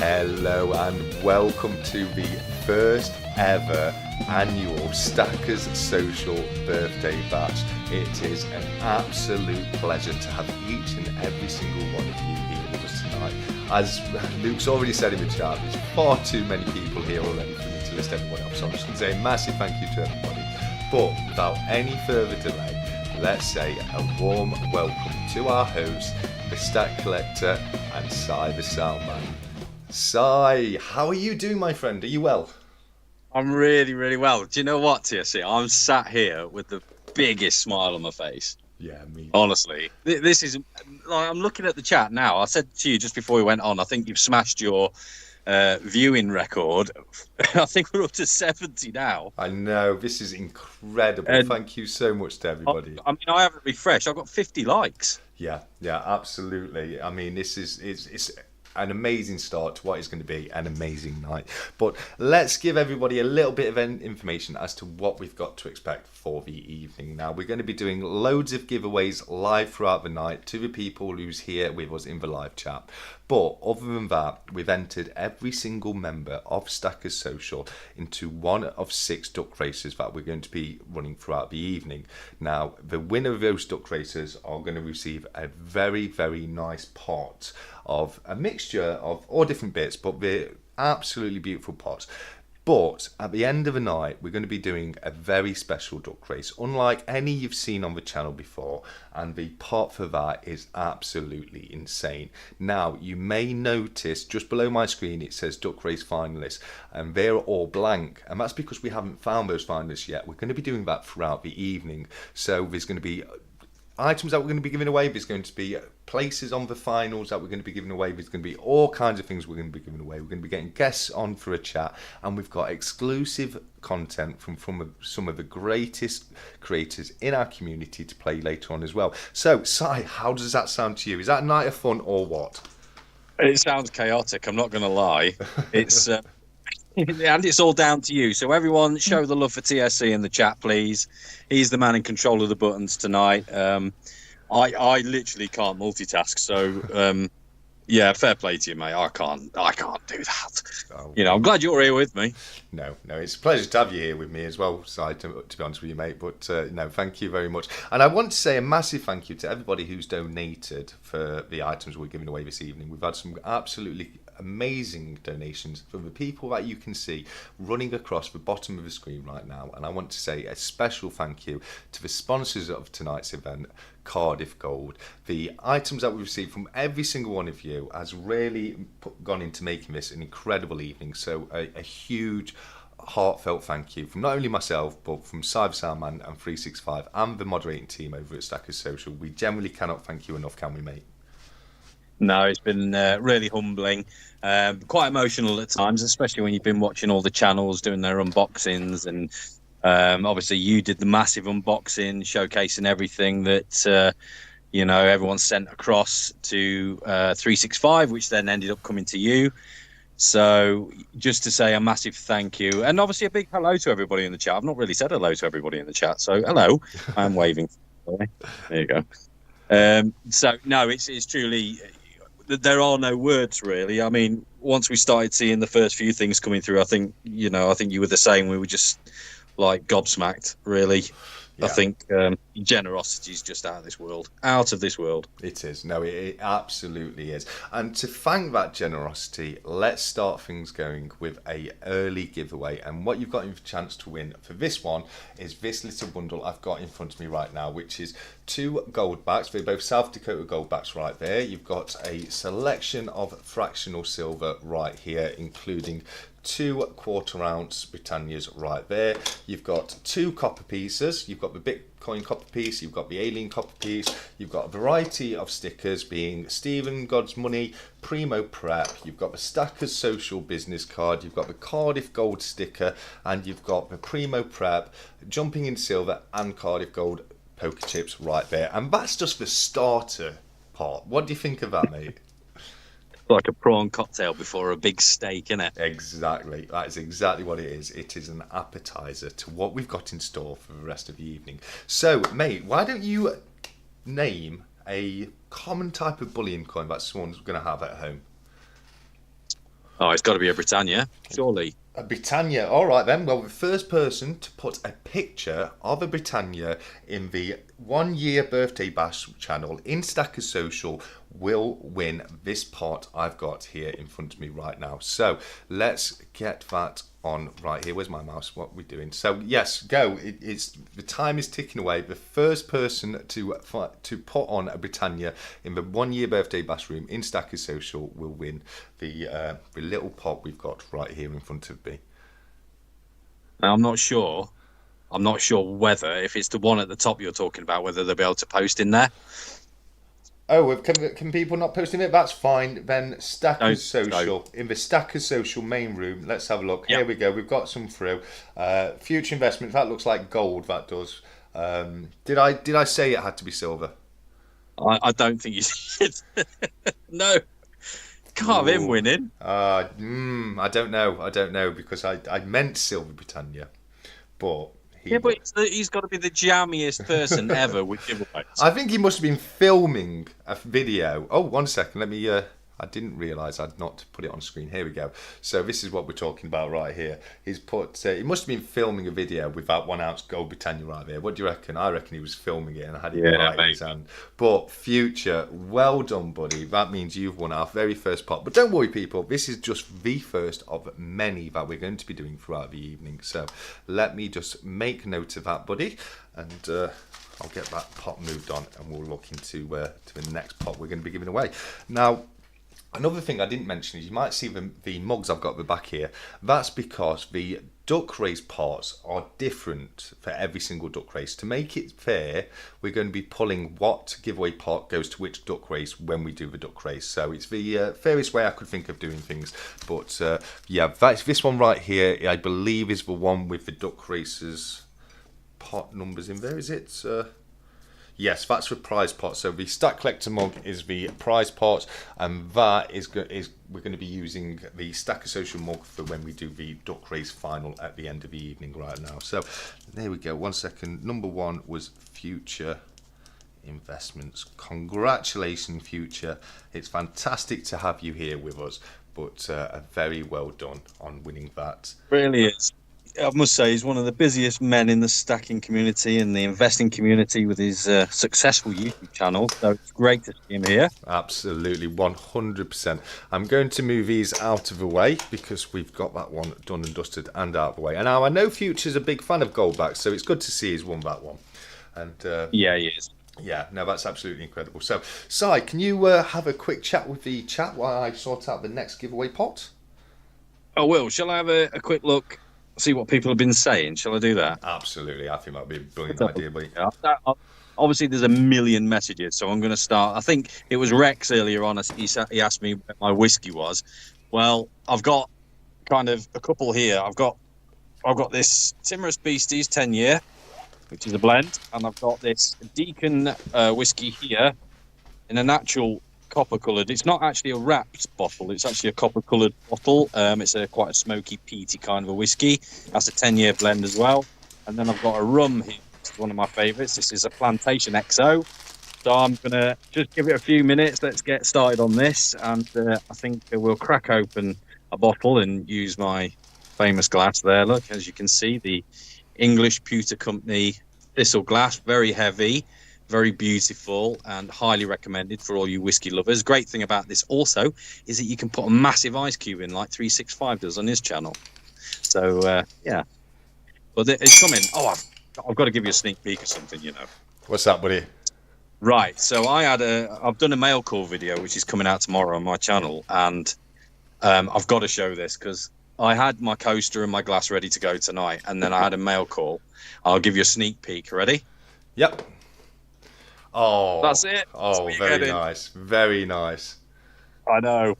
Hello and welcome to the first ever annual Stackers Social Birthday Bash. It is an absolute pleasure to have each and every single one of you here with us tonight. As Luke's already said in the chat, there's far too many people here already for me to list everyone up, so I'm just going to say a massive thank you to everybody. But without any further delay, let's say a warm welcome to our host, the Stat Collector and Cy the Soundman. Cy, how are you doing, my friend? Are you well? I'm really, really well. Do you know what, TSC? I'm sat here with the biggest smile on my face. Yeah, me. Honestly, this is. I'm looking at the chat now. I said to you just before we went on, I think you've smashed your viewing record. I think we're up to 70 now. I know, this is incredible. And thank you so much to everybody. I mean, I haven't refreshed. I've got 50 likes. Yeah, absolutely. I mean, it's an amazing start to what is going to be an amazing night. But let's give everybody a little bit of information as to what we've got to expect for the evening. Now, we're going to be doing loads of giveaways live throughout the night to the people who's here with us in the live chat. But other than that, we've entered every single member of Stackers Social into one of 6 duck races that we're going to be running throughout the evening. Now, the winner of those duck races are going to receive a very, very nice pot of a mixture of all different bits, but they're absolutely beautiful pots. But at the end of the night, we're going to be doing a very special duck race, unlike any you've seen on the channel before, and the pot for that is absolutely insane. Now, you may notice just below my screen it says Duck Race Finalists, and they're all blank, and that's because we haven't found those finalists yet. We're going to be doing that throughout the evening, so there's going to be items that we're going to be giving away. There's going to be places on the finals that we're going to be giving away. There's going to be all kinds of things we're going to be giving away. We're going to be getting guests on for a chat, and we've got exclusive content from some of the greatest creators in our community to play later on as well. So, Cy, how does that sound to you? Is that a night of fun or what? It sounds chaotic, I'm not going to lie. It's and it's all down to you. So everyone, show the love for TSC in the chat, please. He's the man in control of the buttons tonight. I literally can't multitask. So yeah, fair play to you, mate. I can't do that. Oh. You know, I'm glad you're here with me. No, it's a pleasure to have you here with me as well, Si, to be honest with you, mate. But no, thank you very much. And I want to say a massive thank you to everybody who's donated for the items we're giving away this evening. We've had some absolutely amazing donations from the people that you can see running across the bottom of the screen right now. And I want to say a special thank you to the sponsors of tonight's event, Cardiff Gold. The items that we've received from every single one of you has really gone into making this an incredible evening. So a huge heartfelt thank you from not only myself but from Silva Soundman and 365 and the moderating team over at Stackers Social. We generally cannot thank you enough, can we, mate? No, it's been really humbling, quite emotional at times, especially when you've been watching all the channels doing their unboxings, and obviously you did the massive unboxing, showcasing everything that everyone sent across to 365, which then ended up coming to you. So just to say a massive thank you, and obviously a big hello to everybody in the chat. I've not really said hello to everybody in the chat, so hello. I'm waving. There you go. So no, it's truly. There are no words, really. I mean, once we started seeing the first few things coming through, I think you were the same. We were just like gobsmacked, really. Yeah. I think generosity is just out of this world. It is. No, it absolutely is. And to thank that generosity, let's start things going with a early giveaway. And what you've got a chance to win for this one is this little bundle I've got in front of me right now, which is 2 gold backs. They're both South Dakota gold backs right there. You've got a selection of fractional silver right here, including 2 quarter-ounce Britannias right there. You've got 2 copper pieces. You've got the Bitcoin copper piece. You've got the Alien copper piece. You've got a variety of stickers being Stephen God's Money, Primo Prep. You've got the Stackers Social business card. You've got the Cardiff Gold sticker. And you've got the Primo Prep, Jumping in Silver and Cardiff Gold poker chips right there. And that's just the starter part. What do you think of that, mate? Like a prawn cocktail before a big steak, isn't it? Exactly. That is exactly what it is. It is an appetizer to what we've got in store for the rest of the evening. So, mate, why don't you name a common type of bullion coin that someone's going to have at home? Oh, it's got to be a Britannia, surely. A Britannia. All right then. Well, the first person to put a picture of a Britannia in the 1 year birthday bash channel in Stackers Social will win this pot I've got here in front of me right now. So let's get that on right here. Where's my mouse? What are we doing? So yes, go. It's the time is ticking away. The first person to put on a Britannia in the 1 year birthday bash room in Stackers Social will win the little pot we've got right here in front of me. Now, I'm not sure. I'm not sure whether, if it's the one at the top you're talking about, whether they'll be able to post in there. Oh, can people not post in it? That's fine. Then Stackers Social, in the Stackers Social main room, let's have a look. Here we go. We've got some through. Future investments, that looks like gold, that does. Did I say it had to be silver? I don't think you did. No. Can't have him winning. I don't know, because I meant Silver Britannia, but he's got to be the jammiest person ever with giveaways. I think he must have been filming a video. Oh, 1 second, let me. I didn't realise I'd not put it on screen. Here we go. So this is what we're talking about right here. He's put. He must have been filming a video with that 1 ounce gold Britannia right there. What do you reckon? I reckon he was filming it and had it right in his hand. But Future, well done, buddy. That means you've won our very first pot. But don't worry, people. This is just the first of many that we're going to be doing throughout the evening. So let me just make note of that, buddy, and I'll get that pot moved on, and we'll look into to the next pot we're going to be giving away now. Another thing I didn't mention is you might see the mugs I've got at the back here. That's because the duck race pots are different for every single duck race. To make it fair, we're going to be pulling what giveaway pot goes to which duck race when we do the duck race. So it's the fairest way I could think of doing things. But yeah, that's this one right here, I believe, is the one with the duck races pot numbers in there. Is it? Yes, that's the prize pot. So the Stack Collector mug is the prize pot, and that is we're going to be using the Stacker Social mug for when we do the duck race final at the end of the evening right now. So there we go. 1 second. Number 1 was Future Investments. Congratulations, Future. It's fantastic to have you here with us, but very well done on winning that. Really is. I must say, he's one of the busiest men in the stacking community and the investing community with his successful YouTube channel. So it's great to see him here. Absolutely, 100%. I'm going to move these out of the way because we've got that one done and dusted and out of the way. And now I know Future's a big fan of Goldback, so it's good to see he's won that one. And yeah, he is. Yeah, no, that's absolutely incredible. So, Si, can you have a quick chat with the chat while I sort out the next giveaway pot? I will. Shall I have a quick look? See what people have been saying. Shall I do that? Absolutely. I think that'd be a brilliant idea, buddy. Obviously, there's a million messages, so I'm going to start. I think it was Rex earlier on. He asked me what my whiskey was. Well, I've got kind of a couple here. I've got this Timorous Beasties 10 year, which is a blend, and I've got this Deacon whiskey here in a natural copper coloured. It's not actually a wrapped bottle. It's actually a copper coloured bottle. It's quite a smoky, peaty kind of a whiskey. That's a 10-year blend as well. And then I've got a rum here. It's one of my favourites. This is a Plantation XO. So I'm gonna just give it a few minutes. Let's get started on this, and I think we'll crack open a bottle and use my famous glass there. Look, as you can see, the English Pewter Company thistle glass, very heavy, very beautiful, and highly recommended for all you whiskey lovers. Great thing about this also is that you can put a massive ice cube in, like 365 does on his channel. So yeah, but it's coming. Oh, I've got to give you a sneak peek or something, you know. What's that, buddy? Right. So I've done a mail call video which is coming out tomorrow on my channel, and I've got to show this because I had my coaster and my glass ready to go tonight, and then I had a mail call. I'll give you a sneak peek. Ready? Yep. Oh, that's it. Oh, very nice. Very nice. I know.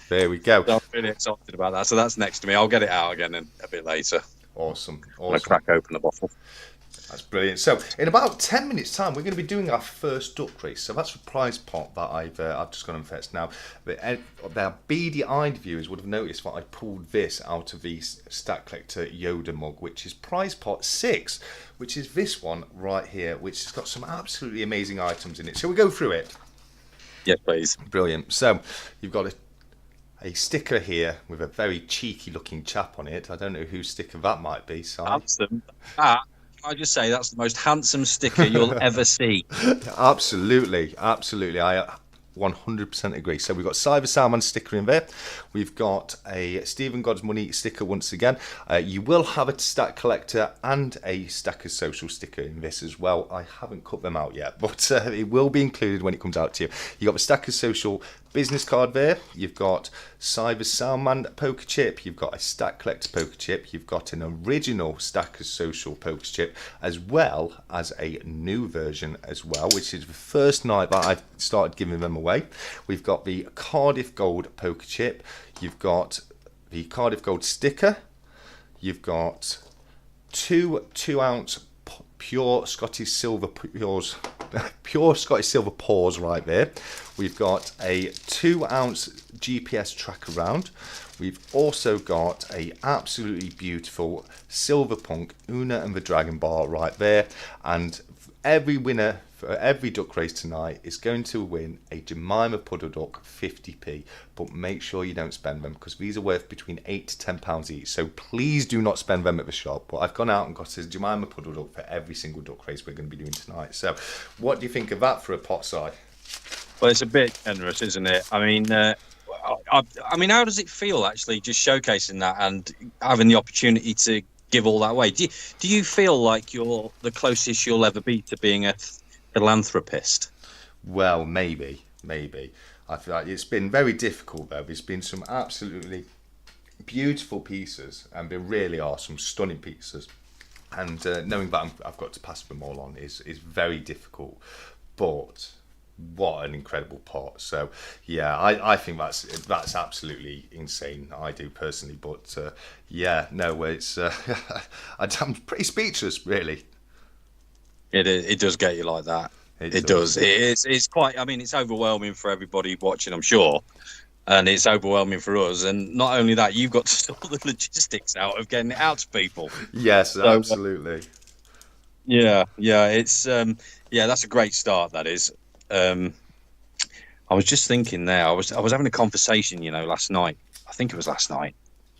There we go. So I'm really excited about that. So that's next to me. I'll get it out again a bit later. Awesome. I'm going to crack open the bottle. That's brilliant. So in about 10 minutes time, we're going to be doing our first duck race. So that's the prize pot that I've just gone and fetched. Now, their beady-eyed viewers would have noticed that I pulled this out of the Stack Collector Yoda mug, which is prize pot 6, which is this one right here, which has got some absolutely amazing items in it. Shall we go through it? Yes, please. Brilliant. So you've got a sticker here with a very cheeky looking chap on it. I don't know whose sticker that might be, Si. Handsome. Can I just say that's the most handsome sticker you'll ever see. Absolutely, absolutely. I 100% agree. So we've got Silva Salman sticker in there. We've got a Stephen God's Money sticker once again. You will have a Stack Collector and a Stackers Social sticker in this as well. I haven't cut them out yet, but it will be included when it comes out to you. You've got the Stackers Social business card there. You've got Silva Salman poker chip. You've got a Stack Collector poker chip. You've got an original Stackers Social poker chip, as well as a new version as well, which is the first night that I've started giving them away. We've got the Cardiff Gold poker chip. You've got the Cardiff Gold sticker. You've got two 2-ounce pure Scottish Silver pure Scottish Silver paws right there. We've got a 2-ounce GPS tracker round. We've also got a absolutely beautiful Silver Punk Una and the Dragon bar right there. And every winner for every duck race tonight is going to win a Jemima Puddle Duck 50p. But make sure you don't spend them, because these are worth between £8 to £10 each. So please do not spend them at the shop. But I've gone out and got a Jemima Puddle Duck for every single duck race we're going to be doing tonight. So what do you think of that for a pot side? Well, it's a bit generous, isn't it? I mean, how does it feel actually just showcasing that and having the opportunity to give all that away? Do you feel like you're the closest you'll ever be to being a philanthropist? Well, maybe. I feel like it's been very difficult though. There's been some absolutely beautiful pieces, and there really are some stunning pieces. And knowing that I've got to pass them all on is very difficult. But what an incredible pot. So yeah, I think that's absolutely insane. I do personally, but it's I'm pretty speechless, really. It does get you like that. It does. It's quite. I mean, it's overwhelming for everybody watching, I'm sure, and it's overwhelming for us. And not only that, you've got to sort the logistics out of getting it out to people. Yes, so, absolutely. It's that's a great start. That is. I was just thinking there. I was having a conversation, last night. I think it was last night.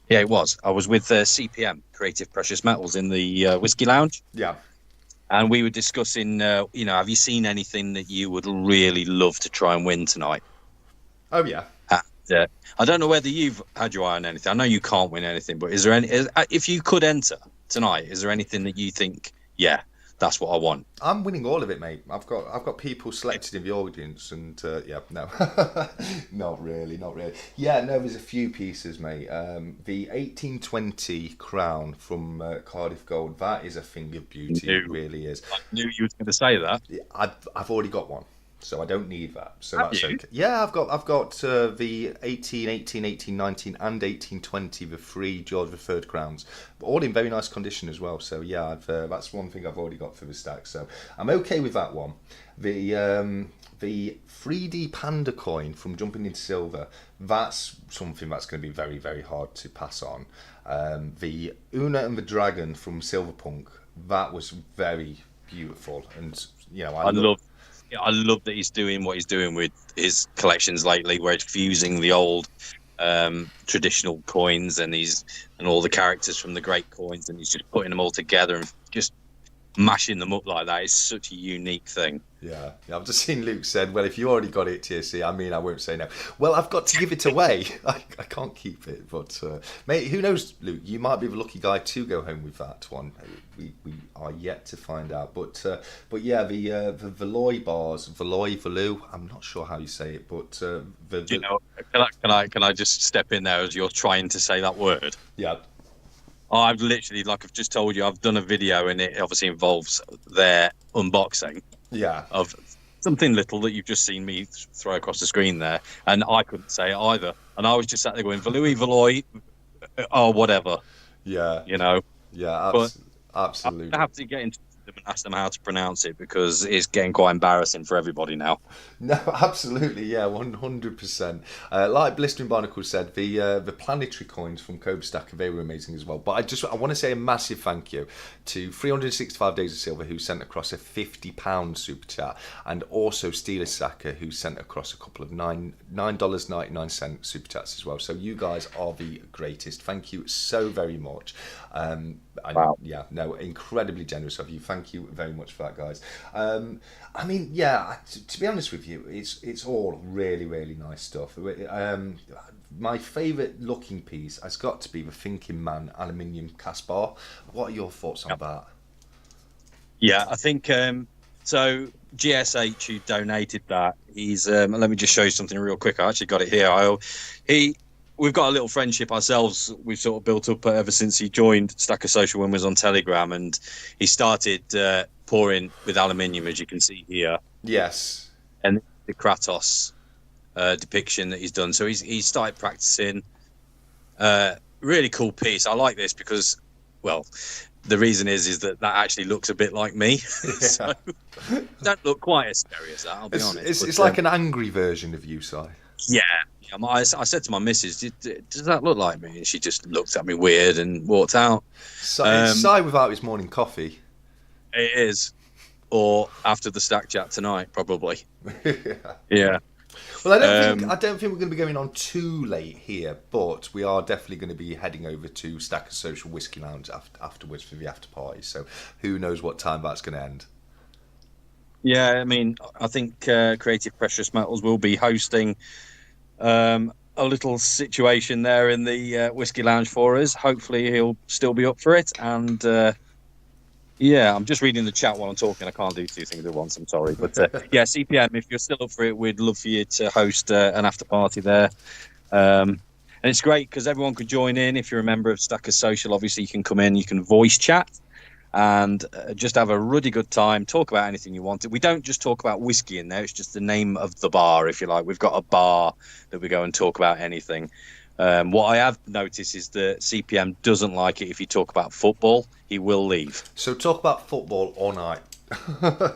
Yeah, it was. I was with CPM, Creative Precious Metals, in the Whiskey Lounge. Yeah. And we were discussing, have you seen anything that you would really love to try and win tonight? Oh, yeah. I don't know whether you've had your eye on anything. I know you can't win anything, but is there if you could enter tonight, is there anything that you think, yeah, that's what I want? I'm winning all of it, mate. I've got people selected in the audience, and no, not really. Yeah, no, there's a few pieces, mate. The 1820 crown from Cardiff Gold, that is a thing of beauty. It really is. I knew you were going to say that. I've already got one, so I don't need that. So that's okay. Yeah, I've got the 18, 18, 18, 19 and 1820, the 3 George III crowns, all in very nice condition as well. So yeah, that's one thing I've already got for the stack. So I'm okay with that one. The 3D Panda coin from Jumping into Silver, that's something that's going to be very, very hard to pass on. The Una and the Dragon from Silverpunk, that was very beautiful, and I love that he's doing what he's doing with his collections lately, where he's fusing the old traditional coins and all the characters from the great coins, and he's just putting them all together and just mashing them up like that. It's such a unique thing. Yeah, I've just seen Luke said, well, if you already got it, TSC, I won't say no. Well, I've got to give it away. I can't keep it, but mate, who knows, Luke? You might be the lucky guy to go home with that one. We are yet to find out. But yeah, the Veloy bars, Veloy, I'm not sure how you say it, but can I just step in there as you're trying to say that word? Yeah. I've literally, like I've just told you, I've done a video, and it obviously involves their unboxing. Yeah. Of something little that you've just seen me throw across the screen there, and I couldn't say it either. And I was just sat there going, Veloy, or whatever. Yeah. Yeah, absolutely. I have to get into them and ask them how to pronounce it, because it's getting quite embarrassing for everybody now. No, absolutely, yeah, 100%. Like Blistering Barnacle said, the planetary coins from Cobra Stacker, they were amazing as well. But I want to say a massive thank you to 365 Days of Silva, who sent across a £50 super chat, and also Steeler Stacker, who sent across a couple of $9.99 super chats as well. So you guys are the greatest. Thank you so very much. Wow. Yeah, no, incredibly generous of you. Thank you very much for that, guys. I mean, yeah, to be honest with you, it's all really, really nice stuff. My favourite looking piece has got to be the Thinking Man aluminium cast bar. What are your thoughts on that? Yeah, I think so. GSH, who donated that, he's let me just show you something real quick. I actually got it here. We've got a little friendship ourselves. We've sort of built up ever since he joined Stacker Social when we was on Telegram, and he started pouring with aluminium, as you can see here. Yes. And the Kratos depiction that he's done. So he's started practicing. Really cool piece. I like this because, well, the reason is that actually looks a bit like me. Yeah. So don't look quite as scary as that, I'll be honest. It's like an angry version of you, Si. Yeah. I said to my missus, does that look like me? And she just looked at me weird and walked out. Si without his morning coffee. It is. Or after the Stack Chat tonight, probably. Yeah. Yeah. Well, I don't think we're going to be going on too late here, but we are definitely going to be heading over to Stacker Social Whiskey Lounge afterwards for the after party. So who knows what time that's going to end. Yeah, I mean, I think Creative Precious Metals will be hosting a little situation there in the Whiskey Lounge for us. Hopefully he'll still be up for it. And yeah, I'm just reading the chat while I'm talking. I can't do two things at once, I'm sorry. But yeah, CPM, if you're still up for it, we'd love for you to host an after party there. And it's great because everyone could join in. If you're a member of Stacker Social, obviously you can come in, you can voice chat and just have a really good time, talk about anything you want. We don't just talk about whiskey in there, it's just the name of the bar, if you like. We've got a bar that we go and talk about anything. What I have noticed is that CPM doesn't like it if you talk about football. He will leave. So talk about football all night.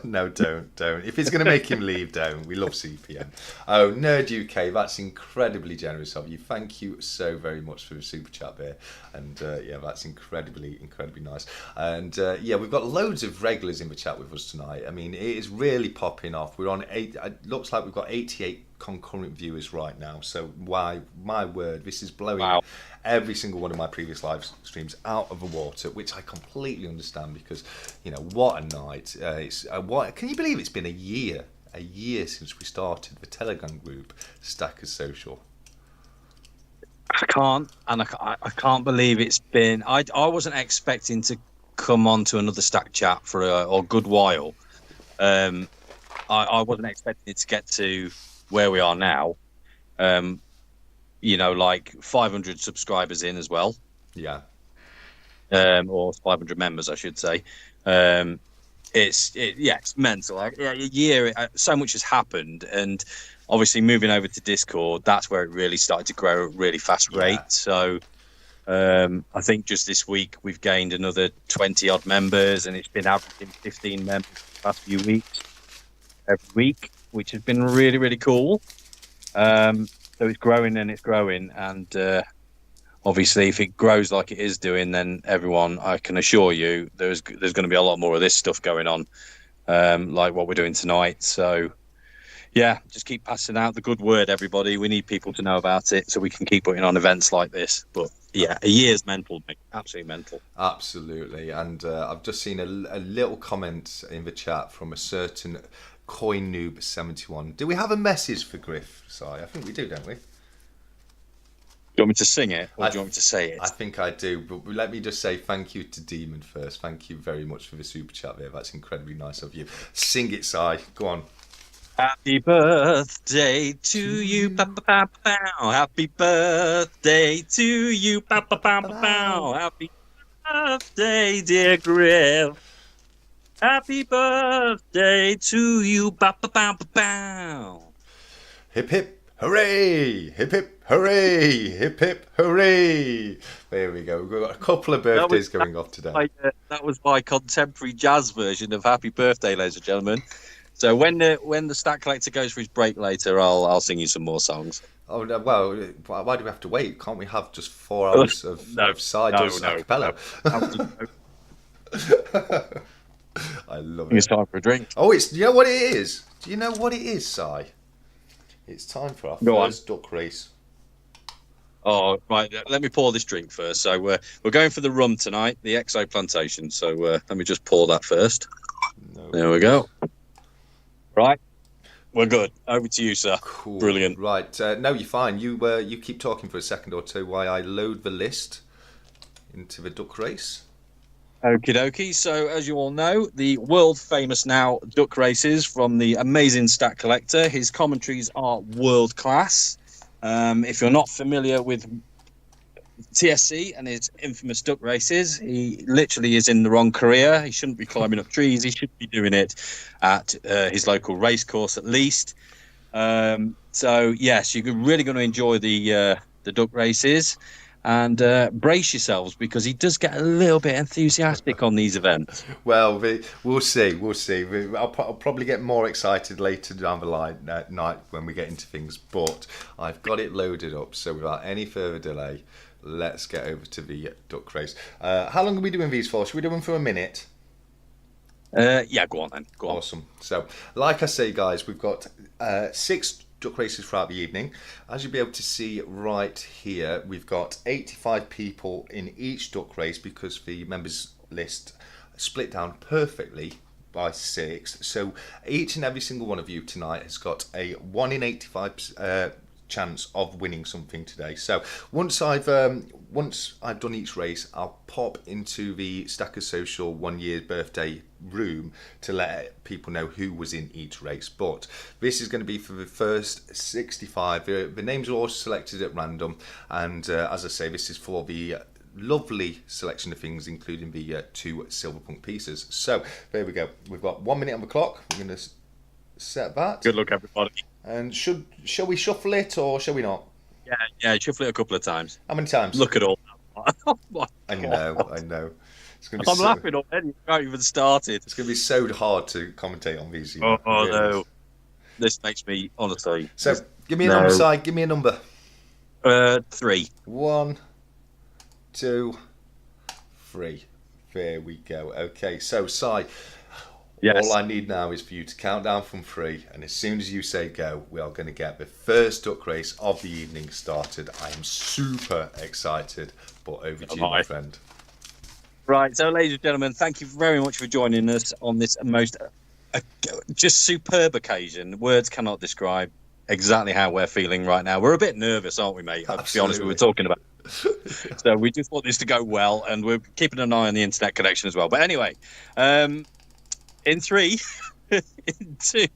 No, don't. If it's going to make him leave, don't. We love CPM. Oh, Nerd UK, that's incredibly generous of you. Thank you so very much for the super chat there. And yeah, that's incredibly nice. And yeah, we've got loads of regulars in the chat with us tonight. I mean, it is really popping off. We're on it looks like we've got 88 concurrent viewers right now. So why, my word, this is blowing every single one of my previous live streams out of the water, which I completely understand because, you know, what a night. Can you believe it's been a year since we started the Telegram group Stackers Social? I can't, and I can't believe it's been. I wasn't expecting to come on to another Stack Chat for a good while. I wasn't expecting it to get to where we are now. You know, like 500 subscribers in as well. Yeah. Or 500 members, I should say. It's mental. Like, a year, so much has happened, and obviously moving over to Discord, that's where it really started to grow at a really fast rate. Yeah. So I think just this week we've gained another 20 odd members, and it's been averaging 15 members the past few weeks every week, which has been really, really cool. So it's growing and it's growing, and obviously if it grows like it is doing, then everyone, I can assure you, there's going to be a lot more of this stuff going on, like what we're doing tonight. So yeah, just keep passing out the good word, everybody. We need people to know about it so we can keep putting on events like this. But yeah, a year's mental, mate. Absolutely mental. Absolutely. And I've just seen a little comment in the chat from a certain Coin Noob 71. Do we have a message for Griff, Si? I think we do, don't we? Do you want me to sing it, or do you want me to say it? I think I do, but let me just say thank you to Demon first. Thank you very much for the super chat there. That's incredibly nice of you. Sing it, Si. Go on. Happy birthday to you, pa-pa-pa-pow. Happy birthday to you, pa-pa-pa-pow. Happy birthday, dear Griff. Happy birthday to you, pa-pa-pa-pow. Hip hip Hooray! Hip hip hooray! Hip hip hooray! There we go. We've got a couple of birthdays going off today. That was my contemporary jazz version of Happy Birthday, ladies and gentlemen. So when the Stack Collector goes for his break later, I'll sing you some more songs. Oh no, well, why do we have to wait? Can't we have just 4 hours of side a cappella? I love it. It's time for a drink. Oh, you know what it is? Do you know what it is, Si? It's time for our first duck race. Oh, right. Let me pour this drink first. So we're going for the rum tonight, the XO Plantation. So let me just pour that first. There we go. Right. We're good. Over to you, sir. Cool. Brilliant. Right. No, you're fine. You keep talking for a second or two while I load the list into the duck race. Okie dokie. So, as you all know, the world famous now duck races from the amazing Stack Collector. His commentaries are world class. If you're not familiar with TSC and his infamous duck races, he literally is in the wrong career. He shouldn't be climbing up trees. He should be doing it at his local race course at least. So yes, you're really going to enjoy the duck races, and brace yourselves because he does get a little bit enthusiastic on these events. Well, we'll see. I'll probably get more excited later down the line at night when we get into things, but I've got it loaded up. So without any further delay, let's get over to the duck race. How long are we doing these for? Should we do them for a minute? Yeah, go on then. Go on. Awesome. So, like I say, guys, we've got 6 duck races throughout the evening. As you'll be able to see right here, we've got 85 people in each duck race because the members list split down perfectly by 6. So each and every single one of you tonight has got a 1 in 85 chance of winning something today. So once I've done each race, I'll pop into the Stacker Social 1 year birthday room to let people know who was in each race. But this is going to be for the first 65. The names are all selected at random, and as I say, this is for the lovely selection of things, including the 2 silver punk pieces. So there we go. We've got 1 minute on the clock. We're going to set that. Good luck, everybody. And shall we shuffle it or shall we not? Yeah, shuffle it a couple of times. How many times? Look at all that. Oh my I God. know. It's gonna be I'm laughing already. You haven't even started. It's going to be so hard to commentate on these. No. This makes me, honestly. So, give me a number, Si. Give me a number. 3. 1, 2, 3. There we go. Okay, so, Si, yes. All I need now is for you to count down from 3, and as soon as you say go, we are going to get the first duck race of the evening started. I am super excited, but over to you, my friend. Right, so ladies and gentlemen, thank you very much for joining us on this most just superb occasion. Words cannot describe exactly how we're feeling right now. We're a bit nervous, aren't we, mate? To be honest, we were talking about so we just want this to go well, and we're keeping an eye on the internet connection as well. But anyway, in 3, in 2,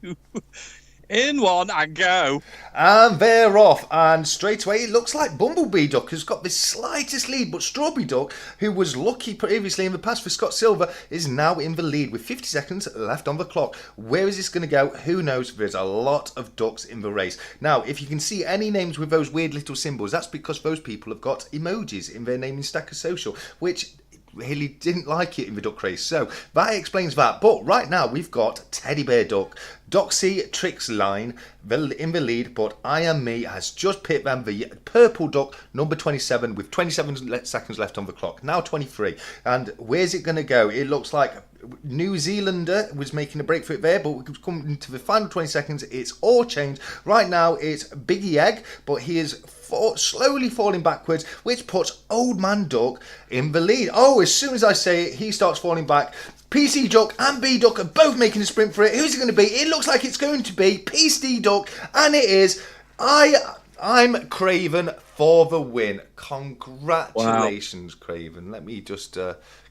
in 1, and go. And they're off. And straight away, it looks like Bumblebee Duck has got the slightest lead. But Strawberry Duck, who was lucky previously in the past for Scott Silva, is now in the lead with 50 seconds left on the clock. Where is this going to go? Who knows? There's a lot of ducks in the race. Now, if you can see any names with those weird little symbols, that's because those people have got emojis in their name in Stacker Social, which really didn't like it in the duck race, so that explains that. But right now we've got Teddy Bear Duck, Doxy Tricks Line in the lead, but I Am Me has just picked them, the purple duck, number 27, with 27 seconds left on the clock, now 23. And where's it going to go? It looks like New Zealander was making a break for it there, but we've come into the final 20 seconds. It's all changed. Right now it's Biggie Egg, but he is slowly falling backwards, which puts Old Man Duck in the lead. Oh, as soon as I say it, he starts falling back. PC Duck and B Duck are both making a sprint for it. Who's it going to be? It looks like it's going to be PC Duck, and it is. I'm Craven for the win. Congratulations, wow. Craven. Let me just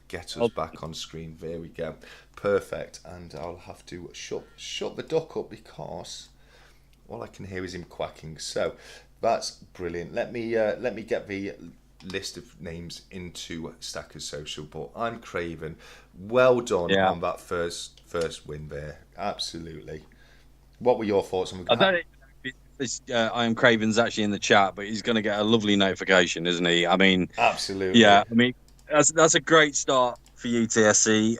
get us back on screen. There we go. Perfect. And I'll have to shut the duck up because all I can hear is him quacking. So that's brilliant. Let me get the list of names into Stacker Social. But I'm Craven. Well done on that first win there. Absolutely. What were your thoughts on the? I don't I am Craven's actually in the chat, but he's going to get a lovely notification, isn't he? I mean, Absolutely. yeah. I mean, that's a great start for you, TSC.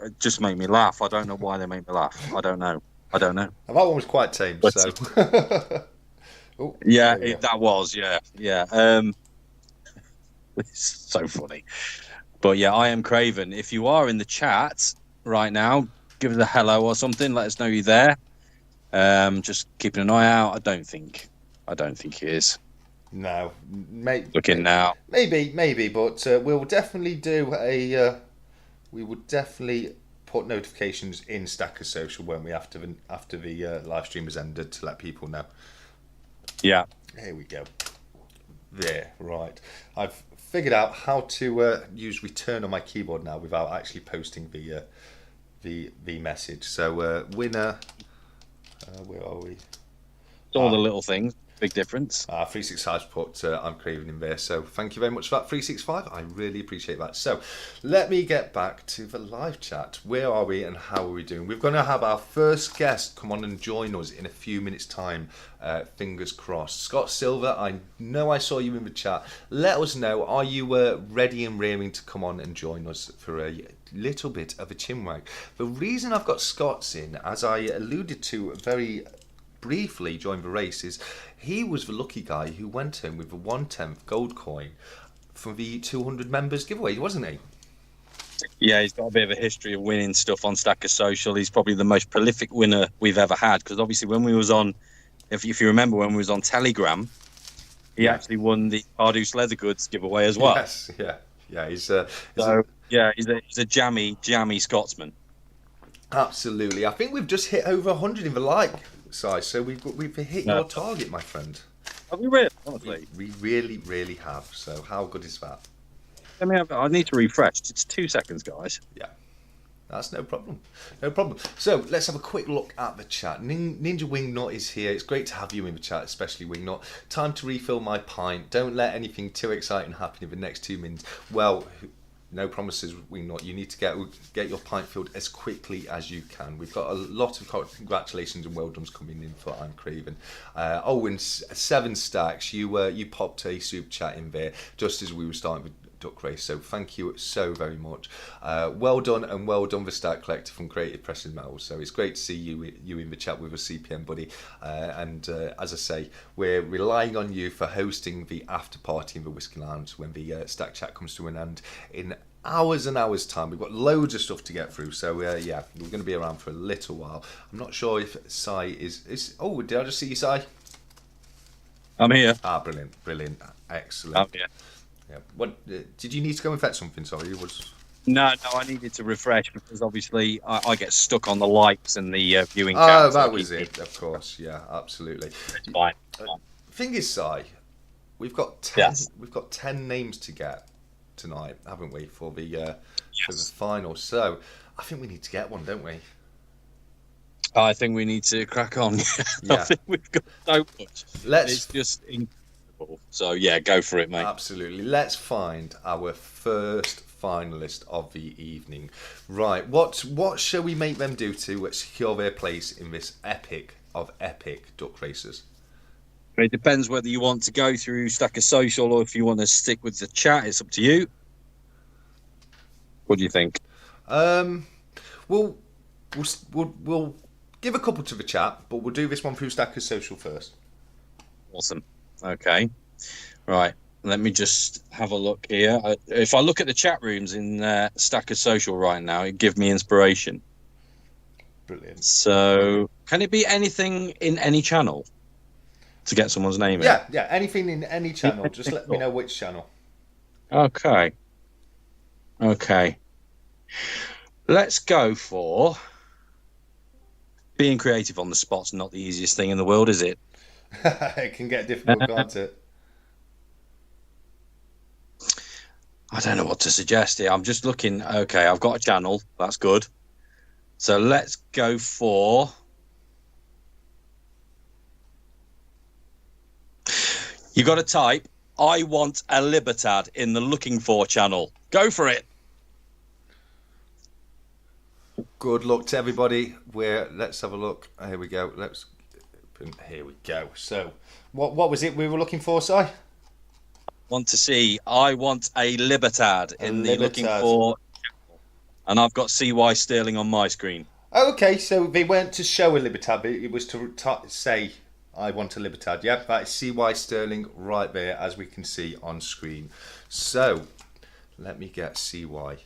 It just made me laugh. I don't know why they make me laugh. I don't know. And that one was quite tame. But, So. Oh, yeah, there we go. that was. Yeah. It's so funny. But yeah, I am Craven. If you are in the chat right now, give us a hello or something. Let us know you're there. Just keeping an eye out. I don't think he is. No, Looking now. Maybe, but we'll definitely do a. We would definitely put notifications in Stacker Social when we after the live stream has ended to let people know. Yeah. Here we go. There, right. I've figured out how to use return on my keyboard now without actually posting the message. So winner. Where are we? It's all the little things. Big difference. 365 put I'm Craven in there. So thank you very much for that, 365. I really appreciate that. So let me get back to the live chat. Where are we and how are we doing? We're going to have our first guest come on and join us in a few minutes' time. Fingers crossed. Scott Silva, I know I saw you in the chat. Let us know, are you ready and raring to come on and join us for a little bit of a chinwag? The reason I've got Scott's in, as I alluded to very briefly during the race, is he was the lucky guy who went in with the 1/10 gold coin for the 200 members giveaway, wasn't he? Yeah, he's got a bit of a history of winning stuff on Stacker Social. He's probably the most prolific winner we've ever had, because obviously when we was on, if you remember, when we was on Telegram, he actually won the Cardiff Leather Goods giveaway as well. Yes, yeah. He's a jammy Scotsman. Absolutely. I think we've just hit over 100 in the like size, so we've hit your target, my friend. Have we really? Honestly, we really have. So how good is that? I need to refresh. It's 2 seconds, guys. Yeah, that's no problem. So let's have a quick look at the chat. Ninja Wingnut is here. It's great to have you in the chat, especially Wingnut. Time to refill my pint. Don't let anything too exciting happen in the next 2 minutes. Well, no promises, Wingnut. You need to get your pint filled as quickly as you can. We've got a lot of congratulations and well done's coming in for I'm Craven. And 7 stacks. You popped a super chat in there just as we were starting with Duck Race, so thank you so very much. Well done the Stack Collector from Creative Pressing Metals. So it's great to see you in the chat with us, CPM buddy. And as I say, we're relying on you for hosting the after party in the Whiskey Lounge when the Stack Chat comes to an end in hours and hours time. We've got loads of stuff to get through, so yeah, we're going to be around for a little while. I'm not sure if Sai is. Oh, did I just see you, Sai? I'm here. Brilliant, excellent. I'm here. Yeah. What did you need to go and fetch something? Sorry, No, I needed to refresh because obviously I get stuck on the likes and the viewing. Oh, that was it. Of course, yeah, absolutely. It's fine. Thing is, Si, we've got 10 names to get tonight, haven't we, for the final? So I think we need to get one, don't we? I think we need to crack on. Yeah. I think we've got so much. It's just incredible. So yeah, go for it, mate. Absolutely. Let's find our first finalist of the evening. Right. What shall we make them do to secure their place in this epic of epic duck races? It depends whether you want to go through Stacker Social or if you want to stick with the chat. It's up to you. What do you think? We'll give a couple to the chat, but we'll do this one through Stacker Social first. Awesome. Okay. Right. Let me just have a look here. If I look at the chat rooms in Stacker Social right now, it gives me inspiration. Brilliant. So, can it be anything in any channel to get someone's name in? Yeah. Anything in any channel. Just let me know which channel. Okay. Let's go for being creative on the spot's not the easiest thing in the world, is it? It can get difficult, can't it? I don't know what to suggest here. I'm just looking. Okay, I've got a channel. That's good. So let's go for... You got to type, I want a Libertad in the looking for channel. Go for it. Good luck to everybody. Let's have a look. Here we go. open. Here we go. So, what was it we were looking for, Si? I want a Libertad looking for, and I've got CY Sterling on my screen. Okay, so they weren't to show a Libertad, but it was to say, I want a Libertad. Yep, that is CY Sterling right there, as we can see on screen. So, let me get CY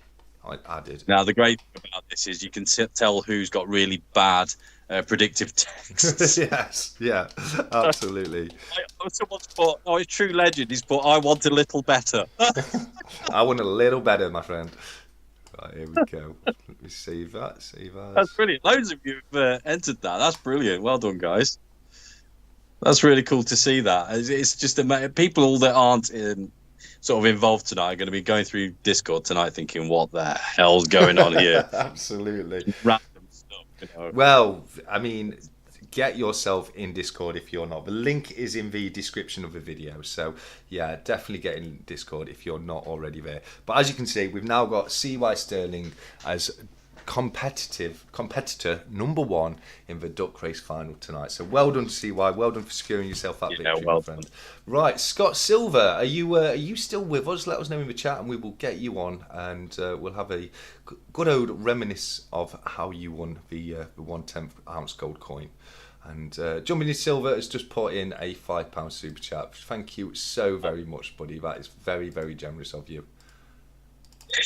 added. Now, the great thing about this is you can tell who's got really bad predictive text. Yes, yeah, absolutely. Someone's put, it's True Legend. He's put, I want a little better. I want a little better, my friend. Right, here we go. Let me save that. Save as. That's brilliant. Loads of you have entered that. That's brilliant. Well done, guys. That's really cool to see that. It's just people that aren't sort of involved tonight are going to be going through Discord tonight thinking, what the hell's going on here? Absolutely. Random stuff. You know? Well, I mean, get yourself in Discord if you're not. The link is in the description of the video. So, yeah, definitely get in Discord if you're not already there. But as you can see, we've now got CY Sterling as competitor number 1 in the duck race final tonight. So well done, CY. Well done for securing yourself that victory, my friend. Right, Scott Silva, are you still with us? Let us know in the chat, and we will get you on, and we'll have a good old reminisce of how you won the 1/10 ounce gold coin. And Jumping in Silver has just put in a £5 super chat. Thank you so very much, buddy. That is very, very generous of you.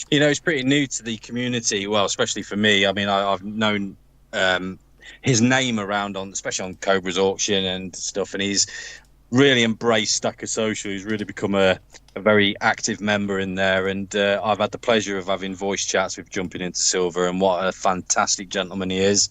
You know, it's pretty new to the community. Well, especially for me. I mean, I've known his name around especially on Cobra's auction and stuff, and he's really embraced Stacker Social. He's really become a very active member in there, and I've had the pleasure of having voice chats with Jumping into Silver, and what a fantastic gentleman he is.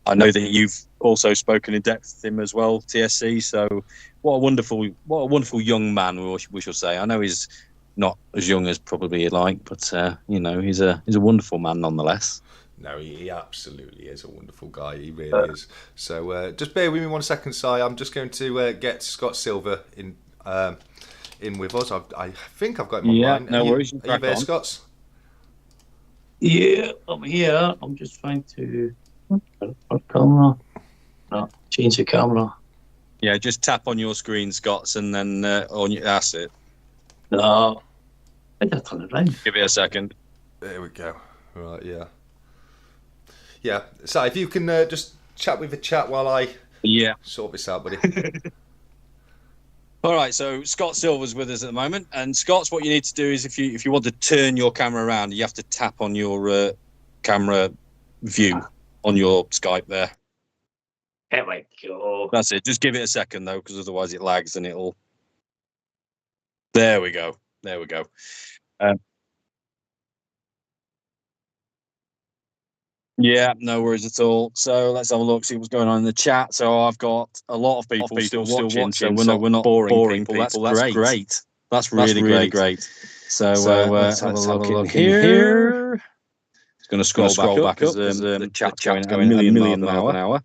I know that you've also spoken in depth with him as well, TSC. So, what a wonderful young man, we shall say. I know he's not as young as probably you'd like, but you know, he's a wonderful man nonetheless. No, he absolutely is a wonderful guy. He really is. So just bear with me 1 second, Si. I'm just going to get Scott Silva in with us. I think I've got him online. No worries. Are you there, Scott? Yeah, I'm here. I'm just trying to camera. No, change the camera. Yeah, just tap on your screen, Scott's, and then that's it. No, I just turn it around. Give it a second. There we go. Right, yeah. Yeah, so if you can just chat with the chat while I sort this out, buddy. All right, so Scott Silver's with us at the moment, and Scott's, what you need to do is if you want to turn your camera around, you have to tap on your camera view on your Skype there. There we go. That's it. Just give it a second though, because otherwise it lags and it'll. There we go. Yeah, no worries at all. So let's have a look, see what's going on in the chat. So I've got a lot of people still watching, so we're not boring people. That's great. That's really great. So let's have a look in here. It's going to scroll back as the chat's going a million miles an hour.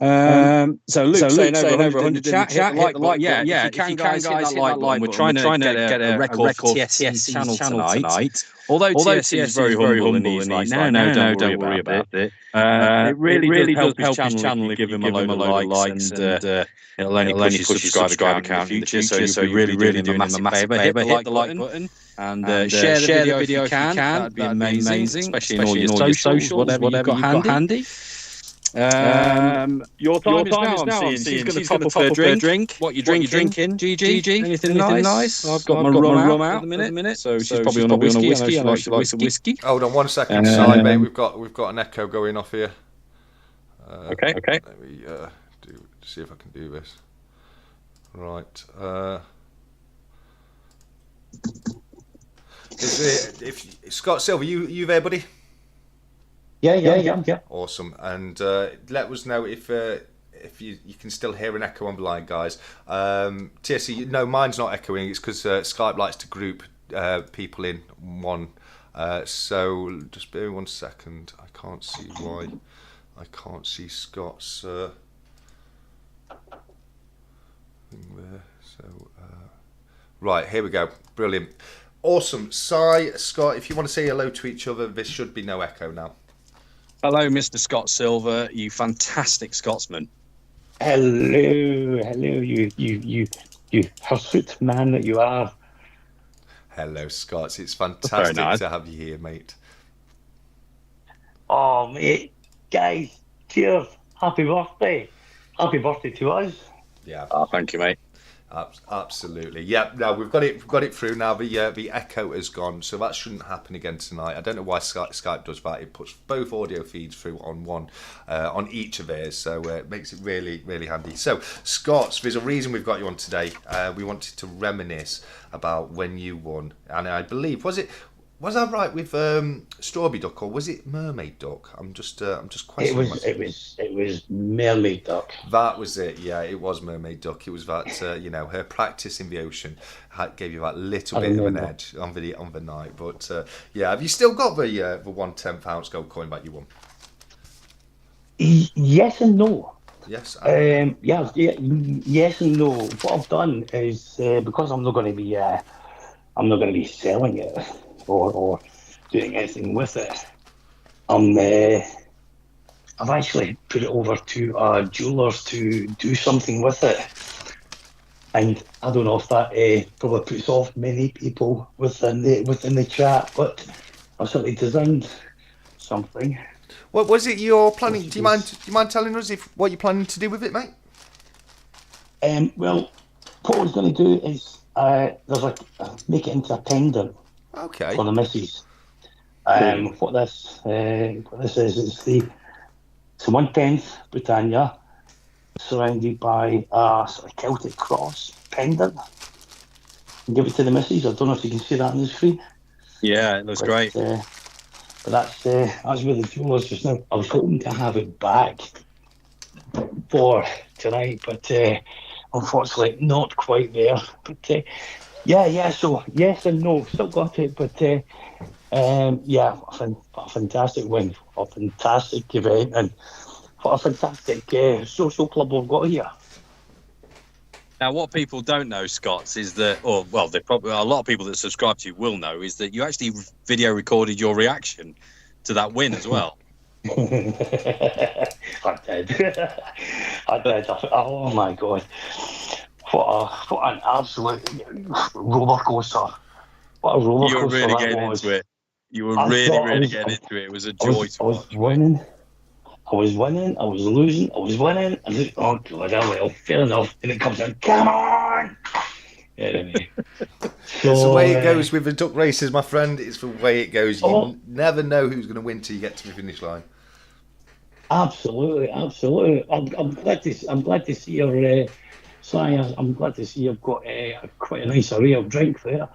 So Luke's saying over 100 in the chat. Hit the like button. Yeah. If you can, guys, hit that like button. We're trying to get a record for TSC's channel tonight. Although TSC is very humble and he's like, no, don't worry about it. It really does help his channel if you give him a load of likes, and it'll only push his subscriber count in the future. So you're really doing him a massive favour. Hit the like button and share the video if you can. That'd be amazing, especially in all your socials, whatever you've got handy. Your time is now. I'm seeing. She's going to top up her drink. What you drinking? GG. Anything nice? I've got my rum out at the minute. So she's probably on a whiskey. I like whiskey. Hold on 1 second, side mate. We've got an echo going off here. Okay. Let me see if I can do this. Right. If Scott Silva, you there, buddy? Yeah. Awesome. And let us know if you can still hear an echo on the line, guys. TSC, no, mine's not echoing. It's because Skype likes to group people in one. So just bear 1 second. I can't see why. I can't see Scott's thing there. So right, here we go. Brilliant. Awesome. Scott, if you want to say hello to each other, there should be no echo now. Hello, Mr. Scott Silver, you fantastic Scotsman. Hello, you hirsute man that you are. Hello, Scott. It's Very fantastic nice. to have you here, mate. Oh, mate, guys, cheers! Happy birthday to us. Yeah. Oh, thank you, mate. Absolutely, yeah. No, we've got it through now. The echo has gone, so that shouldn't happen again tonight. I don't know why Skype does that. It puts both audio feeds through on one, on each of theirs, so it makes it really, really handy. So, Scott, there's a reason we've got you on today. We wanted to reminisce about when you won, and I believe was I right with Strawberry Duck, or was it Mermaid Duck? I'm just questioning myself. It was Mermaid Duck. That was it. Yeah, it was Mermaid Duck. It was that her practice in the ocean gave you that little bit of an edge on the night. But yeah, have you still got the 1/10 ounce gold coin that you won? Yes and no. Yes. Yes and no. What I've done is because I'm not going to be selling it or doing anything with it. I've actually put it over to jewellers to do something with it, and I don't know if that probably puts off many people within the chat, but I've certainly designed something. What was it you're planning? Do you mind telling us what you're planning to do with it, mate? Well, what I was going to do is make it into a pendant. Okay. For the missus. What this is it's 1/10 Britannia surrounded by a sort of Celtic cross pendant. And give it to the missus. I don't know if you can see that on the screen. Yeah, it looks great. But that's where the jewellers just now. I was hoping to have it back for tonight, but unfortunately not quite there. But yeah. So yes and no, still got it, but a fantastic win, a fantastic event, and what a fantastic social club we've got here. Now, what people don't know, Scots, is that, they probably a lot of people that subscribe to you will know, is that you actually video recorded your reaction to that win as well. I did. Oh my god. What an absolute roller coaster. What a roller coaster. You were really that getting was. into it. You were really getting into it. It was a joy to watch. I was winning, I was losing, I was winning. I was, oh god, well, fair enough. And it comes in, come on! Anyway. It's the way it goes with the duck races, my friend. It's the way it goes. You never know who's going to win till you get to the finish line. Absolutely. I'm glad to see your I'm glad to see you've got quite a nice array of drink there.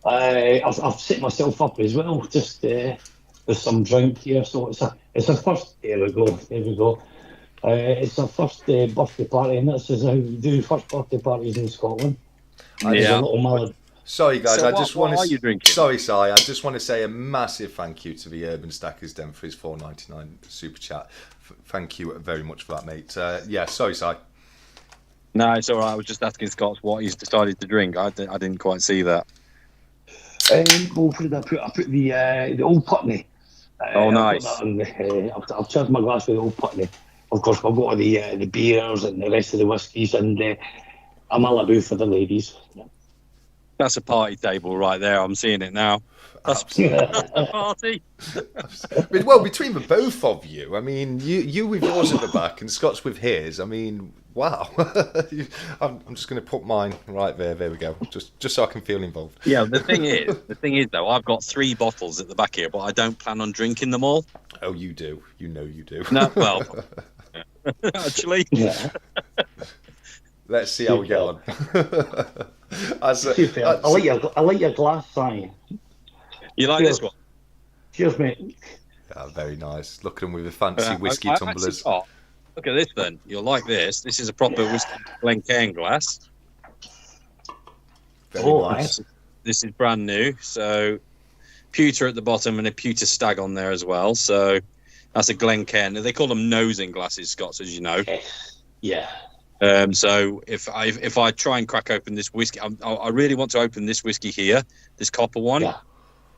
I've set myself up as well, just with some drink here. So it's a first. There we go. It's a first birthday party, and this is how you do first birthday parties in Scotland. Yeah. Sorry, guys. So I just want to. Sorry, Si. I just want to say a massive thank you to the Urban Stackers Den for his $4.99 super chat. Thank you very much for that, mate. Yeah. Sorry, Si. No, it's all right. I was just asking Scott what he's decided to drink. I didn't quite see that. I put the old Putney. Nice. I've charged my glass with the old Putney. Of course, I've got the beers and the rest of the whiskies, and a Malibu for the ladies. That's a party table right there. I'm seeing it now. That's a party. Well, between the both of you, I mean, you with yours at the back and Scott's with his. I mean, wow. I'm just going to put mine right there. There we go. Just so I can feel involved. Yeah. The thing is though, I've got 3 bottles at the back here, but I don't plan on drinking them all. Oh, you do. You know you do. No, well, actually. Yeah. Let's see how we get on. I like your glass sign. You like this one? Cheers, mate. Yeah, very nice. Look at them with the fancy whiskey tumblers. Look at this then. You'll like this. This is a proper whiskey Glencairn glass. Very nice. This is brand new. So, pewter at the bottom and a pewter stag on there as well. So, that's a Glencairn. They call them nosing glasses, Scots, as you know. Yeah. So if I try and crack open this whiskey, I really want to open this whiskey here, this copper one,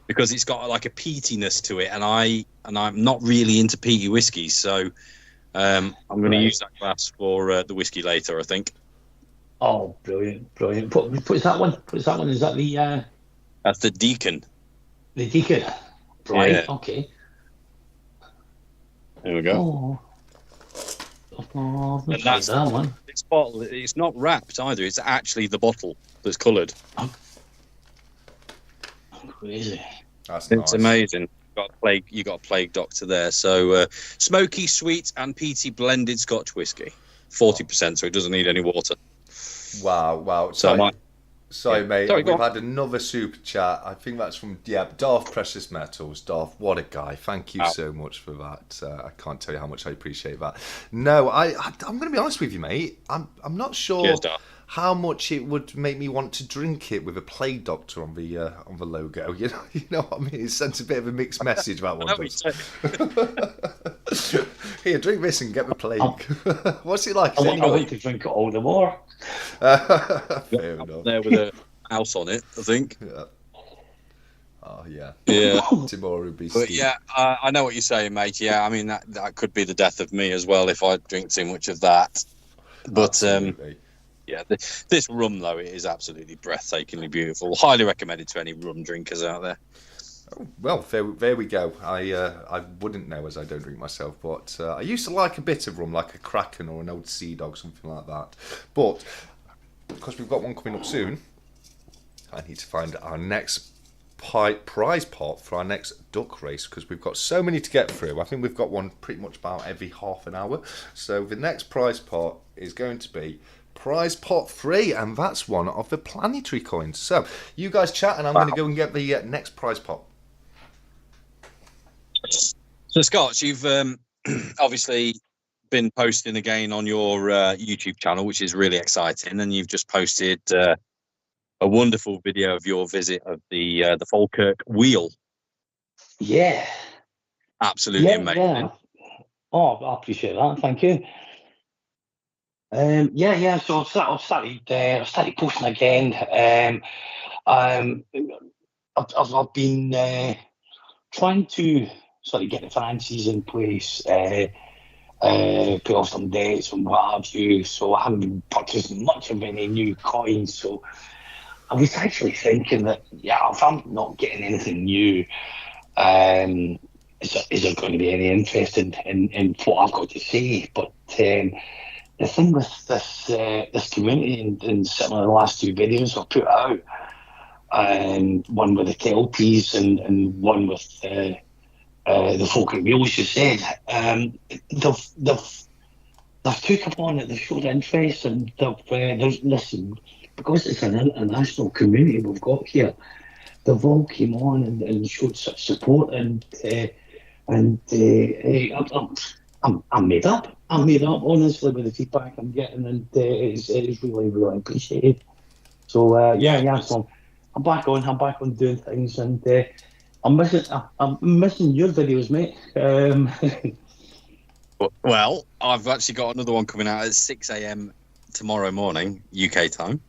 because it's got like a peatiness to it, and I'm not really into peaty whiskies. So I'm going to use that glass for the whiskey later, I think. Oh, brilliant, brilliant. What's that one? What's that one? Is that the That's the Deacon. Deacon? Right. Yeah. Okay. There we go. Oh, And that's that one. This bottle. It's not wrapped either. It's actually the bottle that's coloured. Crazy. That's It's nice. amazing. You got a plague doctor there. So smoky, sweet, and peaty blended Scotch whiskey, 40%. So it doesn't need any water. Wow. Sorry, mate. We've had another super chat. I think that's from Darth Precious Metals. Darth, what a guy! Thank you so much for that. I can't tell you how much I appreciate that. No, I'm going to be honest with you, mate. I'm not sure. Cheers, Darth. How much it would make me want to drink it with a plague doctor on the logo. You know what I mean? It sends a bit of a mixed message, that one does. Here, drink this and get the plague. What's it like? I want to drink it all the more. Fair enough. There with a mouse on it, I think. Yeah. Oh yeah. Tomorrow would be. But yeah, I know what you're saying, mate. Yeah, I mean that could be the death of me as well if I drink too much of that. But absolutely. Yeah, this rum though, it is absolutely breathtakingly beautiful. Highly recommended to any rum drinkers out there. Oh, well, there we go. I wouldn't know as I don't drink myself, but I used to like a bit of rum, like a Kraken or an old Sea Dog, something like that. But because we've got one coming up soon, I need to find our next prize pot for our next duck race because we've got so many to get through. I think we've got one pretty much about every half an hour. So the next prize pot is going to be prize pot 3, and that's one of the planetary coins. So you guys chat, and I'm going to go and get the next prize pot. So Scott, you've obviously been posting again on your YouTube channel, which is really exciting, and you've just posted a wonderful video of your visit of the Falkirk Wheel. Yeah, absolutely amazing. Yeah. Oh, I appreciate that. Thank you. So I've started posting again. I've been trying to sort of get the finances in place, pay off some debts and what have you. So I haven't been purchasing much of any new coins. So I was actually thinking that, if I'm not getting anything new, is there going to be any interest in what I've got to say? But the thing with this community and some of the last 2 videos I've put out, one with the Kelpies and one with the Falkirk Wheel, as you said, they've took upon it, they've showed interest, and listen, because it's an international community we've got here, they've all came on and showed such support, and I'm made up. I'm made up, honestly, with the feedback I'm getting, and it is really, really appreciated. So so I'm back on doing things, and I'm missing your videos, mate. Well, I've actually got another one coming out at 6 a.m. tomorrow morning, UK time.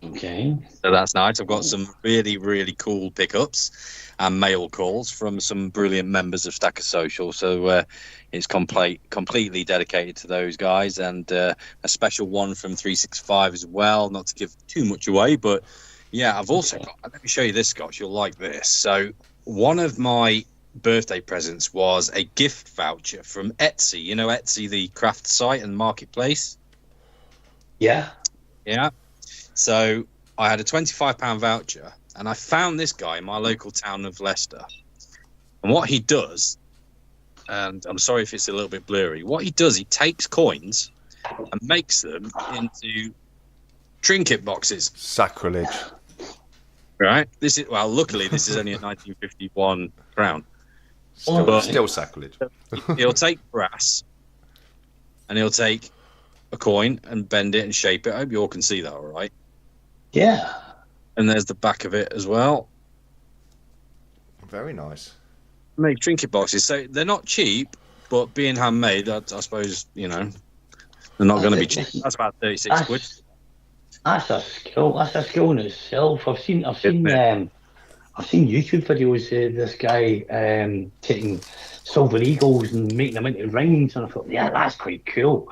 Okay. So that's nice. I've got some really, really cool pickups and mail calls from some brilliant members of Stacker Social. So it's completely dedicated to those guys, and a special one from 365 as well, not to give too much away. But yeah, I've also got, let me show you this, Scott. You'll like this. So one of my birthday presents was a gift voucher from Etsy. You know Etsy, the craft site and marketplace? Yeah. Yeah. So I had a £25 voucher, and I found this guy in my local town of Leicester. And what he does, and I'm sorry if it's a little bit blurry, what he does, he takes coins and makes them into trinket boxes. Sacrilege. Right? Luckily, this is only a 1951 crown. Still sacrilege. He'll take brass, and he'll take a coin and bend it and shape it. I hope you all can see that, all right? Yeah. And there's the back of it as well. Very nice. Make trinket boxes. So they're not cheap, but being handmade, I suppose, they're not going to be cheap. That's about 36 quid. That's a skill. That's a skill in itself. I've seen I've seen YouTube videos of this guy taking silver eagles and making them into rings, and I thought, yeah, that's quite cool.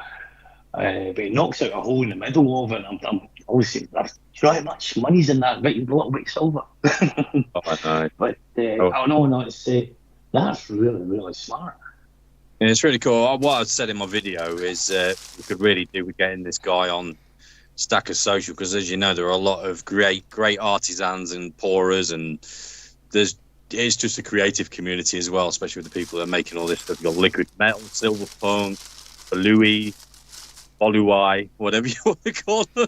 But he knocks out a hole in the middle of it, and I'm always saying, do you know how much money's in that little bit of silver? Oh, I know. But I don't know, no, that's really, really smart. Yeah, it's really cool. What I said in my video is we could really do with getting this guy on Stacker Social, because as you know, there are a lot of great artisans and pourers, and it's just a creative community as well, especially with the people that are making all this stuff. You've got Liquid Metal, Silva Punk, Louis, Boluai, whatever you want to call them.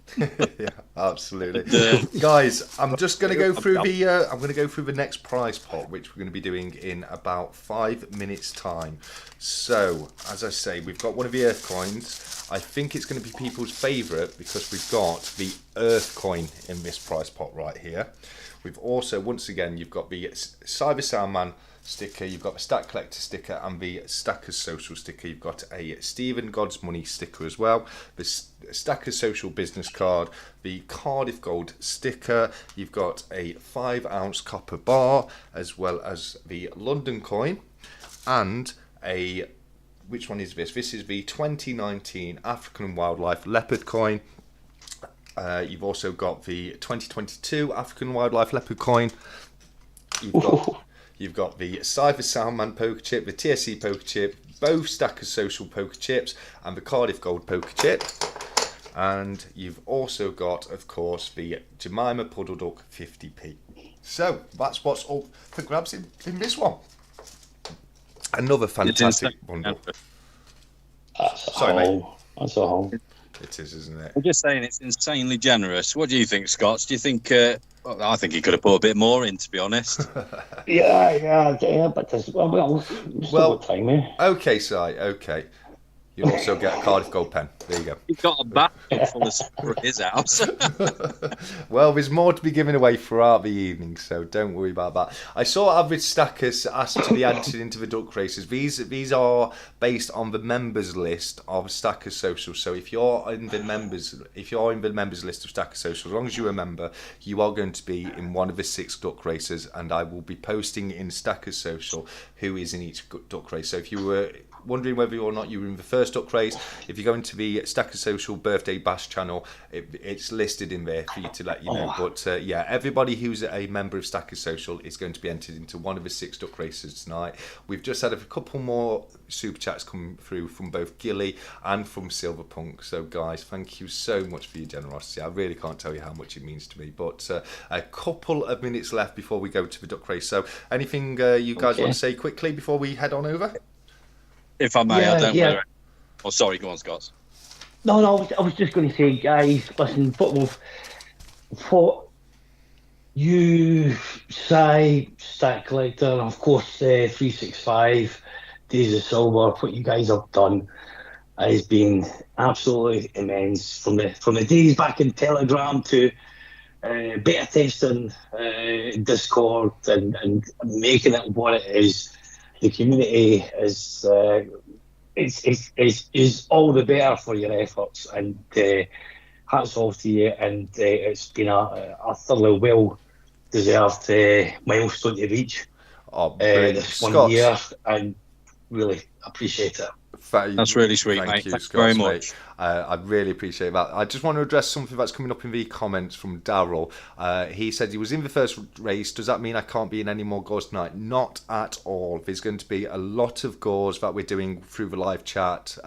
Yeah, absolutely. Guys, I'm just going to go through the next prize pot, which we're going to be doing in about 5 minutes time. So, as I say, we've got one of the Earth coins. I think it's going to be people's favourite because we've got the Earth coin in this prize pot right here. We've also, once again, you've got the Cyber Soundman sticker, you've got the Stack Collector sticker and the Stackers Social sticker. You've got a Stephen God's Money sticker as well, the Stackers Social business card, the Cardiff Gold sticker, you've got a 5-ounce copper bar, as well as the London coin, and which one is this? This is the 2019 African Wildlife Leopard coin. You've also got the 2022 African Wildlife Leopard coin. You've got the Cyber Soundman poker chip, the TSC poker chip, both Stackers Social poker chips, and the Cardiff Gold poker chip. And you've also got, of course, the Jemima Puddle Duck 50p. So that's what's up for grabs in this one. Another fantastic bundle. Sorry, mate. That's a hole. It is, isn't it? I'm just saying it's insanely generous. What do you think, Scott? Do you think... well, I think he could have put a bit more in, to be honest. Yeah, but there's, well, time, eh? Okay, Si, okay. You'll also get a Cardiff Gold pen. There you go. He's got a basket full of stuff for his house. Well, there's more to be given away throughout the evening, so don't worry about that. I saw average stackers asked to be entered into the duck races. These are based on the members list of Stackers Social. So if you're in the members list of Stackers Social, as long as you're a member, you are going to be in one of the 6 duck races, and I will be posting in Stackers Social who is in each duck race. So if you were wondering whether or not you were in the first duck race, if you go into the Stacker Social Birthday Bash channel, it's listed in there for you to let you know. But yeah, everybody who's a member of Stacker Social is going to be entered into one of the 6 duck races tonight. We've just had a couple more super chats come through from both Gilly and from Silva Punk. So guys, thank you so much for your generosity. I really can't tell you how much it means to me. But a couple of minutes left before we go to the duck race. So anything you guys want to say quickly before we head on over? If I may, I don't know. Oh, sorry, go on, Scott. No, I was just going to say, guys, listen, what you say, Stack Collector, and of course, 365, Days of Silver, what you guys have done has been absolutely immense. From the days back in Telegram to beta testing, Discord, and making it what it is. The community is all the better for your efforts, and hats off to you. And it's been a thoroughly well deserved milestone to reach this one Scott, year, and really appreciate it. That's really sweet, mate. Thanks very much. I really appreciate that. I just want to address something that's coming up in the comments from Daryl. He said he was in the first race. Does that mean I can't be in any more gores tonight? Not at all. There's going to be a lot of gores that we're doing through the live chat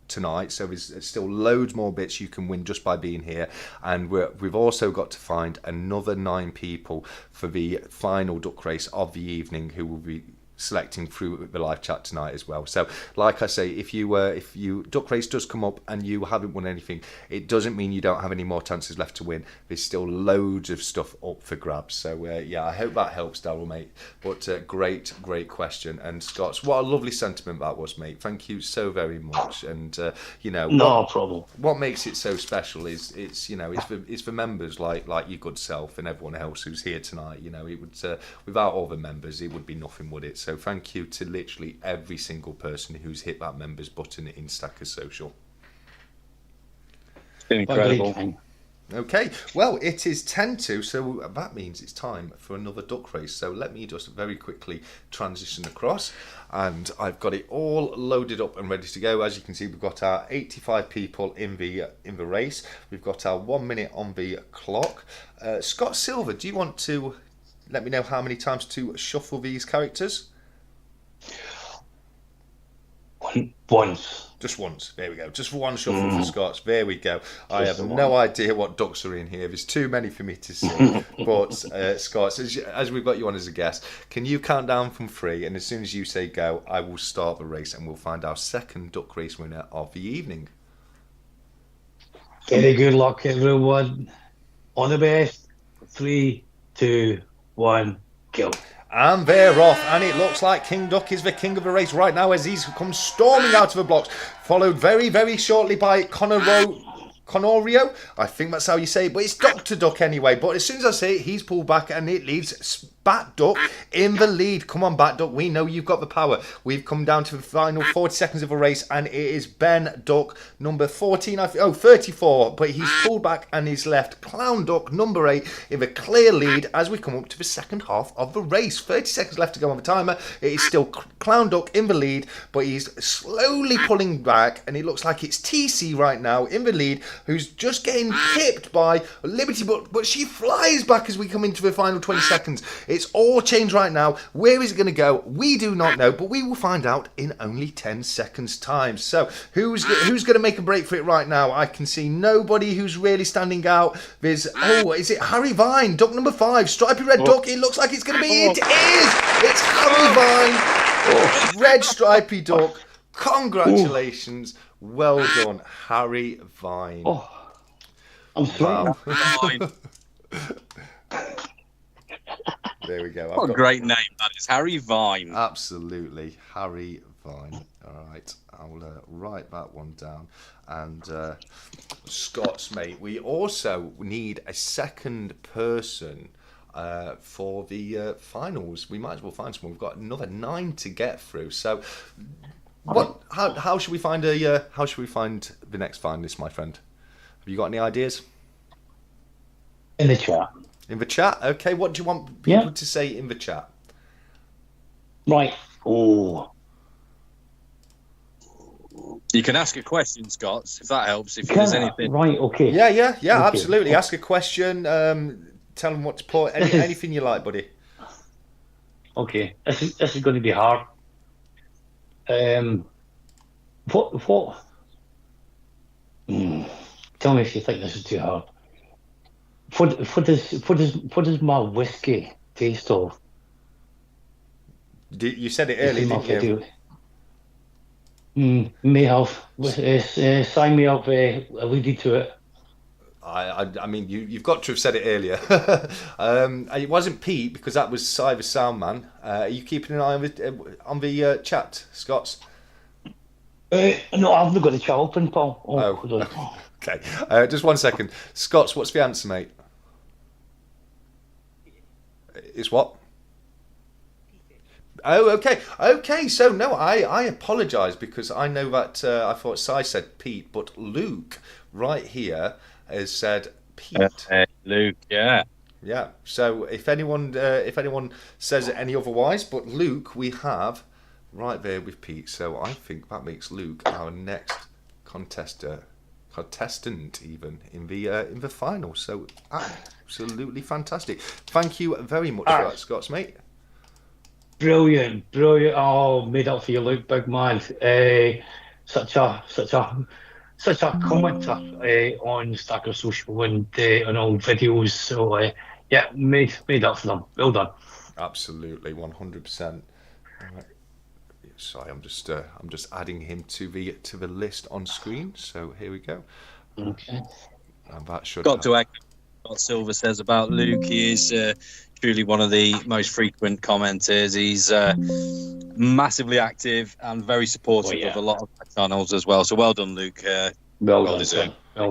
tonight, so there's still loads more bits you can win just by being here, and we've also got to find another 9 people for the final duck race of the evening who will be selecting through the live chat tonight as well. So like I say, if you duck race does come up and you haven't won anything, it doesn't mean you don't have any more chances left to win. There's still loads of stuff up for grabs. So yeah, I hope that helps, Daryl, mate. But great question. And Scott, what a lovely sentiment that was, mate. Thank you so very much. And no problem. What makes it so special is it's for members like your good self and everyone else who's here tonight. It would without all the members, it would be nothing, would it? So thank you to literally every single person who's hit that members button in Stackers Social. It's been incredible. Okay, well, it is 10 to, so that means it's time for another duck race. So let me just very quickly transition across, and I've got it all loaded up and ready to go. As you can see, we've got our 85 people in the race. We've got our 1 minute on the clock. Scott Silva, do you want to let me know how many times to shuffle these characters? Once. Just once. There we go. Just one shuffle for Scots. There we go. I have no idea what ducks are in here. There's too many for me to see. But Scots, as we've got you on as a guest, can you count down from 3? And as soon as you say go, I will start the race, and we'll find our second duck race winner of the evening. Very good luck, everyone. All the best. 3, 2, 1, go. And they're off, and it looks like King Duck is the king of the race right now as he's come storming out of the blocks, followed very, very shortly by Conorio. I think that's how you say it, but it's Dr. Duck anyway. But as soon as I say it, he's pulled back, and it leaves Bat Duck in the lead. Come on, Bat Duck, we know you've got the power. We've come down to the final 40 seconds of a race, and it is Ben Duck, number 14, 34, but he's pulled back and he's left Clown Duck, number 8, in the clear lead as we come up to the second half of the race. 30 seconds left to go on the timer. It is still Clown Duck in the lead, but he's slowly pulling back, and it looks like it's TC right now in the lead, who's just getting pipped by Liberty, but she flies back as we come into the final 20 seconds. It's all changed right now. Where is it going to go? We do not know, but we will find out in only 10 seconds time. So who's going to make a break for it right now? I can see nobody who's really standing out. There's, is it Harry Vine, duck number 5, stripy red duck. It looks like it's going to be, it is! It's Harry Vine, red stripy duck. Congratulations. Well done, Harry Vine. I'm sorry. Vine. There we go. What a great name that is, Harry Vine. Absolutely, Harry Vine. All right, I'll write that one down. And Scott's mate, we also need a second person for the finals. We might as well find someone. We've got another 9 to get through. So, how should we find the next finalist, my friend? Have you got any ideas? In the chat. In the chat? Okay, what do you want people to say in the chat? Right. You can ask a question, Scott, if that helps. If there's anything. Right, okay. Yeah, okay. absolutely. Ask a question, tell them what to put, anything you like, buddy. Okay, this is going to be hard. What? Tell me if you think this is too hard. What does my whiskey taste of? You said it earlier, didn't you? May have. Sign me up. Alluded to it. I mean, you've got to have said it earlier. It wasn't Pete, because that was Cy the Sound Man. Are you keeping an eye on the chat, Scots? No, I've not got the chat open, Paul. Hold on. Okay, just 1 second. Scots, what's the answer, mate? It's what? Oh, okay. So no, I apologise, because I know that I thought Cy said Pete, but Luke right here has said Pete. Luke, yeah. So if anyone says any otherwise, but Luke we have right there with Pete. So I think that makes Luke our next contestant even in the final. So absolutely fantastic. Thank you very much for that, Scots, mate. Brilliant. Oh, made up for you, Luke, big man. Such a commenter on Stacker Social and on all videos. So made up for them. Well done. Absolutely, 100%. Sorry, I'm just adding him to the list on screen. So here we go. Okay. And that should got to echo what Silva says about Luke. He is truly one of the most frequent commenters. He's massively active and very supportive of a lot of channels as well. So well done, Luke. Well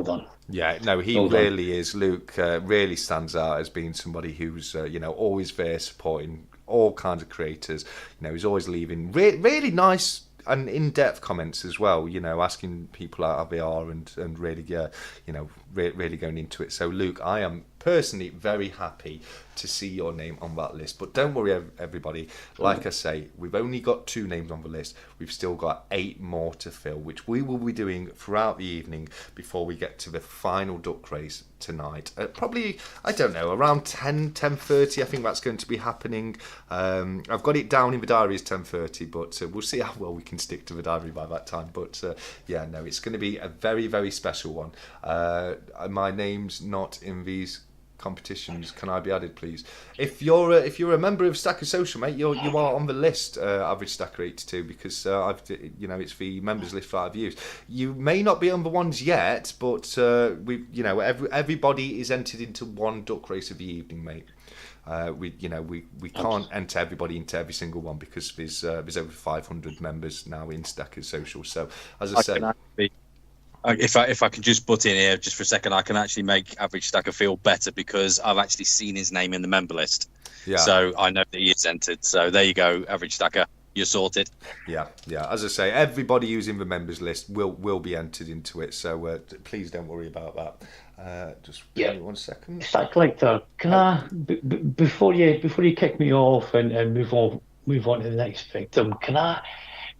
done. Yeah, no, he really is. Luke really stands out as being somebody who's always there supporting all kinds of creators. He's always leaving really nice and in-depth comments as well. You know, asking people how they are and really, really going into it. So, Luke, I am personally very happy to see your name on that list. But don't worry, everybody. Like I say, we've only got 2 names on the list. We've still got 8 more to fill, which we will be doing throughout the evening before we get to the final duck race tonight. Probably, I don't know, around 10:30. I think that's going to be happening. I've got it down in the diary as 10:30, but we'll see how well we can stick to the diary by that time. But it's going to be a very, very special one. My name's not in these competitions. Can I be added, please? If you're a member of Stacker Social, mate, you are on the list, Average Stacker 82, because it's the members list that I've used. You may not be on the ones yet, but everybody is entered into one duck race of the evening, mate. We can't enter everybody into every single one because there's over 500 members now in Stacker Social. So as I said. If I could just butt in here just for a second, I can actually make Average Stacker feel better because I've actually seen his name in the member list. Yeah. So I know that he is entered. So there you go, Average Stacker. You're sorted. Yeah. As I say, everybody using the members list will be entered into it. So please don't worry about that. Just give me 1 second. Stack Collector, can I before you kick me off and move on to the next victim? Can I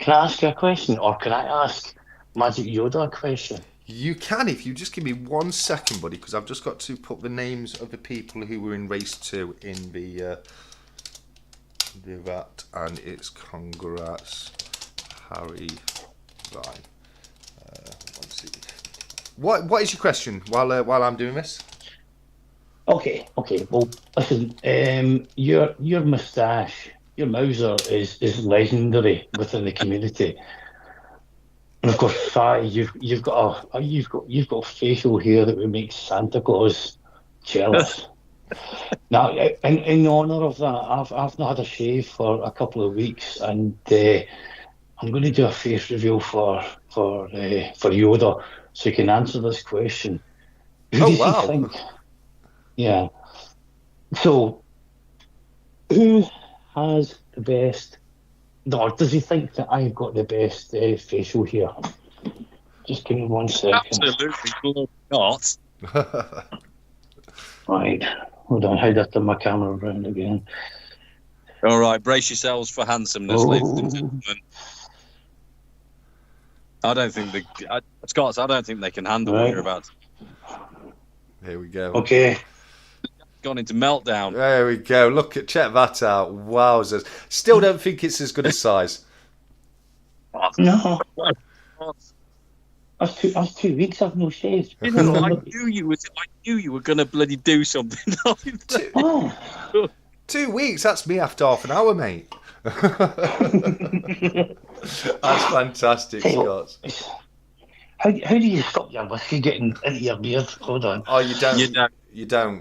ask you a question, or can I ask Magic Yoda a question? You can, if you just give me 1 second, buddy, because I've just got to put the names of the people who were in race 2 in the that, and it's congrats, Harry. Right. Let's see. What is your question while I'm doing this? Okay. Well, listen. Your moustache, your Mauser is legendary within the community. And of course, Si, you've got a facial hair that would make Santa Claus jealous. Now, in honour of that, I've not had a shave for a couple of weeks, and I'm going to do a face reveal for Yoda, so you can answer this question. Who does he think? Yeah. So, who has the best? Or does he think that I've got the best facial hair? Just give me 1 second. Absolutely not. Right. Hold on. How do I turn my camera around again? All right. Brace yourselves for handsomeness, ladies and gentlemen. I don't think they can handle what you're about. Here we go. Okay. Gone into meltdown. There we go. Check that out. Wowzers. Still don't think it's as good as size. No. That's 2 weeks I've no shaved. I knew you were gonna bloody do something. 2 weeks, that's me after half an hour, mate. That's fantastic, Scott. How do you stop your whiskey getting into your beard? Hold on. Oh, you don't.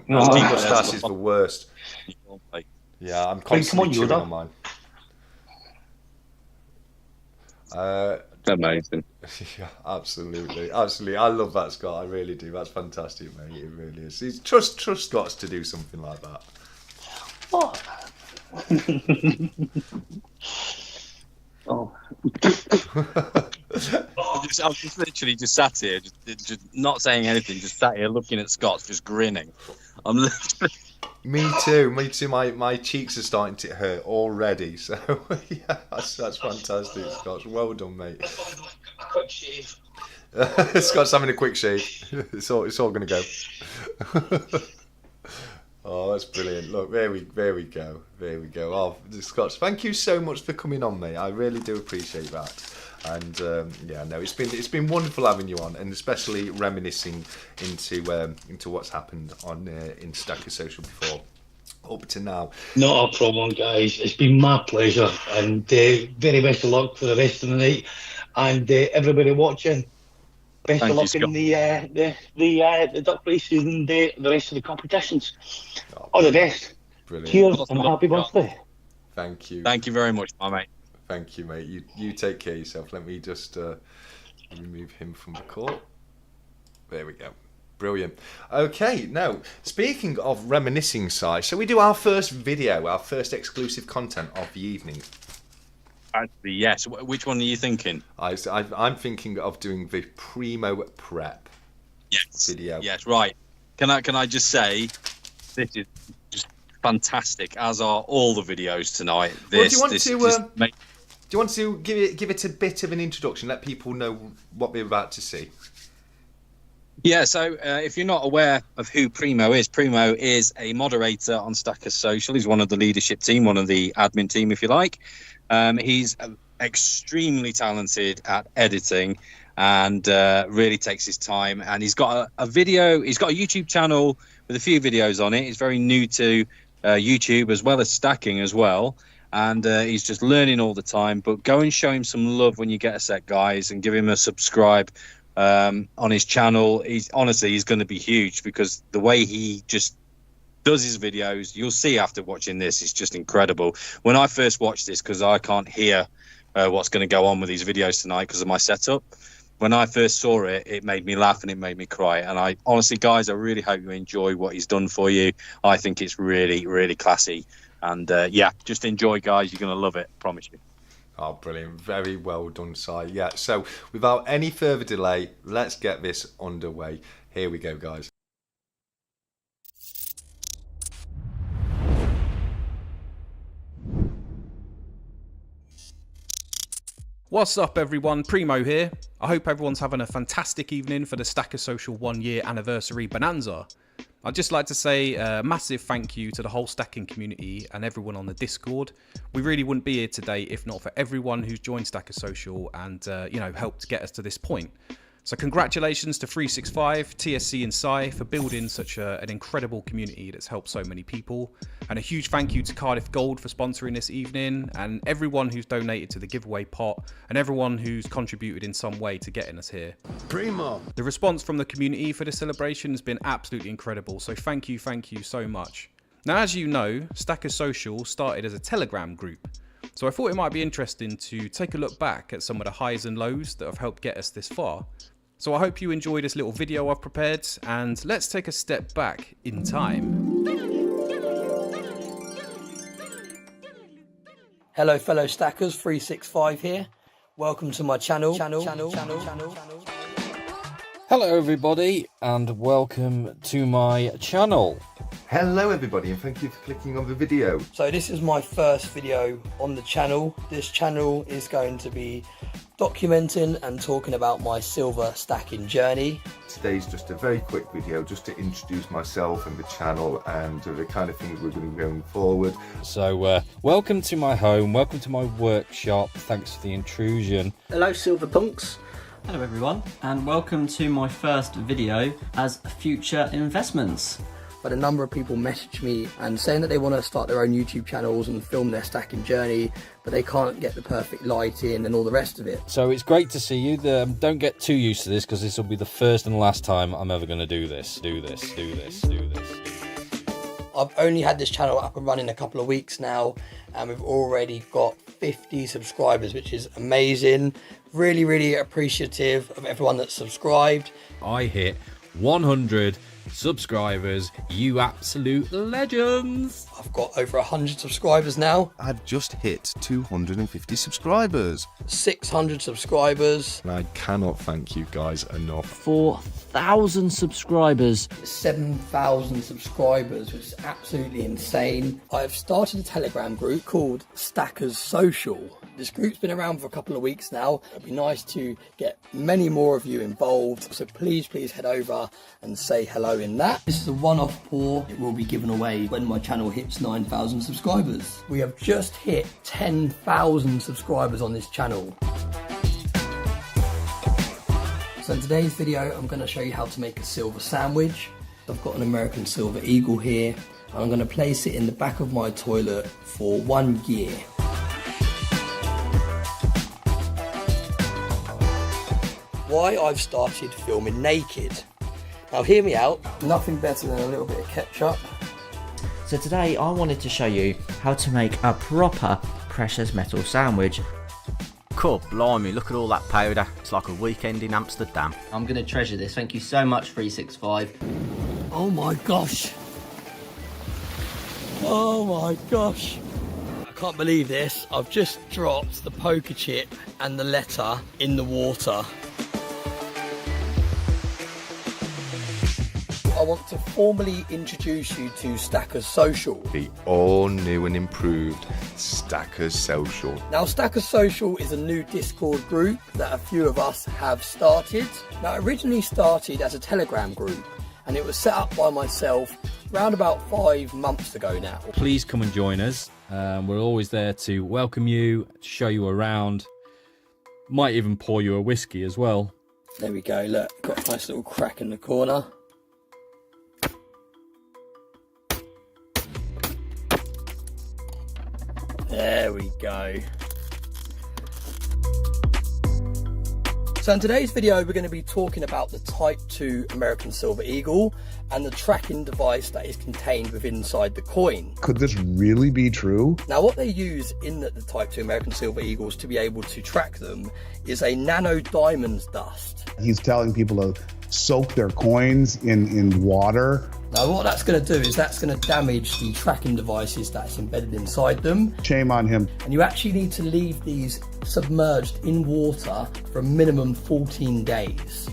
No. Mustache is the worst. Yeah, I'm constantly chewing on mine. Amazing. Yeah, absolutely. I love that, Scott. I really do. That's fantastic, mate. It really is. Trust Scott's to do something like that. What? Oh. I was just literally just sat here, just not saying anything, just sat here looking at Scott, just grinning. I'm literally... Me too. My cheeks are starting to hurt already. So yeah, that's fantastic, Scott. Well done, mate. A quick shave. Scott's having a quick shave. It's all going to go. Oh, that's brilliant. Look, there we go. Oh, Scott, thank you so much for coming on, mate. I really do appreciate that. And it's been wonderful having you on, and especially reminiscing into what's happened on in Stacker Social before up to now. Not a problem, guys. It's been my pleasure, and very best of luck for the rest of the night. And everybody watching, best of luck in the duck races and the rest of the competitions. All the best. Brilliant. Cheers and happy birthday. Thank you. Thank you very much, my mate. Thank you, mate. You take care of yourself. Let me just remove him from the call. There we go. Brilliant. Okay, now, speaking of reminiscing, Si, shall we do our first video, our first exclusive content of the evening? Actually, yes. Which one are you thinking? I'm thinking of doing the Primo prep video. Yes, right. Can I just say, this is just fantastic, as are all the videos tonight. Do you want to give it a bit of an introduction? Let people know what we're about to see. Yeah, so if you're not aware of who Primo is a moderator on Stackers Social. He's one of the leadership team, one of the admin team, if you like. He's extremely talented at editing and really takes his time. And he's got a YouTube channel with a few videos on it. He's very new to YouTube as well as stacking as well. And he's just learning all the time. But go and show him some love when you get a sec, guys, and give him a subscribe on his channel. He's going to be huge, because the way he just does his videos, you'll see after watching this, it's just incredible. When I first watched this, because I can't hear what's going to go on with these videos tonight because of my setup, when I first saw it, it made me laugh and it made me cry. And I honestly, guys, I really hope you enjoy what he's done for you. I think it's really, really classy. And yeah, just enjoy, guys. You're going to love it, promise you. Oh, brilliant. Very well done, Si. Yeah, so without any further delay, let's get this underway. Here we go, guys. What's up, everyone? Primo here. I hope everyone's having a fantastic evening for the Stackers Social 1 year anniversary bonanza. I'd just like to say a massive thank you to the whole stacking community and everyone on the Discord. We really wouldn't be here today if not for everyone who's joined Stackers Social and helped get us to this point. So congratulations to 365, TSC and Sai for building such an incredible community that's helped so many people. And a huge thank you to Cardiff Gold for sponsoring this evening, and everyone who's donated to the giveaway pot, and everyone who's contributed in some way to getting us here. Primo. The response from the community for the celebration has been absolutely incredible, so thank you so much. Now, as you know, Stackers Social started as a Telegram group, so I thought it might be interesting to take a look back at some of the highs and lows that have helped get us this far. So I hope you enjoy this little video I've prepared, and let's take a step back in time. Hello fellow stackers, 365 here. Welcome to my channel. Hello everybody and welcome to my channel. Hello everybody, and thank you for clicking on the video. So this is my first video on the channel. This channel is going to be documenting and talking about my silver stacking journey. Today's just a very quick video just to introduce myself and the channel and the kind of things we're going to be going forward. So welcome to my home, welcome to my workshop. Thanks for the intrusion. Hello silver punks. Hello everyone, and welcome to my first video as Future Investments. But a number of people message me and saying that they want to start their own YouTube channels and film their stacking journey, but they can't get the perfect lighting and all the rest of it. So it's great to see you. Don't get too used to this, because this will be the first and last time I'm ever going to do this. I've only had this channel up and running a couple of weeks now, and we've already got 50 subscribers, which is amazing. Really, really appreciative of everyone that's subscribed. I hit 100 subscribers, you absolute legends. I've got over 100 subscribers now. I've just hit 250 subscribers. 600 subscribers. And I cannot thank you guys enough. 4,000 subscribers. 7,000 subscribers, which is absolutely insane. I've started a Telegram group called Stackers Social. This group's been around for a couple of weeks now. It'd be nice to get many more of you involved, so please head over and say hello in that. This is a one-off pour. It will be given away when my channel hits 9,000 subscribers. We have just hit 10,000 subscribers on this channel. So in today's video, I'm going to show you how to make a silver sandwich. I've got an American Silver Eagle here, and I'm going to place it in the back of my toilet for 1 year. Why I've started filming naked. Now hear me out, nothing better than a little bit of ketchup. So today I wanted to show you how to make a proper precious metal sandwich. Cool, blimey, look at all that powder. It's like a weekend in Amsterdam. I'm going to treasure this. Thank you so much, 365. Oh my gosh. Oh my gosh. Can't believe this. I've just dropped the poker chip and the letter in the water. I want to formally introduce you to Stackers Social. The all new and improved Stackers Social. Now, Stackers Social is a new Discord group that a few of us have started. Now, it originally started as a Telegram group, and it was set up by myself around about 5 months ago now. Please come and join us. We're always there to welcome you, show you around. Might even pour you a whiskey as well. There we go, look, got a nice little crack in the corner. There we go. So in today's video, we're going to be talking about the Type 2 American Silver Eagle and the tracking device that is contained within inside the coin. Could this really be true? Now, what they use in the Type 2 American Silver Eagles to be able to track them is a nano diamonds dust. He's telling people to soak their coins in water. Now, what that's going to do is that's going to damage the tracking devices that's embedded inside them. Shame on him. And you actually need to leave these submerged in water for a minimum 14 days.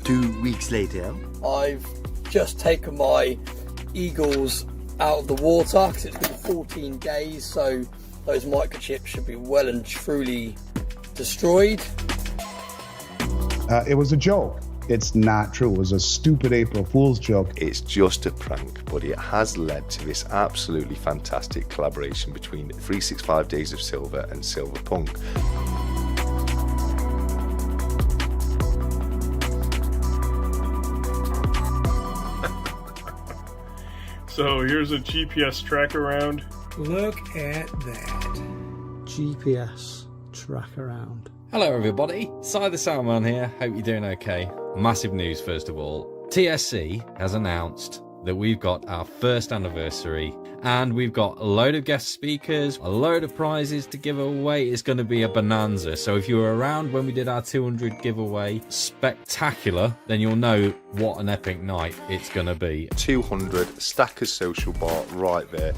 2 weeks later, I've just taken my eagles out of the water because it's been 14 days, so those microchips should be well and truly destroyed. It was a joke. It's not true. It was a stupid April Fool's joke. It's just a prank, but it has led to this absolutely fantastic collaboration between 365 Days of Silver and Silver Punk. So here's a GPS track around. Look at that. GPS track around. Hello everybody, Si the Soundman here, hope you're doing okay. Massive news first of all. TSC has announced that we've got our first anniversary and we've got a load of guest speakers, a load of prizes to give away. It's going to be a bonanza, so if you were around when we did our 200 giveaway, spectacular, then you'll know what an epic night it's going to be. 200 Stackers Social bar right there.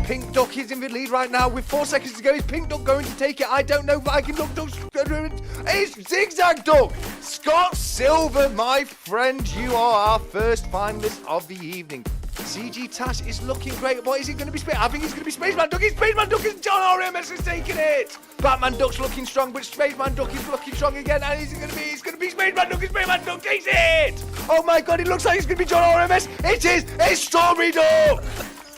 Pink Duck is in the lead right now with 4 seconds to go. Is Pink Duck going to take it? I don't know, but I can look. It's Zigzag Duck! Scott Silva, my friend, you are our first finalist of the evening. CG Tash is looking great. What is it going to be? I think it's going to be Spaceman Duck. It's Spaceman Duck and John RMS is taking it. Batman Duck's looking strong, but Spaceman Duck is looking strong again. And is it going to be? It's going to be Spaceman Duck and Spaceman Duck takes it. Oh my God, it looks like it's going to be John RMS. It is. It's Strawberry Duck.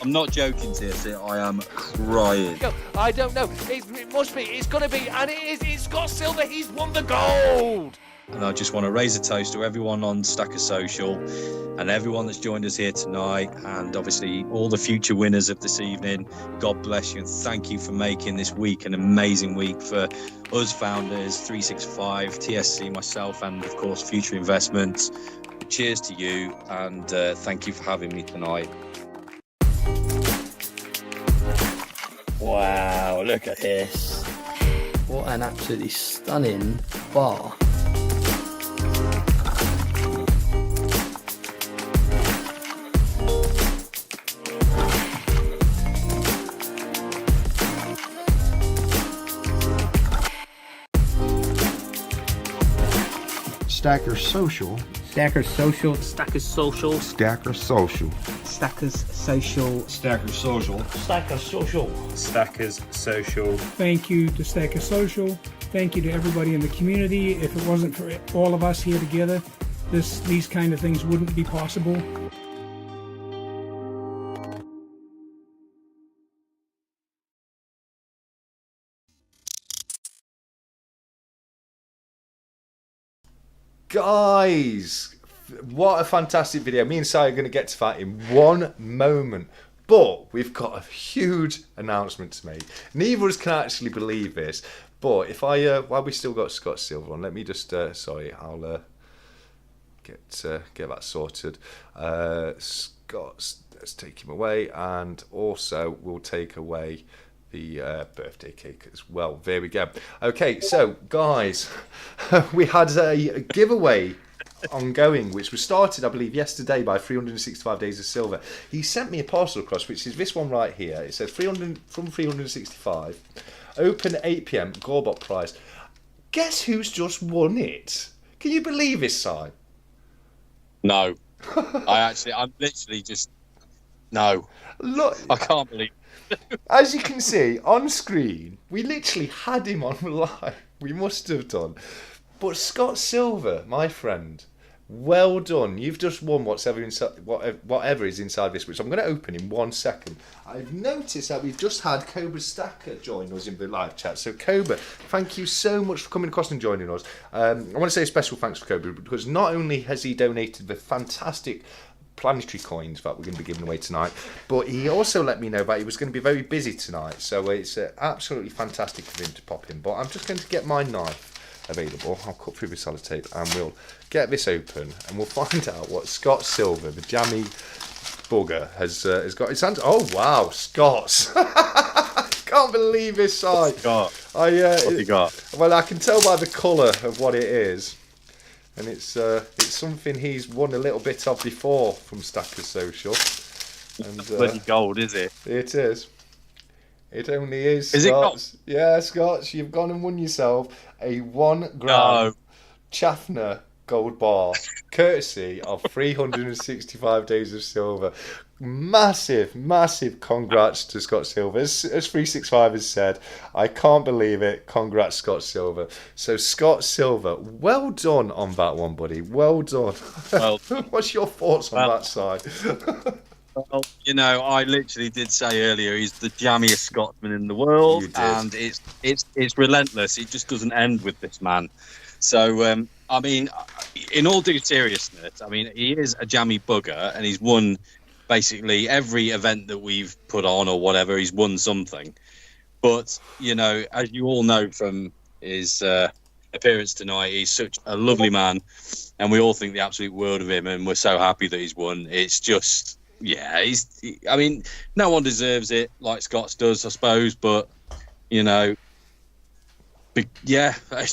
I'm not joking, TSC. I am crying. I don't know. It must be. It's got to be. And it is. It's Scott Silva. He's won the gold. And I just want to raise a toast to everyone on Stackers Social and everyone that's joined us here tonight, and obviously all the future winners of this evening. God bless you and thank you for making this week an amazing week for us founders, 365, TSC, myself, and of course Future Investments. Cheers to you, and thank you for having me tonight. Wow, look at this. What an absolutely stunning bar. Stackers Social. Stackers Social. Stackers Social. Stackers Social. Stackers Social. Stackers Social. Stackers Social. Stackers Social. Thank you to Stackers Social. Thank you to everybody in the community. If it wasn't for all of us here together, these kind of things wouldn't be possible. Guys, what a fantastic video. Me and Si are going to get to that in one moment. But we've got a huge announcement to make. Neither of us can actually believe this. But if I, while we still got Scott Silva on, let me just, sorry, I'll get that sorted. Scott, let's take him away. And also we'll take away the birthday cake as well. There we go. Okay, so guys, we had a giveaway ongoing, which was started, I believe, yesterday by 365 Days of Silver. He sent me a parcel across, which is this one right here. It says 300 from 365, open at 8 p.m. Gorbot prize. Guess who's just won it? Can you believe this, Si? No. I'm literally just... No. Look, I can't believe it. As you can see on screen, we literally had him on live. We must have done. But Scott Silva, my friend, well done. You've just won whatever is inside this, which I'm going to open in 1 second. I've noticed that we've just had Cobra Stacker join us in the live chat. So Cobra, thank you so much for coming across and joining us. I want to say a special thanks for Cobra, because not only has he donated the fantastic planetary coins that we're going to be giving away tonight, but he also let me know that he was going to be very busy tonight, so it's absolutely fantastic for him to pop in. But I'm just going to get my knife available. I'll cut through the sellotape and we'll get this open and we'll find out what Scott Silva, the jammy bugger, has got his hands. Oh wow, Scott's! Can't believe this side. What you got? Well, I can tell by the colour of what it is. And it's something he's won a little bit of before from Stacker Social. And Bloody gold, is it? It is. It only is. Is Scots. It gold? Yeah, Scots, you've gone and won yourself a 1 gram Chaffner gold bar, courtesy of 365 Days of Silver. Massive, massive congrats to Scott Silva. As 365 has said, I can't believe it. Congrats, Scott Silva. So, Scott Silva, well done on that one, buddy. Well done. Well, what's your thoughts on that side? Well, you know, I literally did say earlier he's the jammiest Scotsman in the world, and it's relentless. It just doesn't end with this man. So, I mean, in all due seriousness, I mean, he is a jammy bugger, and he's won basically every event that we've put on or whatever. He's won something. But, you know, as you all know from his appearance tonight, he's such a lovely man, and we all think the absolute world of him, and we're so happy that he's won. It's just, yeah, I mean, no one deserves it like Scott's does, I suppose, but, you know, yeah, I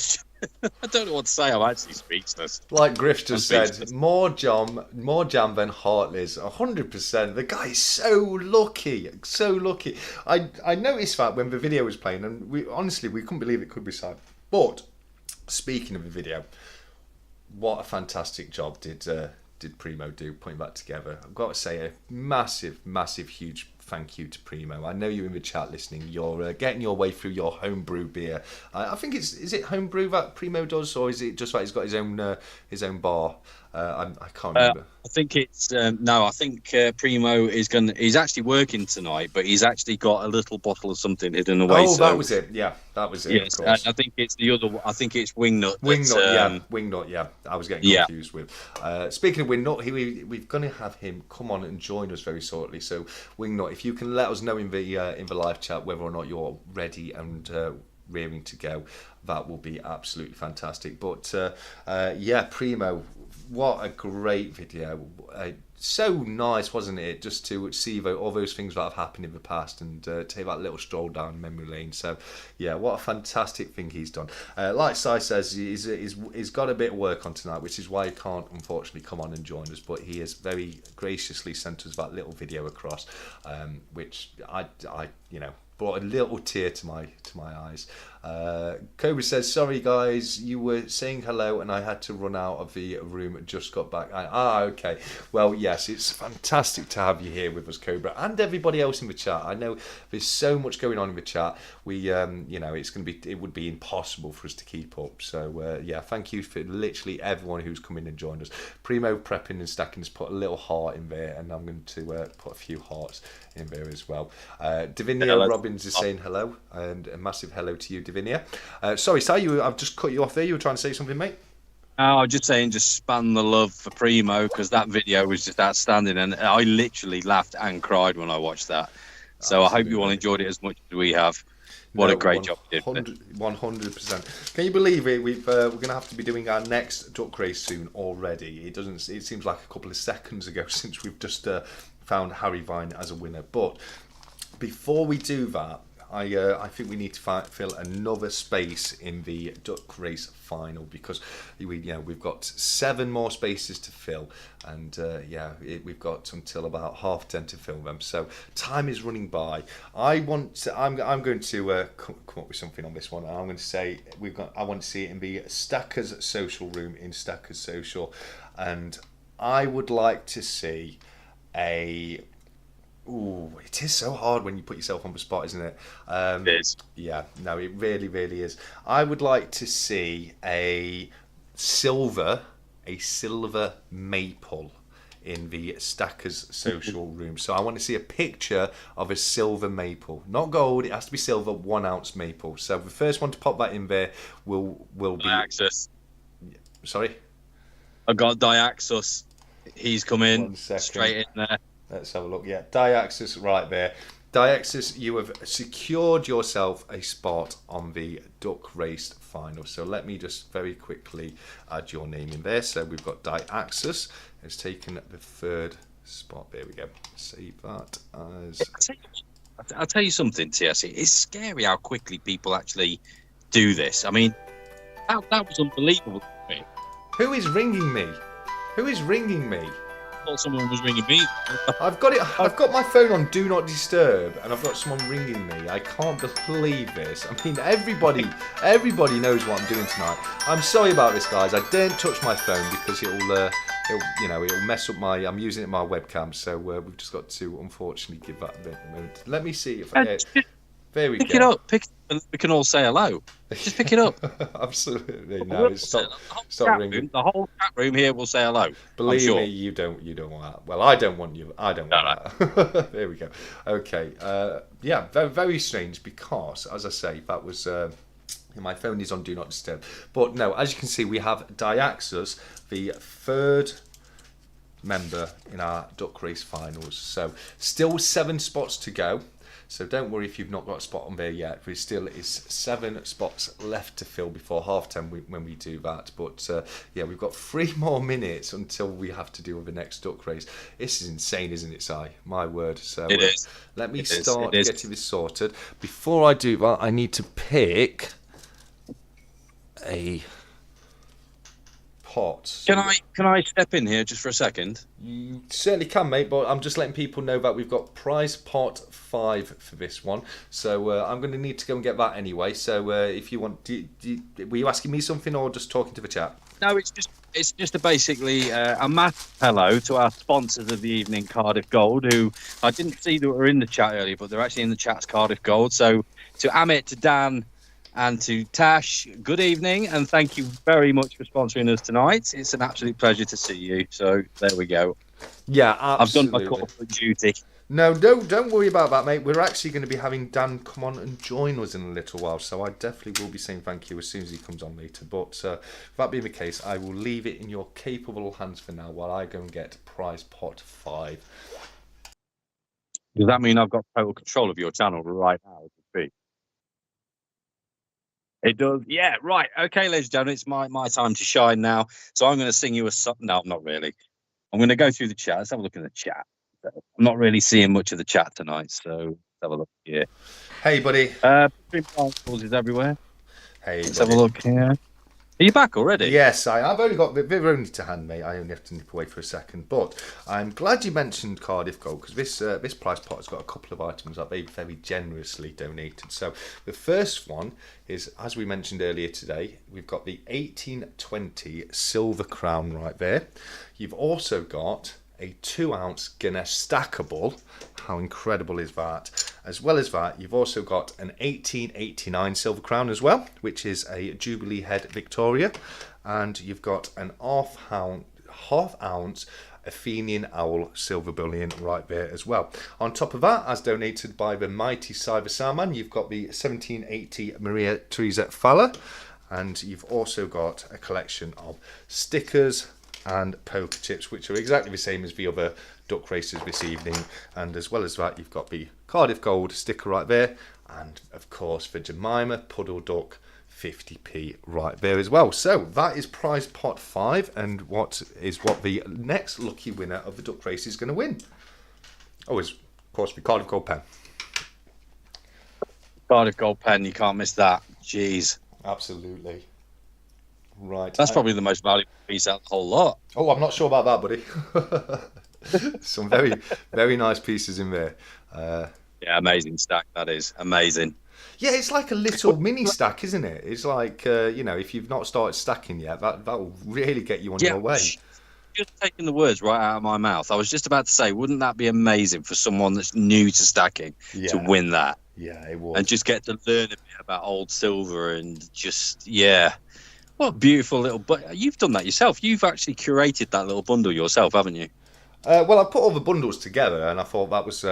don't know what to say. I'm actually speechless. Like Griff just said, more jam than Hartley's. 100%. The guy is so lucky, so lucky. I noticed that when the video was playing, and we couldn't believe it could be sad. But speaking of the video, what a fantastic job did Primo do putting that together. I've got to say a massive, massive, huge thank you to Primo. I know you're in the chat listening. You're getting your way through your homebrew beer. I think is it homebrew that Primo does, or is it just like he's got his own bar? I can't remember. I think it's no. I think Primo is he's actually working tonight, but he's actually got a little bottle of something hidden away. Oh, that was it. Yeah, that was it. Yes, of course. I think it's the other. I think it's Wingnut. Wingnut. Yeah, I was getting confused with. Speaking of Wingnut, we're going to have him come on and join us very shortly. So Wingnut, if you can let us know in the live chat whether or not you're ready and rearing to go, that will be absolutely fantastic. But yeah, Primo, what a great video. So nice, wasn't it, just to see all those things that have happened in the past and take that little stroll down memory lane. So yeah, what a fantastic thing he's done. Like Si says, he's got a bit of work on tonight, which is why he can't unfortunately come on and join us, but he has very graciously sent us that little video across, which I you know, brought a little tear to my eyes. Cobra says, sorry guys, you were saying hello and I had to run out of the room, just got back. Okay. Well, yes, it's fantastic to have you here with us, Cobra, and everybody else in the chat. I know there's so much going on in the chat. We, you know, it would be impossible for us to keep up. So, yeah, thank you for literally everyone who's come in and joined us. Primo Prepping and Stacking has put a little heart in there, and I'm going to put a few hearts in there as well. Davinia Robbins is saying hello, and a massive hello to you, Davinia. Sorry, Si, I've just cut you off there. You were trying to say something, mate? I was just saying, just span the love for Primo, because that video was just outstanding, and I literally laughed and cried when I watched that. So I hope you all enjoyed it as much as we have. What a great job you did. 100%. Can you believe it? We're going to have to be doing our next duck race soon already. It seems like a couple of seconds ago since we've just found Harry Vine as a winner. But before we do that, I think we need to fill another space in the duck race final, because we've got 7 more spaces to fill, and we've got until about 10:30 to fill them. So time is running by. I'm going to come up with something on this one. I'm going to say I want to see it in the Stackers Social room in Stackers Social, and I would like to see a. Ooh, it is so hard when you put yourself on the spot, isn't it? It is. Yeah, no, it really, really is. I would like to see a silver maple in the Stackers Social room. So I want to see a picture of a silver maple, not gold. It has to be silver, 1 ounce maple. So the first one to pop that in there will be Diaxus. Sorry, I got Diaxus. He's come in straight in there. Let's have a look. Yeah, Diaxus right there. Diaxus, you have secured yourself a spot on the duck race final. So let me just very quickly add your name in there. So we've got Diaxus has taken the 3rd spot. There we go. Save that as. I'll tell you something, TSC. It's scary how quickly people actually do this. I mean, that was unbelievable. Who is ringing me? Who is ringing me? I thought someone was ringing me. I've got my phone on Do Not Disturb, and I've got someone ringing me. I can't believe this. I mean, everybody knows what I'm doing tonight. I'm sorry about this, guys. I daren't touch my phone because it'll mess up my. I'm using it in my webcam, so we've just got to unfortunately give that a bit. Let me see if I. There we go. Pick it up. We can all say hello. Just pick it up. Absolutely. No, stop ringing. The whole chat room here will say hello. Believe me, you don't want that. Well, I don't want you. I don't want that. There we go. Okay. Very, very strange, because, as I say, that was. My phone is on Do Not Disturb. But no, as you can see, we have Diaxus, the 3rd member in our duck race finals. So still 7 spots to go. So don't worry if you've not got a spot on there yet. There still is 7 spots left to fill before 10:30 when we do that. But we've got 3 more minutes until we have to deal with the next duck race. This is insane, isn't it, Si? My word. So it is. Let me start getting this sorted. Before I do that, I need to pick a pot. Can I step in here just for a second? You certainly can, mate, but I'm just letting people know that we've got prize pot 5 for this one. So I'm going to need to go and get that anyway. So if you want, were you asking me something or just talking to the chat? No, it's just basically a massive hello to our sponsors of the evening, Cardiff Gold, who I didn't see that were in the chat earlier, but they're actually in the chat as Cardiff Gold. So to Amit, to Dan, and to Tash, good evening, and thank you very much for sponsoring us tonight. It's an absolute pleasure to see you. So there we go. Yeah, absolutely. I've done my corporate duty. No, don't worry about that, mate. We're actually going to be having Dan come on and join us in a little while, so I definitely will be saying thank you as soon as he comes on later. But that being the case, I will leave it in your capable hands for now while I go and get prize pot 5. Does that mean I've got total control of your channel right now? It does. Yeah, right. Okay, ladies and gentlemen, it's my time to shine now. So I'm going to sing you a song. No, I'm not really. I'm going to go through the chat. Let's have a look at the chat. I'm not really seeing much of the chat tonight, so let's have a look here. Hey, buddy. Primo is everywhere. Hey, let's have a look here. Are you back already? Yes, I've only got a bit only to hand, mate. I only have to nip away for a second. But I'm glad you mentioned Cardiff Gold, because this prize pot has got a couple of items that they very generously donated. So the first one is, as we mentioned earlier today, we've got the 1820 silver crown right there. You've also got a 2-ounce Guinness stackable. How incredible is that? As well as that, you've also got an 1889 silver crown as well, which is a Jubilee Head Victoria, and you've got an half-ounce Athenian Owl silver bullion right there as well. On top of that, as donated by the mighty Cyber Salman, you've got the 1780 Maria Theresa Fowler, and you've also got a collection of stickers and poker chips, which are exactly the same as the other duck races this evening. And as well as that, you've got the Cardiff Gold sticker right there, and of course the Jemima Puddle Duck 50p right there as well. So that is prize pot 5, and what the next lucky winner of the duck race is going to win. Oh, is of course the Cardiff Gold pen. Cardiff Gold pen, you can't miss that. Jeez. Absolutely. Right. That's probably the most valuable piece out of the whole lot. Oh, I'm not sure about that, buddy. Some very, very nice pieces in there. Yeah, amazing stack, that is. Amazing. Yeah, it's like a little mini stack, isn't it? It's like, if you've not started stacking yet, that will really get you on your way. Just taking the words right out of my mouth. I was just about to say, wouldn't that be amazing for someone that's new to stacking to win that? Yeah, it would. And just get to learn a bit about old Silva and just, what a beautiful little... But you've done that yourself. You've actually curated that little bundle yourself, haven't you? Well, I put all the bundles together, and I thought that was,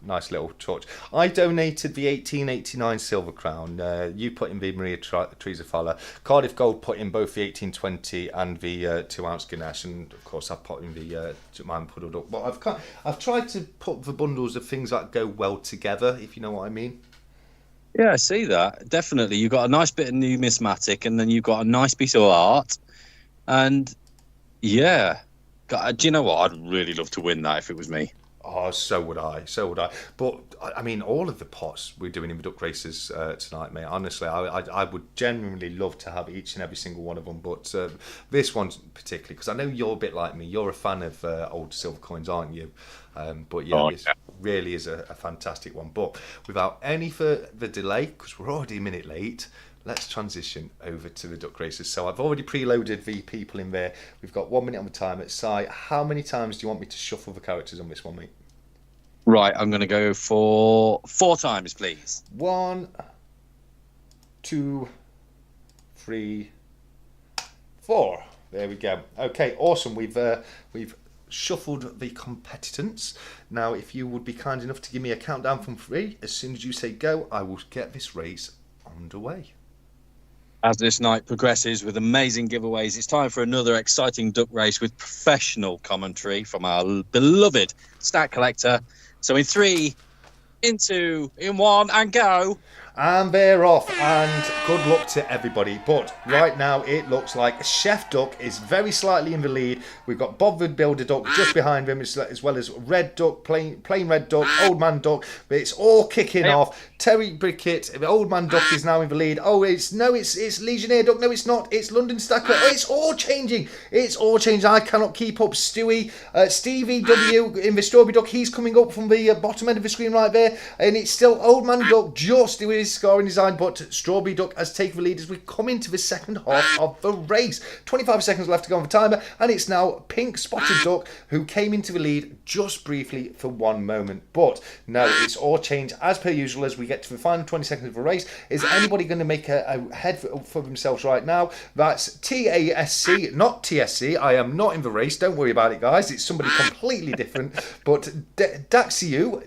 nice little touch. I donated the 1889 Silver Crown. You put in the Maria Teresa Fowler. Cardiff Gold put in both the 1820 and the 2-ounce Ganesh, and of course I put in the man puddled up. But I've tried to put the bundles of things that go well together, if you know what I mean. Yeah, I see that. Definitely. You've got a nice bit of numismatic, and then you've got a nice piece of art, and yeah. God, do you know what? I'd really love to win that if it was me. Oh, so would I. But, I mean, all of the pots we're doing in the duck races tonight, mate, honestly, I would genuinely love to have each and every single one of them. But this one particularly, because I know you're a bit like me. You're a fan of old silver coins, aren't you? But yeah, this really is a fantastic one. But without any further delay, because we're already a minute late, let's transition over to the duck races. So I've already preloaded the people in there. We've got 1 minute on the timer. Si, how many times do you want me to shuffle the characters on this one, mate? Right, I'm going to go for 4 times, please. 1, 2, 3, 4. There we go. Okay, awesome. We've shuffled the competitants. Now, if you would be kind enough to give me a countdown from 3, as soon as you say go, I will get this race underway. As this night progresses with amazing giveaways, it's time for another exciting duck race with professional commentary from our beloved stat collector. So in 3, in 2, in 1, and go. And they're off, and good luck to everybody. But right now it looks like Chef Duck is very slightly in the lead. We've got Bodford Builder Duck just behind him, as well as Red Duck, plain Red Duck, Old Man Duck. But it's all kicking off. Terry Brickett, the Old Man Duck, is now in the lead. Oh, it's Legionnaire Duck. No, it's not. It's London Stacker. Oh, it's all changing. I cannot keep up. Stewie, Stevie W in the Strawberry Duck. He's coming up from the bottom end of the screen right there, and it's still Old Man Duck just with his scoring design. But Strawberry Duck has taken the lead as we come into the second half of the race. 25 seconds left to go on the timer, and it's now Pink Spotted Duck who came into the lead just briefly for 1 moment. But no, it's all changed as per usual as we get to the final 20 seconds of the race. Is anybody going to make a head for themselves right now? That's TASC, not TSC. I am not in the race. Don't worry about it, guys. It's somebody completely different. But Daxiu.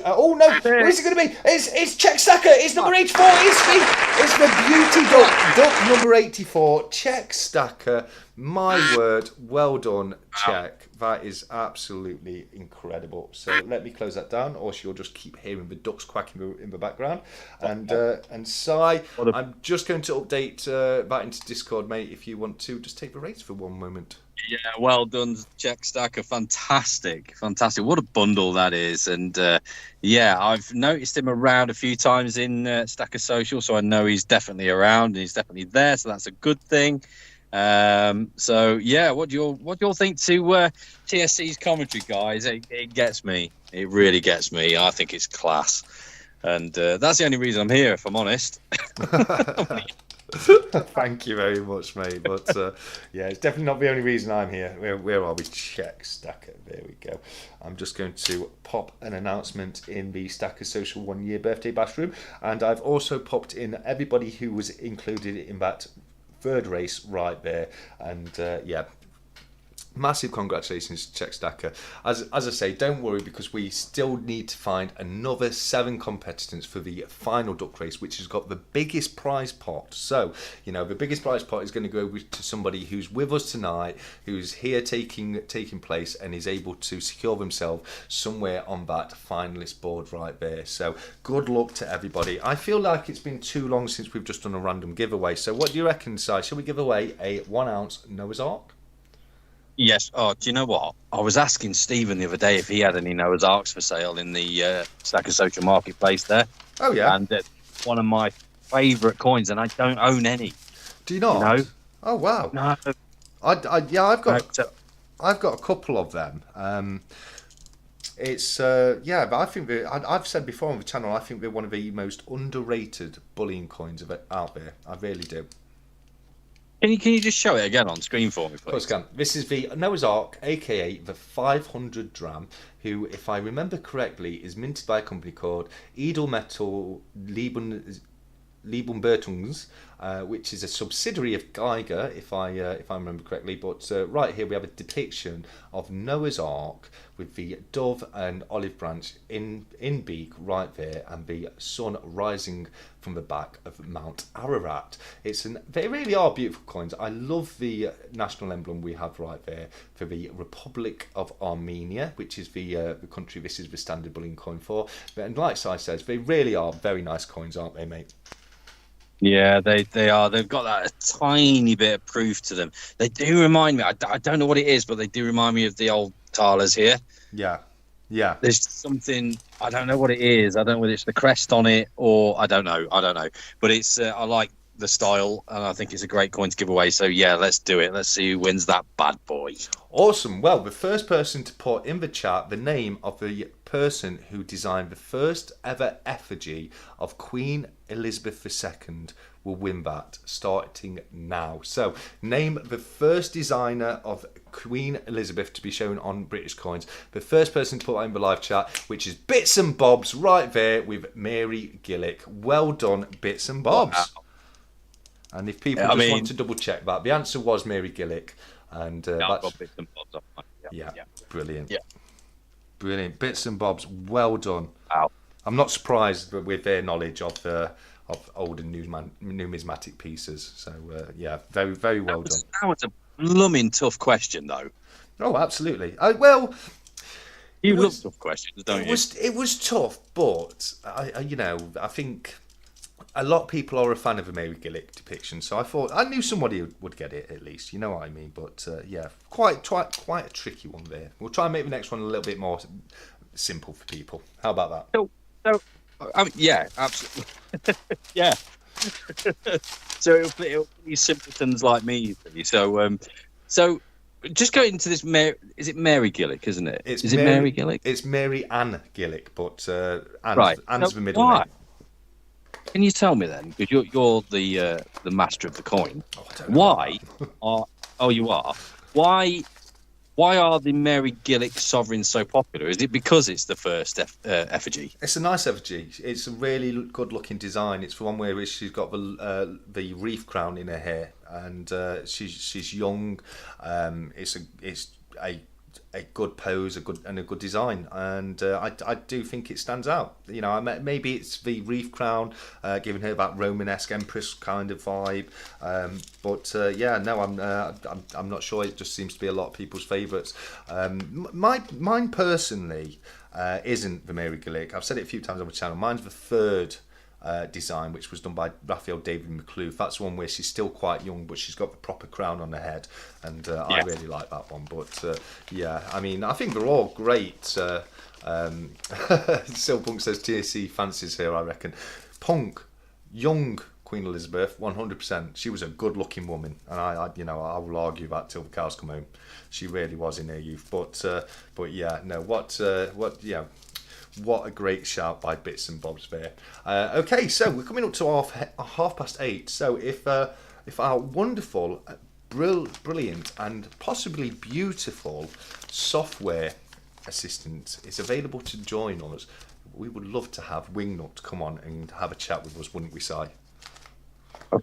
Oh no! What is it going to be? It's Czech Stacker. It's number 84. It's the beauty duck number 84. Czech Stacker. My word. Well done, Czech. That is absolutely incredible. So let me close that down, or she'll just keep hearing the ducks quacking in the background. And Si, I'm just going to update that into Discord, mate. If you want to, just take the rates for 1 moment. Yeah, well done, Czech Stacker. Fantastic. What a bundle that is. And I've noticed him around a few times in Stacker Social, so I know he's definitely around and he's definitely there. So that's a good thing. What do you all think to TSC's commentary, guys? It gets me. It really gets me. I think it's class, and that's the only reason I'm here, if I'm honest. Thank you very much, mate. But it's definitely not the only reason I'm here. Where are we? Czech Stacker. There we go. I'm just going to pop an announcement in the Stacker Social 1 year birthday bash room, and I've also popped in everybody who was included in that third race right there. And massive congratulations to Czech Stacker. As I say, don't worry, because we still need to find another 7 competitors for the final duck race, which has got the biggest prize pot. So, the biggest prize pot is going to go to somebody who's with us tonight, who's here taking place, and is able to secure themselves somewhere on that finalist board right there. So, good luck to everybody. I feel like it's been too long since we've just done a random giveaway. So, what do you reckon, Si? Shall we give away a 1 ounce Noah's Ark? Yes. Oh, do you know what? I was asking Stephen the other day if he had any Noah's Arks for sale in the Stacker Social Marketplace there. Oh yeah. And one of my favourite coins, and I don't own any. Do you not? No. Oh wow. No. I've got a couple of them. It's but I think I've said before on the channel, I think they're one of the most underrated bullion coins out there. I really do. Can you just show it again on screen for me, please? Of course, can. This is the Noah's Ark, aka the 500 dram, who, if I remember correctly, is minted by a company called Edelmetall Liebenbertungs, which is a subsidiary of Geiger, if I remember correctly. But right here we have a depiction of Noah's Ark with the dove and olive branch in beak right there, and the sun rising from the back of Mount Ararat. They really are beautiful coins. I love the national emblem we have right there for the Republic of Armenia, which is the country this is the standard bullion coin for. And like Si says, they really are very nice coins, aren't they, mate? Yeah, they are. They've got that a tiny bit of proof to them. They do remind me. I don't know what it is, but they do remind me of the old Thalers here. Yeah. There's something, I don't know what it is. I don't know whether it's the crest on it or I don't know. But it's I like the style, and I think it's a great coin to give away. So yeah, let's do it. Let's see who wins that bad boy. Awesome. Well, the first person to put in the chat the name of the person who designed the first ever effigy of Queen Elizabeth II will win that, starting now. So, name the first designer of Queen Elizabeth to be shown on British coins. The first person to put that in the live chat, which is Bits and Bobs right there with Mary Gillick. Well done, Bits and Bobs. Wow. And if people want to double check that, the answer was Mary Gillick. And I've got Bits and Bobs on mine. Yeah, brilliant. Yeah. Brilliant. Bits and Bobs, well done. Wow. I'm not surprised with their knowledge of older numismatic pieces. So, very, very well done. That was a blooming tough question, though. Oh, absolutely. You love tough questions, don't you? It was tough, but I think a lot of people are a fan of a Mary Gillick depiction, so I thought I knew somebody would get it at least. You know what I mean? But quite a tricky one there. We'll try and make the next one a little bit more simple for people. How about that? Yeah, absolutely. Yeah. So it'll be simpletons like me. So just go into this. Is it Mary Gillick, isn't it? Is it Mary Gillick? It's Mary Ann Gillick, but Ann's the middle name. Can you tell me then, because you're the master of the coin? Why you are? Why are the Mary Gillick sovereigns so popular? Is it because it's the first effigy? It's a nice effigy. It's a really good-looking design. It's the one where she's got the wreath crown in her hair, and she's young. It's a good pose, a good design, and I do think it stands out. You know, maybe it's the wreath crown giving her that Romanesque empress kind of vibe, I'm not sure. It just seems to be a lot of people's favourites. Mine personally isn't the Mary Gillick. I've said it a few times on the channel. Mine's the third design, which was done by Raphael David McClure. That's one where she's still quite young, but she's got the proper crown on her head, and I really like that one. But I mean, I think they're all great. Silpunk says TSC fancies her, I reckon. Punk, young Queen Elizabeth, 100%. She was a good-looking woman, and I will argue that till the cows come home. She really was in her youth. What a great shout by Bits and Bobs there. Okay, so we're coming up to 8:30. So if our wonderful, brilliant, and possibly beautiful software assistant is available to join us, we would love to have Wingnut come on and have a chat with us, wouldn't we, Si? I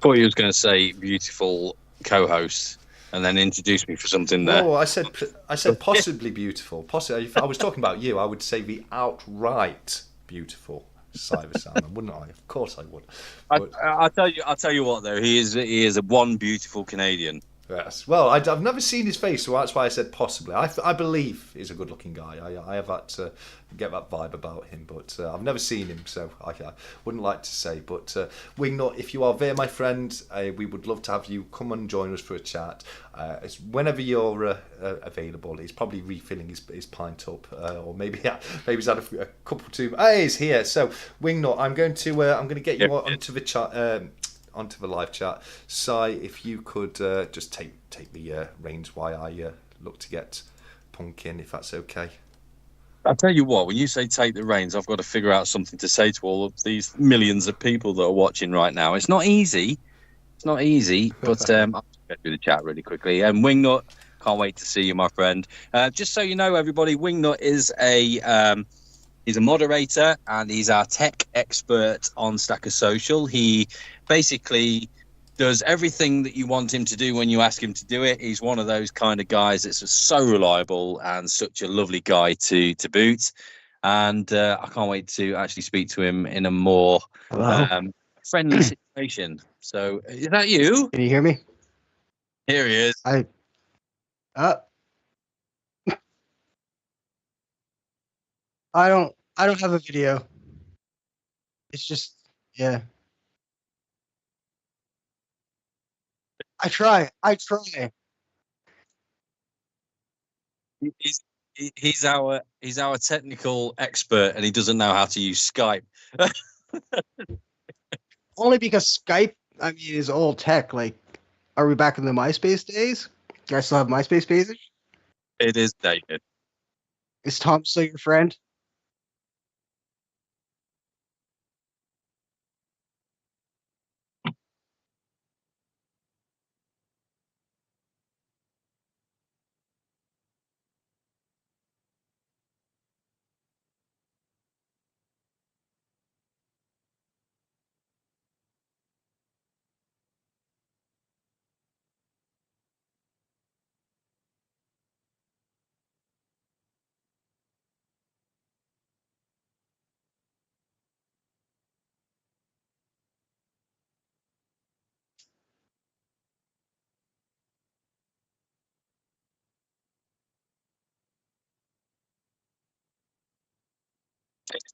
thought you was going to say beautiful co-host, and then introduce me for something there. Oh, I said possibly beautiful. Possibly, if I was talking about you, I would say the outright beautiful Silva Salmon, wouldn't I? Of course I would. But... I'll tell you what though. He is a one beautiful Canadian. Yes. Well, I've never seen his face, so that's why I said possibly. I believe he's a good-looking guy. I have that get that vibe about him, but I've never seen him, so I wouldn't like to say. But Wingnut, if you are there, my friend, we would love to have you come and join us for a chat. Whenever you're available. He's probably refilling his pint up, or maybe he's had a couple too. Hey, he's here. So Wingnut, I'm going to get you onto the chat. Onto the live chat. Si, if you could just take the reins while I look to get Punk in, if that's okay. I'll tell you what, when you say take the reins, I've got to figure out something to say to all of these millions of people that are watching right now. It's not easy. But I'll just get through the chat really quickly. And Wingnut, can't wait to see you, my friend. Just so you know, everybody, Wingnut is he's a moderator and he's our tech expert on Stacker Social. He basically does everything that you want him to do when you ask him to do it. He's one of those kind of guys that's so reliable and such a lovely guy to boot. And I can't wait to actually speak to him in a more friendly situation. So, is that you? Can you hear me? Here he is. I don't have a video. It's just, yeah. I try. He's our technical expert, and he doesn't know how to use Skype. Only because Skype, I mean, is old tech. Like, are we back in the MySpace days? Do I still have MySpace pages? It is dated. Is Tom still your friend?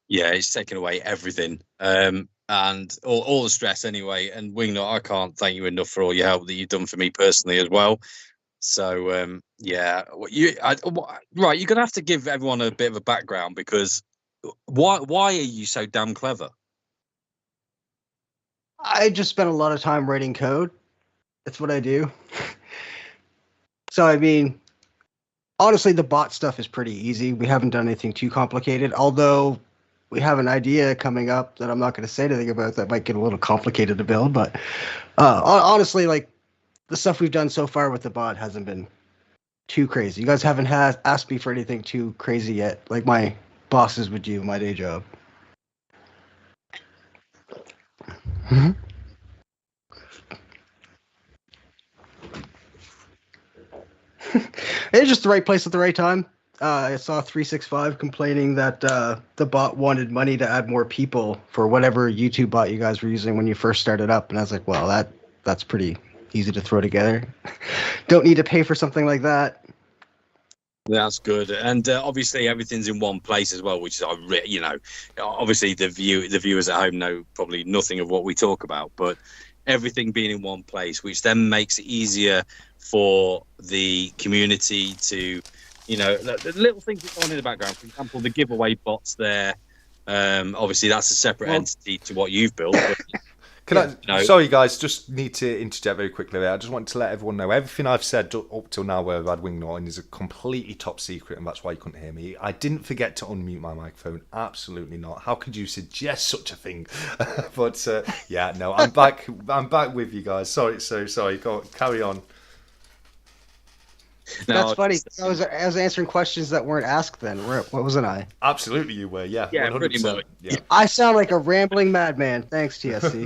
Yeah, it's taken away everything, and all the stress anyway. And Wingnut, I can't thank you enough for all your help that you've done for me personally as well. So yeah, right, you're gonna have to give everyone a bit of a background, because why are you so damn clever? I just spent a lot of time writing code. That's what I do. So, I mean, honestly, the bot stuff is pretty easy. We haven't done anything too complicated, although we have an idea coming up that I'm not going to say anything about that might get a little complicated to build. But honestly, like, the stuff we've done so far with the bot hasn't been too crazy. You guys haven't asked me for anything too crazy yet, like my bosses would do my day job. Mm-hmm. It's just the right place at the right time. I saw 365 complaining that the bot wanted money to add more people for whatever YouTube bot you guys were using when you first started up, and I was like, well, that's pretty easy to throw together. Don't need to pay for something like that. That's good, and obviously everything's in one place as well, which is, obviously the viewers at home know probably nothing of what we talk about, but everything being in one place, which then makes it easier for the community to, the little things that go on in the background. For example, the giveaway bots there. Obviously, that's a separate entity to what you've built. But, Sorry, guys, just need to interject very quickly there. I just want to let everyone know everything I've said up till now where I've had Wingnut on is a completely top secret, and that's why you couldn't hear me. I didn't forget to unmute my microphone. Absolutely not. How could you suggest such a thing? But yeah, no, I'm back. I'm back with you guys. Sorry. Go carry on. That's funny. I was answering questions that weren't asked then. What wasn't I? Absolutely, you were. Yeah, Yeah, 100%. pretty much. Yeah. I sound like a rambling madman. Thanks, TSC.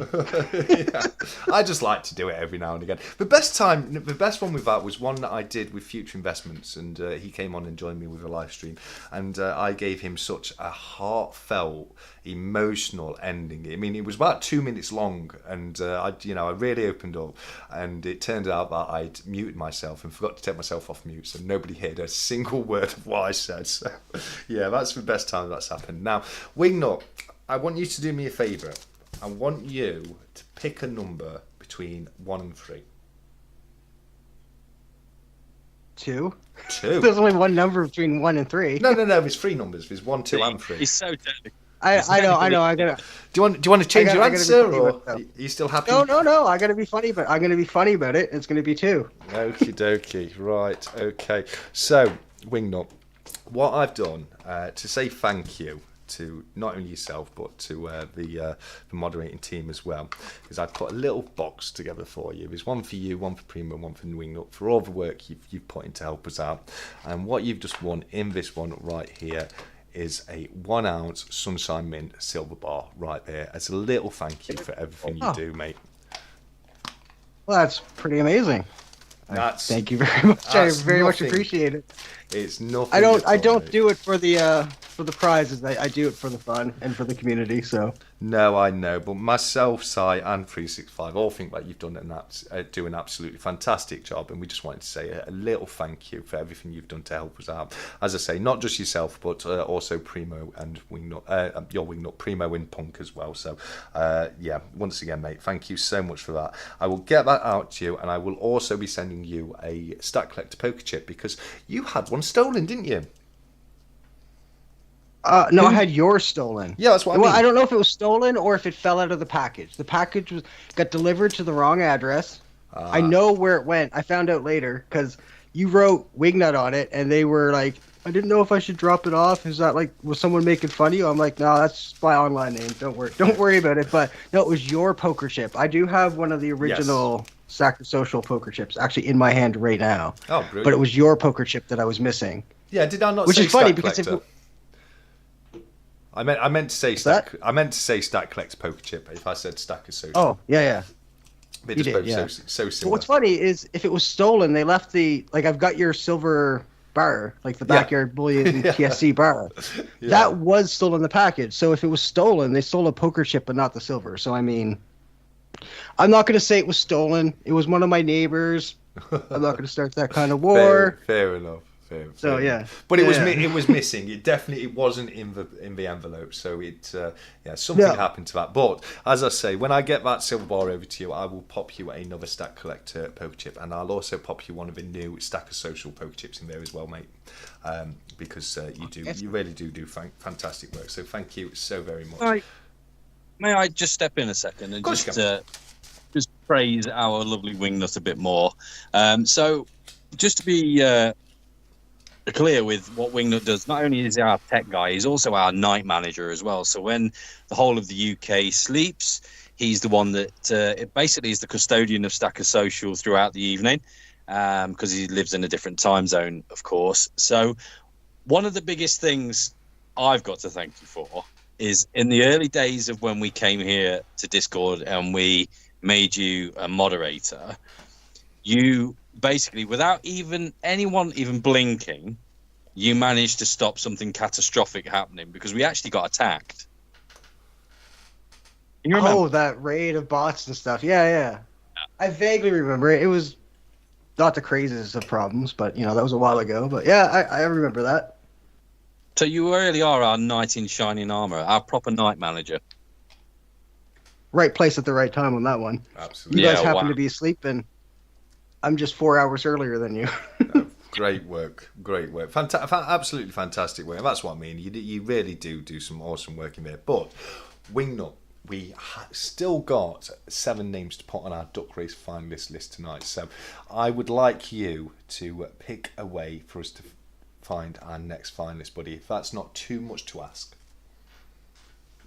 Yeah. I just like to do it every now and again. The best one with that was one that I did with Future Investments, and he came on and joined me with a live stream, and I gave him such a heartfelt, emotional ending. I mean, it was about 2 minutes long, and I really opened up, and it turned out that I'd muted myself and forgot to take myself off mute, so nobody heard a single word of what I said. So, yeah, that's the best time that's happened. Now, Wingnut, I want you to do me a favour. I want you to pick a number between 1 and 3. 2. 2. There's only one number between 1 and 3. No. There's 3 numbers. There's 1, 2, and 3. He's so delicate. I know. I gotta. Do you want to change your answer, or are you still happy? No. I gotta be funny, but I'm gonna be funny about it. It's gonna be 2. Okie dokie. Right. Okay. So, Wingnut, what I've done to say thank you to not only yourself but to the moderating team as well, is I've put a little box together for you. There's one for you, one for Primo, one for Wingnut, for all the work you've put in to help us out. And what you've just won in this one right here is a 1 ounce Sunshine Mint Silva bar right there as a little thank you for everything you do, mate. Well, that's pretty amazing. Thank you very much. I very much appreciate it. It's nothing. I don't do it for the prizes. I do it for the fun and for the community. So. No, I know, but myself, Sai, and 365 all think that you've done do an absolutely fantastic job, and we just wanted to say a little thank you for everything you've done to help us out. As I say, not just yourself, but also Primo and Wingnut, your Wingnut, Primo and Punk as well. So, yeah, once again, mate, thank you so much for that. I will get that out to you, and I will also be sending you a Stack Collector poker chip because you had one stolen, didn't you? No, I had yours stolen. Yeah, that's what I mean. Well, I don't know if it was stolen or if it fell out of the package. The package got delivered to the wrong address. I know where it went. I found out later because you wrote Wingnut on it, and they were like, I didn't know if I should drop it off. Is that like, was someone making fun of you? I'm like, no, that's my online name. Don't worry about it. But no, it was your poker chip. I do have one of the original Stacker Social poker chips actually in my hand right now. Oh, brilliant. But it was your poker chip that I was missing. Yeah, did I not? Which say is funny Stack because Collector? I meant to say Stack. I meant to say Stack Collector poker chip. If I said Stacker Social. Oh yeah. But You just both did, yeah. so But similar. what's funny is if it was stolen, they left I've got your silver bar, like the Backyard Bullion TSC bar. Yeah. That was still in the package. So if it was stolen, they stole a poker chip but not the silver. So I mean, I'm not going to say it was stolen. It was one of my neighbors. I'm not going to start that kind of war. Fair enough. So yeah, but it was missing. It wasn't in the envelope. So something happened to that. But as I say, when I get that silver bar over to you, I will pop you another Stack Collector poker chip, and I'll also pop you one of the new Stacker Social poker chips in there as well, mate. Because you really do fantastic work. So thank you so very much. May I just step in a second and just praise our lovely Wingnut a bit more? So just to be clear with what Wingnut does, not only is he our tech guy, he's also our night manager as well. So when the whole of the UK sleeps, he's the one that it basically is the custodian of Stacker Social throughout the evening, because he lives in a different time zone, of course. So one of the biggest things I've got to thank you for is in the early days of when we came here to Discord and we made you a moderator, you basically, without anyone blinking, you managed to stop something catastrophic happening because we actually got attacked. Can you remember? Oh, that raid of bots and stuff. Yeah. I vaguely remember it. It was not the craziest of problems, but that was a while ago. But yeah, I remember that. So you really are our knight in shining armor, our proper night manager. Right place at the right time on that one. Absolutely. You guys happen to be asleep, and I'm just 4 hours earlier than you. Great work. Absolutely fantastic work. And that's what I mean. You really do some awesome work in there. But Wingnut, we still got 7 names to put on our Duck Race finalist list tonight. So I would like you to pick a way for us to find our next finalist, buddy, if that's not too much to ask.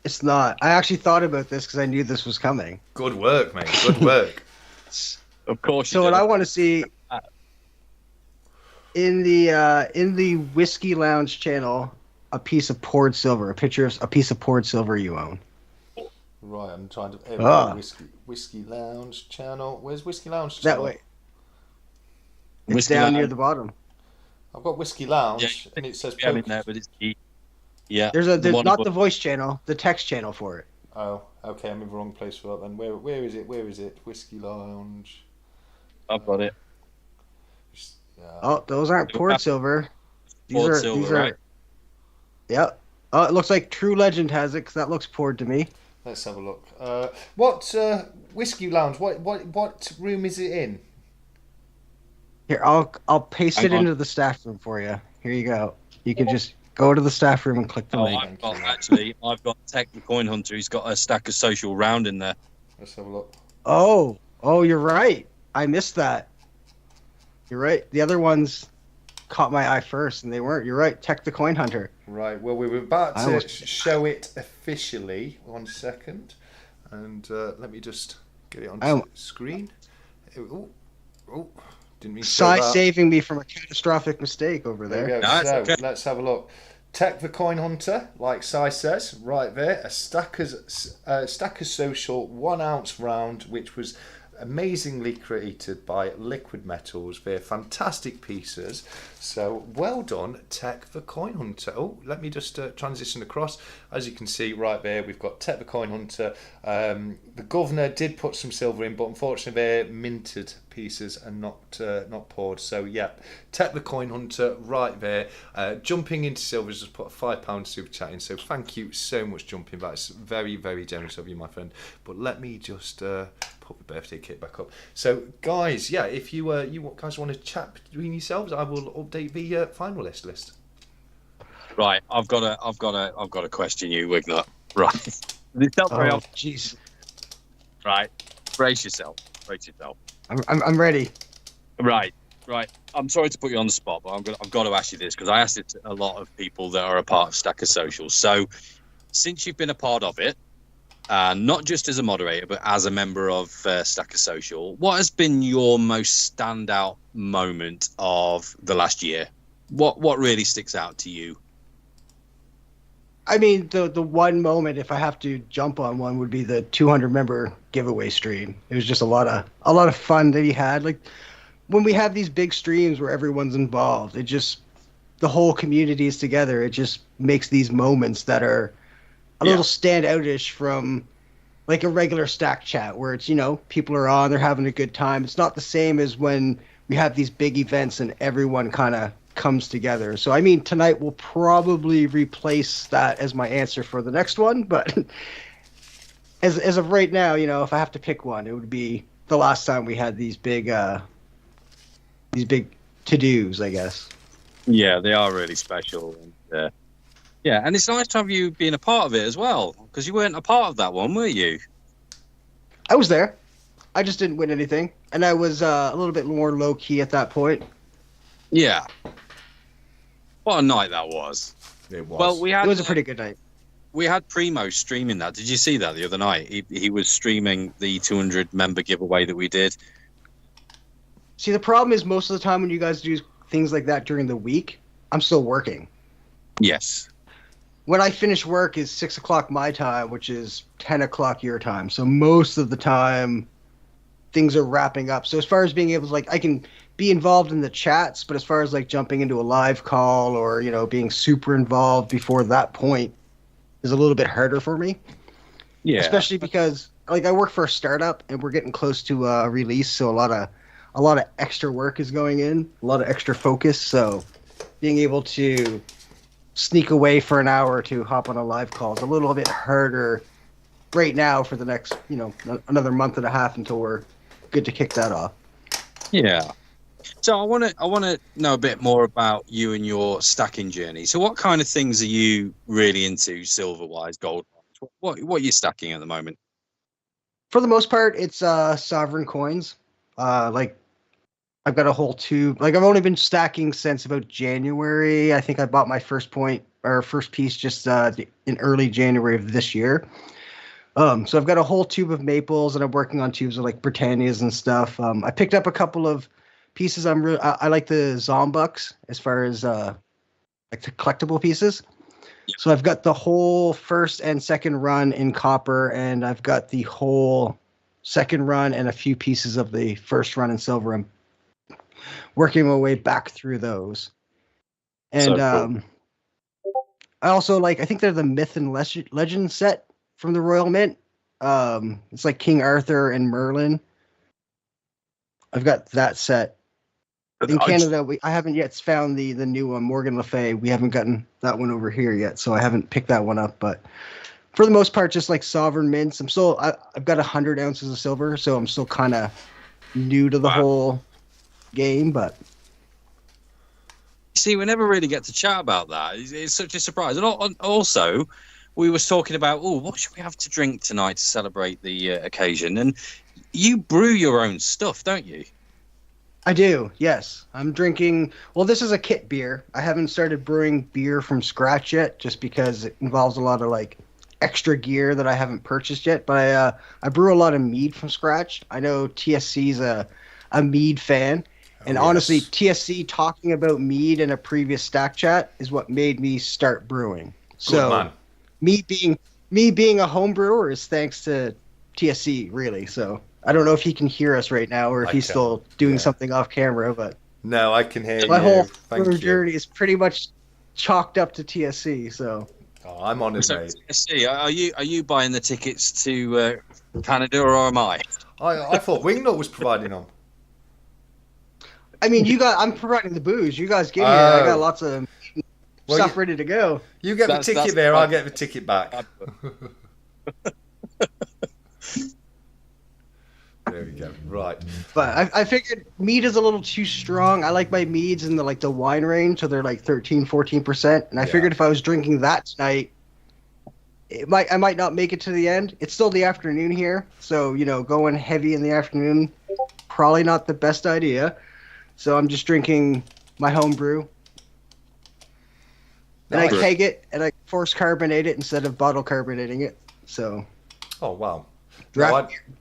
It's not. I actually thought about this because I knew this was coming. Good work, mate. Good work. Of course. So what I want to see. in the Whiskey Lounge channel, a piece of poured silver, a picture of a piece of poured silver you own. Right, I'm trying to. Whiskey Lounge channel. Where's Whiskey Lounge channel? That way. It's down near the bottom. I've got Whiskey Lounge, and it says. In there, but it's yeah. There's not the voice channel, the text channel for it. Oh, okay. I'm in the wrong place for that then. Where is it? Where is it? Whiskey Lounge. I've got it. Oh, those aren't poured silver. These are. Right? Yep. Oh, it looks like True Legend has it, because that looks poured to me. Let's have a look. What Whiskey Lounge? What room is it in? Here, I'll paste it into the staff room for you. Here you go. You can just go to the staff room and click the link. I've got Tech the Coin Hunter. He's got a stack of social round in there. Let's have a look. Oh, you're right. I missed that. You're right. The other ones caught my eye first, and they weren't. You're right. Tech the Coin Hunter. Right. Well, we were about to show it officially. 1 second, and let me just get it on the screen. Oh, didn't mean to say that. Saving me from a catastrophic mistake over there. There we go. So let's have a look. Tech the Coin Hunter, like Si says, right there. A Stacker's Social 1 ounce round, which was amazingly created by Liquid Metals. They're fantastic pieces. So well done, Tech the Coin Hunter. Oh, let me just transition across. As you can see right there, we've got Tech the Coin Hunter. The governor did put some silver in, but unfortunately they're minted pieces and not poured. So yeah, Tech the Coin Hunter right there. Jumping into silver, just put a £5 super chat in. So thank you so much, Jumping. That's very, very generous of you, my friend. But let me just put the birthday kit back up. So guys, yeah, if you guys want to chat between yourselves, I will update the finalist list. Right, I've got a question you, Wingnut. Right. Jeez. Right. Brace yourself. I'm ready. Right. I'm sorry to put you on the spot, but I've got to ask you this, because I asked it to a lot of people that are a part of Stacker Social. So, since you've been a part of it, not just as a moderator, but as a member of Stacker Social, what has been your most standout moment of the last year? What really sticks out to you? I mean, the one moment, if I have to jump on one, would be the 200 member giveaway stream. It was just a lot of fun that he had. Like when we have these big streams where everyone's involved, the whole community is together. It just makes these moments that are a little standoutish from like a regular stack chat where it's, people are on, they're having a good time. It's not the same as when we have these big events and everyone kind of comes together. So I mean, tonight will probably replace that as my answer for the next one, but as of right now, if I have to pick one, it would be the last time we had these big to-dos, I guess. Yeah, they are really special. And it's nice to have you being a part of it as well, because you weren't a part of that one, were you? I was there. I just didn't win anything, and I was a little bit more low-key at that point. Yeah. What a night that was. It was. Well, it was a pretty good night. We had Primo streaming that. Did you see that the other night? He was streaming the 200 member giveaway that we did. See, the problem is most of the time when you guys do things like that during the week, I'm still working. Yes. When I finish work is 6 o'clock my time, which is 10 o'clock your time. So most of the time, things are wrapping up. So as far as being able to, I can be involved in the chats, but as far as jumping into a live call or, being super involved before that point is a little bit harder for me. Yeah. Especially because, I work for a startup and we're getting close to a release. So a lot of extra work is going in, a lot of extra focus. So being able to sneak away for an hour to hop on a live call is a little bit harder right now for the next, another month and a half until we're good to kick that off. Yeah. So I want to know a bit more about you and your stacking journey. So what kind of things are you really into, silver-wise, gold-wise? What are you stacking at the moment? For the most part, it's sovereign coins. I've got a whole tube. I've only been stacking since about January. I think I bought my first piece just in early January of this year. So I've got a whole tube of maples, and I'm working on tubes of Britannias and stuff. I picked up a couple of pieces I like the Zombucks as far as like the collectible pieces. So I've got the whole first and second run in copper, and I've got the whole second run and a few pieces of the first run in silver. I'm working my way back through those. And so cool. I also I think they're the Myth and Legend set from the Royal Mint. It's like King Arthur and Merlin. I've got that set. In Canada, I haven't yet found the new one, Morgan Le Fay. We haven't gotten that one over here yet, so I haven't picked that one up. But for the most part, just like sovereign mints. I've got 100 ounces of silver, so I'm still kind of new to the whole game. But see, we never really get to chat about that. It's such a surprise. And also, we were talking about, what should we have to drink tonight to celebrate the occasion? And you brew your own stuff, don't you? I do, yes. I'm drinking... Well, this is a kit beer. I haven't started brewing beer from scratch yet, just because it involves a lot of, extra gear that I haven't purchased yet. But I brew a lot of mead from scratch. I know TSC's a mead fan. And honestly, TSC talking about mead in a previous Stack Chat is what made me start brewing. So, man. me being a home brewer is thanks to TSC, really, so... I don't know if he can hear us right now or if he's still doing something off camera, but no, I can hear you. My whole journey is pretty much chalked up to TSC. So I'm on it, mate. TSC, are you buying the tickets to Canada or am I? I thought Wingnut was providing them. I mean, I'm providing the booze. You guys get here. I got lots of stuff ready to go. You get the ticket there. I'll get the ticket back. There we go. Right. But I figured mead is a little too strong. I like my meads in the wine range, so they're 13-14%. And I figured if I was drinking that tonight, I might not make it to the end. It's still the afternoon here, so going heavy in the afternoon, probably not the best idea. So I'm just drinking my home brew. And I keg it and I force carbonate it instead of bottle carbonating it. So. Oh wow.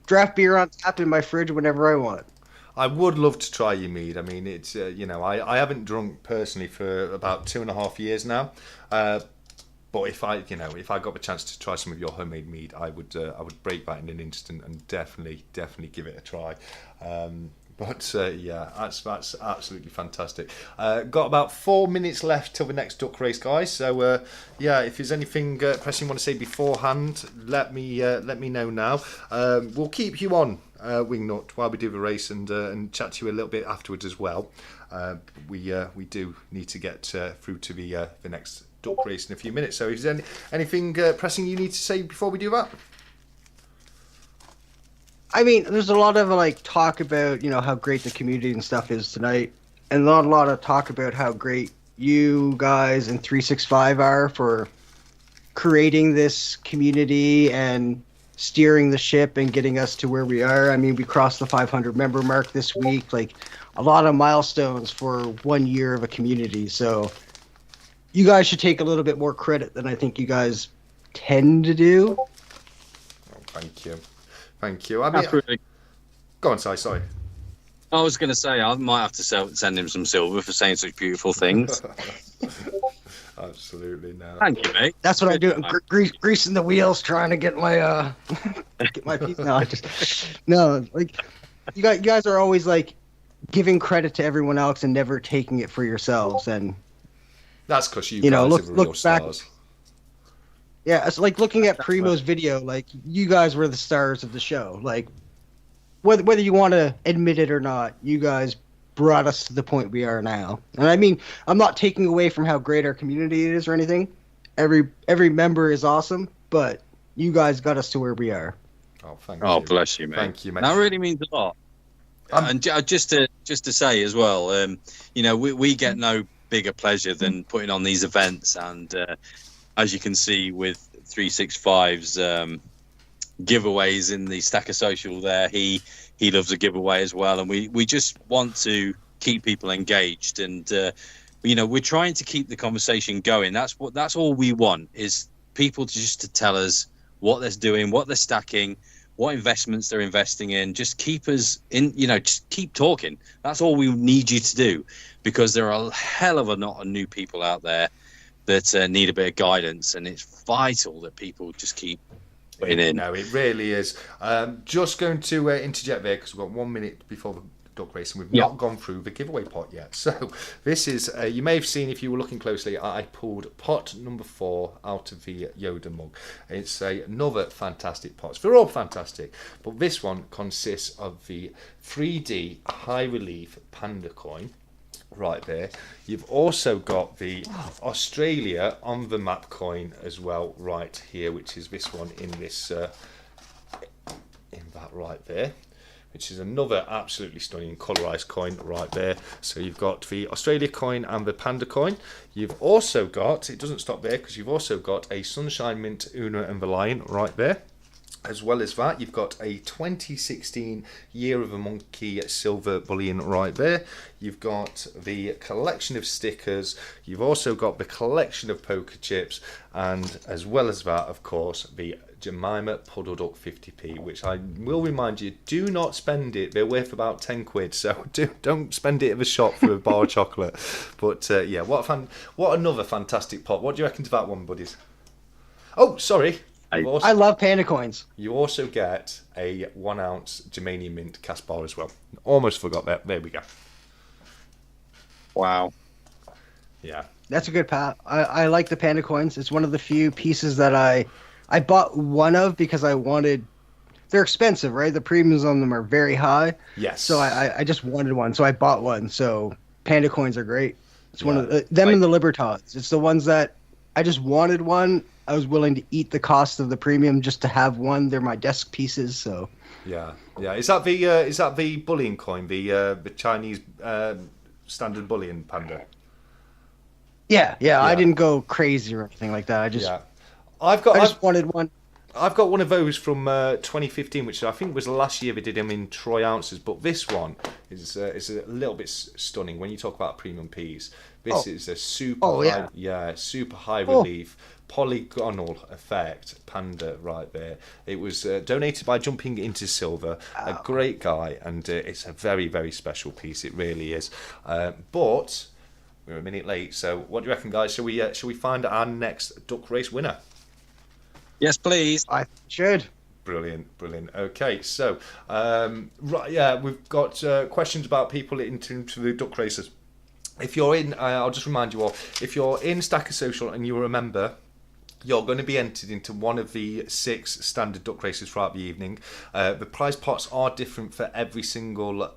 Draft beer on tap in my fridge whenever I want. I would love to try your mead. I mean, it's I haven't drunk personally for about 2.5 years now. But if I got the chance to try some of your homemade mead, I would break that in an instant and definitely give it a try. That's absolutely fantastic. Got about 4 minutes left till the next duck race, guys. So if there's anything pressing you want to say beforehand, let me know now. We'll keep you on Wingnut while we do the race and chat to you a little bit afterwards as well. We do need to get through to the next duck race in a few minutes. So is there anything pressing you need to say before we do that? I mean, there's a lot of talk about how great the community and stuff is tonight, and not a lot of talk about how great you guys and 365 are for creating this community and steering the ship and getting us to where we are. I mean, we crossed the 500 member mark this week. A lot of milestones for 1 year of a community. So you guys should take a little bit more credit than I think you guys tend to do. Oh, thank you. Thank you. I mean, go on, Si. Sorry. I was going to say I might have to send him some silver for saying such beautiful things. Absolutely, no. Thank you, mate. That's what I do. I'm greasing the wheels, trying to get my piece. No, you guys are always giving credit to everyone else and never taking it for yourselves, and that's because you guys are real stars. Back, yeah, it's like looking at Primo's video. You guys were the stars of the show. Whether you want to admit it or not, you guys brought us to the point we are now. And I mean, I'm not taking away from how great our community is or anything. Every member is awesome, but you guys got us to where we are. Oh, thank you. Oh, bless you, mate. Thank you, mate. That really means a lot. And just to say as well, we get no bigger pleasure than putting on these events, and as you can see with 365's giveaways in the Stacker Social there, he loves a giveaway as well, and we just want to keep people engaged, and we're trying to keep the conversation going. That's all we want, is people to tell us what they're doing, what they're stacking, what investments they're investing in. Just keep us in, just keep talking. That's all we need you to do, because there are a hell of a lot of new people out there that need a bit of guidance, and it's vital that people just keep putting in. No, it really is. Just going to interject there, because we've got 1 minute before the duck race, and we've not gone through the giveaway pot yet. So this is, you may have seen if you were looking closely, I pulled pot number 4 out of the Yoda mug. It's another fantastic pot. They're all fantastic, but this one consists of the 3D high relief panda coin right there. You've also got the Australia on the map coin as well right here, which is this one in this in that right there, which is another absolutely stunning colorized coin right there. So you've got the Australia coin and the panda coin. You've also got, it doesn't stop there, because you've also got a Sunshine Mint Una and the Lion right there. As well as that, you've got a 2016 Year of a Monkey silver bullion right there. You've got the collection of stickers. You've also got the collection of poker chips. And as well as that, of course, the Jemima Puddle Duck 50p, which I will remind you, do not spend it. They're worth about 10 quid, so don't spend it at the shop for a bar of chocolate. But yeah, what another fantastic pot. What do you reckon to that one, buddies? Oh, sorry. I love panda coins. You also get a 1 ounce Germanium Mint cast bar as well. Almost forgot that. There we go. Wow. Yeah. That's a good pat. I like the panda coins. It's one of the few pieces that I bought one of because I wanted. They're expensive, right? The premiums on them are very high. Yes. So I just wanted one, so I bought one. So panda coins are great. It's one of them and the Libertads. It's the ones that I just wanted one. I was willing to eat the cost of the premium just to have one. They're my desk pieces, so. Yeah. Is that the bullion coin, the Chinese standard bullion panda? Yeah. I didn't go crazy or anything like that. I just wanted one. I've got one of those from 2015, which I think was last year. They did them in troy ounces, but this one is a little bit stunning. When you talk about premium piece, this is a super high relief polygonal effect panda right there. It was donated by Jumping Into Silva, a great guy, and it's a very, very special piece. It really is. But we're a minute late, so what do you reckon, guys? Shall we find our next duck race winner? Yes, please. I should. Brilliant. Okay, so we've got questions about people into the duck races. If you're in, I'll just remind you all, if you're in Stacker Social and you're a member, you're going to be entered into one of the 6 standard duck races throughout the evening. The prize pots are different for every single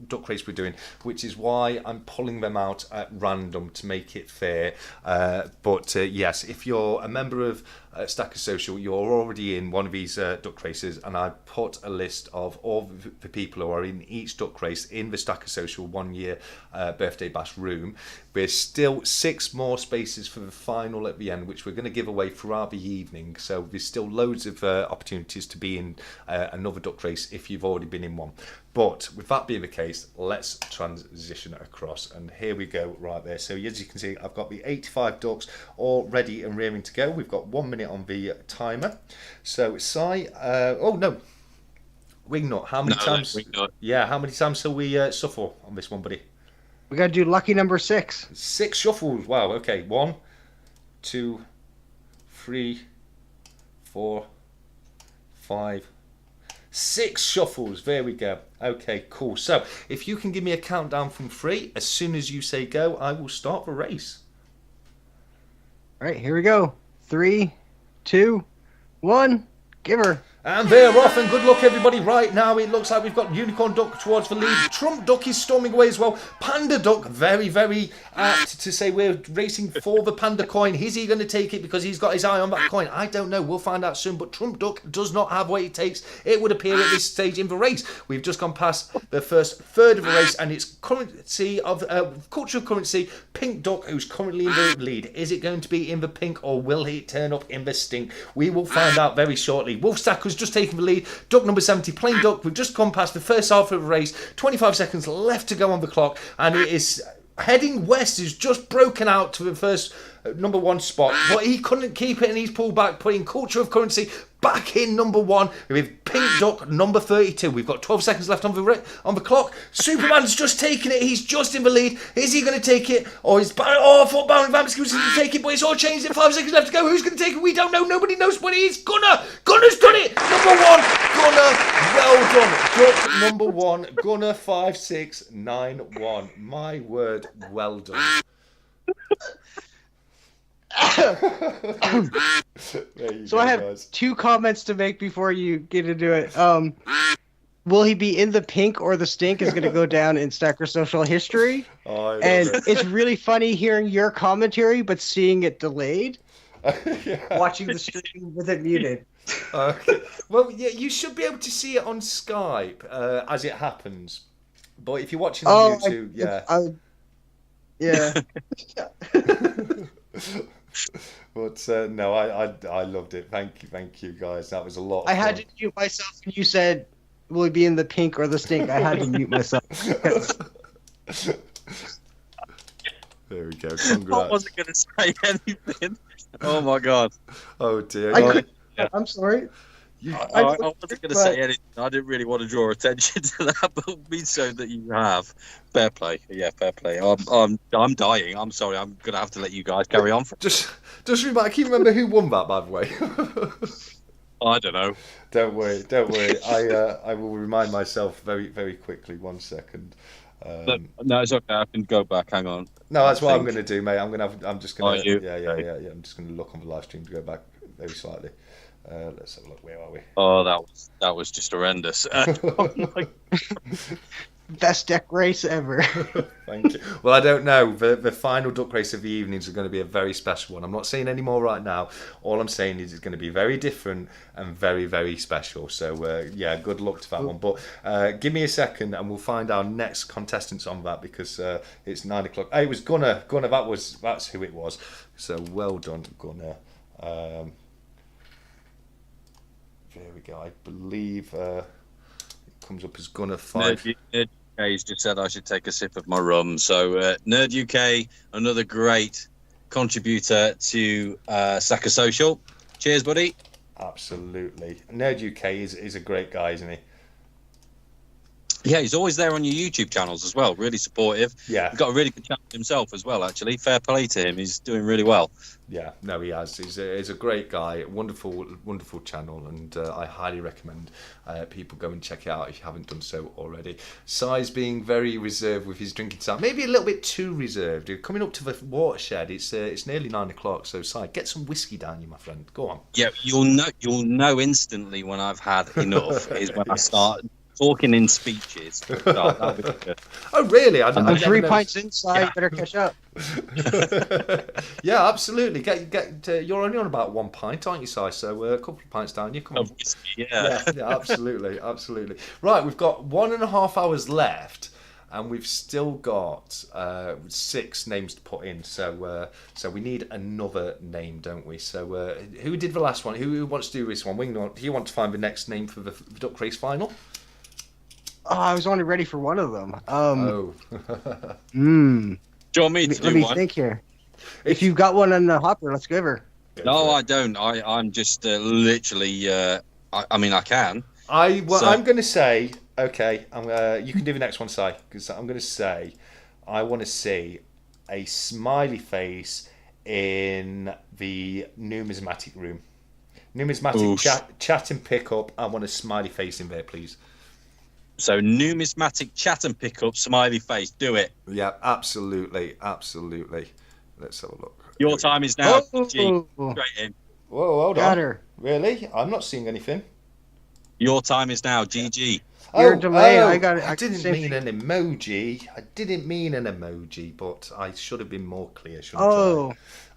duck race we're doing, which is why I'm pulling them out at random to make it fair. But yes, if you're a member of Stacker Social, you're already in one of these duck races, and I put a list of all the people who are in each duck race in the Stacker Social 1 year birthday bash room. There's still 6 more spaces for the final at the end, which we're going to give away throughout the evening. So there's still loads of opportunities to be in another duck race if you've already been in one. But with that being the case, let's transition across, and here we go right there. So as you can see, I've got the 85 ducks all ready and rearing to go. We've got 1 minute on the timer. So Wingnut, how many times? Yeah, how many times shall we shuffle on this one, buddy? We got to do lucky number 6. 6 shuffles. Wow. Okay. 1, 2, 3, 4, 5, 6 shuffles. There we go. Okay, cool. So if you can give me a countdown from 3, as soon as you say go, I will start the race. All right, here we go. 3, 2, 1, give her. And they're off, and good luck, everybody. Right now, it looks like we've got Unicorn Duck towards the lead. Trump Duck is storming away as well. Panda Duck, very, very apt to say we're racing for the Panda coin. Is he going to take it because he's got his eye on that coin? I don't know. We'll find out soon. But Trump Duck does not have what it takes, it would appear, at this stage in the race. We've just gone past the first third of the race, and it's currency of culture of currency. Pink Duck, who's currently in the lead. Is it going to be in the pink, or will he turn up in the stink? We will find out very shortly. Wolf Stacker's just taking the lead. Duck number 70, Plain Duck. We've just gone past the first half of the race. 25 seconds left to go on the clock, and it is heading west. Is just broken out to the first number 1 spot, but he couldn't keep it, and he's pulled back, putting Culture of Currency back in number 1 with Pink Duck number 32. We've got 12 seconds left on the clock. Superman's just taken it. He's just in the lead. Is he going to take it? Or is I thought Baron Vamsky was going to take it, but it's all changed in 5 seconds left to go. Who's going to take it? We don't know. Nobody knows what it is. Gunner's done it. Number 1. Gunner, well done. Duck number 1. Gunner 5691. My word, well done. So I have 2 comments to make before you get into it. Will he be in the pink or the stink is going to go down in Stacker Social history. And it's really funny hearing your commentary, but seeing it delayed. Watching the stream with it muted. Okay. Well, yeah, you should be able to see it on Skype as it happens. But if you're watching on YouTube, yeah. But no, I loved it. Thank you guys. That was a lot. I had to mute myself when you said, "Will he be in the pink or the stink?" I had to mute myself. There we go. Congrats. I wasn't going to say anything. Oh my god. Oh dear. I'm sorry. I wasn't going to say anything. I didn't really want to draw attention to that, but it means so that you have. Fair play. Yeah, fair play. I'm dying. I'm sorry. I'm going to have to let you guys carry on. Just remember, can you remember who won that, by the way? I don't know. Don't worry. I will remind myself very, very quickly. 1 second. No, it's okay. I can go back. Hang on. No, that's what I'm going to do, mate. I'm just going to. Yeah. I'm just going to look on the live stream to go back very slightly. Let's have a look. Where are we? Oh, that was just horrendous. Best deck race ever. Thank you. Well, I don't know. The final duck race of the evenings is going to be a very special one. I'm not saying any more right now. All I'm saying is it's going to be very different and very, very special. So, yeah, good luck to that one. But give me a second and we'll find our next contestants on that because it's 9 o'clock. Hey, it was Gunner. Gunner, that's who it was. So, well done, Gunner. There we go. I believe it comes up as Gunner 5. Nerd UK's just said I should take a sip of my rum. So Nerd UK, another great contributor to Stacker Social. Cheers, buddy. Absolutely. Nerd UK is a great guy, isn't he? Yeah, he's always there on your YouTube channels as well. Really supportive. Yeah. He's got a really good channel himself as well, actually. Fair play to him. He's doing really well. Yeah, no, he has. He's a great guy. Wonderful, wonderful channel. And I highly recommend people go and check it out if you haven't done so already. Si's being very reserved with his drinking time. Maybe a little bit too reserved. Coming up to the watershed, it's nearly 9 o'clock. So, Si, get some whiskey down you, my friend. Go on. Yeah, you'll know instantly when I've had enough is when I start talking in speeches. Oh, really? I'm 3 pints inside. You better catch up. Yeah, absolutely. Get. You're only on about 1 pint, aren't you, Si? So a couple of pints down. You come on. Yeah, absolutely. Right, we've got 1.5 hours left, and we've still got 6 names to put in. So we need another name, don't we? So who did the last one? Who wants to do this one? Wingnut, do you want to find the next name for the duck race final? Oh, I was only ready for one of them. Oh. Do you want me to do Let me one? think here. If you've got one in the hopper, let's give her. No, I don't. I'm just literally. I mean, I can. I'm going to say, okay, you can do the next one, Si, because I'm going to say, I want to see a smiley face in the numismatic room. Numismatic chat and pick up. I want a smiley face in there, please. So numismatic chat and pick up, smiley face. Do it. Yeah, absolutely. Let's have a look. Your time is now. Oh. Straight in. Whoa, hold Got on. her. Really? I'm not seeing anything. Your time is now. GG. You're delayed. I got it. I didn't mean an emoji. But I should have been more clear, shouldn't I?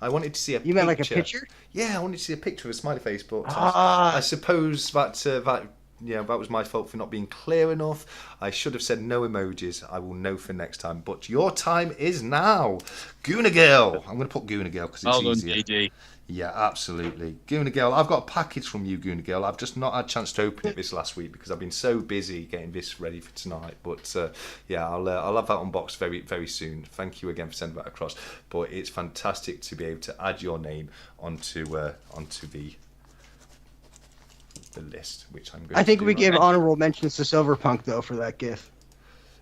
I wanted to see a picture. You meant like a picture? Yeah, I wanted to see a picture of a smiley face, but I suppose that was my fault for not being clear enough. I should have said no emojis. I will know for next time. But your time is now. Gooner Girl. I'm going to put Gooner Girl because it's easier. GG. Yeah, absolutely. Gooner Girl, I've got a package from you, Gooner Girl. I've just not had a chance to open it this last week because I've been so busy getting this ready for tonight. But yeah, I'll have that unboxed very, very soon. Thank you again for sending that across. But it's fantastic to be able to add your name onto the the list, which I'm going. I think to do we right give now. honorable mentions to Silverpunk though for that GIF.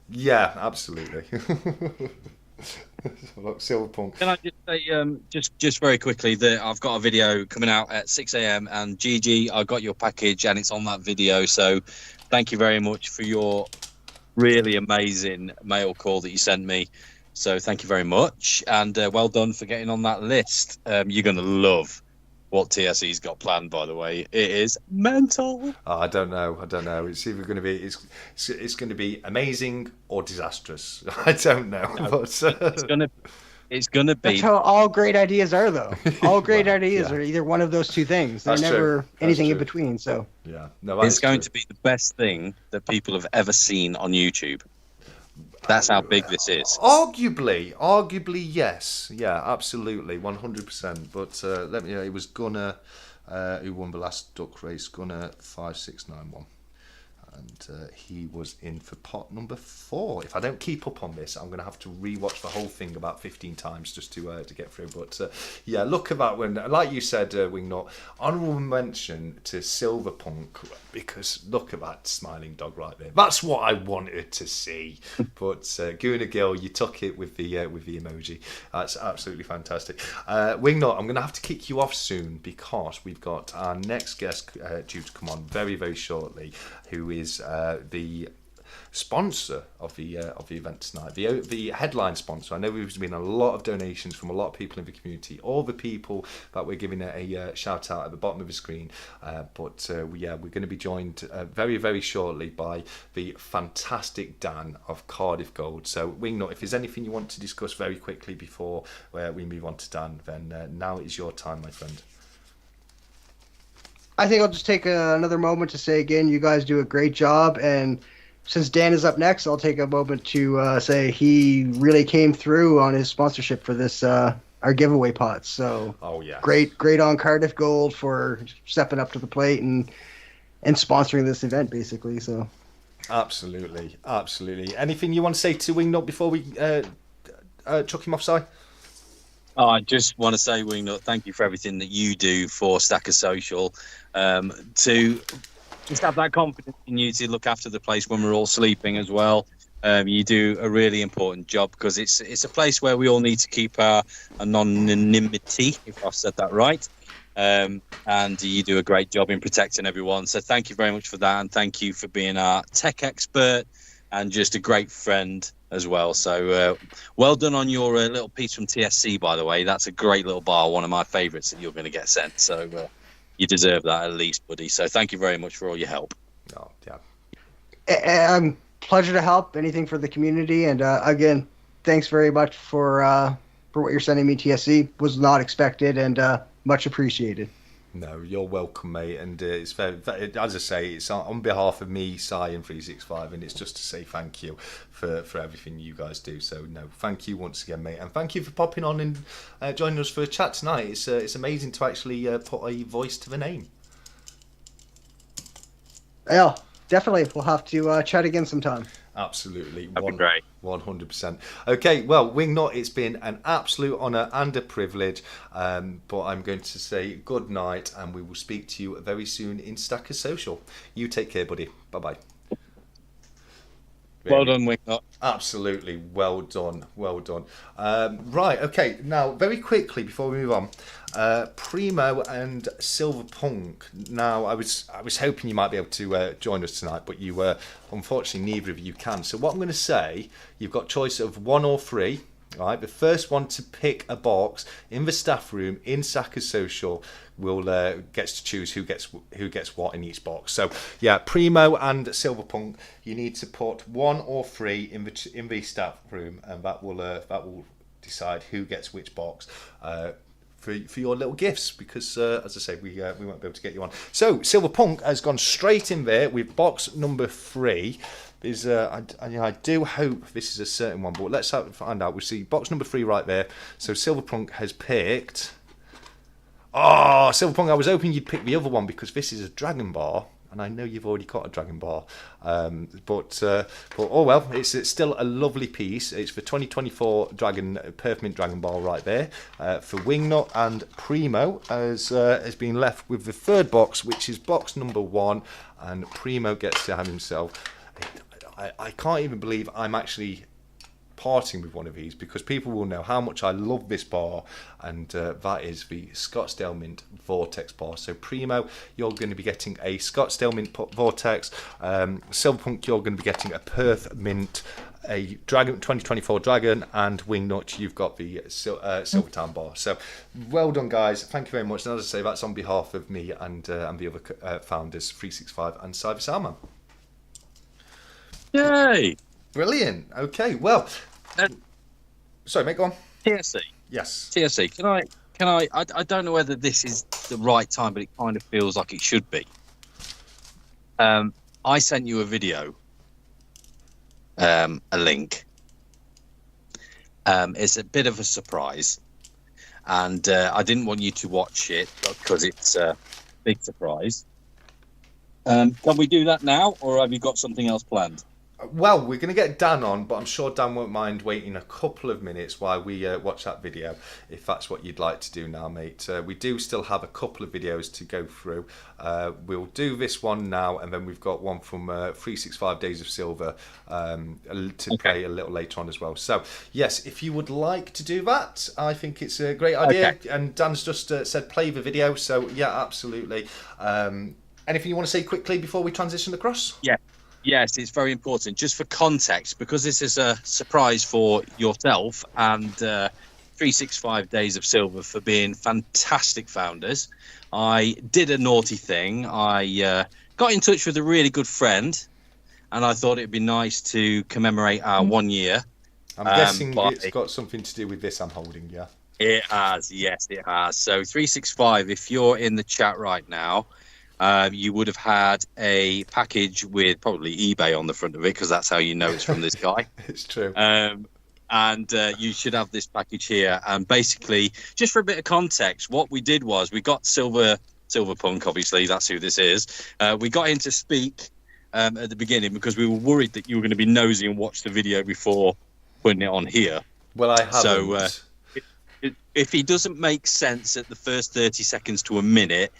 Yeah, absolutely. So look, Silverpunk. Can I just say, just very quickly, that I've got a video coming out at 6 a.m. and Gigi, I got your package and it's on that video. So thank you very much for your really amazing mail call that you sent me. So thank you very much, and well done for getting on that list. You're going to love what TSE's got planned, by the way. It is mental. Oh, I don't know. It's either going to be it's going to be amazing or disastrous. I don't know. No, But, it's gonna be. That's how all great ideas are, though. All great ideas are either one of those two things. They're That's never true. anything in That's between. So yeah, no, It's going to be the best thing that people have ever seen on YouTube. That's how big this is. Arguably, yes. Yeah, absolutely, 100%. But let me know, it was Gunner who won the last duck race, Gunner 5691. And he was in for pot number 4. If I don't keep up on this, I'm going to have to rewatch the whole thing about 15 times just to get through. But yeah, look at that one. Like you said, Wingnut, honourable mention to Silverpunk, because look at that smiling dog right there. That's what I wanted to see. But Guna Gill, you took it with the emoji. That's absolutely fantastic. Wingnut, I'm going to have to kick you off soon because we've got our next guest due to come on very, very shortly, who is the sponsor of the event tonight, the headline sponsor. I know there's been a lot of donations from a lot of people in the community, all the people that we're giving a shout out at the bottom of the screen. But we're going to be joined very, very shortly by the fantastic Dan of Cardiff Gold. So Wingnut, if there's anything you want to discuss very quickly before we move on to Dan, then now is your time, my friend. I think I'll just take another moment to say again, you guys do a great job. And since Dan is up next, I'll take a moment to say he really came through on his sponsorship for this our giveaway pots. So great on Cardiff Gold for stepping up to the plate and sponsoring this event, basically. So absolutely. Anything you want to say to Wingnut before we chuck him off, Si? Oh, I just want to say, Wingnut, thank you for everything that you do for Stacker Social. To just have that confidence in you to look after the place when we're all sleeping as well. You do a really important job because it's a place where we all need to keep our anonymity, if I've said that right. And you do a great job in protecting everyone. So thank you very much for that, and thank you for being our tech expert and just a great friend as well. So well done on your little piece from TSC, by the way. That's a great little bar, one of my favourites that you're going to get sent. So you deserve that at least, buddy. So thank you very much for all your help. Oh, yeah. Pleasure to help. Anything for the community. And again, thanks very much for what you're sending me. TSC was not expected and much appreciated. No, you're welcome, mate. And it's very, as I say, it's on behalf of me, Si, and 365, and it's just to say thank you for everything you guys do. So, no, thank you once again, mate, and thank you for popping on and joining us for a chat tonight. It's amazing to actually put a voice to the name. Yeah, definitely. We'll have to chat again sometime. Absolutely. That'd be great. 100%. Okay, well, Wingnut, it's been an absolute honour and a privilege, but I'm going to say good night, and we will speak to you very soon in Stacker Social. You take care, buddy. Bye-bye. Well done, Wingnut. Absolutely, well done. Right, okay, now, very quickly, before we move on, Primo and Silverpunk. Now, I was hoping you might be able to join us tonight, but you unfortunately, neither of you can. So what I'm going to say, you've got choice of 1 or 3. Right, the first one to pick a box in the staff room in Stacker Social will gets to choose who gets what in each box. So yeah, Primo and Silverpunk, you need to put 1 or 3 in the staff room, and that will decide who gets which box. For your little gifts, because as I say, we won't be able to get you on. So Silverpunk has gone straight in there with box number 3. I do hope this is a certain one, but let's find out. We see box number 3 right there. So Silverpunk has picked. Oh, Silverpunk! I was hoping you'd pick the other one because this is a Dragon Bar, and I know you've already got a dragon bar, but oh well, it's still a lovely piece. It's for 2024 Perfect Dragon Ball right there. For Wingnut and Primo has been left with the third box, which is box number 1, and Primo gets to have himself. I can't even believe I'm actually parting with one of these, because people will know how much I love this bar, and that is the Scottsdale Mint Vortex bar. So Primo, you're going to be getting a Scottsdale Mint Vortex. Silverpunk, you're going to be getting a Perth Mint, a Dragon 2024 Dragon, and Wingnut, you've got the Silvertown bar. So well done, guys. Thank you very much. And as I say, that's on behalf of me and the other founders, 365 and Cyber Salman. Yay! Brilliant. Okay, well, sorry, mate, go on. TSC. Yes. TSC. Can I don't know whether this is the right time, but it kind of feels like it should be. I sent you a video, a link. It's a bit of a surprise, and I didn't want you to watch it because it's a big surprise. Can we do that now, or have you got something else planned? Well, we're going to get Dan on, but I'm sure Dan won't mind waiting a couple of minutes while we watch that video, if that's what you'd like to do now, mate. We do still have a couple of videos to go through. We'll do this one now, and then we've got one from 365 Days of Silva to play a little later on as well. So, yes, if you would like to do that, I think it's a great idea. Okay. And Dan's just said play the video, so yeah, absolutely. Anything you want to say quickly before we transition across? Yeah. Yes, it's very important. Just for context, because this is a surprise for yourself and 365 Days of Silva for being fantastic founders. I did a naughty thing. I got in touch with a really good friend, and I thought it'd be nice to commemorate our 1 year. I'm guessing it's got something to do with this I'm holding, yeah? It has, yes, it has. So 365, if you're in the chat right now, you would have had a package with probably eBay on the front of it, because that's how you know it's from this guy. It's true. And you should have this package here. And basically, just for a bit of context, what we did was we got Silverpunk, obviously, that's who this is. We got him to speak at the beginning because we were worried that you were going to be nosy and watch the video before putting it on here. Well, I haven't. So if he doesn't make sense at the first 30 seconds to a minute,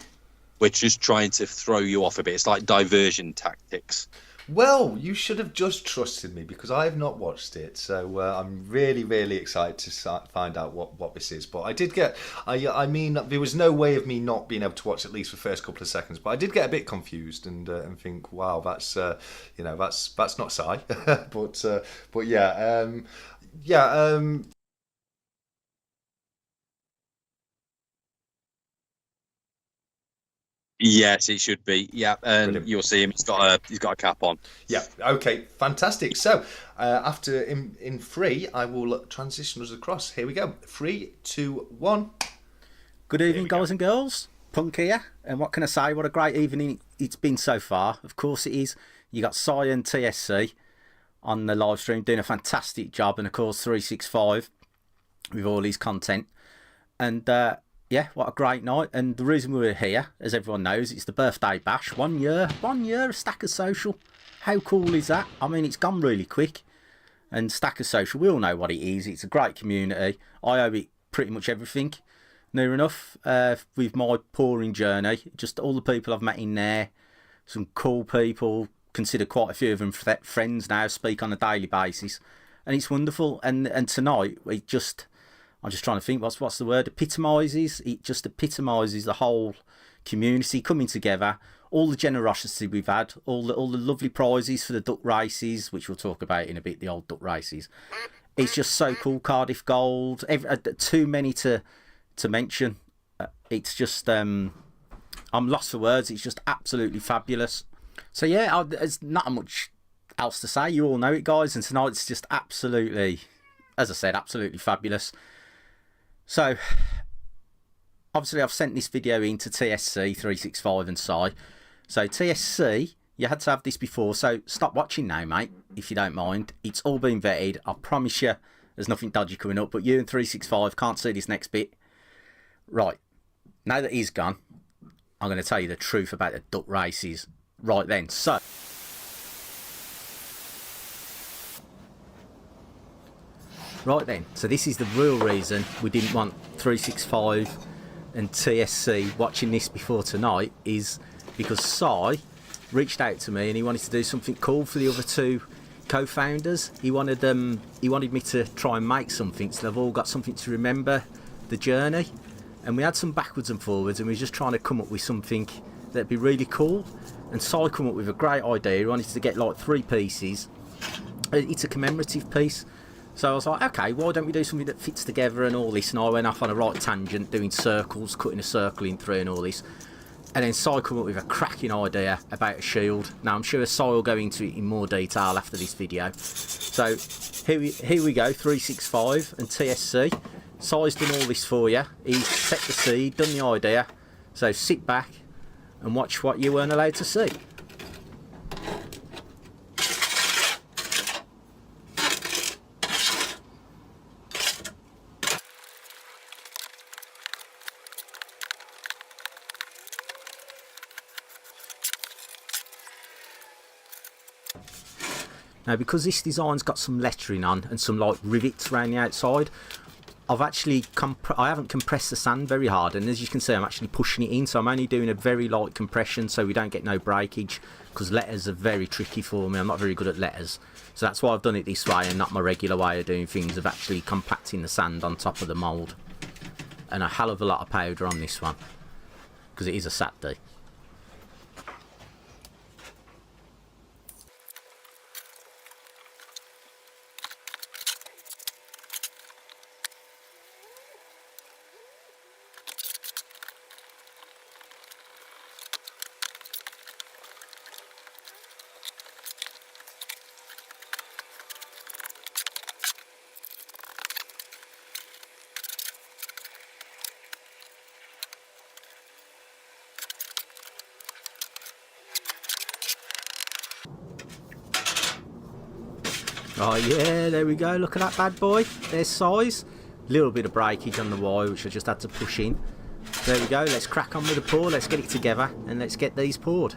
we're just trying to throw you off a bit. It's like diversion tactics. Well, you should have just trusted me, because I have not watched it. So I'm really, really excited to find out what this is. But I did get, I mean, there was no way of me not being able to watch at least the first couple of seconds. But I did get a bit confused and think, wow, that's, that's not Psy. but yeah. Yes, it should be. Yeah, and brilliant. You'll see him. He's got a cap on. Yeah. Okay. Fantastic. So after in 3, I will transition us across. Here we go. 3, 2, 1. Good evening, guys and girls. Punk here, and what can I say? What a great evening it's been so far. Of course it is. You got Cy and TSC on the live stream doing a fantastic job, and of course 365 with all his content. And yeah, what a great night. And the reason we're here, as everyone knows, it's the birthday bash. 1 year of Stackers Social. How cool is that? I mean, it's gone really quick. And Stackers Social, we all know what it is. It's a great community. I owe it pretty much everything, near enough, with my pouring journey. Just all the people I've met in there. Some cool people. Consider quite a few of them friends now. Speak on a daily basis. And it's wonderful. And tonight, I'm just trying to think, what's the word? It just epitomises the whole community coming together, all the generosity we've had, all the lovely prizes for the duck races, which we'll talk about in a bit, the old duck races. It's just so cool. Cardiff Gold, too many to mention. It's just, I'm lost for words. It's just absolutely fabulous. So yeah, there's not much else to say. You all know it, guys. And tonight's just absolutely, as I said, absolutely fabulous. So, obviously I've sent this video in to TSC, 365 and Psy. So TSC, you had to have this before, so stop watching now, mate, if you don't mind. It's all been vetted. I promise you there's nothing dodgy coming up, but you and 365 can't see this next bit. Right, now that he's gone, I'm going to tell you the truth about the duck races. right then. So, this is the real reason we didn't want 365 and TSC watching this before tonight, is because Si reached out to me and he wanted to do something cool for the other two co-founders. He wanted me to try and make something so they've all got something to remember the journey. And we had some backwards and forwards, and we were just trying to come up with something that'd be really cool. And Si come up with a great idea. He wanted to get like 3 pieces. It's a commemorative piece. So I was like, okay, why don't we do something that fits together and all this? And I went off on a right tangent, doing circles, cutting a circle in through and all this. And then Si come up with a cracking idea about a shield. Now, I'm sure Si will go into it in more detail after this video. So here we go, 365 and TSC. Si's done all this for you. He's set the seed, done the idea. So sit back and watch what you weren't allowed to see. Now, because this design's got some lettering on and some like rivets around the outside, I haven't compressed the sand very hard, and as you can see, I'm actually pushing it in, so I'm only doing a very light compression so we don't get no breakage, because letters are very tricky for me. I'm not very good at letters, so that's why I've done it this way and not my regular way of doing things, of actually compacting the sand on top of the mould. And a hell of a lot of powder on this one, because it is a Saturday. Oh yeah, there we go, look at that bad boy. There's size. Little bit of breakage on the wire, which I just had to push in. There we go, let's crack on with the pour, let's get it together and let's get these poured.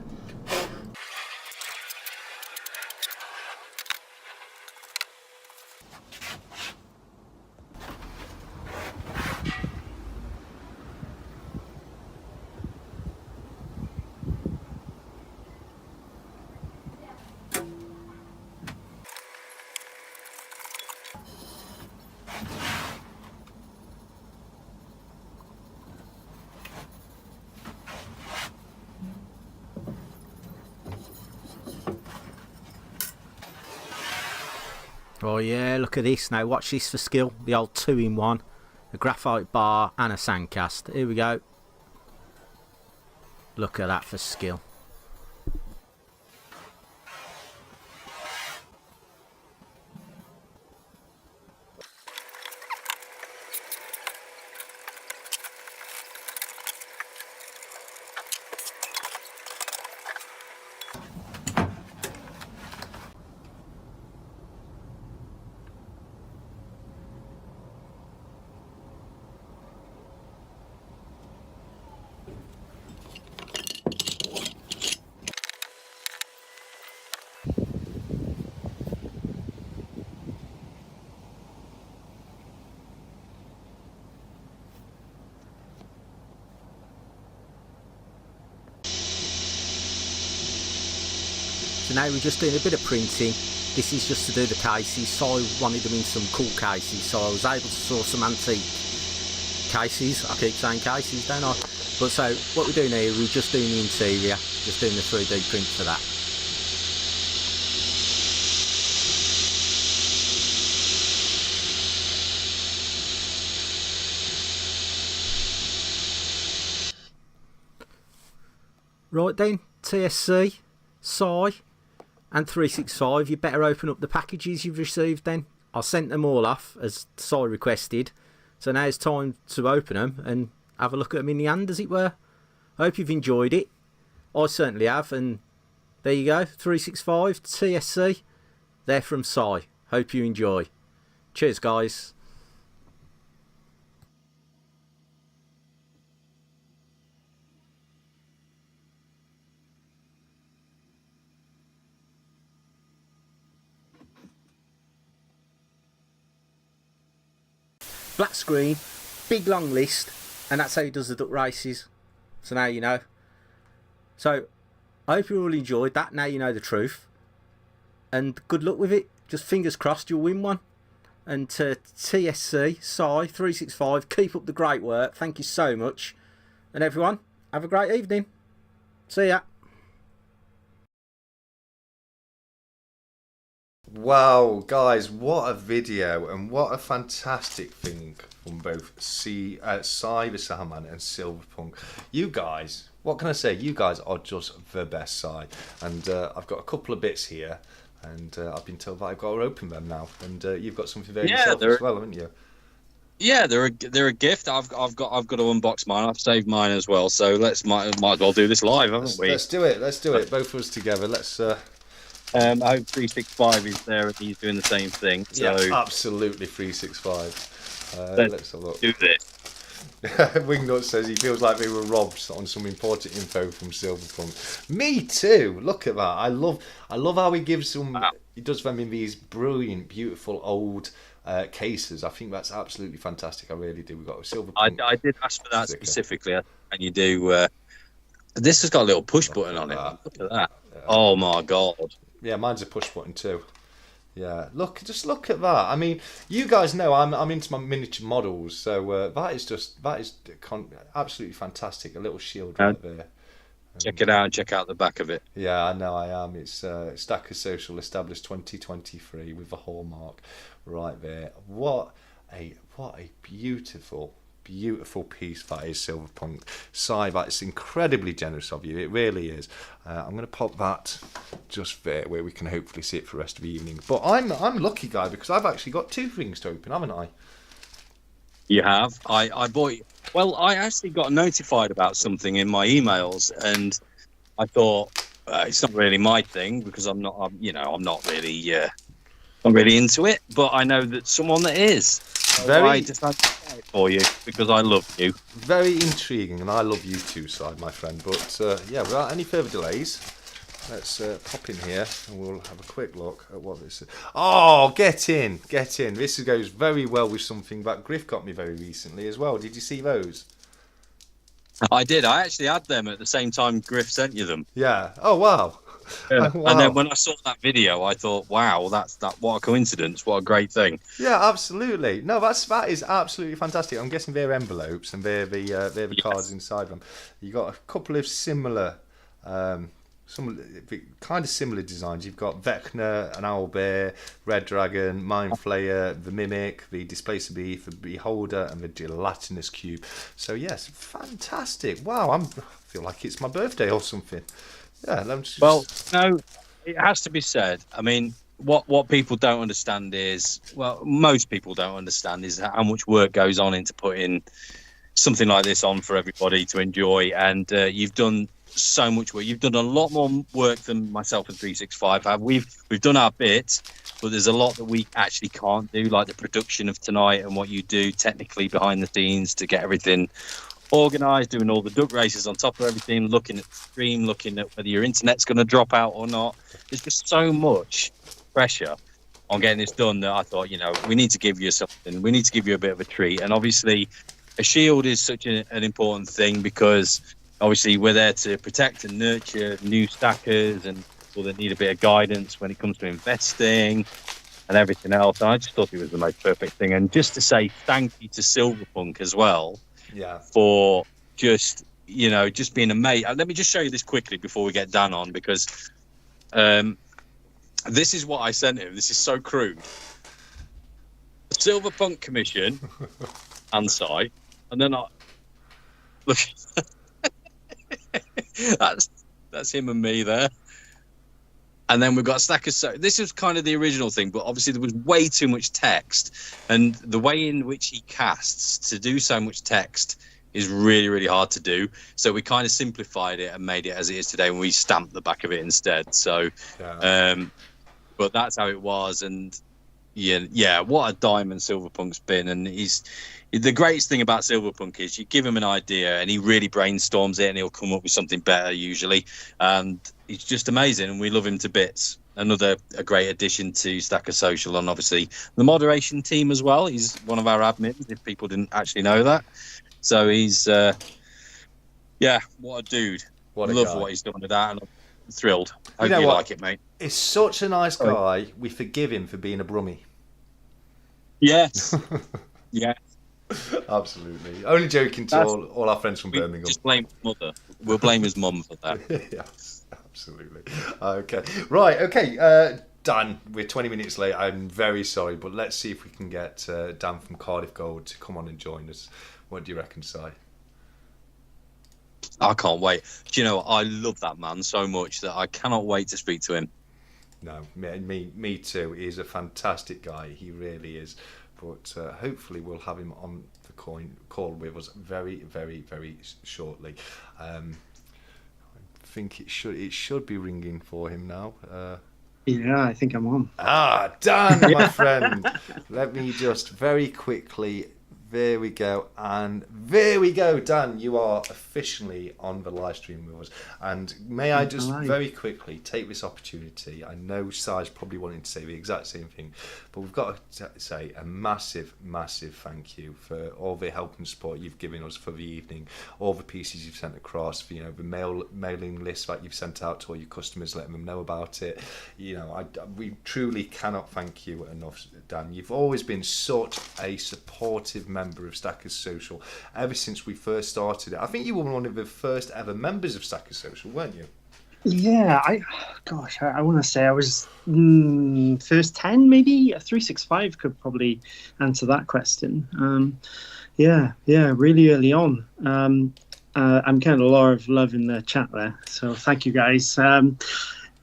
Oh yeah, look at this now, watch this for skill, the old 2-in-1, a graphite bar and a sandcast. Here we go. Look at that for skill. So now we're just doing a bit of printing. This is just to do the cases, so I wanted them in some cool cases, so I was able to source some antique cases. I keep saying cases, don't I? But so what we're doing here, we're just doing the interior, just doing the 3D print for that. Right then, TSC, Si and 365, you better open up the packages you've received then. I sent them all off as Si requested, so now it's time to open them and have a look at them in the hand, as it were. I hope you've enjoyed it. I certainly have, and there you go, 365 TSC, they're from Si. Hope you enjoy. Cheers guys. Flat screen, big long list, and that's how he does the duck races. So now you know. So I hope you all enjoyed that. Now you know the truth. And good luck with it. Just fingers crossed you'll win one. And to TSC, Sai, 365, keep up the great work. Thank you so much. And everyone, have a great evening. See ya. Wow, guys, what a video and what a fantastic thing from both Silva Salman and Silverpunk. You guys, what can I say? You guys are just the best side. And I've got a couple of bits here, and I've been told that I've got to open them now. And you've got something there yourself as well, haven't you? Yeah, they're a gift. I've got to unbox mine. I've saved mine as well. So might as well do this live, haven't we? Let's do it. Let's do it. Both of us together. Let's. I hope 365 is there and he's doing the same thing. So yeah, absolutely 365. Let's have a look. Do this. Wingnut says he feels like they were robbed on some important info from Silverpunk. Me too. Look at that. I love how he gives them. Wow. He does them in these brilliant, beautiful old cases. I think that's absolutely fantastic. I really do. We've got a Silverpunk. I did ask for that sticker specifically, and you do. This has got a little push button on it. Look at that. Yeah. Oh my god. Yeah, mine's a push button too. Yeah, just look at that. I mean, you guys know I'm into my miniature models, so that is absolutely fantastic. A little shield right there. Check it out and check out the back of it. Yeah, I know I am. It's Stackers Social established 2023 with the hallmark right there. What a beautiful piece that is, Silverpunk. Sai, that's incredibly generous of you. It really is. I'm going to pop that just there where we can hopefully see it for the rest of the evening. But I'm lucky, guy, because I've actually got 2 things to open, haven't I? You have. I bought. Well, I actually got notified about something in my emails, and I thought it's not really my thing because I'm not really into it. But I know that someone that is. I decided to buy it for you because I love you. Very intriguing, and I love you too, Side, my friend. But yeah, without any further delays, let's pop in here and we'll have a quick look at what this is. Oh, get in. This goes very well with something that Griff got me very recently as well. Did you see those? I did. I actually had them at the same time Griff sent you them. Yeah. Oh, wow. Yeah. Wow. And then when I saw that video, I thought, "Wow, what a coincidence! What a great thing!" Yeah, absolutely. No, that is absolutely fantastic. I'm guessing they're envelopes and they're the cards inside them. You got a couple of similar, some kind of similar designs. You've got Vecna, an Owlbear, Red Dragon, Mind Flayer, the Mimic, the Displacer Beef, the Beholder, and the Gelatinous Cube. So yes, fantastic. Wow, I feel like it's my birthday or something. Yeah, well, no, it has to be said. I mean, what people don't understand is, well, most people don't understand is how much work goes on into putting something like this on for everybody to enjoy. And you've done so much work. You've done a lot more work than myself and 365 have. We've done our bit, but there's a lot that we actually can't do, like the production of tonight and what you do technically behind the scenes to get everything organised, doing all the duck races on top of everything, looking at the stream, looking at whether your internet's going to drop out or not. There's just so much pressure on getting this done that I thought, we need to give you something. We need to give you a bit of a treat. And obviously, a shield is such an important thing because obviously we're there to protect and nurture new stackers and people that need a bit of guidance when it comes to investing and everything else. And I just thought it was the most perfect thing. And just to say thank you to Silverpunk as well. Yeah. For just being amazing. Let me just show you this quickly before we get Dan on, because this is what I sent him. This is so crude. Silverpunk commission and Sai, and then I look. that's him and me there. And then we've got Stackers. So this is kind of the original thing, but obviously there was way too much text. And the way in which he casts to do so much text is really, really hard to do. So we kind of simplified it and made it as it is today, and we stamped the back of it instead. So, but that's how it was. And Yeah, what a diamond Silverpunk's been, and he's the greatest thing about Silverpunk is you give him an idea and he really brainstorms it and he'll come up with something better usually, and he's just amazing and we love him to bits. A great addition to Stacker Social, and obviously the moderation team as well. He's one of our admins, if people didn't actually know that. So he's what a dude. What a love guy. what he's done with that, and I'm thrilled. Hope You know you what? like it, mate. He's such a nice guy. We forgive him for being a brummie. Yes. Yeah. Absolutely. Only joking to all our friends from Birmingham. Just blame his mother. We'll blame his mum for that. Yes, absolutely. Okay. Right, okay. Dan, we're 20 minutes late. I'm very sorry, but let's see if we can get Dan from Cardiff Gold to come on and join us. What do you reckon, Si? I can't wait. Do you know, I love that man so much that I cannot wait to speak to him. No, me too. He's a fantastic guy. He really is. But hopefully we'll have him on the call with us very, very, very shortly. I think it should be ringing for him now. Yeah, I think I'm on. Dan, my friend. Let me just very quickly. There we go. And there we go, Dan. You are officially on the live stream with us. And may I just very quickly take this opportunity. I know Si's probably wanting to say the exact same thing, but we've got to say a massive, massive thank you for all the help and support you've given us for the evening, all the pieces you've sent across, the mailing list that you've sent out to all your customers, letting them know about it. We truly cannot thank you enough, Dan. You've always been such a supportive member of Stackers Social ever since we first started it. I think you were one of the first ever members of Stackers Social, weren't you? Yeah, I want to say I was first 10, maybe. 365 could probably answer that question. Really early on. I'm getting a lot of love in the chat there, so thank you guys.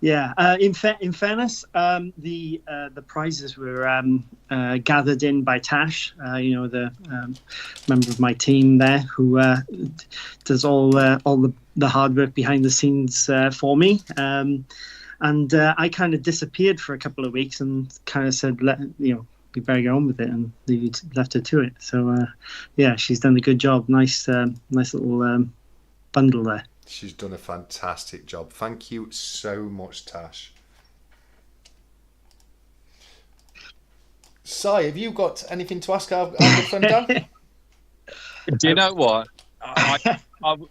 In fairness, the prizes were gathered in by Tash, the member of my team there who does all the hard work behind the scenes for me. And I kind of disappeared for a couple of weeks and kind of said, we better get on with it, and left her to it. So she's done a good job. Nice little bundle there. She's done a fantastic job. Thank you so much, Tash. Si, have you got anything to ask our good friend Dan? Do you know what?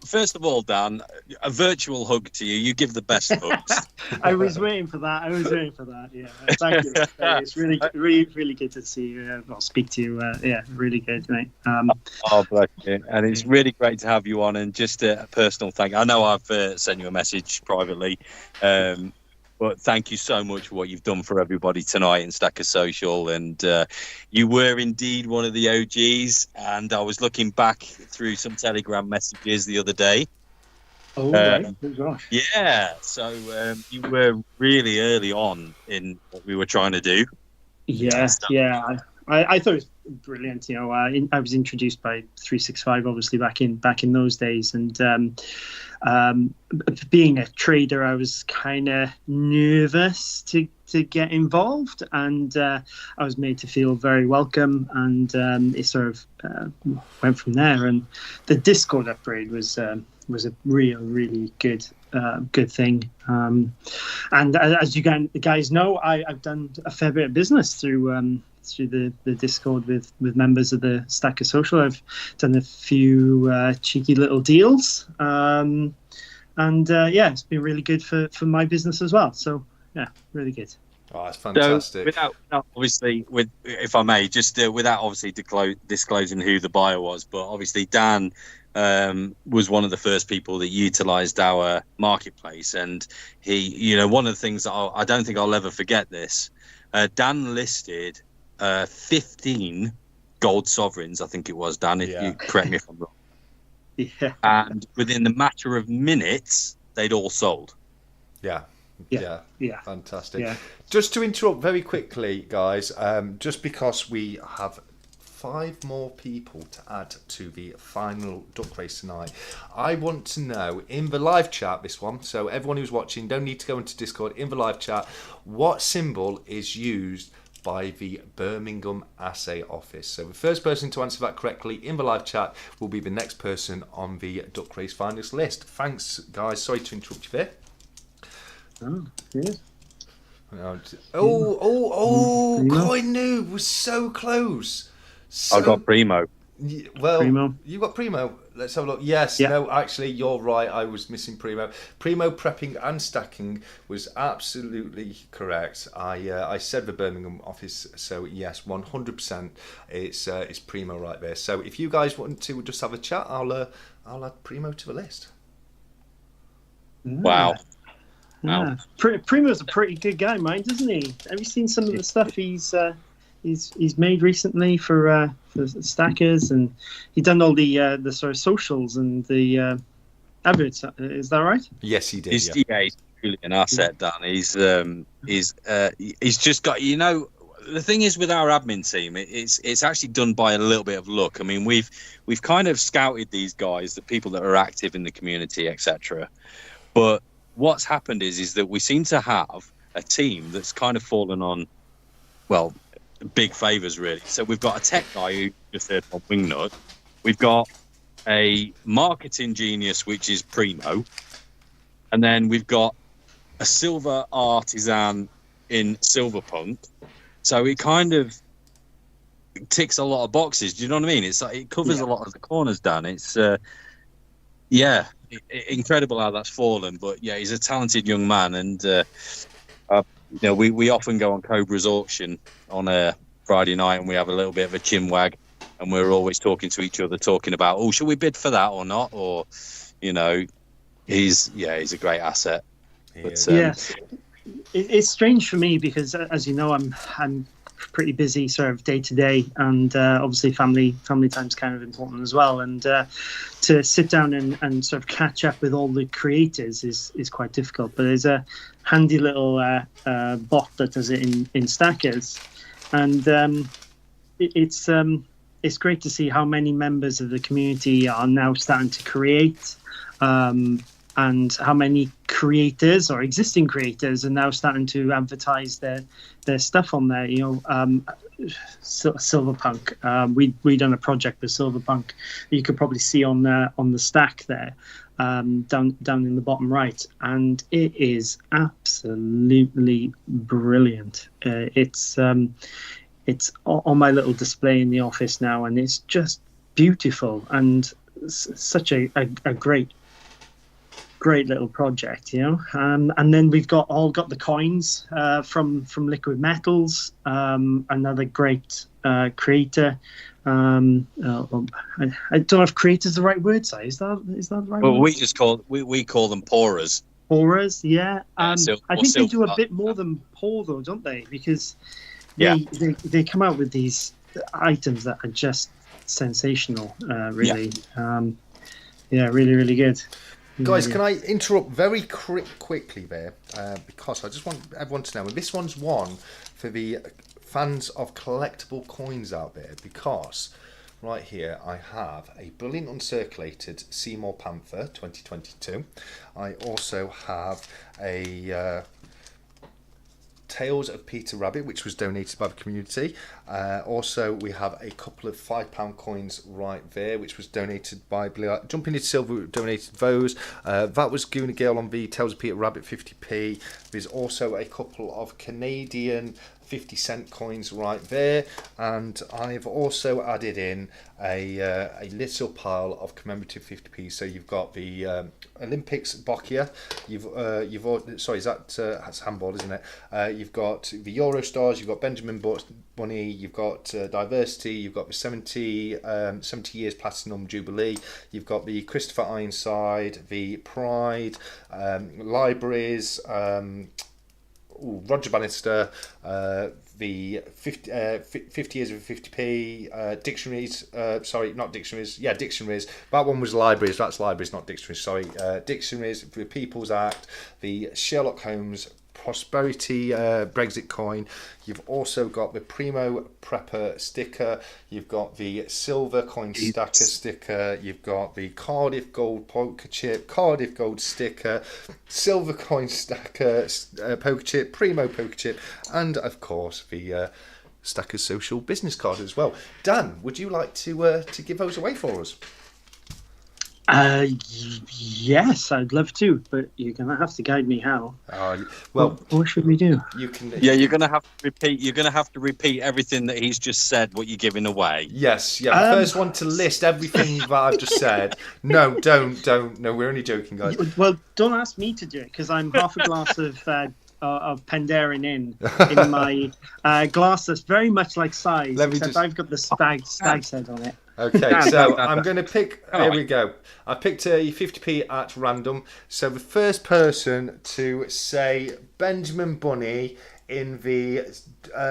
First of all, Dan, a virtual hug to you. You give the best hugs. I was waiting for that. Yeah, thank you. It's really, really, really good to see you. Speak to you. Really good, mate. Bless you. And it's really great to have you on. And just a personal thank you. I know I've sent you a message privately, but thank you so much for what you've done for everybody tonight in Stacker Social. And you were indeed one of the OGs. And I was looking back through some Telegram messages the other day. Oh, right. Gosh. Yeah. So you were really early on in what we were trying to do. Yeah. I thought it was brilliant. I was introduced by 365, obviously back in those days, and being a trader, I was kind of nervous to get involved, and I was made to feel very welcome, and it sort of went from there. And the Discord upgrade was a really good thing. And as you guys know, I've done a fair bit of business through the Discord with members of the Stacker Social. I've done a few cheeky little deals, and it's been really good for my business as well. So yeah, really good. Oh, it's fantastic. So without obviously, if I may, just without obviously disclosing who the buyer was, but obviously Dan was one of the first people that utilised our marketplace, and he, one of the things that I don't think I'll ever forget this. Dan listed 15 gold sovereigns, I think it was, Dan, if you correct me if I'm wrong. Yeah. And within the matter of minutes, they'd all sold. Yeah. Fantastic. Yeah. Just to interrupt very quickly, guys, just because we have 5 more people to add to the final duck race tonight. I want to know in the live chat, this one, so everyone who's watching don't need to go into Discord, in the live chat, what symbol is used by the Birmingham Assay Office. So the first person to answer that correctly in the live chat will be the next person on the Duck Race finalist list. Thanks, guys. Sorry to interrupt you there. Oh, yes. Coin Noob was so close. I got Primo. Well, Primo. You got Primo. Let's have a look. Yes, Yeah. no, actually, you're right. I was missing Primo. Primo prepping and stacking was absolutely correct. I said the Birmingham office, so yes, 100%. It's Primo right there. So if you guys want to just have a chat, I'll add Primo to the list. Wow. Yeah. Primo's a pretty good guy, mind, isn't he? Have you seen some of the stuff he's made recently for Stackers, and he's done all the sort of socials and the adverts. Is that right? Yes, he did. He's truly an asset, Dan. He's just got, the thing is with our admin team, it's actually done by a little bit of luck. I mean, we've kind of scouted these guys, the people that are active in the community, etc. But what's happened is that we seem to have a team that's kind of fallen on, well, big favours really. So we've got a tech guy who just heard from Wingnut. We've got a marketing genius, which is Primo, and then we've got a silver artisan in Silverpunk. So it kind of ticks a lot of boxes. Do you know what I mean? It's like it covers a lot of the corners, Dan. It's incredible how that's fallen. But yeah, he's a talented young man, and we often go on Cobra's auction on a Friday night, and we have a little bit of a chinwag, and we're always talking to each other, talking about, should we bid for that or not? Or, he's a great asset. But, yes, it's strange for me because, as you know, I'm pretty busy sort of day to day, and obviously family time's kind of important as well. And to sit down and sort of catch up with all the creators is quite difficult. But there's a handy little bot that does it in Stackers, and it's great to see how many members of the community are now starting to create. And how many creators or existing creators are now starting to advertise their stuff on there. Silverpunk. We done a project with Silverpunk. You could probably see on the stack there, down in the bottom right, and it is absolutely brilliant. It's on my little display in the office now, and it's just beautiful and such a great little project, and then we've got the coins from Liquid Metals, another great creator. I don't know if creator is the right word. Say, is that the right word? Well, we call them pourers. Pourers, yeah. I think they do a bit more than pour though, don't they? Because they come out with these items that are just sensational, really. Really, really good. Guys, can I interrupt very quickly there? Because I just want everyone to know, and this one's one for the fans of collectible coins out there, because right here I have a brilliant uncirculated Seymour Panther 2022. I also have a Tales of Peter Rabbit, which was donated by the community. Also, we have a couple of £5 coins right there, which was donated by Jumping into Silver, donated those. That was Gooner Gale on the Tales of Peter Rabbit 50p. There's also a couple of Canadian 50-cent coins right there, and I've also added in a little pile of commemorative 50p. So you've got the Olympics Boccia, that's handball, isn't it? You've got the Eurostars, you've got Benjamin Bunny, you've got Diversity, you've got the 70 years Platinum Jubilee, you've got the Christopher Ironside, the Pride, libraries, Roger Bannister, the 50 years of 50p, dictionaries, dictionaries. That one was libraries, that's libraries, not dictionaries, sorry. Dictionaries, the People's Act, the Sherlock Holmes Prosperity Brexit coin. You've also got the Primo Prepper sticker. You've got the Silva coin stacker sticker. You've got the Cardiff Gold poker chip, Cardiff Gold sticker, Silver coin stacker poker chip, Primo poker chip, and of course the Stackers Social business card as well. Dan, would you like to give those away for us? Yes, I'd love to, but you're gonna have to guide me how. Well, what should we do? You can. Yeah, you're gonna have to repeat. You're gonna have to repeat everything that he's just said. What you're giving away. Yes, yeah. The first one to list everything that I've just said. No, don't. No, we're only joking, guys. Well, don't ask me to do it because I'm half a glass of Penderyn in my glass that's very much like size, except I've got the stag's head on it. Okay, so I'm going to pick. Here we go. I picked a 50p at random. So the first person to say Benjamin Bunny in the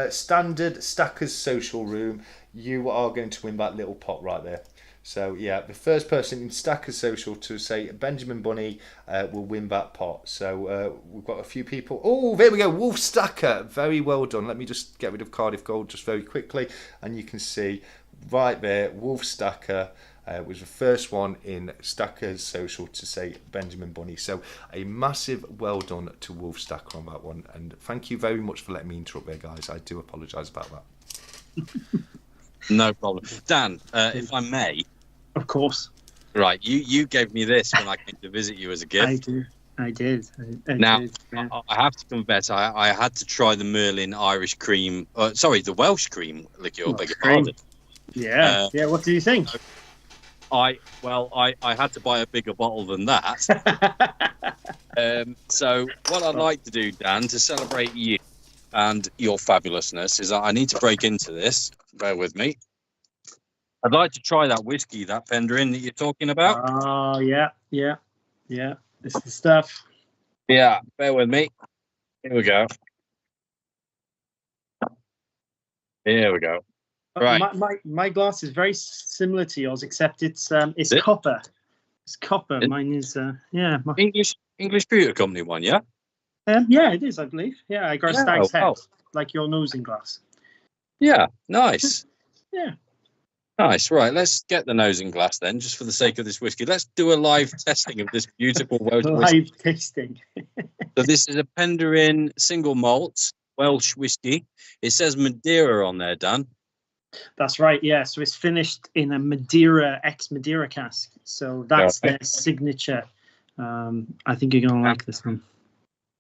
standard Stackers Social room, you are going to win that little pot right there. So yeah, the first person in Stackers Social to say Benjamin Bunny will win that pot. So we've got a few people. Oh, there we go. Wolf Stacker. Very well done. Let me just get rid of Cardiff Gold just very quickly, and you can see right there, Wolf Stacker was the first one in Stackers Social to say Benjamin Bunny. So a massive well done to Wolf Stacker on that one. And thank you very much for letting me interrupt there, guys. I do apologise about that. No problem. Dan, if I may. Of course. Right, you gave me this when I came to visit you as a gift. I did. Now, I have to confess, I had to try the Merlin Irish cream, the Welsh cream liqueur, beg your pardon. Yeah, what do you think? I had to buy a bigger bottle than that. So what I'd like to do, Dan, to celebrate you and your fabulousness, is I need to break into this. Bear with me. I'd like to try that whiskey, that Penderyn that you're talking about. Oh, yeah. This is the stuff. Yeah, bear with me. Here we go. Right. My glass is very similar to yours, except it's copper. It's copper. Mine is English Pewter Company one, yeah. Yeah, it is, I believe. Yeah, I got a stag's head, like your nosing glass. Yeah, nice. Yeah. Nice. Right, let's get the nosing glass then, just for the sake of this whiskey. Let's do a live testing of this beautiful Welsh whiskey. Live tasting. So this is a Penderyn single malt Welsh whiskey. It says Madeira on there, Dan. That's right, yeah. So it's finished in a Madeira, ex-Madeira cask. So that's their signature. I think you're going to like this one.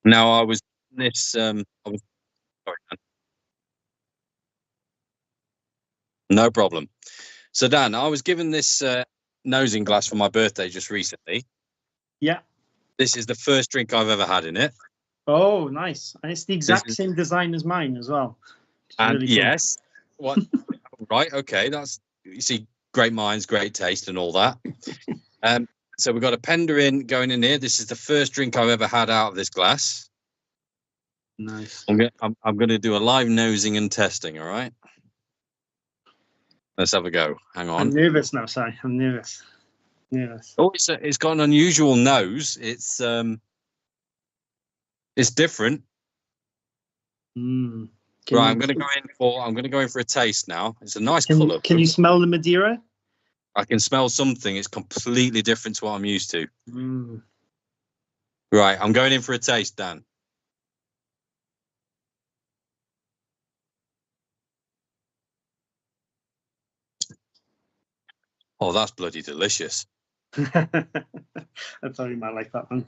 Now, I was sorry, Dan. No problem. So, Dan, I was given this nosing glass for my birthday just recently. Yeah. This is the first drink I've ever had in it. Oh, nice. And it's the exact same design as mine as well. And really cool. yes. What? Right, okay. That's, you see, great minds, great taste and all that. So we've got a Penderyn going in here. This is the first drink I've ever had out of this glass. Nice. I'm going to do a live nosing and testing, all right? Let's have a go. Hang on. I'm nervous now, Si. I'm nervous. Oh, it's got an unusual nose. It's different. Right, I'm going to go in for a taste now. It's a nice colour. Can you smell the Madeira? I can smell something. It's completely different to what I'm used to. Right, I'm going in for a taste, Dan. Oh, that's bloody delicious. I thought you might like that one.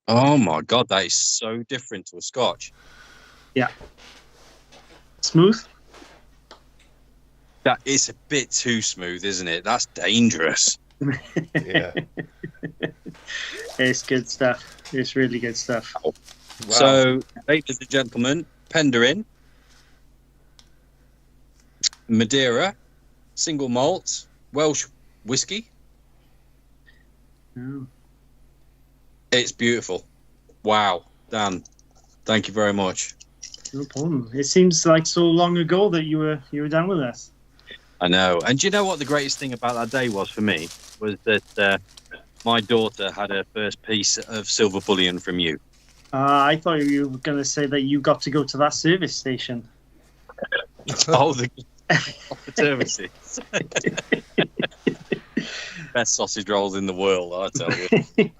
Oh my God, that is so different to a Scotch. Yeah. Smooth? That is a bit too smooth, isn't it? That's dangerous. Yeah. It's good stuff. It's really good stuff. Wow. So, ladies and gentlemen, Penderyn, Madeira, single malt, Welsh whiskey. Oh. It's beautiful. Wow, Dan, thank you very much. No problem. It seems like so long ago that you were down with us. I know. And do you know what the greatest thing about that day was for me? Was that my daughter had her first piece of silver bullion from you. I thought you were going to say that you got to go to that service station. Oh, the services. Best sausage rolls in the world, I tell you.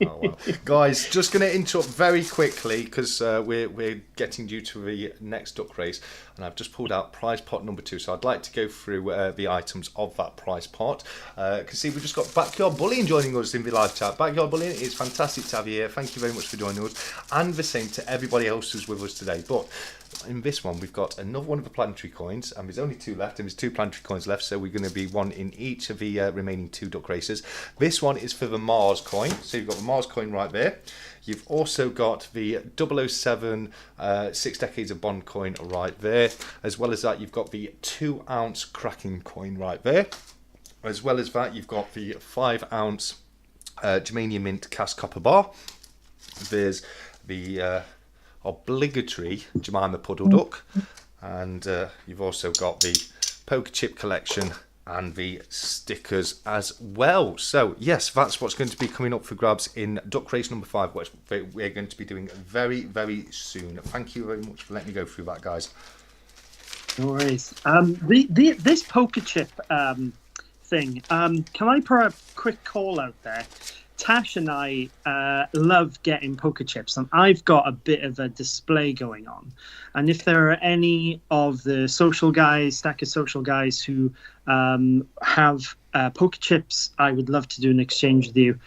Oh, well. Guys, just going to interrupt very quickly because we're getting due to the next duck race, and I've just pulled out prize pot number 2. So I'd like to go through the items of that prize pot. You can see we've just got Backyard Bullying joining us in the live chat. Backyard Bullying, it's fantastic to have you here. Thank you very much for joining us, and the same to everybody else who's with us today. But in this one, we've got another one of the planetary coins, and there's only 2 left, and there's 2 planetary coins left, so we're going to be one in each of the remaining 2 duck races. This one is for the Mars coin, so you've got the Mars coin right there. You've also got the 007 6 Decades of Bond coin right there. As well as that, you've got the 2-ounce Kraken coin right there. As well as that, you've got the 5-ounce Germanium Mint cast copper bar. There's the obligatory Jemima Puddle Duck, and you've also got the poker chip collection and the stickers as well. So yes, that's what's going to be coming up for grabs in duck race number 5, which we're going to be doing very, very soon. Thank you very much for letting me go through that, guys. No worries. This poker chip thing, can I put a quick call out there? Tash and I love getting poker chips, and I've got a bit of a display going on. And if there are any of the social guys, Stacker social guys, who have poker chips, I would love to do an exchange with you.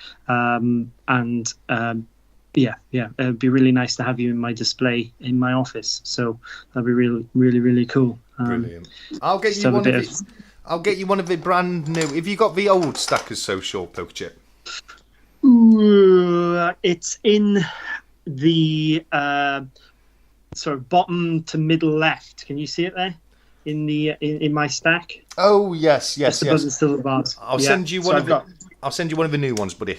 Yeah, it'd be really nice to have you in my display in my office. So that'd be really, really, really cool. Brilliant. I'll get you one of the brand new. Have you got the old Stackers Social poker chip? Ooh, it's in the sort of bottom to middle left. Can you see it there in my stack? Oh yes. Above the silver bars. I'll send you one of the new ones, buddy.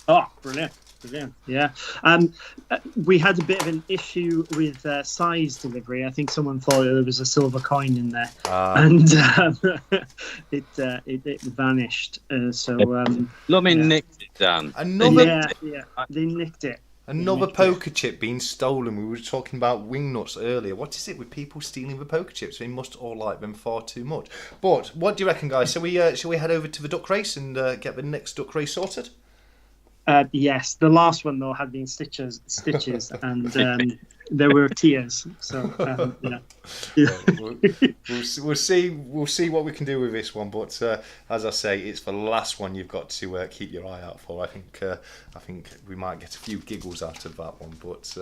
Oh, brilliant. Yeah. We had a bit of an issue with size delivery. I think someone thought there was a silver coin in there, and it vanished. Nicked it, Dan. They nicked it. Another poker chip being stolen. We were talking about Wingnuts earlier. What is it with people stealing the poker chips? They must all like them far too much. But what do you reckon, guys? Shall we head over to the duck race and get the next duck race sorted? Yes, the last one though had been stitches, and there were tears. So we'll see what we can do with this one. But as I say, it's the last one you've got to keep your eye out for. I think we might get a few giggles out of that one. But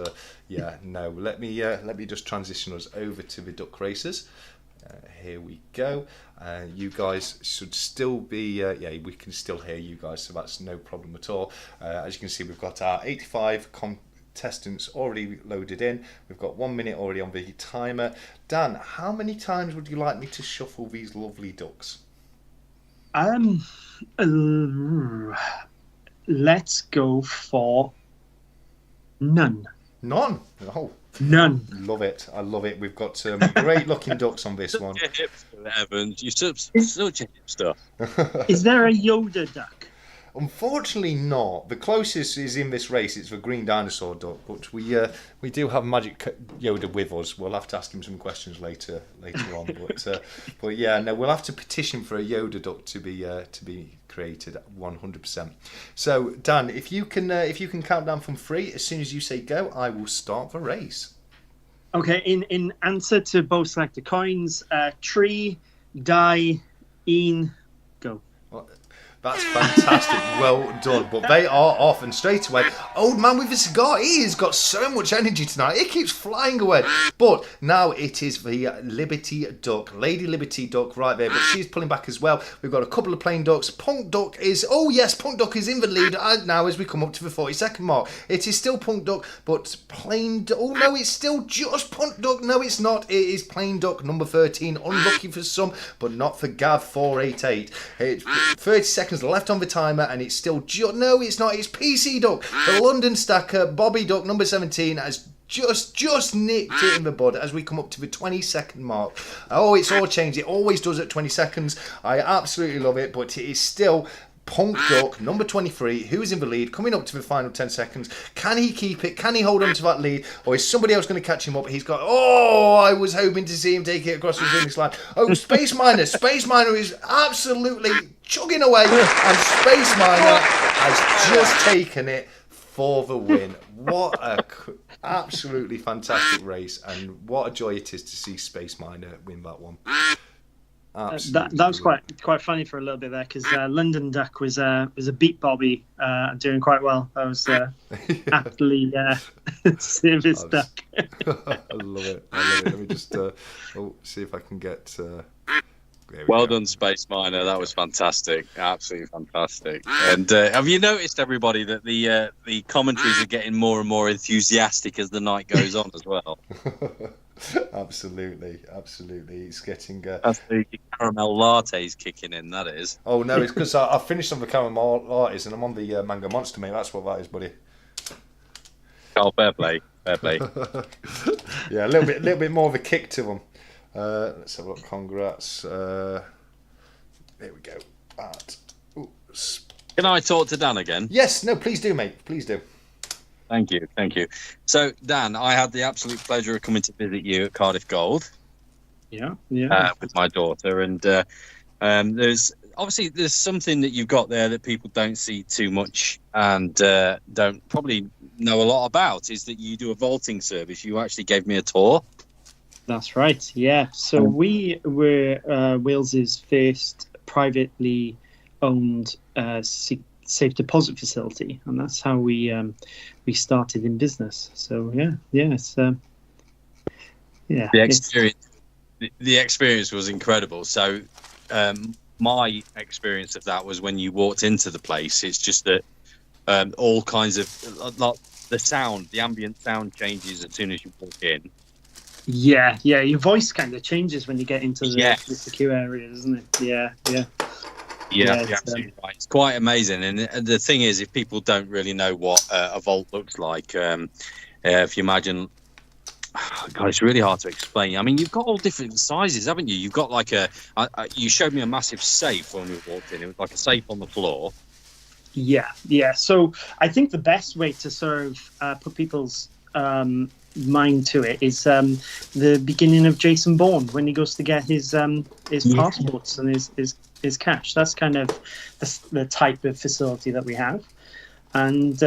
let me just transition us over to the duck races. Here we go. You guys should still be we can still hear you guys, so that's no problem at all. As you can see, we've got our 85 contestants already loaded in. We've got 1 minute already on the timer. Dan, how many times would you like me to shuffle these lovely ducks? Let's go for none. None? Oh. None. Love it. I love it. We've got some great looking ducks on this one. Evans, you're such a hipster. Is there a Yoda duck? Unfortunately not. The closest is in this race. It's the green dinosaur duck, but we do have Magic Yoda with us. We'll have to ask him some questions later on. But yeah, no, we'll have to petition for a Yoda duck to be created 100%. So Dan, if you can count down from 3, as soon as you say go, I will start the race. Okay. In answer to both selected coins, tree, die, Ian, go. Well, that's fantastic. Well done. But they are off, and straight away, old man with a cigar, he has got so much energy tonight. He keeps flying away. But now it is the Liberty Duck, Lady Liberty Duck right there. But she's pulling back as well. We've got a couple of plain ducks. Punk Duck is in the lead now as we come up to the 40-second mark. It is still Punk Duck, but plain duck. Oh no, it's still just Punk Duck. No, it's not. It is plain duck number 13. Unlucky for some, but not for Gav 488. It's 30 seconds left on the timer, and it's still no, it's not. It's PC Duck, the London Stacker. Bobby Duck number 17 has just nicked it in the bud as we come up to the 20-second mark. Oh, it's all changed. It always does at 20 seconds. I absolutely love it, but it is still Punk Duck, number 23, who is in the lead, coming up to the final 10 seconds. Can he keep it? Can he hold on to that lead? Or is somebody else going to catch him up? He's got, I was hoping to see him take it across the finish line. Oh, Space Miner. Space Miner is absolutely chugging away. And Space Miner has just taken it for the win. What a absolutely fantastic race. And what a joy it is to see Space Miner win that one. That was quite funny for a little bit there, because London Duck was a beat Bobby doing quite well. That was aptly Service Duck. I love it. Let me just see if I can get. Well done, Space Miner. That was fantastic. Absolutely fantastic. And have you noticed, everybody, that the commentaries are getting more and more enthusiastic as the night goes on as well? Absolutely. It's getting. That's the caramel lattes kicking in. That is. Oh no, it's because I finished on the caramel lattes and I'm on the mango monster, mate. That's what that is, buddy. Oh, fair play. Yeah, a little bit more of a kick to them. Let's have a look. Congrats. There we go. Can I talk to Dan again? Yes. No, please do, mate. Please do. Thank you. So, Dan, I had the absolute pleasure of coming to visit you at Cardiff Gold. Yeah. With my daughter, and there's something that you've got there that people don't see too much and don't probably know a lot about, is that you do a vaulting service. You actually gave me a tour. That's right. Yeah. So we were Wales's first privately owned safe deposit facility, and that's how we started in business. So it's the experience was incredible. So my experience of that was when you walked into the place. It's just that all kinds of the ambient sound changes as soon as you walk in. Yeah, your voice kind of changes when you get into the secure area, doesn't it? Yeah, you're absolutely right. It's quite amazing. And the thing is, if people don't really know what a vault looks like, if you imagine, God, it's really hard to explain. I mean, you've got all different sizes, haven't you? You've got like you showed me a massive safe when we walked in. It was like a safe on the floor. Yeah. So I think the best way to sort of put people's mind to it is the beginning of Jason Bourne, when he goes to get his passports and his cash. That's kind of the type of facility that we have. And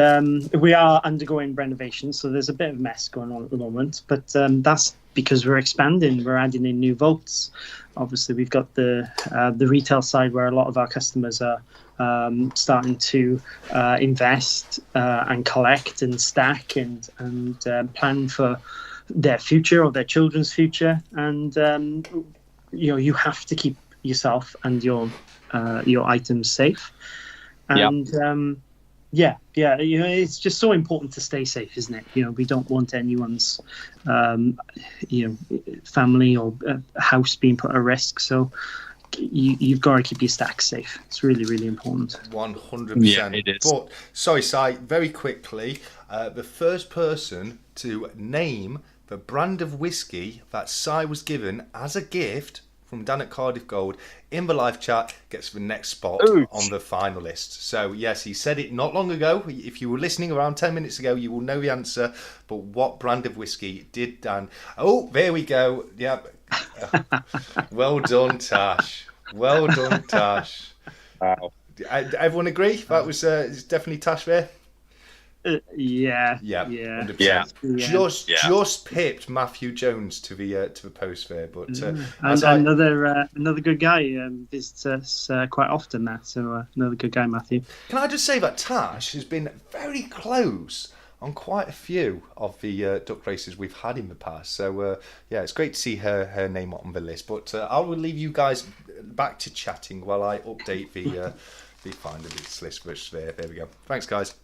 we are undergoing renovations, so there's a bit of mess going on at the moment. But that's because we're expanding. We're adding in new vaults. Obviously, we've got the retail side where a lot of our customers are starting to invest and collect and stack and plan for their future or their children's future. And you have to keep yourself and your items safe. And it's just so important to stay safe, isn't it? We don't want anyone's family or house being put at risk. So you've got to keep your stacks safe. It's really, really important. 100%. Yeah, it is. But sorry, Si, very quickly, the first person to name the brand of whiskey that Si was given as a gift from Dan at Cardiff Gold in the live chat gets the next spot on the finalist. So yes, he said it not long ago. If you were listening around 10 minutes ago, you will know the answer. But what brand of whiskey did Dan? Oh, there we go. Yep. Well done, Tash. Well done, Tash. Wow. Everyone agree? That was it's definitely Tash there. Yeah. 100%. Just pipped Matthew Jones to the post there, but another good guy visits us quite often, Matt. So another good guy, Matthew. Can I just say that Tash has been very close on quite a few of the duck races we've had in the past. So it's great to see her name on the list. But I will leave you guys back to chatting while I update the finalist list. Which there we go. Thanks, guys.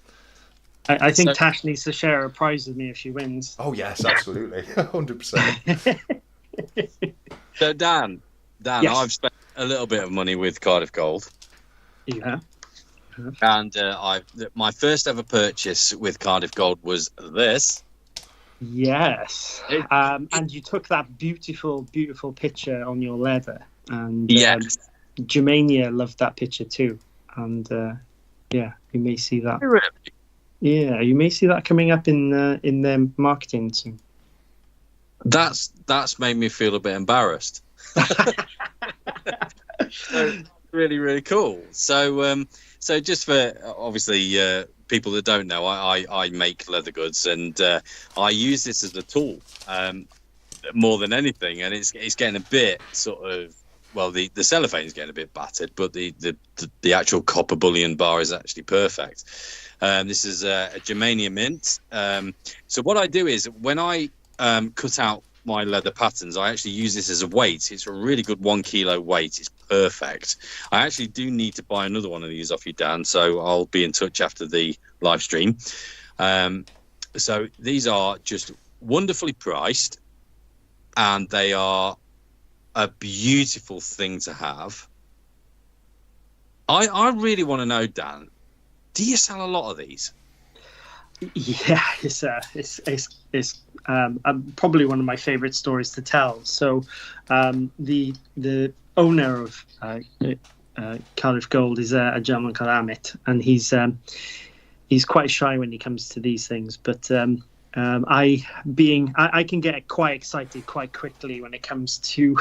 I think Tash needs to share a prize with me if she wins. Oh yes, absolutely, 100%. So Dan, Yes. I've spent a little bit of money with Cardiff Gold. Yeah. And my first ever purchase with Cardiff Gold was this. Yes. And you took that beautiful, beautiful picture on your leather. And yes. Germania loved that picture too. and yeah, you may see that. Really? Yeah, you may see that coming up in their marketing soon. That's made me feel a bit embarrassed. Really, really cool. So just for obviously people that don't know, I make leather goods, and I use this as a tool more than anything, and it's getting a bit sort of, well, the cellophane's getting a bit battered, but the actual copper bullion bar is actually perfect. This is a Germania mint. So what I do is when I cut out my leather patterns, I actually use this as a weight. It's a really good 1 kilo weight. It's perfect. I actually do need to buy another one of these off you, Dan, so I'll be in touch after the live stream. So these are just wonderfully priced, and they are a beautiful thing to have. I really want to know, Dan, do you sell a lot of these? Yeah, it's probably one of my favorite stories to tell. So the owner of Cardiff Gold is a gentleman called Amit, and he's quite shy when he comes to these things, but I can get quite excited quite quickly when it comes to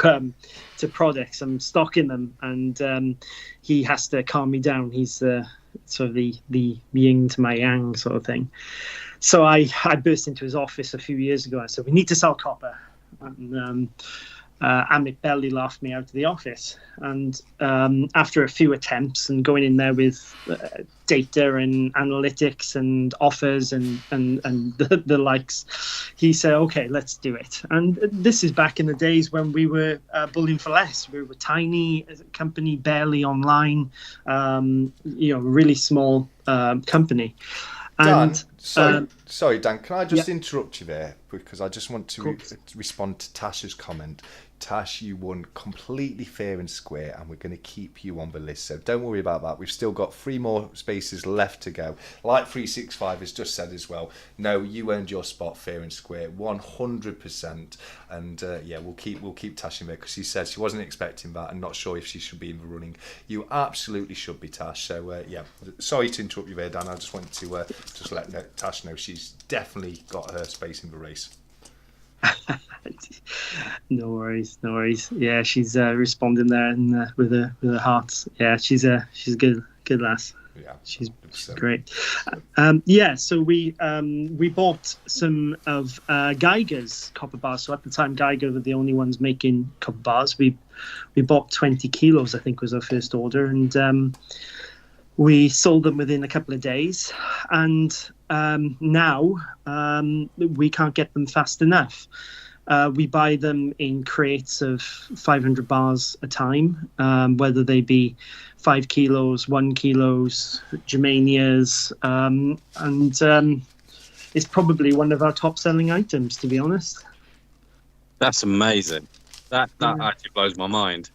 products. I'm stocking them, and he has to calm me down. He's sort of the yin to my yang sort of thing. So I burst into his office a few years ago. I said, we need to sell copper. And Amit barely laughed me out of the office. And after a few attempts and going in there with data and analytics and offers and the likes, he said, okay, let's do it. And this is back in the days when we were bullion for less. We were tiny as a company, barely online, really small company. And sorry, Dan, can I just interrupt you there, because I just want to respond to Tasha's comment. Tash, you won completely fair and square, and we're going to keep you on the list, so don't worry about that. We've still got 3 more spaces left to go. Like 365 has just said as well, no, you earned your spot fair and square, 100%. And we'll keep Tash in there, because she said she wasn't expecting that and not sure if she should be in the running. You absolutely should be, Tash. So sorry to interrupt you there, Dan. I just wanted to just let Tash know she's definitely got her space in the race. No worries. Yeah, she's responding there and with her heart. Yeah, she's a good lass. Yeah, she's great. So we bought some of Geiger's copper bars. So at the time, Geiger were the only ones making copper bars. We bought 20 kilos, I think, was our first order, and we sold them within a couple of days. And now we can't get them fast enough. We buy them in crates of 500 bars a time, whether they be 5 kilos, 1 kilos, Germanias, and it's probably one of our top selling items, to be honest. That's amazing. That actually blows my mind.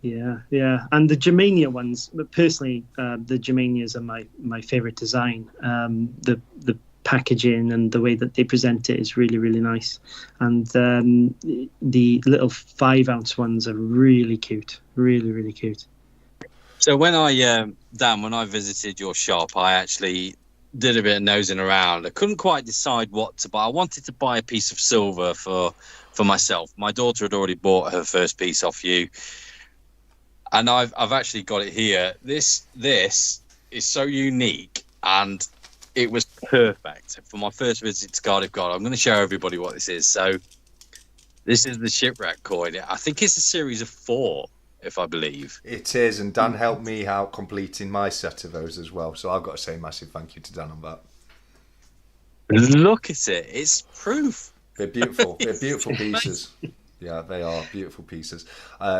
Yeah, and the Germania ones, but personally, the Germanias are my favorite design. The packaging and the way that they present it is really, really nice, and the little 5-ounce ones are really cute, really, really cute. So when I visited your shop, I actually did a bit of nosing around. I couldn't quite decide what to buy. I wanted to buy a piece of silver for myself. My daughter had already bought her first piece off you, and I've actually got it here. This is so unique, and it was perfect for my first visit to Cardiff Gold. I'm going to show everybody what this is. So this is the shipwreck coin. I think it's a series of 4, if I believe. It is, and Dan helped me out completing my set of those as well. So I've got to say massive thank you to Dan on that. Look at it. It's proof. They're beautiful. They're beautiful pieces. Yeah, they are beautiful pieces.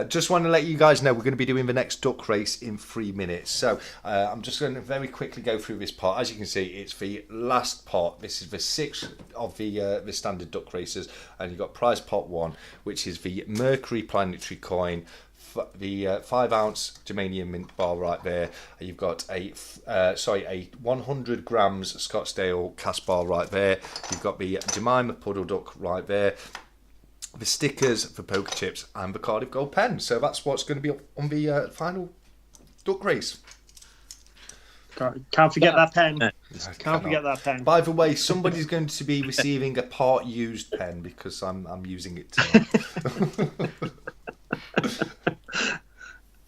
Just want to let you guys know we're going to be doing the next duck race in 3 minutes. So I'm just going to very quickly go through this part. As you can see, it's the last pot. This is the 6th of the standard duck races, and you've got prize pot 1, which is the Mercury planetary coin, the 5-ounce Germanium mint bar right there. You've got a 100 grams Scottsdale cast bar right there. You've got the Jemima puddle duck right there, the stickers for poker chips, and the Cardiff Gold pen. So that's what's going to be on the final Duck race. Can't forget that pen. Can't forget that pen. By the way, somebody's going to be receiving a part-used pen because I'm using it tonight.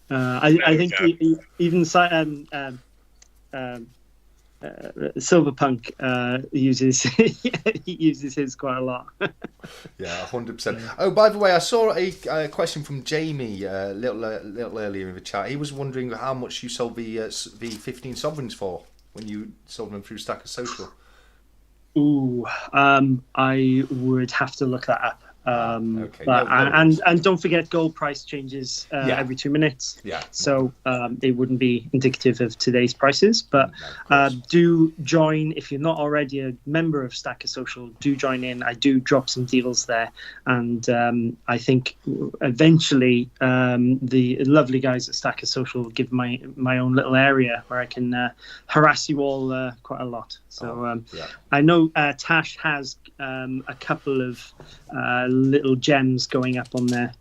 I think even Silverpunk uses he uses his quite a lot. Yeah, 100%. Oh, by the way, I saw a question from Jamie a little earlier in the chat. He was wondering how much you sold the 15 sovereigns for when you sold them through Stacker Social. Ooh, I would have to look that up. Okay. And don't forget, gold price changes every 2 minutes. Yeah. So it wouldn't be indicative of today's prices. But do join if you're not already a member of Stacker Social. Do join in. I do drop some deals there, and I think eventually the lovely guys at Stacker Social will give my own little area where I can harass you all quite a lot. So I know Tash has a couple of little gems going up on there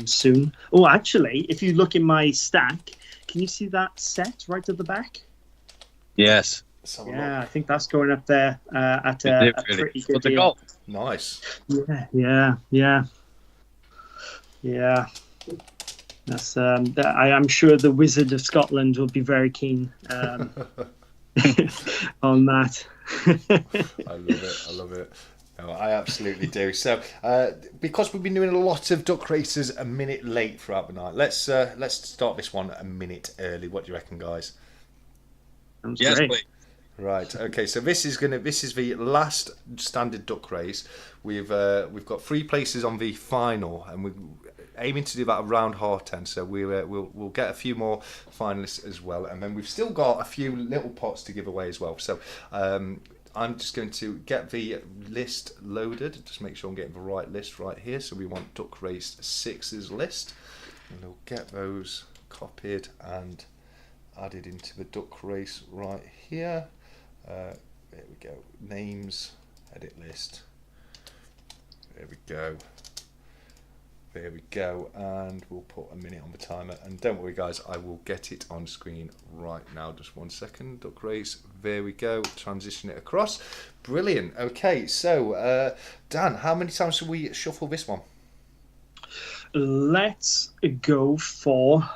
soon. Oh, actually, if you look in my stack, can you see that set right at the back? Yes. Yeah, I think that's going up there at a pretty good deal. Nice. Yeah. That's I'm sure the Wizard of Scotland will be very keen on that. I love it. No, I absolutely do. So, because we've been doing a lot of duck races a minute late throughout the night, let's start this one a minute early. What do you reckon, guys? Yes, please. Right. Okay. So this is the last standard duck race. We've got 3 places on the final, and we're aiming to do that around 10:30. So we'll get a few more finalists as well, and then we've still got a few little pots to give away as well. So. I'm just going to get the list loaded. Just make sure I'm getting the right list right here. So we want Duck Race 6's list. And we'll get those copied and added into the Duck Race right here. There we go. Names, edit list. There we go. There we go, and we'll put a minute on the timer. And don't worry, guys, I will get it on screen right now. Just 1 second. Duck race. There we go. Transition it across. Brilliant. Okay, so Dan, how many times should we shuffle this one? Let's go for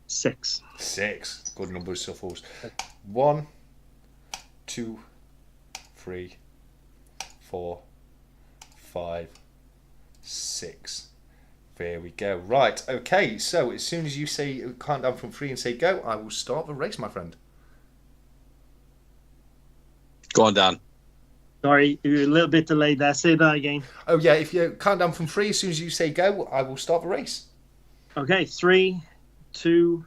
6. 6. Good number of shuffles. 1, 2, 3, 4, 5, 6. There we go. Right, okay, so as soon as you say count down from 3 and say go, I will start the race, my friend. Go on, Dan. Sorry, you're a little bit delayed there. Say that again. Oh, yeah, if you count down from 3, as soon as you say go, I will start the race. Okay, 3, 2,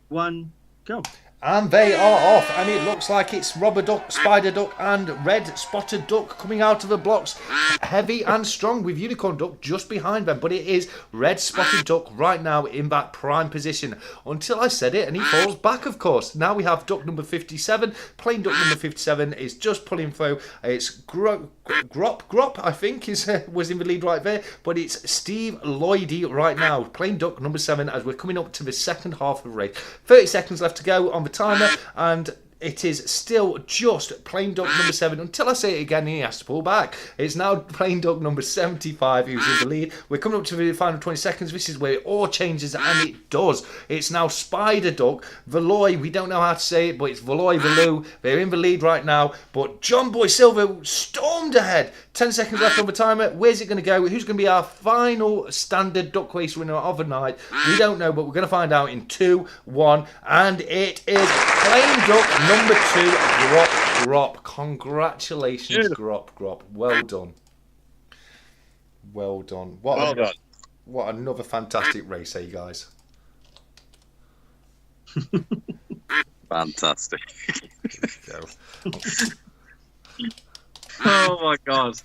1, go. And they are off, and it looks like it's Rubber Duck, Spider Duck, and Red Spotted Duck coming out of the blocks, heavy and strong, with Unicorn Duck just behind them. But it is Red Spotted Duck right now in that prime position, until I said it, and he falls back, of course. Now we have Duck number 57, Plain Duck number 57 is just pulling through. It's Grop, I think, was in the lead right there, but it's Steve Lloydie right now, Plain Duck number 7, as we're coming up to the second half of the race. 30 seconds left to go on the timer, and it is still just Plain Duck number 7 until I say it again and he has to pull back. It's now Plain Duck number 75 who's in the lead. We're coming up to the final 20 seconds. This is where it all changes, and it does. It's now Spider Duck, Veloy, we don't know how to say it, but it's Veloy Velou. They're in the lead right now, but John Boy Silva stormed ahead. 10 seconds left on the timer. Where's it going to go? Who's going to be our final standard duck race winner of the night? We don't know, but we're going to find out in 2, 1, and it is Plain Duck number 2, Grop. Congratulations, Grop. Well done. Well done. What another fantastic race, you guys. Fantastic. There we go. Oh my god!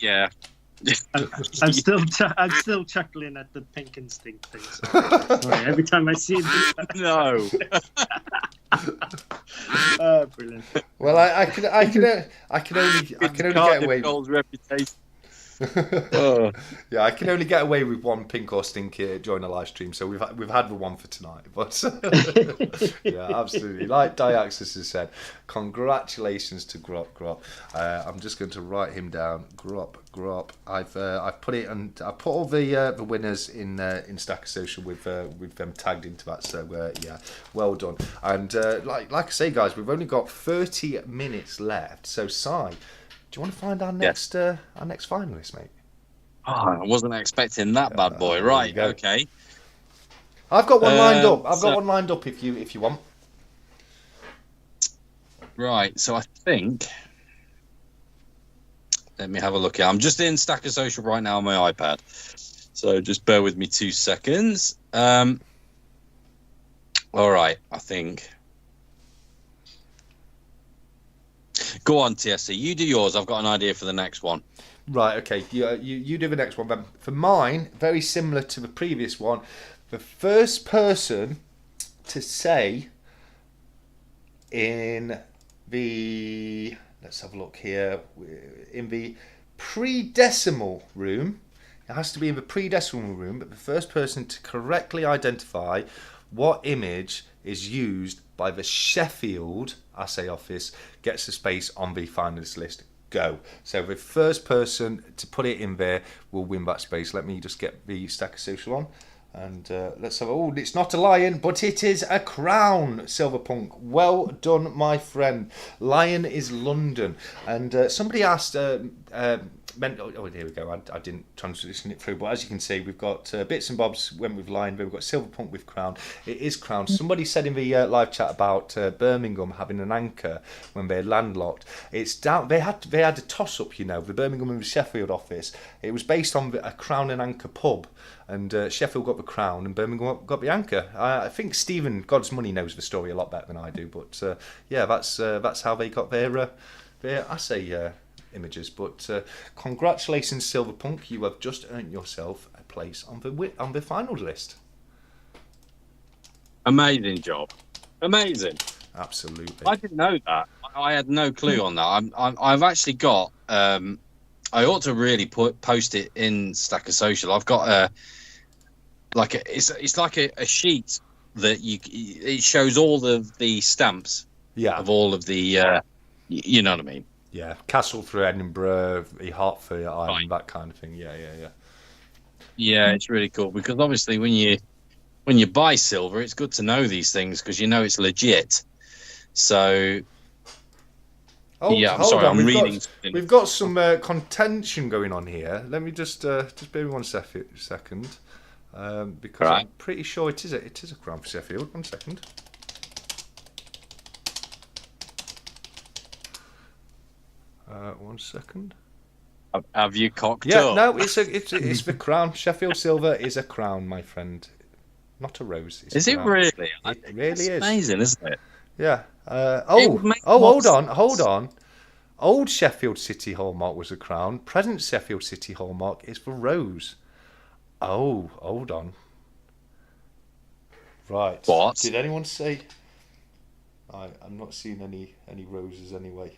Yeah. I'm still chuckling at the pink and stink thing. Sorry, every time I see it. No. Oh, brilliant. Well, I can only get away. Gold's reputation. Yeah, I can only get away with one pink or stinky during a live stream, so we've had the one for tonight. But yeah, absolutely. Like Diaxis has said, congratulations to Grop. I'm just going to write him down. Grop. I've put it, and I put all the winners in Stacker Social with them tagged into that. So yeah, well done. And like I say, guys, we've only got 30 minutes left. So Si, do you want to find our next finalist, mate? Oh, I wasn't expecting that bad boy. Right, okay. I've got one lined up. I've got one lined up if you want. Right, so I think. Let me have a look here. I'm just in Stacker Social right now on my iPad. So just bear with me 2 seconds. All right, I think. Go on, TSC. You do yours. I've got an idea for the next one. Right, okay. You do the next one. Then for mine, very similar to the previous one, the first person to say in the... Let's have a look here. In the pre-decimal room, it has to be in the pre-decimal room, but the first person to correctly identify what image is used by the Sheffield Assay Office gets a space on the finalist list. Go. So the first person to put it in there will win that space. Let me just get the Stacker Social on. And let's have it's not a lion, but it is a crown, Silverpunk. Well done, my friend. Lion is London. And somebody asked... here we go. I didn't transition it through, but as you can see, we've got bits and bobs went with lion. We've got Silverpunk with crown. It is crown. Somebody said in the live chat about Birmingham having an anchor when they're landlocked. It's down. They had a toss up. The Birmingham and the Sheffield office. It was based on a crown and anchor pub. And Sheffield got the crown and Birmingham got the anchor. I think Stephen God's Money knows the story a lot better than I do. But yeah, that's how they got their assay images. But congratulations, Silverpunk. You have just earned yourself a place on the final list. Amazing job. Amazing. Absolutely. I didn't know that. I had no clue on that. I've actually got. I ought to really post it in Stacker Social. I've got it's like a sheet that it shows all of the stamps. Yeah. Of all of the, you know what I mean. Yeah, Castle through Edinburgh, Hertford Island, that kind of thing. Yeah. Yeah, it's really cool because obviously when you buy silver, it's good to know these things because you know it's legit. So. Yeah, I'm sorry. I'm reading. We've got some contention going on here. Let me just bear with 1 second, because I'm pretty sure it is a crown for Sheffield. 1 second. One second. Have you cocked up? Yeah, no, it's the crown. Sheffield silver is a crown, my friend, not a rose. Is it really? It really is. Amazing, isn't it? Yeah. Hold on. Old Sheffield City hallmark was a crown. Present Sheffield City hallmark is for rose. Oh, hold on. Right. What? Did anyone say? I'm not seeing any roses anyway.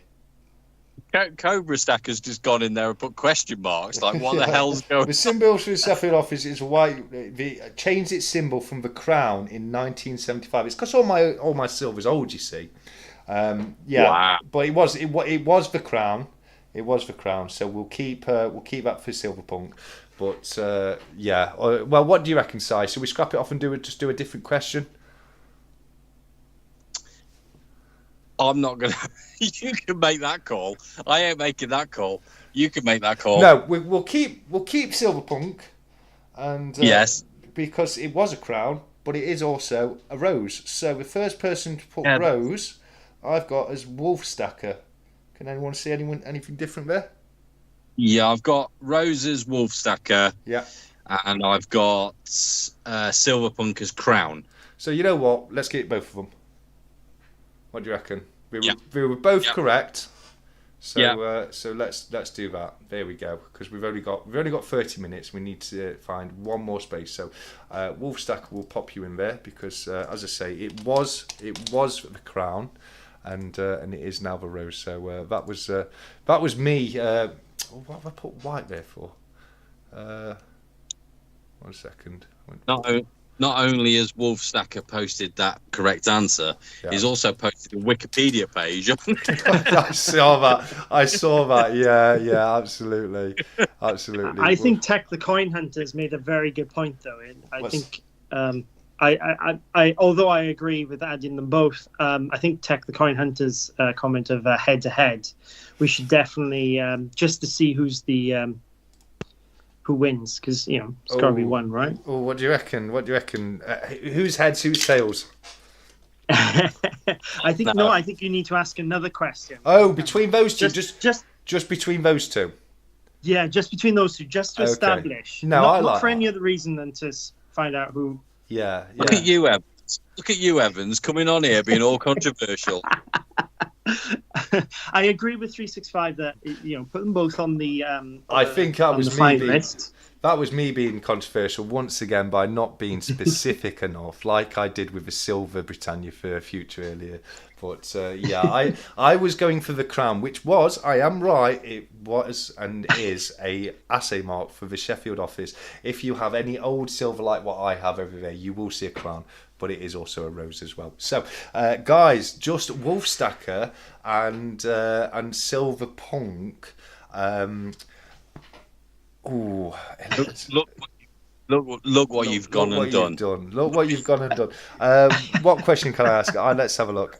Cobra Stacker's just gone in there and put question marks. Like, what the hell's going on? The symbol for the Sheffield office is white. Changed its symbol from the crown in 1975. It's because all my silver's old, you see. Yeah, wow. But it was the crown. It was the crown. So we'll keep that for Silverpunk. But yeah. Well, what do you reckon, Si? Should we scrap it off and do a different question? I'm not gonna. You can make that call. I ain't making that call. You can make that call. No, we'll keep Silverpunk, and yes, because it was a crown, but it is also a rose. So the first person to put rose, I've got as Wolf Stacker. Can anyone see anything different there? Yeah, I've got roses, Wolf Stacker. Yeah, and I've got Silverpunk as crown. So you know what? Let's get both of them. What do you reckon? We were both correct. So so let's do that. There we go. Because we've only got 30 minutes. We need to find one more space. So Wolfstacker will pop you in there because as I say, it was the crown, and it is now the rose. So that was me What have I put white there for? 1 second. Not only has Wolfstacker posted that correct answer, he's also posted a Wikipedia page. I saw that. Yeah, absolutely. I think Tech the Coin Hunters made a very good point, though. I think, although I agree with adding them both, I think Tech the Coin Hunters comment of head to head, we should definitely just to see who's the who wins, because it's got to be one, right? Oh, what do you reckon? Who's heads, who's tails? I think you need to ask another question. Oh, between those two, just between those two. Yeah, just between those two, just to establish. No, not for any other reason than to find out who. Yeah. Look at you, Evans. Look at you, Evans, coming on here being all controversial. I agree with 365 that put them both on the. I think that was me. That was me being controversial once again by not being specific enough, like I did with the Silva Britannia for future earlier. But I was going for the crown, which was, I am right, it was and is a assay mark for the Sheffield office. If you have any old silver like what I have over there, you will see a crown. But it is also a rose as well. So, guys, just Wolfstacker and Silver Punk. Look what you've gone and done. Look what you've gone and done. What question can I ask? Let's have a look.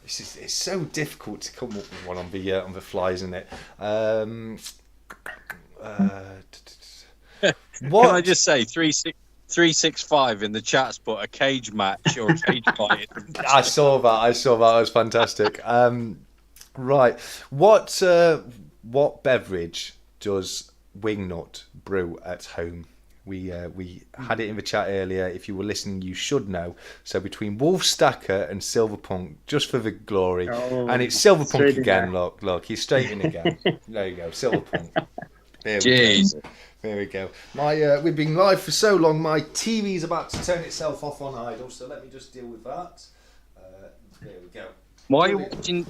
It's so difficult to come up with one on the fly, isn't it? What? Can I just say 365 in the chat's put a cage match or a cage fight. I saw that. That was fantastic. Right. What beverage does Wingnut brew at home? We had it in the chat earlier. If you were listening, you should know. So between Wolfstacker and Silver Punk, just for the glory, and it's Silver Punk again. Look, he's straight in again. There you go, Silver Punk. There we go. There we go. We've been live for so long, my TV's about to turn itself off on idle, so let me just deal with that. There we go. Why are you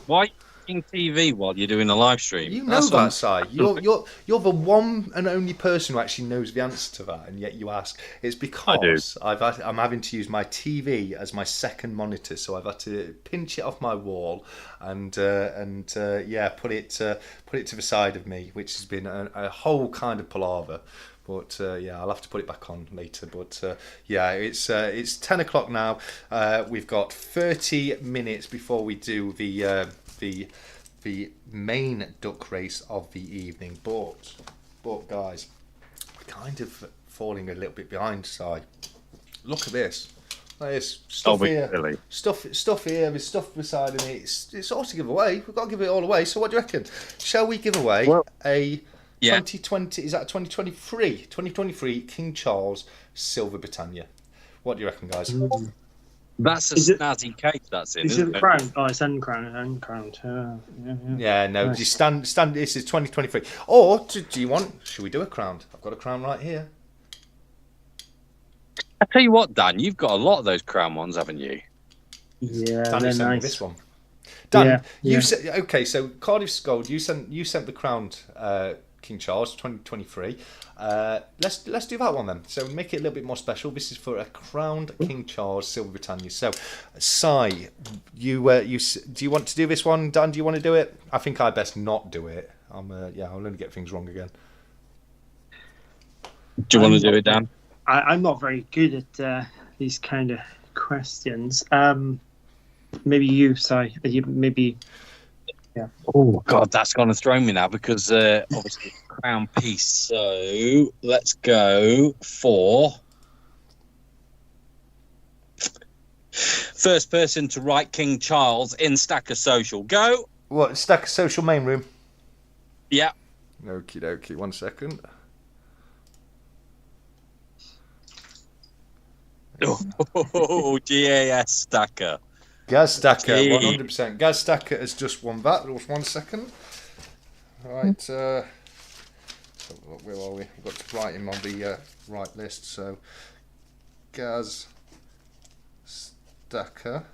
watching TV while you're doing a live stream? You know that, Si. You're the one and only person who actually knows the answer to that, and yet you ask. It's because I'm having to use my TV as my second monitor, so I've had to pinch it off my wall and put it to the side of me, which has been a whole kind of palaver. But I'll have to put it back on later. But it's 10 o'clock now. We've got 30 minutes before we do the main duck race of the evening. But guys, we're kind of falling a little bit behind. Si, look at this. There's stuff here. Really? Stuff here. There's stuff beside me. It's all to give away. We've got to give it all away. So what do you reckon? Shall we give away a 2020? Is that 2023 King Charles Silver Britannia? What do you reckon, guys? That's a snazzy cake. That's in. Is it the crown? Oh, it's uncrowned. Yeah, no. Nice. You stand. This is 2023. Or do you want? Should we do a crown? I've got a crown right here. I tell you what, Dan, you've got a lot of those crown ones, haven't you? Yeah, Dan, they're sent me nice. this one. Dan, you said okay. So Cardiff Gold, you sent the crowned King Charles 2023. Let's do that one then. So make it a little bit more special. This is for a crowned King Charles Silver Britannia. So, Si, you do you want to do this one? Dan, do you want to do it? I think I best not do it. I'll only get things wrong again. Do you want to do it, Dan? I'm not very good at these kind of questions. Maybe you, Si. Maybe. Yeah. Oh God, that's gonna throw me now because obviously crown piece. So let's go for first person to write King Charles in Stacker Social. Go. What, Stacker Social main room? Yeah. Okie dokie. 1 second. Oh, GAS Stacker. Gaz Stacker, 100%. Gaz Stacker has just won that. There was 1 second. Right. So where are we? We've got to write him on the right list. So Gaz Stacker.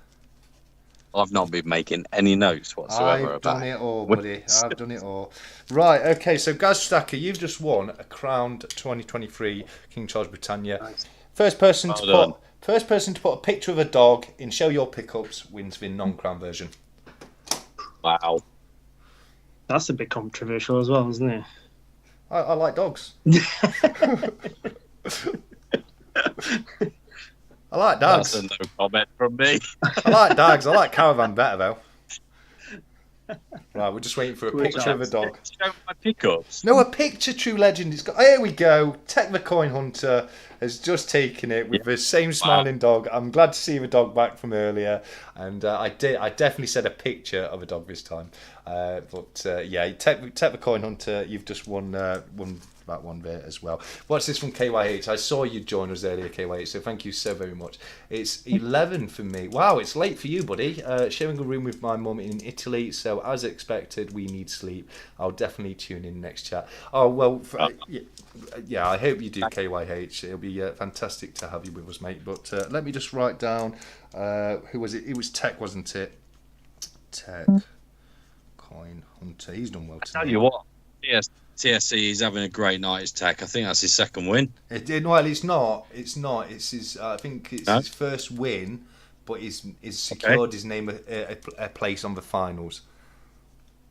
I've not been making any notes whatsoever I've done it all, buddy. I've done it all. Right, okay, so Gaz Stacker, you've just won a crowned 2023 King Charles Britannia. Nice. First person to put a picture of a dog in Show Your Pickups wins the non-crown version. Wow. That's a bit controversial as well, isn't it? I like dogs. I like dogs. That's a no comment from me. I like dogs. I like Caravan better, though. Right, we're just waiting for a picture of a dog. Show my pickups. No, a picture, True Legend. It's got. Here we go. Tech the Coin Hunter has just taken it with the same smiling dog. I'm glad to see the dog back from earlier, and I definitely said a picture of a dog this time. Yeah, Tech the Coin Hunter, you've just won that one there as well. What's this from KYH? I saw you join us earlier, KYH, so thank you so very much. It's 11 for me. Wow, it's late for you, buddy. Sharing a room with my mum in Italy, so as expected, we need sleep. I'll definitely tune in next chat. Oh, well, yeah, I hope you do, KYH. It'll be fantastic to have you with us, mate. But let me just write down, who was it? It was Tech, wasn't it? Tech Coin Hunter. He's done well tonight. Tell you what, yes. TSC is having a great night as Tech. I think that's his second win. Well, it's not. It's not. It's his. I think it's his first win, but he's secured his name a place on the finals.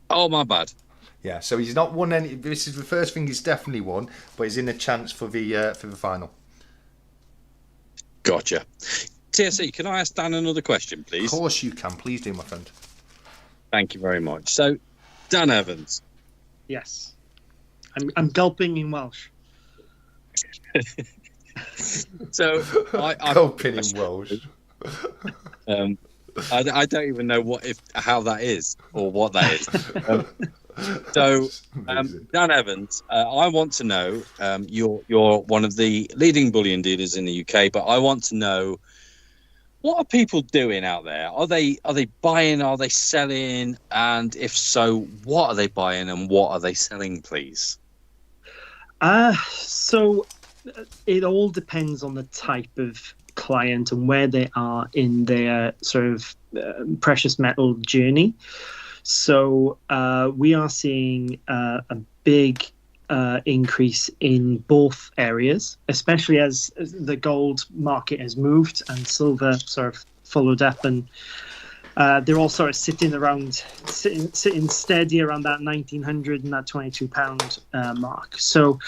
Oh, my bad. Yeah, so he's not won any. This is the first thing he's definitely won, but he's in a chance for the final. Gotcha. TSC, can I ask Dan another question, please? Of course you can. Please do, my friend. Thank you very much. So, Dan Evans. Yes. I'm gulping in Welsh. So I gulping in Welsh. I don't even know how that is or what that is. Dan Evans, I want to know. You're one of the leading bullion dealers in the UK, but I want to know, what are people doing out there? Are they buying? Are they selling? And if so, what are they buying and what are they selling, please? So it all depends on the type of client and where they are in their sort of precious metal journey. So we are seeing a big increase in both areas, especially as the gold market has moved and silver sort of followed up, and they're all sort of sitting steady around that 1900 and that £22 mark. So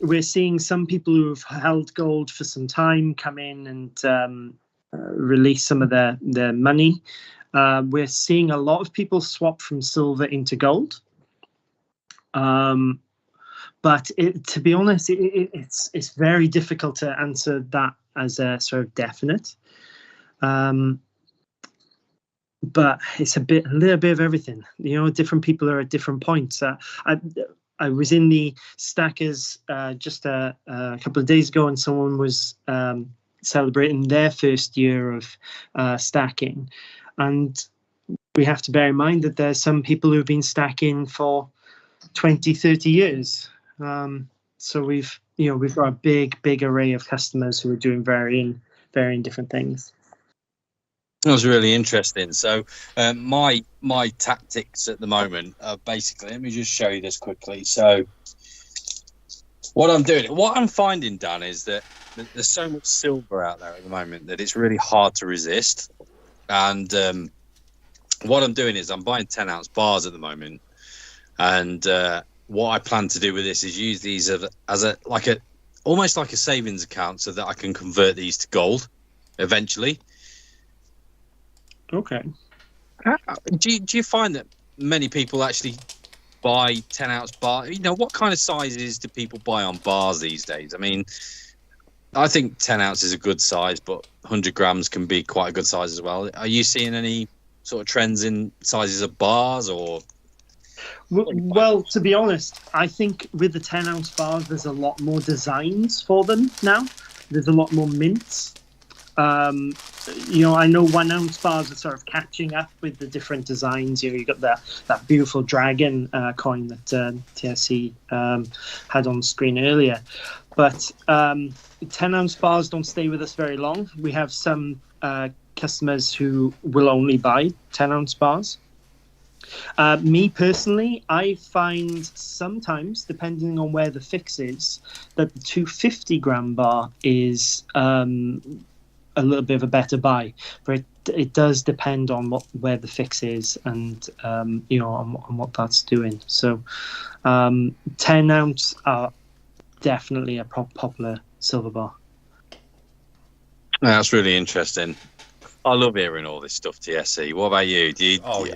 we're seeing some people who've held gold for some time come in and release some of their money. We're seeing a lot of people swap from silver into gold. But to be honest, it's very difficult to answer that as a sort of definite. But it's a little bit of everything. You know, different people are at different points. I was in the Stackers just a couple of days ago, and someone was celebrating their first year of stacking. And we have to bear in mind that there's some people who've been stacking for 20, 30 years. So we've got a big array of customers who are doing varying different things. That was really interesting. So my tactics at the moment are basically, let me just show you this quickly. So what I'm finding, Dan, is that there's so much silver out there at the moment that it's really hard to resist. And what I'm doing is I'm buying 10-ounce bars at the moment. And what I plan to do with this is use these as almost like a savings account so that I can convert these to gold eventually. Okay. Do you find that many people actually buy 10-ounce bars? You know, what kind of sizes do people buy on bars these days? I mean, I think 10 ounce is a good size, but 100 grams can be quite a good size as well. Are you seeing any sort of trends in sizes of bars or? Well, to be honest, I think with the 10-ounce bars, there's a lot more designs for them now. There's a lot more mints. I know 1-ounce bars are sort of catching up with the different designs. You got that beautiful dragon coin that TSC had on screen earlier. But 10-ounce bars don't stay with us very long. We have some customers who will only buy 10-ounce bars. Me personally, I find sometimes, depending on where the fix is, that the 250-gram bar is a little bit of a better buy. But it does depend on where the fix is and on what that's doing. So 10-ounce are definitely a popular silver bar. That's really interesting. I love hearing all this stuff, TSC. What about you?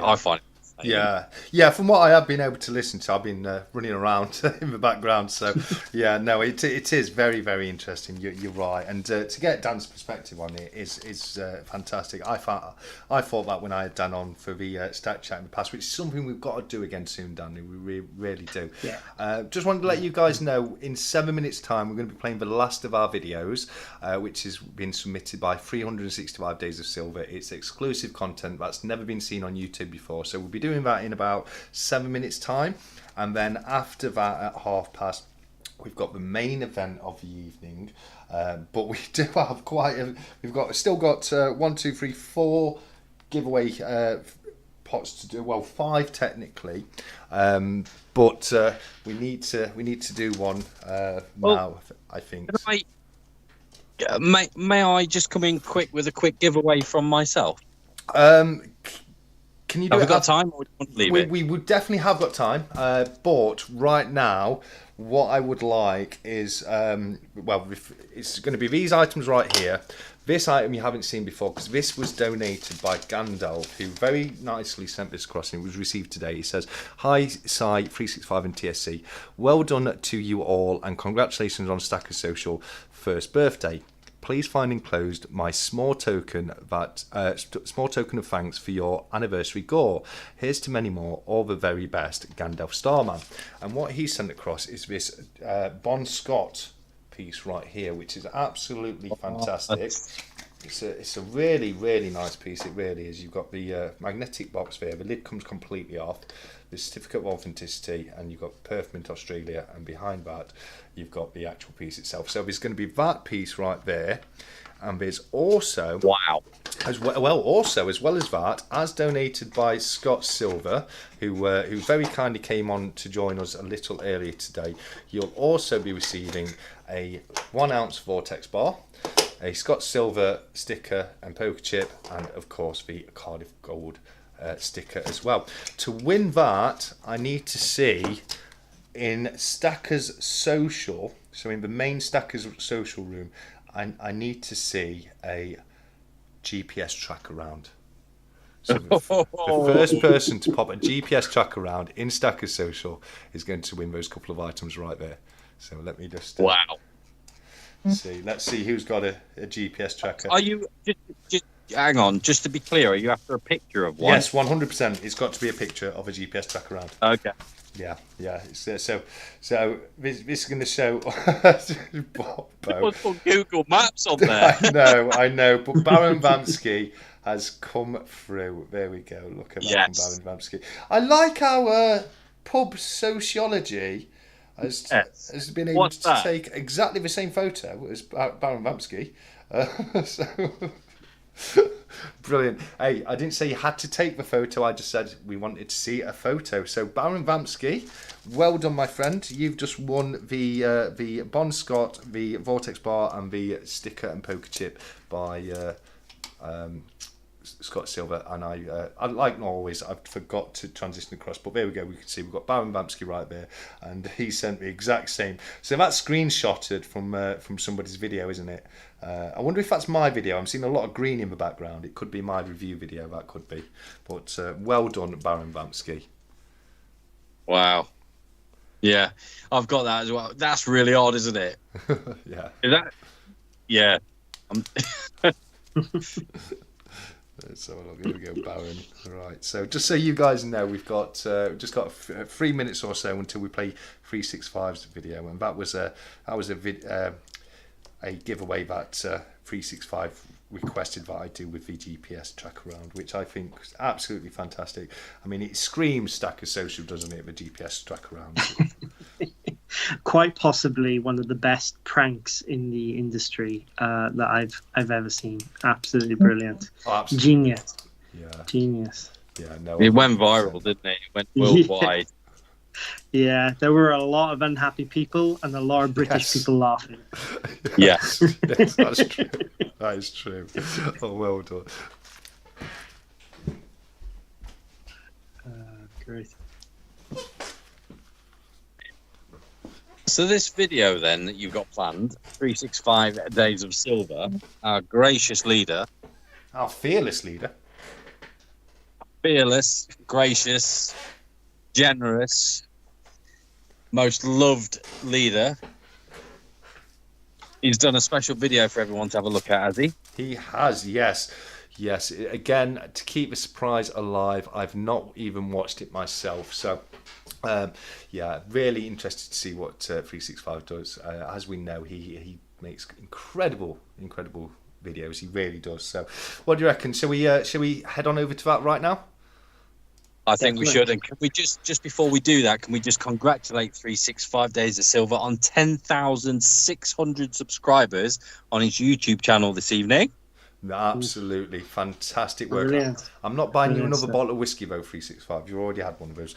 I find it. Yeah. From what I have been able to listen to, I've been running around in the background. So, yeah, no, it is very, very interesting. You're right, and to get Dan's perspective on it is fantastic. I thought that when I had Dan on for the Stack Chat in the past, which is something we've got to do again soon, Dan. We really do. Yeah. Just wanted to let you guys know, in 7 minutes' time, we're going to be playing the last of our videos, which has been submitted by 365 Days of Silver. It's exclusive content that's never been seen on YouTube before, so we'll be doing that in about 7 minutes time, and then after that at past, we've got the main event of the evening, but we do have still got 4 giveaway pots to do, well 5 technically, but we need to do one now, I think. May I just come in quick with a quick giveaway from myself? Can you do Have we got time, or do you want to leave it? We would definitely have got time, but right now, what I would like is, it's going to be these items right here. This item you haven't seen before, because this was donated by Gandalf, who very nicely sent this across, and it was received today. He says, "Hi, Sai, 365 and TSC. Well done to you all, and congratulations on Stackers Social first birthday. Please find enclosed my small token of thanks for your anniversary gore. Here's to many more. All the very best, Gandalf Starman." And what he sent across is this Bon Scott piece right here, which is absolutely fantastic. It's a really, really nice piece. It really is. You've got the magnetic box there. The lid comes completely off. The certificate of authenticity, and you've got Perth Australia, and behind that you've got the actual piece itself. So there's going to be that piece right there, and there's also as well as that, as donated by Scott Silva, who very kindly came on to join us a little earlier today. You'll also be receiving a 1-ounce Vortex bar, a Scott Silva sticker and poker chip, and of course the Cardiff Gold sticker as well. To win that, I need to see in Stackers Social, so in the main Stackers Social room, I need to see a GPS track around. So the first person to pop a GPS track around in Stackers Social is going to win those couple of items right there. So let me just see. Let's see who's got a GPS tracker. Are you just hang on? Just to be clear, are you after a picture of one? Yes, 100%. It's got to be a picture of a GPS track around. Okay. Yeah. So this is going to show. What's on Google Maps on there? I know. But Baron Vamsky has come through. There we go. Look at that from Baron Vamsky. I like our pub sociology has been able to take exactly the same photo as Baron Vamsky. Brilliant. Hey, I didn't say you had to take the photo, I just said we wanted to see a photo. So Baron Vamsky, well done, my friend. You've just won the Bon Scott, the Vortex bar, and the sticker and poker chip by Scott Silva. And I like always, I forgot to transition across, but there we go. We can see we've got Baron Vamsky right there, and he sent the exact same. So that's screenshotted from somebody's video, isn't it? I wonder if that's my video. I'm seeing a lot of green in the background. It could be my review video. That could be. But well done, Baron Vamsky. Wow. Yeah, I've got that as well. That's really odd, isn't it? Yeah. Is that? Yeah. So here we go, Baron. Right. So just so you guys know, we've got just got 3 minutes or so until we play 365's video, and that was a giveaway that 365 requested that I do with the GPS track around, which I think was absolutely fantastic. I mean, it screams Stackers Social, doesn't it? The GPS track around. quite possibly one of the best pranks in the industry that I've ever seen. Absolutely brilliant. Oh, absolutely. Genius. Yeah. Genius. Yeah, no. It went viral, didn't it? It went worldwide. Yeah, there were a lot of unhappy people and a lot of British people laughing. Yes. Yes, that's true. That is true. Oh, well done. Great. So this video then that you've got planned, 365 Days of Silva, our gracious leader. Our fearless leader. Fearless, gracious, generous, most loved leader. He's done a special video for everyone to have a look at, has he? He has, yes. Yes, again, to keep the surprise alive, I've not even watched it myself. So, yeah, really interested to see what 365 does. As we know, he makes incredible videos. He really does. So, what do you reckon? Shall we head on over to that right now? I think we should. And can we just before we do that, can we just congratulate 365 Days of Silva on 10,600 subscribers on his YouTube channel this evening? Absolutely fantastic work. Brilliant. I'm not buying you Brilliant another stuff. bottle of whiskey though, 365. You already had one of those.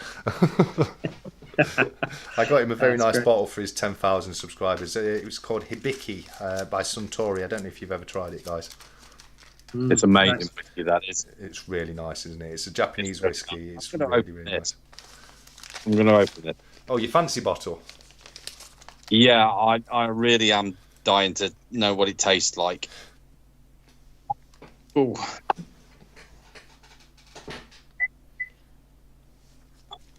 I got him a very nice bottle for his 10,000 subscribers. It was called Hibiki by Suntory. I don't know if you've ever tried it, guys. It's amazing whiskey, that is. It's really nice, isn't it? It's a Japanese whiskey. It's I'm gonna really, open really it. nice. I'm going to open it. Oh, your fancy bottle? Yeah, I really am dying to know what it tastes like. Ooh.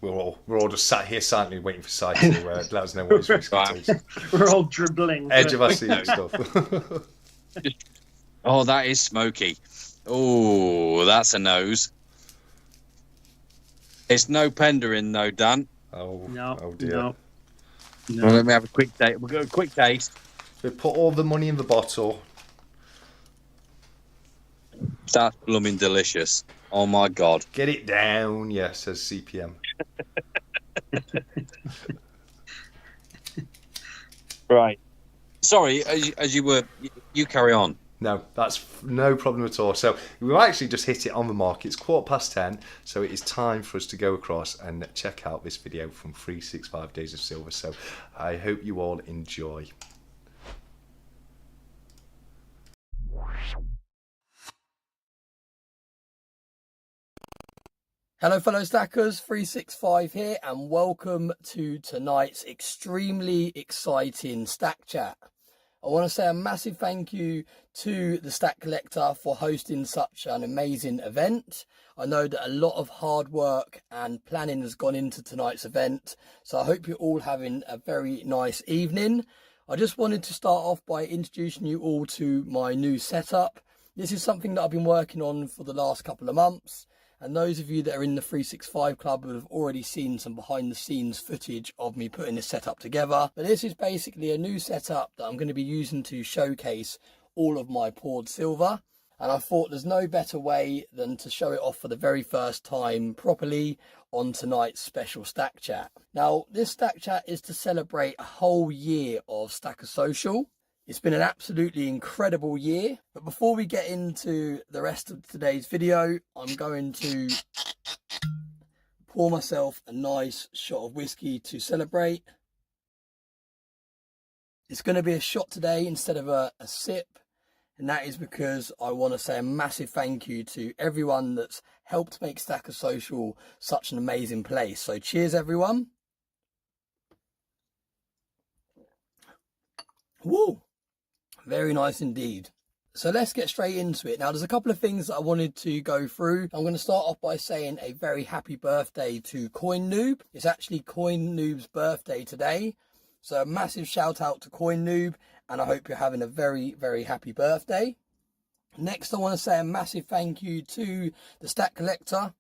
We're all just sat here silently waiting for Si to let us know what his whiskey tastes. We're all dribbling. Edge of our seat and stuff. Oh, that is smoky. Oh, that's a nose. It's no Penderin though, Dan. Oh, No, oh dear. no. Well, let me have a quick taste. We'll go a quick taste. We put all the money in the bottle. That's blooming delicious. Oh my God. Get it down, yeah, says CPM. Right. Sorry, as you were, you carry on. No, that's no problem at all. So we've actually just hit it on the mark. It's 10:15, so it is time for us to go across and check out this video from 365 Days of Silva. So I hope you all enjoy. Hello fellow stackers, 365 here and welcome to tonight's extremely exciting stack chat. I want to say a massive thank you to the Stack Collector for hosting such an amazing event. I know that a lot of hard work and planning has gone into tonight's event, so I hope you're all having a very nice evening. I just wanted to start off by introducing you all to my new setup. This is something that I've been working on for the last couple of months. And those of you that are in the 365 Club have already seen some behind the scenes footage of me putting this setup together. But this is basically a new setup that I'm going to be using to showcase all of my poured silver. And I thought there's no better way than to show it off for the very first time properly on tonight's special Stack Chat. Now, this Stack Chat is to celebrate a whole year of Stacker Social. It's been an absolutely incredible year, but before we get into the rest of today's video, I'm going to pour myself a nice shot of whiskey to celebrate. It's going to be a shot today instead of a sip, and that is because I want to say a massive thank you to everyone that's helped make Stacker Social such an amazing place. So cheers everyone. Woo! Very nice indeed. So let's get straight into it. Now, there's a couple of things that I wanted to go through. I'm going to start off by saying a very happy birthday to Coin Noob. It's actually Coin Noob's birthday today. So a massive shout out to Coin Noob, and I hope you're having a very, very happy birthday. Next, I want to say a massive thank you to the Stack Collector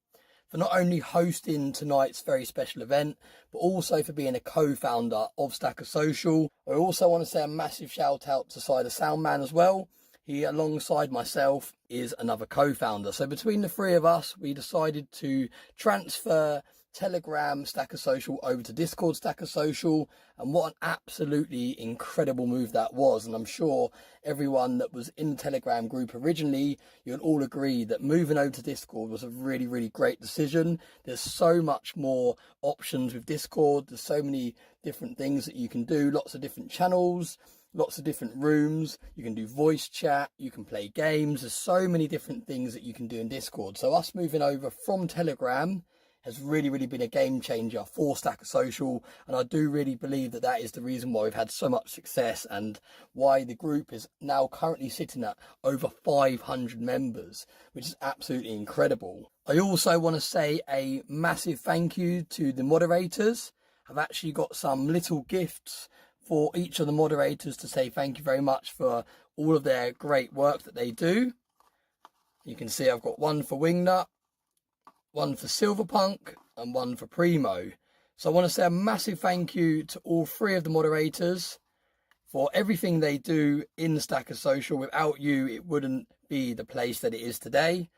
for not only hosting tonight's very special event, but also for being a co-founder of Stacker Social. I also want to say a massive shout out to Cider Soundman as well. He, alongside myself, is another co-founder. So between the three of us, we decided to transfer Telegram Stacker Social over to Discord Stacker Social, and what an absolutely incredible move that was. And I'm sure everyone that was in the Telegram group originally, you'll all agree that moving over to Discord was a really, really great decision. There's so much more options with Discord. There's so many different things that you can do, lots of different channels, lots of different rooms. You can do voice chat, you can play games. There's so many different things that you can do in Discord. So us moving over from Telegram has really, really been a game changer for Stacker Social, and I do really believe that that is the reason why we've had so much success and why the group is now currently sitting at over 500 members, which is absolutely incredible. I also want to say a massive thank you to the moderators. I've actually got some little gifts for each of the moderators to say thank you very much for all of their great work that they do. You can see I've got one for Wingnut, one for Silva, and one for Primo. So I want to say a massive thank you to all three of the moderators for everything they do in Stacker Social. Without you, it wouldn't be the place that it is today.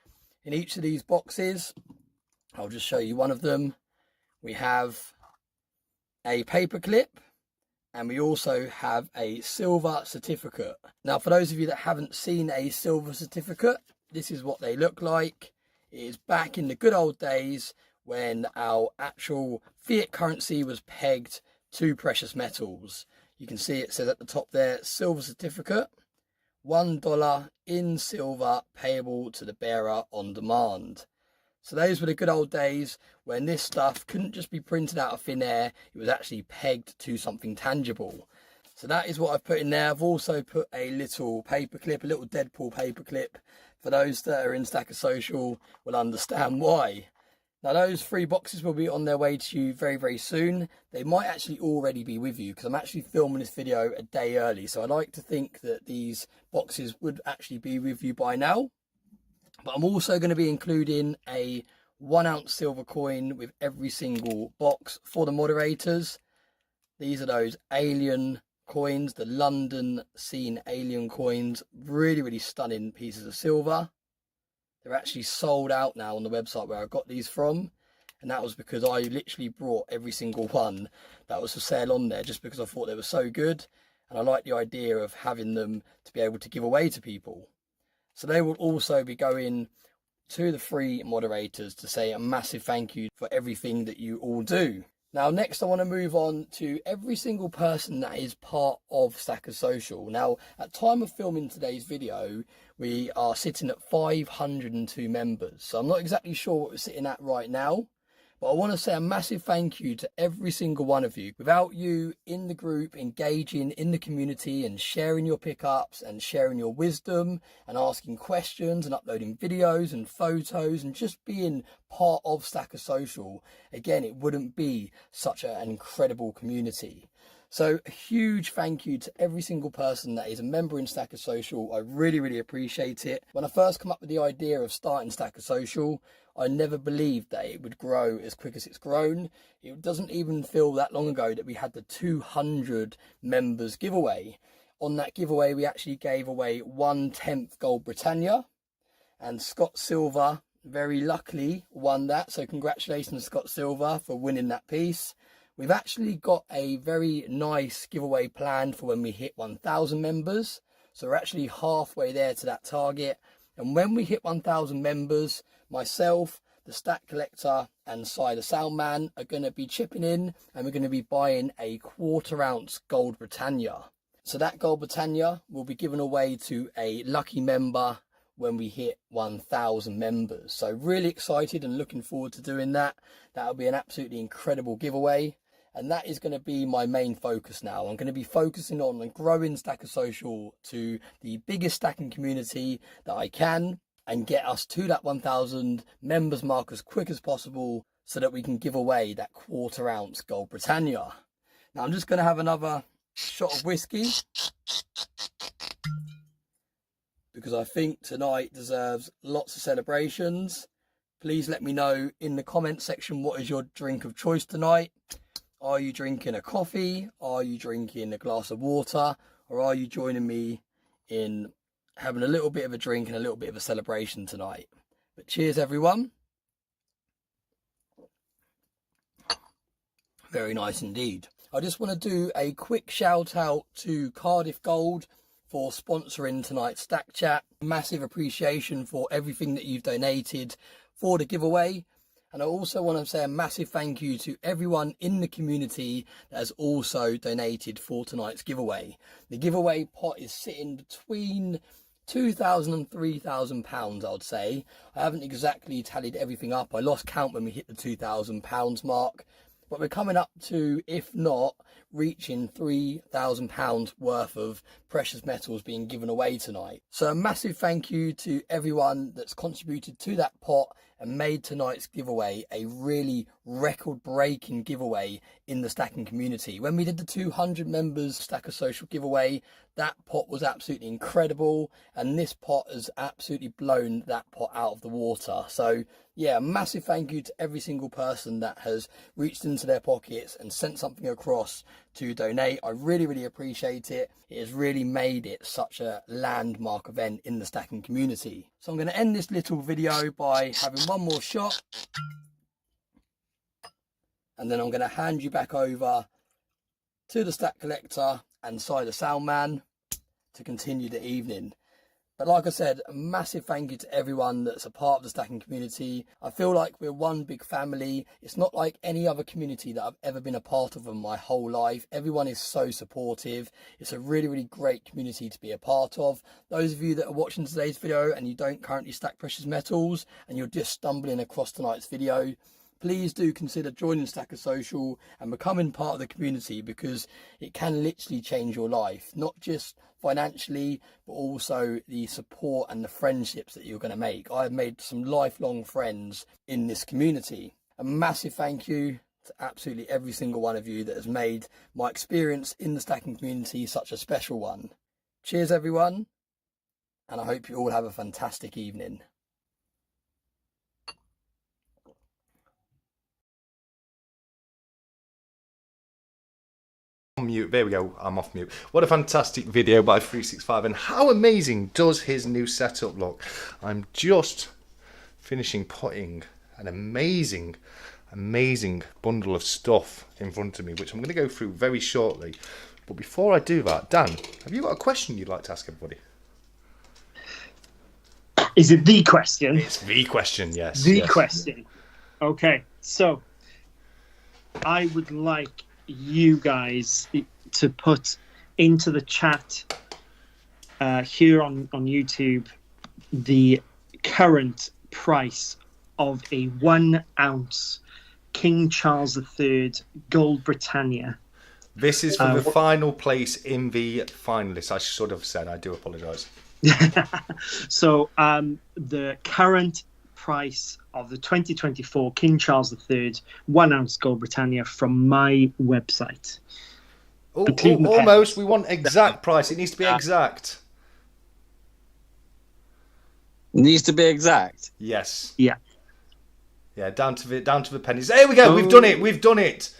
In each of these boxes, I'll just show you one of them. We have a paperclip, and we also have a silver certificate. Now, for those of you that haven't seen a silver certificate, this is what they look like. It is back in the good old days when our actual fiat currency was pegged to precious metals. You can see it says at the top there, silver certificate, $1 in silver payable to the bearer on demand. So those were the good old days when this stuff couldn't just be printed out of thin air, it was actually pegged to something tangible. So that is what I've put in there. I've also put a little paperclip, a little Deadpool paperclip. For those that are in Stacker Social will understand why. Now those 3 boxes will be on their way to you very, very soon. They might actually already be with you because I'm actually filming this video a day early. So I like to think that these boxes would actually be with you by now. But I'm also going to be including a 1 ounce silver coin with every single box for the moderators. These are those alien coins, the London scene alien coins. Really, really stunning pieces of silver. They're actually sold out now on the website where I got these from. And that was because I literally brought every single one that was for sale on there just because I thought they were so good. And I like the idea of having them to be able to give away to people. So they will also be going to the 3 moderators to say a massive thank you for everything that you all do. Now, next I want to move on to every single person that is part of Stacker Social. Now, at time of filming today's video, we are sitting at 502 members. So I'm not exactly sure what we're sitting at right now. But I want to say a massive thank you to every single one of you. Without you in the group, engaging in the community and sharing your pickups and sharing your wisdom and asking questions and uploading videos and photos and just being part of Stacker Social, again, it wouldn't be such an incredible community. So a huge thank you to every single person that is a member in Stacker Social. I really, really appreciate it. When I first come up with the idea of starting Stacker Social, I never believed that it would grow as quick as it's grown. It doesn't even feel that long ago that we had the 200 members giveaway. On that giveaway, we actually gave away 1/10 Gold Britannia, and Scott Silva very luckily won that. So congratulations, Scott Silva, for winning that piece. We've actually got a very nice giveaway planned for when we hit 1,000 members. So we're actually halfway there to that target. And when we hit 1,000 members, myself, the Stat Collector and Cy the Soundman are going to be chipping in, and we're going to be buying a 1/4 ounce Gold Britannia. So that Gold Britannia will be given away to a lucky member when we hit 1,000 members. So really excited and looking forward to doing that. That'll be an absolutely incredible giveaway. And that is going to be my main focus now. I'm going to be focusing on growing Stacker Social to the biggest stacking community that I can and get us to that 1,000 members mark as quick as possible so that we can give away that 1/4 ounce Gold Britannia. Now I'm just going to have another shot of whiskey because I think tonight deserves lots of celebrations. Please let me know in the comment section what is your drink of choice tonight. Are you drinking a coffee? Are you drinking a glass of water? Or are you joining me in having a little bit of a drink and a little bit of a celebration tonight? But cheers, everyone. Very nice indeed. I just want to do a quick shout out to Cardiff Gold for sponsoring tonight's Stack Chat. Massive appreciation for everything that you've donated for the giveaway. And I also want to say a massive thank you to everyone in the community that has also donated for tonight's giveaway. The giveaway pot is sitting between £2,000 and £3,000, I'd say. I haven't exactly tallied everything up. I lost count when we hit the £2,000 mark. But we're coming up to, if not, reaching £3,000 worth of precious metals being given away tonight. So a massive thank you to everyone that's contributed to that pot and made tonight's giveaway a really record-breaking giveaway in the stacking community. When we did the 200 members Stacker Social giveaway, that pot was absolutely incredible, and this pot has absolutely blown that pot out of the water. So yeah, a massive thank you to every single person that has reached into their pockets and sent something across to donate. I really, really appreciate it. It has really made it such a landmark event in the stacking community. So I'm going to end this little video by having one more shot, and then I'm going to hand you back over to the Stack Collector and Cider Soundman to continue the evening. But like I said, a massive thank you to everyone that's a part of the stacking community. I feel like we're one big family. It's not like any other community that I've ever been a part of in my whole life. Everyone is so supportive. It's a really, really great community to be a part of. Those of you that are watching today's video and you don't currently stack precious metals and you're just stumbling across tonight's video, please do consider joining Stacker Social and becoming part of the community, because it can literally change your life, not just financially, but also the support and the friendships that you're going to make. I've made some lifelong friends in this community. A massive thank you to absolutely every single one of you that has made my experience in the stacking community such a special one. Cheers everyone, and I hope you all have a fantastic evening. Mute. There we go. I'm off mute. What a fantastic video by 365, and how amazing does his new setup look. I'm just finishing putting an amazing bundle of stuff in front of me, which I'm going to go through very shortly. But before I do that, Dan, have you got a question you'd like to ask everybody? Is it the question? It's the question, yes. The question. Okay, so I would like you guys to put into the chat here on YouTube the current price of a 1 ounce King Charles III Gold Britannia. This is for the final place in the finalist. I should have said. I do apologise. So the current price of the 2024 King Charles III 1 ounce Gold Britannia from my website. Almost. We want exact price. It needs to be exact. Needs to be exact. Yes. Yeah. Yeah. Down to the pennies. There we go. We've done it. We've done it.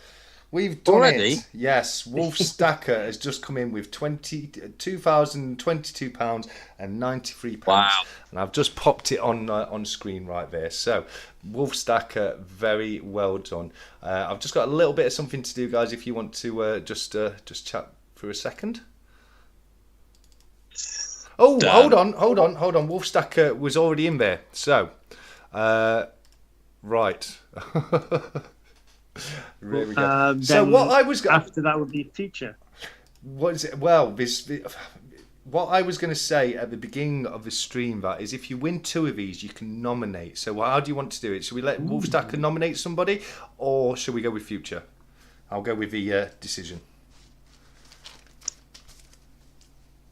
We've done Already? it. Yes. Wolf Stacker has just come in with £2,022 and 93 pence. Wow. And I've just popped it on screen right there. So Wolf Stacker, very well done. I've just got a little bit of something to do, guys. If you want to just chat for a second. Oh, hold on. Wolf Stacker was already in there. So, right. There we go. So what I was after that would be future. What is it? Well, what I was going to say at the beginning of the stream, that is, if you win 2 of these, you can nominate. So how do you want to do it? Should we let Wolfstacker nominate somebody, or should we go with future? I'll go with the decision.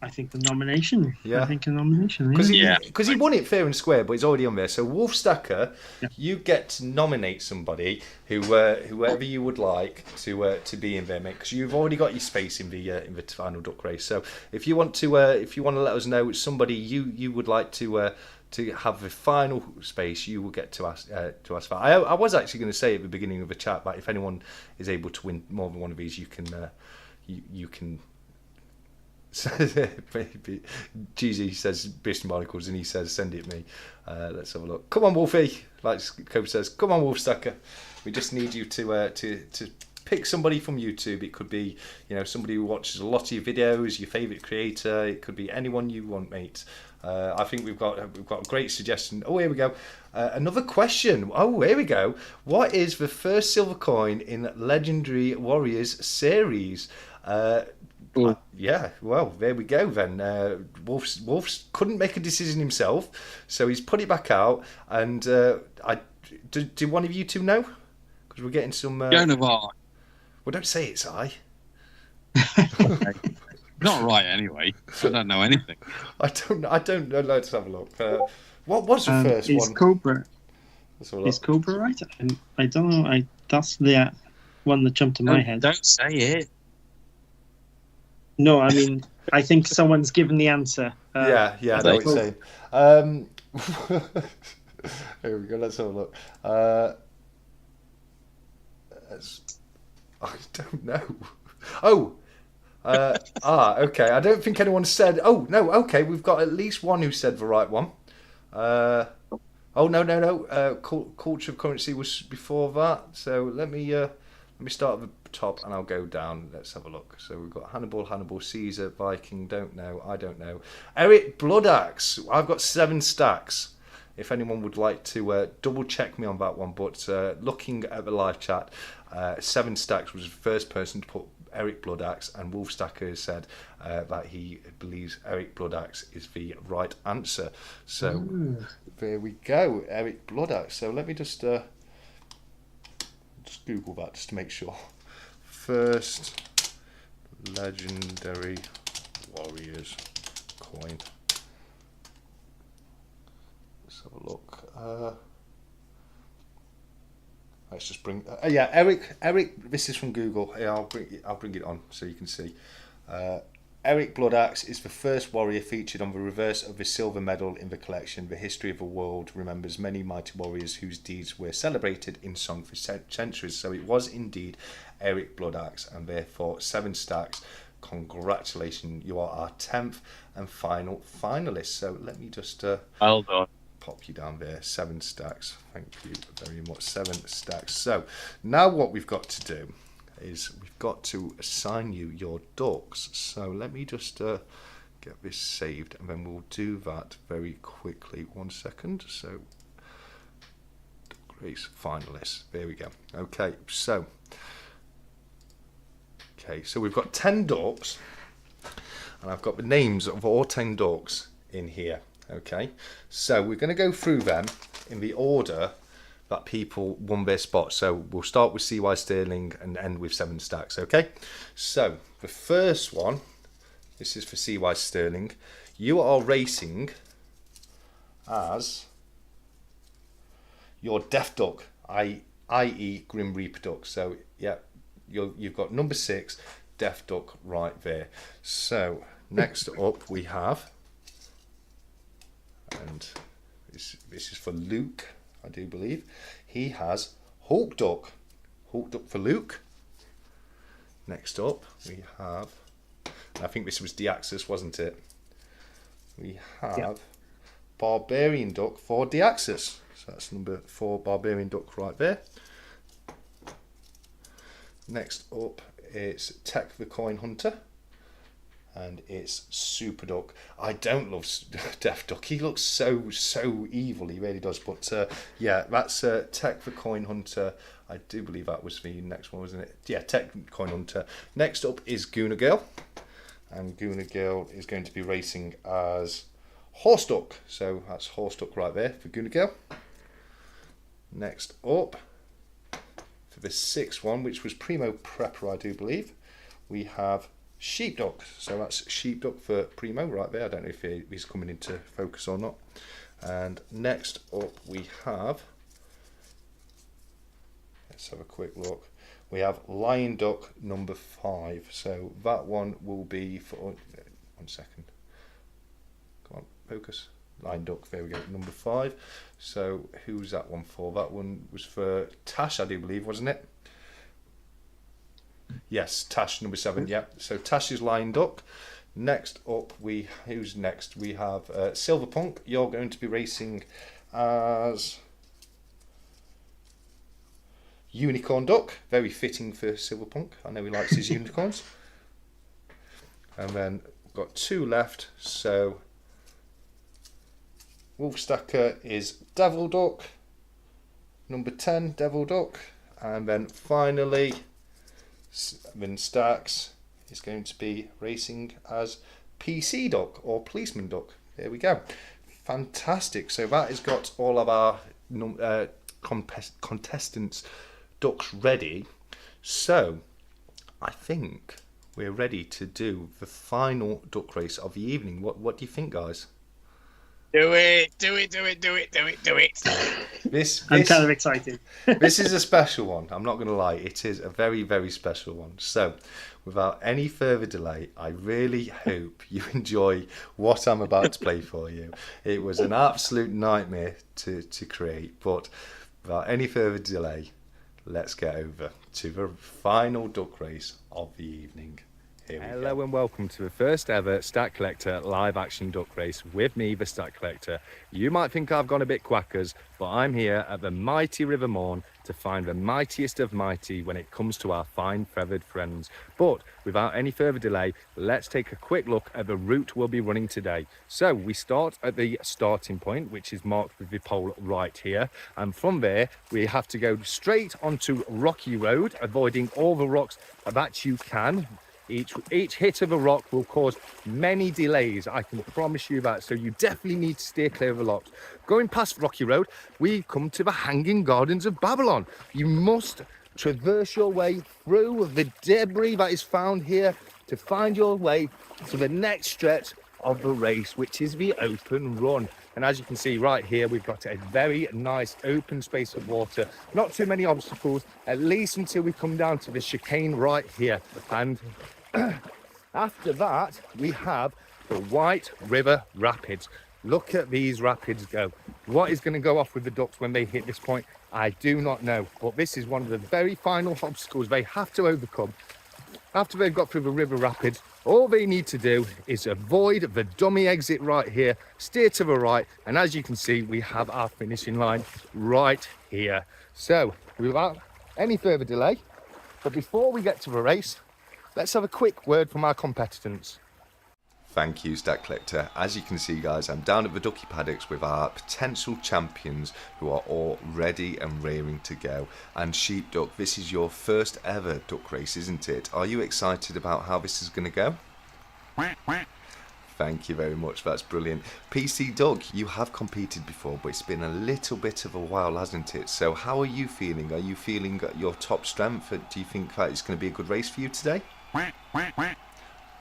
I think the nomination. Yeah. I think a nomination. Because he won it fair and square, but he's already on there. So Wolfstacker, you get to nominate somebody whoever you would like to be in there, mate. Because you've already got your space in the final duck race. So if you want to let us know somebody you would like to have the final space, you will get to ask for. I was actually going to say at the beginning of the chat that if anyone is able to win more than one of these, you can. GZ says Bristol Barnacles, and he says send it me. Let's have a look. Come on, Wolfie. Like Cope says, come on, Wolfstacker. We just need you to pick somebody from YouTube. It could be, somebody who watches a lot of your videos, your favourite creator. It could be anyone you want, mate. I think we've got a great suggestion. Oh, here we go. Another question. Oh, here we go. What is the first silver coin in Legendary Warriors series? Yeah, well, there we go then. Wolf's couldn't make a decision himself, so he's put it back out. And do one of you two know? Because we're getting some. Joan of Arc. Well, don't say it's I. Not right, anyway. I don't know anything. I don't know. Let's have a look. What was the first is one? Cobra. Is Cobra right? I don't know. That's the one that jumped in my head. Don't say it. No, I mean, I think someone's given the answer. Yeah, I know what you're saying. Here we go. Let's have a look. I don't know. Oh. Okay. I don't think anyone said. Oh no. Okay, we've got at least one who said the right one. No. Culture of Currency was before that. So let me start at the top and I'll go down. Let's have a look. So we've got Hannibal, Caesar, Viking. Don't know. I don't know. Eric Bloodaxe. I've got 7 stacks. If anyone would like to double check me on that one, but looking at the live chat, 7 stacks was the first person to put Eric Bloodaxe, and Wolfstacker said that he believes Eric Bloodaxe is the right answer. So there we go, Eric Bloodaxe. So let me just Google that just to make sure. First Legendary Warriors coin. Let's have a look. Let's just bring. Eric. This is from Google. Yeah, I'll bring it on so you can see. Eric Bloodaxe is the first warrior featured on the reverse of the silver medal in the collection. The history of the world remembers many mighty warriors whose deeds were celebrated in song for centuries. So it was indeed Eric Bloodaxe, and therefore 7 stacks. Congratulations, you are our 10th and final finalist. So let me just. Well done. Pop you down there. 7 stacks. Thank you very much. 7 stacks. So now what we've got to do is we've got to assign you your ducks. So let me just get this saved and then we'll do that very quickly. 1 second. So Grace finalists. There we go. Okay, so we've got 10 ducks and I've got the names of all 10 ducks in here. Okay, so we're going to go through them in the order that people won their spot. So we'll start with CY Sterling and end with 7 stacks. Okay, so the first one, this is for CY Sterling. You are racing as your Death Duck, i.e. Grim Reaper Duck. So yeah, you've got number 6, Death Duck right there. So next up we have. And this is for Luke, I do believe. He has Hulk Duck for Luke. Next up, we have, I think this was Deaxus, wasn't it? We have Barbarian Duck for Deaxus. So that's number 4, Barbarian Duck right there. Next up, it's Tech the Coin Hunter. And it's Super Duck. I don't love Death Duck. He looks so evil. He really does. But yeah, that's Tech the Coin Hunter. I do believe that was the next one, wasn't it? Yeah, Tech Coin Hunter. Next up is Gooner Girl. And Gooner Girl is going to be racing as Horse Duck. So that's Horse Duck right there for Gooner Girl. Next up, for the 6th one, which was Primo Prepper, I do believe, we have Sheepdog. So that's Sheepdog for Primo right there. I don't know if he's coming into focus or not. And next up we have, let's have a quick look, we have Lion Duck number 5. So that one will be for, 1 second, come on, focus. Lion Duck, there we go, number 5. So who's that one for? That one was for Tash, I do believe, wasn't it? Yes, Tash number 7. Yeah. So Tash is Lion Duck. Next up, who's next? We have Silva Punk. You're going to be racing as Unicorn duck, very fitting for Silverpunk. I know he likes his unicorns. And then we've got 2 left. So Wolf Stacker is Devil Duck, number 10 Devil Duck, and then finally Vin Stacks is going to be racing as PC Duck or Policeman Duck. There we go. Fantastic. So that has got all of our contestants' ducks ready. So I think we're ready to do the final duck race of the evening. What do you think, guys? Do it. I'm kind of excited. This is a special one. I'm not going to lie. It is a very, very special one. So without any further delay, I really hope you enjoy what I'm about to play for you. It was an absolute nightmare to create, but without any further delay, let's get over to the final duck race of the evening. Hello and welcome to the first ever Stack Collector live action duck race with me, the Stack Collector. You might think I've gone a bit quackers, but I'm here at the mighty River Morn to find the mightiest of mighty when it comes to our fine feathered friends. But without any further delay, let's take a quick look at the route we'll be running today. So we start at the starting point, which is marked with the pole right here, and from there we have to go straight onto Rocky Road, avoiding all the rocks that you can. Each hit of a rock will cause many delays, I can promise you that, so you definitely need to steer clear of the rocks. Going past Rocky Road, we come to the Hanging Gardens of Babylon. You must traverse your way through the debris that is found here to find your way to the next stretch of the race, which is the open run. And as you can see right here, we've got a very nice open space of water, not too many obstacles, at least until we come down to the chicane right here. And after that, we have the White River Rapids. Look at these rapids go. What is going to go off with the ducks when they hit this point? I do not know, but this is one of the very final obstacles they have to overcome. After they've got through the river rapids, all they need to do is avoid the dummy exit right here, steer to the right, and as you can see, we have our finishing line right here. So without any further delay, but before we get to the race, let's have a quick word from our competitors. Thank you, Stack Collector. As you can see, guys, I'm down at the ducky paddocks with our potential champions who are all ready and raring to go. And Sheepduck, this is your first ever duck race, isn't it? Are you excited about how this is going to go? Thank you very much, that's brilliant. PC Duck, you have competed before, but it's been a little bit of a while, hasn't it? So how are you feeling? Are you feeling at your top strength? Do you think that it's going to be a good race for you today?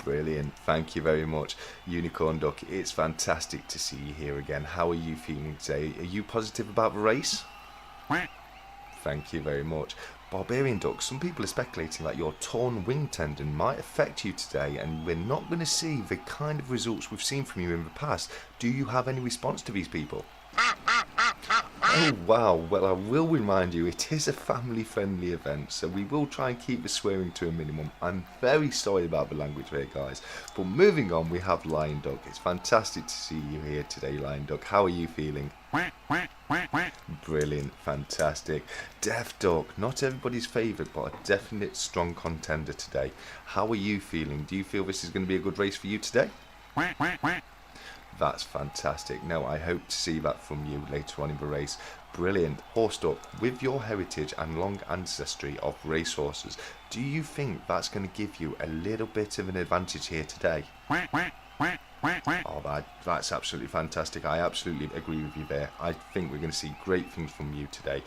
Brilliant, thank you very much. Unicorn Duck, it's fantastic to see you here again. How are you feeling today? Are you positive about the race? Thank you very much. Barbarian Duck, some people are speculating that your torn wing tendon might affect you today, and we're not going to see the kind of results we've seen from you in the past. Do you have any response to these people? Oh wow, well I will remind you, it is a family friendly event, so we will try and keep the swearing to a minimum. I'm very sorry about the language there, guys. But moving on, we have Lion Duck. It's fantastic to see you here today, Lion Duck. How are you feeling? Brilliant, fantastic. Deaf Duck, not everybody's favourite, but a definite strong contender today. How are you feeling? Do you feel this is going to be a good race for you today? That's fantastic. No, I hope to see that from you later on in the race. Brilliant. Horse Duck, with your heritage and long ancestry of racehorses, do you think that's going to give you a little bit of an advantage here today? Oh, that's absolutely fantastic. I absolutely agree with you there. I think we're going to see great things from you today.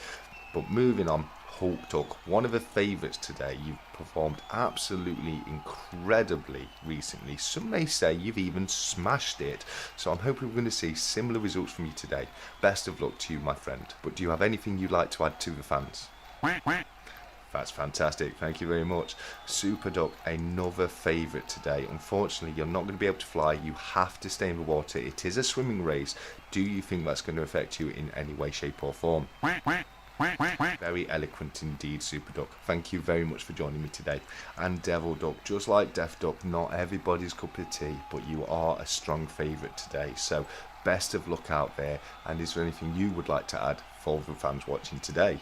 But moving on, Hulk Duck, one of the favourites today. You've performed absolutely incredibly recently. Some may say you've even smashed it. So I'm hoping we're going to see similar results from you today. Best of luck to you, my friend. But do you have anything you'd like to add to the fans? That's fantastic. Thank you very much. Super Duck, another favourite today. Unfortunately, you're not going to be able to fly. You have to stay in the water. It is a swimming race. Do you think that's going to affect you in any way, shape or form? Very eloquent indeed, Super Duck. Thank you very much for joining me today. And Devil Duck, just like Deaf Duck, not everybody's cup of tea, but you are a strong favourite today. So best of luck out there. And is there anything you would like to add for the fans watching today.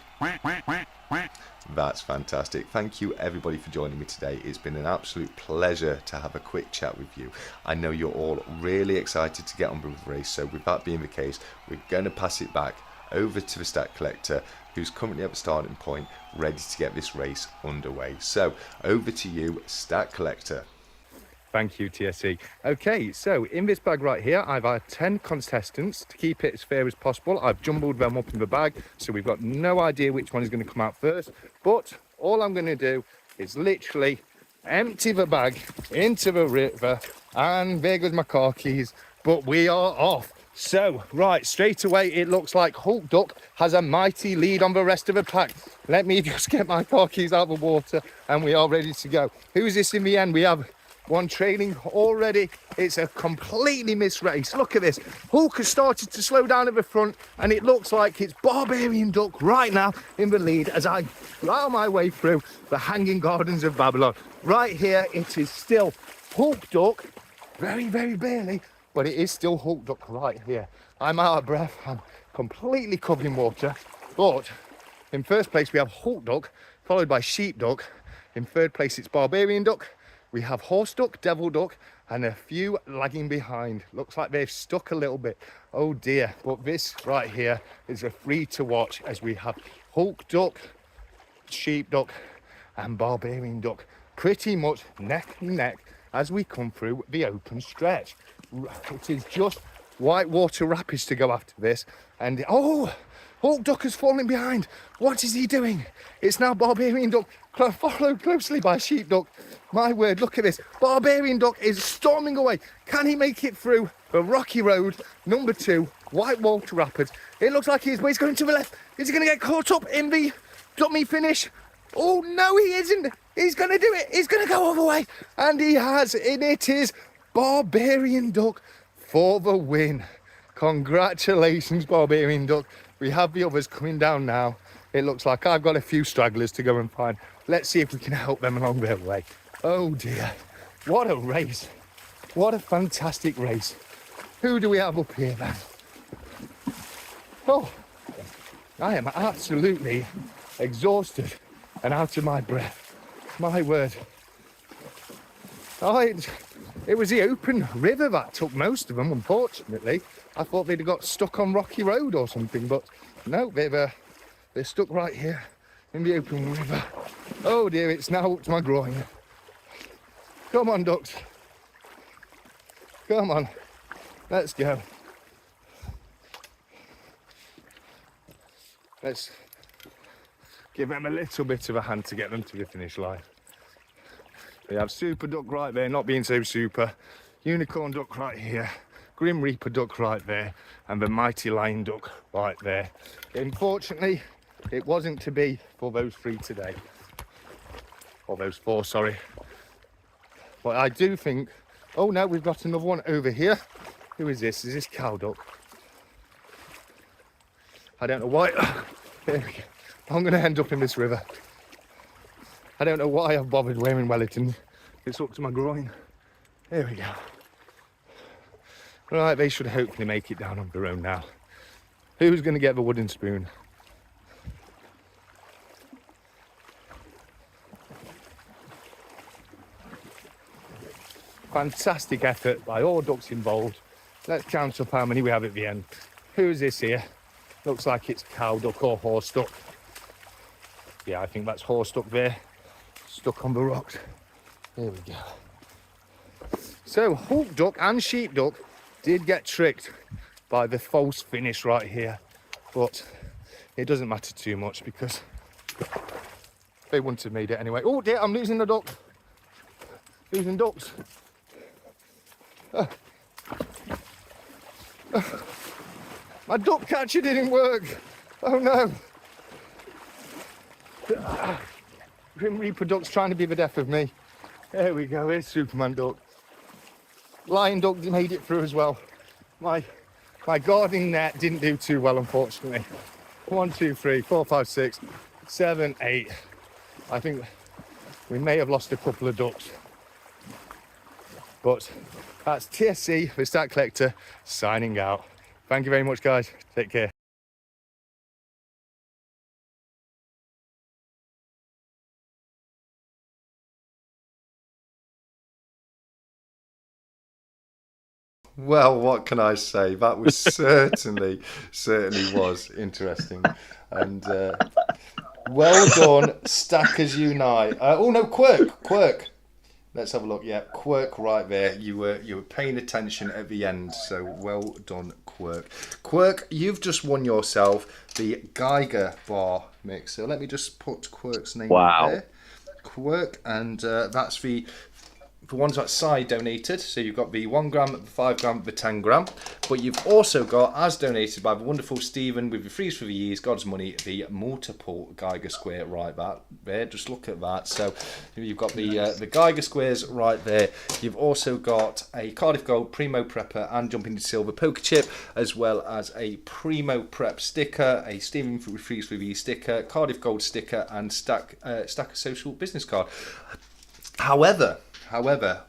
That's fantastic. Thank you everybody for joining me today. It's been an absolute pleasure to have a quick chat with you. I know you're all really excited to get on with the race, so with that being the case, we're going to pass it back over to the Stack Collector, who's currently at the starting point, ready to get this race underway. So over to you, Stack Collector. Thank you, TSE. Okay, so in this bag right here, I've had 10 contestants. To keep it as fair as possible, I've jumbled them up in the bag, so we've got no idea which one is going to come out first. But all I'm going to do is literally empty the bag into the river, and there goes my car keys. But we are off. So, right, straight away, it looks like Hulk Duck has a mighty lead on the rest of the pack. Let me just get my car keys out of the water, and we are ready to go. Who's this in the end? We have one trailing already. It's a completely missed race. Look at this. Hulk has started to slow down at the front, and it looks like it's Barbarian Duck right now in the lead as I plough my way through the Hanging Gardens of Babylon. Right here, it is still Hulk Duck, very, very barely, but it is still Hulk Duck right here. I'm out of breath. I'm completely covered in water. But in first place, we have Hulk Duck, followed by Sheep Duck. In third place, it's Barbarian Duck. We have Horse Duck, Devil Duck, and a few lagging behind. Looks like they've stuck a little bit. Oh dear. But this right here is a free to watch as we have Hulk Duck, Sheep Duck, and Barbarian Duck pretty much neck and neck as we come through the open stretch. It is just Whitewater Rapids to go after this. And oh, Hulk Duck has fallen behind. What is he doing? It's now Barbarian Duck, followed closely by Sheep Duck. My word, look at this. Barbarian Duck is storming away. Can he make it through the rocky road, number 2, Whitewater Rapids? It looks like he is, but he's going to the left. Is he going to get caught up in the dummy finish? Oh, no, he isn't. He's going to do it. He's going to go all the way. And he has. And it is Barbarian Duck for the win. Congratulations, Barbarian Duck. We have the others coming down now. It looks like I've got a few stragglers to go and find. Let's see if we can help them along their way. Oh dear, what a race. What a fantastic race. Who do we have up here then? Oh, I am absolutely exhausted and out of my breath. My word. Oh, it was the open river that took most of them, unfortunately. I thought they'd have got stuck on Rocky Road or something, but no, they're stuck right here in the open river. Oh dear, it's now up to my groin. Come on, ducks. Come on, let's go. Let's give them a little bit of a hand to get them to the finish line. We have Super Duck right there, not being so super. Unicorn Duck right here. Grim Reaper Duck right there. And the Mighty Lion Duck right there. Unfortunately, it wasn't to be for those 3 today. Or those 4, sorry. But I do think... Oh no, we've got another one over here. Who is this? Is this Cow Duck? I don't know why... There we go. I'm going to end up in this river. I don't know why I've bothered wearing Wellington. It's up to my groin. There we go. Right, they should hopefully make it down on their own now. Who's going to get the wooden spoon? Fantastic effort by all ducks involved. Let's count up how many we have at the end. Who's this here? Looks like it's Cow Duck or Horse Duck. Yeah, I think that's Horse Duck there. Stuck on the rocks. There we go. So Hulk Duck and Sheep Duck did get tricked by the false finish right here, but it doesn't matter too much because they wouldn't have made it anyway. Oh dear, I'm losing the duck. Losing ducks. My duck catcher didn't work. Oh no. Grim Reaper Duck's trying to be the death of me. There we go, here's Superman Duck. Lion Duck made it through as well. My gardening net didn't do too well, unfortunately. 1, 2, 3, 4, 5, 6, 7, 8. I think we may have lost a couple of ducks. But that's TSC, the Stack Collector, signing out. Thank you very much, guys. Take care. Well, what can I say? That was certainly was interesting. And well done, Stackers Unite. Oh no, Quirk. Let's have a look. Yeah, Quirk right there. You were paying attention at the end, so well done, Quirk. Quirk, you've just won yourself the Geiger bar mix. So let me just put Quirk's name there. Quirk, and that's the ones that Si donated. So you've got the 1 gram, the 5 gram, the 10 gram. But you've also got, as donated by the wonderful Stephen with the Freeze for the Years, God's Money, the multiple Geiger square right there. Just look at that. So you've got the Geiger squares right there. You've also got a Cardiff Gold, Primo Prepper and Jumping to Silver poker chip, as well as a Primo Prep sticker, a Stephen Freeze for the Years sticker, Cardiff Gold sticker, and Stacker Social business card. However,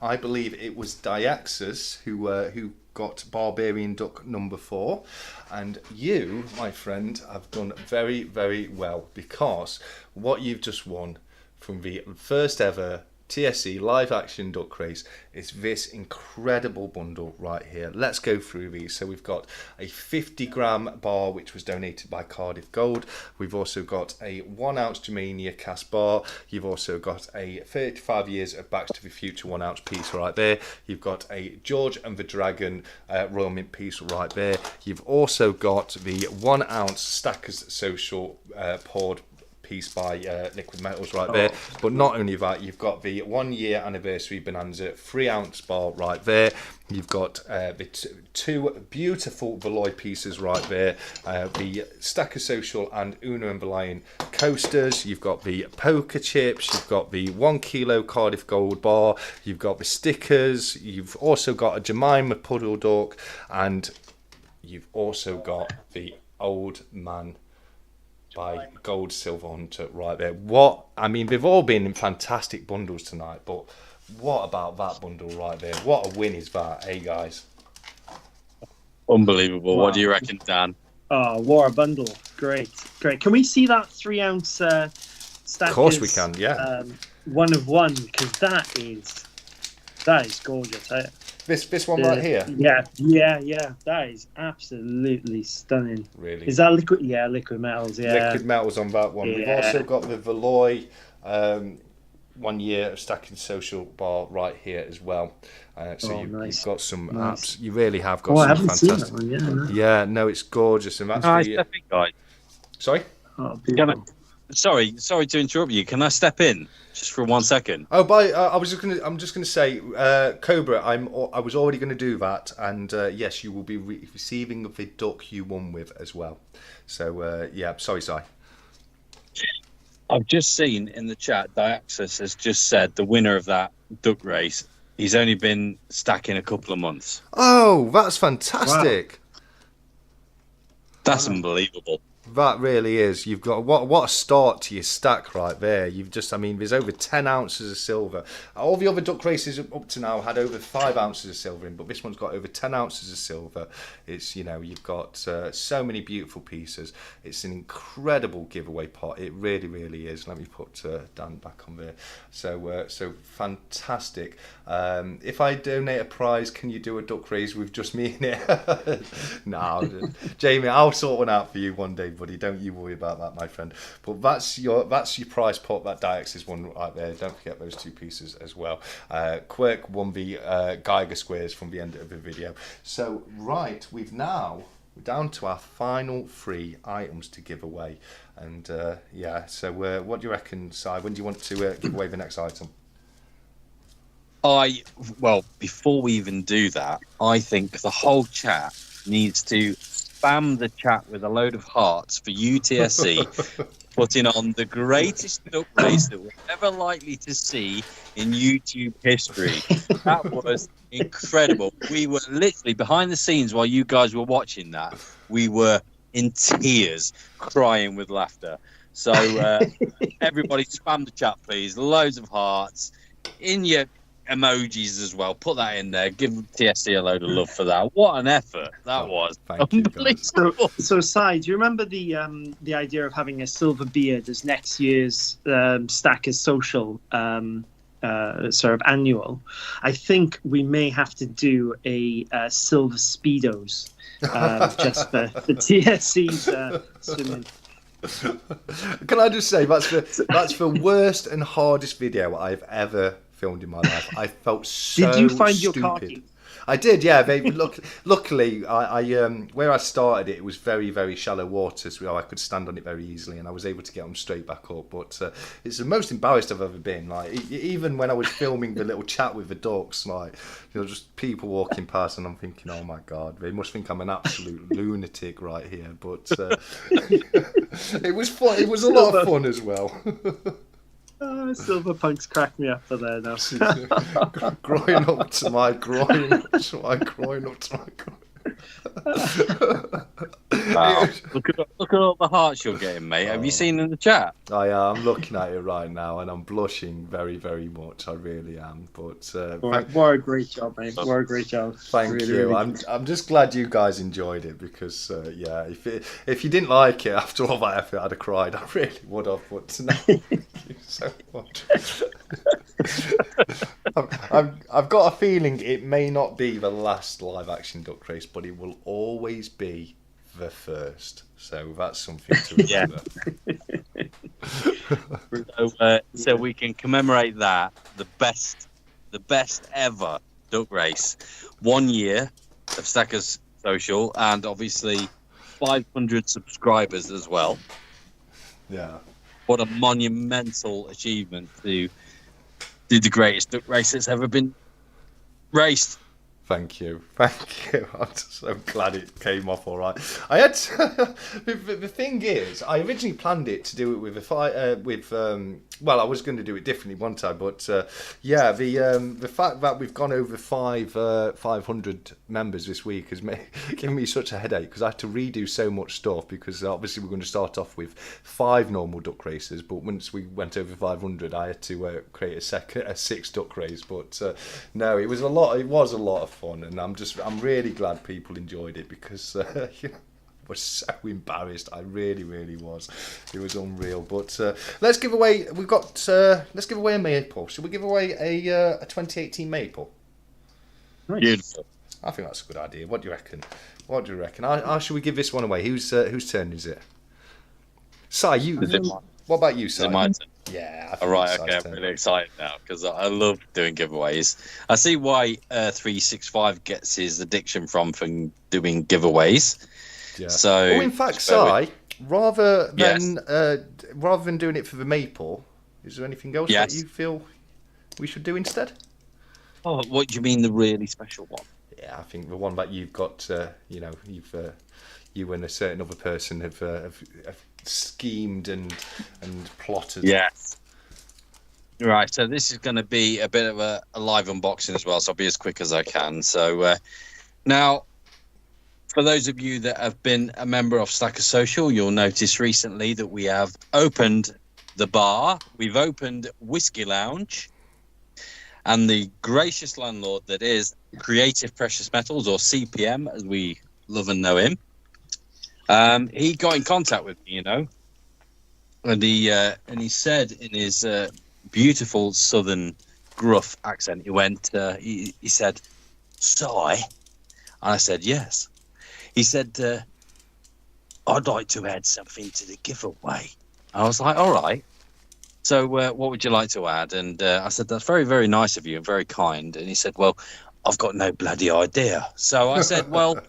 I believe it was Diaxis who got Barbarian Duck number 4, and you, my friend, have done very, very well, because what you've just won from the first ever TSC live action duck race is this incredible bundle right here. Let's go through these. So we've got a 50 gram bar which was donated by Cardiff Gold. We've also got a 1 ounce Germania cast bar. You've also got a 35 years of Backs to the Future 1 ounce piece right there. You've got a George and the Dragon Royal Mint piece right there. You've also got the 1 ounce Stackers Social poured piece by Liquid Metals right there. But not only that, you've got the 1 year anniversary Bonanza 3 ounce bar right there. You've got the 2 beautiful Veloy pieces right there, the Stacker Social and Uno and the Lion coasters. You've got the poker chips. You've got the 1 kilo Cardiff Gold bar. You've got the stickers. You've also got a Jemima Puddle Duck, and you've also got the Old Man by Gold Silver Hunter right there. They've all been fantastic bundles tonight, but what about that bundle right there? What a win is that, hey guys? Unbelievable. Wow. What do you reckon, Dan? Oh, what a bundle. Great. Can we see that 3 ounce Stackers? Of course we can, yeah. 1 of 1, because that is gorgeous. This one right here? Yeah. That is absolutely stunning. Really? Is that liquid? Yeah, Liquid Metals, yeah. Liquid Metals on that one. Yeah. We've also got the Veloy 1 year of Stacking Social bar right here as well. You've got some apps. You really have got some I haven't fantastic. seen that one, Yeah, no, it's gorgeous. And that's Guys. Sorry? Sorry to interrupt you. Can I step in just for 1 second? Oh, I'm just gonna say, Cobra. I was already gonna do that, and yes, you will be receiving the duck you won with as well. So yeah, sorry, Si. I've just seen in the chat, Diaxis has just said the winner of that duck race, he's only been stacking a couple of months. Oh, that's fantastic. Wow. That's unbelievable. That really is. You've got what a start to your stack right there. You've just, there's over 10 ounces of silver. All the other duck races up to now had over 5 ounces of silver in, but this one's got over 10 ounces of silver. It's, you've got so many beautiful pieces. It's an incredible giveaway pot. It really, really is. Let me put Dan back on there. So fantastic. If I donate a prize, can you do a duck race with just me in it? No, Jamie, I'll sort one out for you one day, buddy. Don't you worry about that, my friend. But that's your prize pot. That Diaxis one right there. Don't forget those 2 pieces as well. Quirk won the Geiger squares from the end of the video. So right, we're down to our final 3 items to give away. And yeah, so what do you reckon, Si? When do you want to give away the next item? Before we even do that, I think the whole chat needs to spam the chat with a load of hearts for UTSC, putting on the greatest duck race that we're ever likely to see in YouTube history. That was incredible. We were literally behind the scenes while you guys were watching that. We were in tears, crying with laughter. So everybody spam the chat, please. Loads of hearts. In your emojis as well. Put that in there. Give TSC a load of love for that. What an effort that was. Unbelievable. So, Si, do you remember the idea of having a silver beard as next year's Stackers Social sort of annual, I think we may have to do a Silva Speedos just for TSC's swimming. Can I just say that's the worst and hardest video I've ever filmed in my life. I felt so Did you find stupid. your car keys? I did, yeah. Luckily, I where I started it was very, very shallow water, so I could stand on it very easily, and I was able to get them straight back up. But it's the most embarrassed I've ever been. Like even when I was filming the little chat with the ducks, like just people walking past, and I'm thinking, oh my god, they must think I'm an absolute lunatic right here. But it was fun. It was a lot of fun as well. Silver Punk's cracked me up for there now. Growing up to my groin, up to my groin. Wow. Look at all the hearts you're getting, mate. Have you seen in the chat? I'm looking at it right now, and I'm blushing very, very much. I really am. But what a great job, mate! What a great job! Thank really, you. Really I'm just glad you guys enjoyed it because if you didn't like it after all that effort, I'd have cried. I really would have. But no, thank you so much. I've got a feeling it may not be the last live action duck race, but it will always be the first. So that's something to remember. So we can commemorate that, the best ever duck race. 1 year of Stackers Social, and obviously 500 subscribers as well. Yeah. What a monumental achievement to do the greatest duck race that's ever been raced. Thank you. I'm so glad it came off all right. I had the thing is, I originally planned it to do it with I was going to do it differently one time, but the fact that we've gone over 500 members this week has given me such a headache because I had to redo so much stuff because obviously we're going to start off with 5 normal duck races, but once we went over 500, I had to create a 6th duck race. But no, it was a lot of fun, and I'm really glad people enjoyed it because I was so embarrassed. I really, really was. It was unreal. But let's give away a maple. Should we give away a 2018 maple? Beautiful. I think that's a good idea. What do you reckon? How should we give this one away? Whose turn is it? Si, what about you, Si? Is it my turn? Yeah. All right, okay, I'm really excited now because I love doing giveaways. I see why 365 gets his addiction from doing giveaways. Yeah. So, in fact, Si, rather than doing it for the maple, is there anything else that you feel we should do instead? Oh, what do you mean, the really special one? Yeah, I think the one that you've got. You and a certain other person have schemed and plotted. Yes. Right, so this is going to be a bit of a live unboxing as well, so I'll be as quick as I can. So now, for those of you that have been a member of Stacker Social, you'll notice recently that we have opened the bar, we've opened Whiskey Lounge, and the gracious landlord that is Creative Precious Metals, or CPM as we love and know him. He got in contact with me, and he said in his beautiful southern gruff accent, he said, "Si?" And I said, "Yes." He said, "I'd like to add something to the giveaway." I was like, "All right. So what would you like to add?" And I said, "That's very, very nice of you and very kind." And he said, "Well, I've got no bloody idea." So I said, "Well."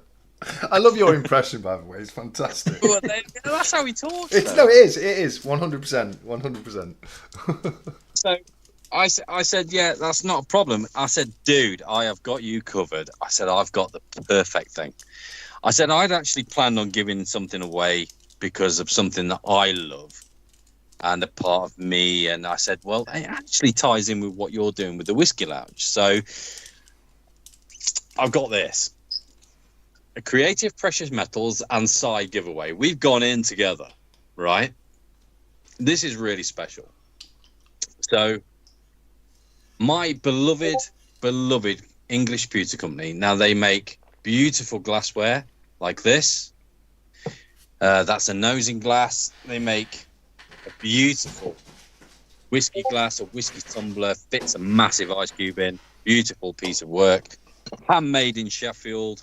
I love your impression, by the way. It's fantastic. Well, that's how he talks. It is 100%. So I said, "Yeah, that's not a problem." I said, "Dude, I have got you covered." I said, "I've got the perfect thing." I said, "I'd actually planned on giving something away because of something that I love and a part of me." And I said, "Well, it actually ties in with what you're doing with the Whiskey Lounge." So I've got this. A Creative Precious Metals and Si giveaway. We've gone in together, right? This is really special. So, my beloved English pewter company. Now they make beautiful glassware like this. That's a nosing glass. They make a beautiful whiskey glass, a whiskey tumbler, fits a massive ice cube in. Beautiful piece of work, handmade in Sheffield.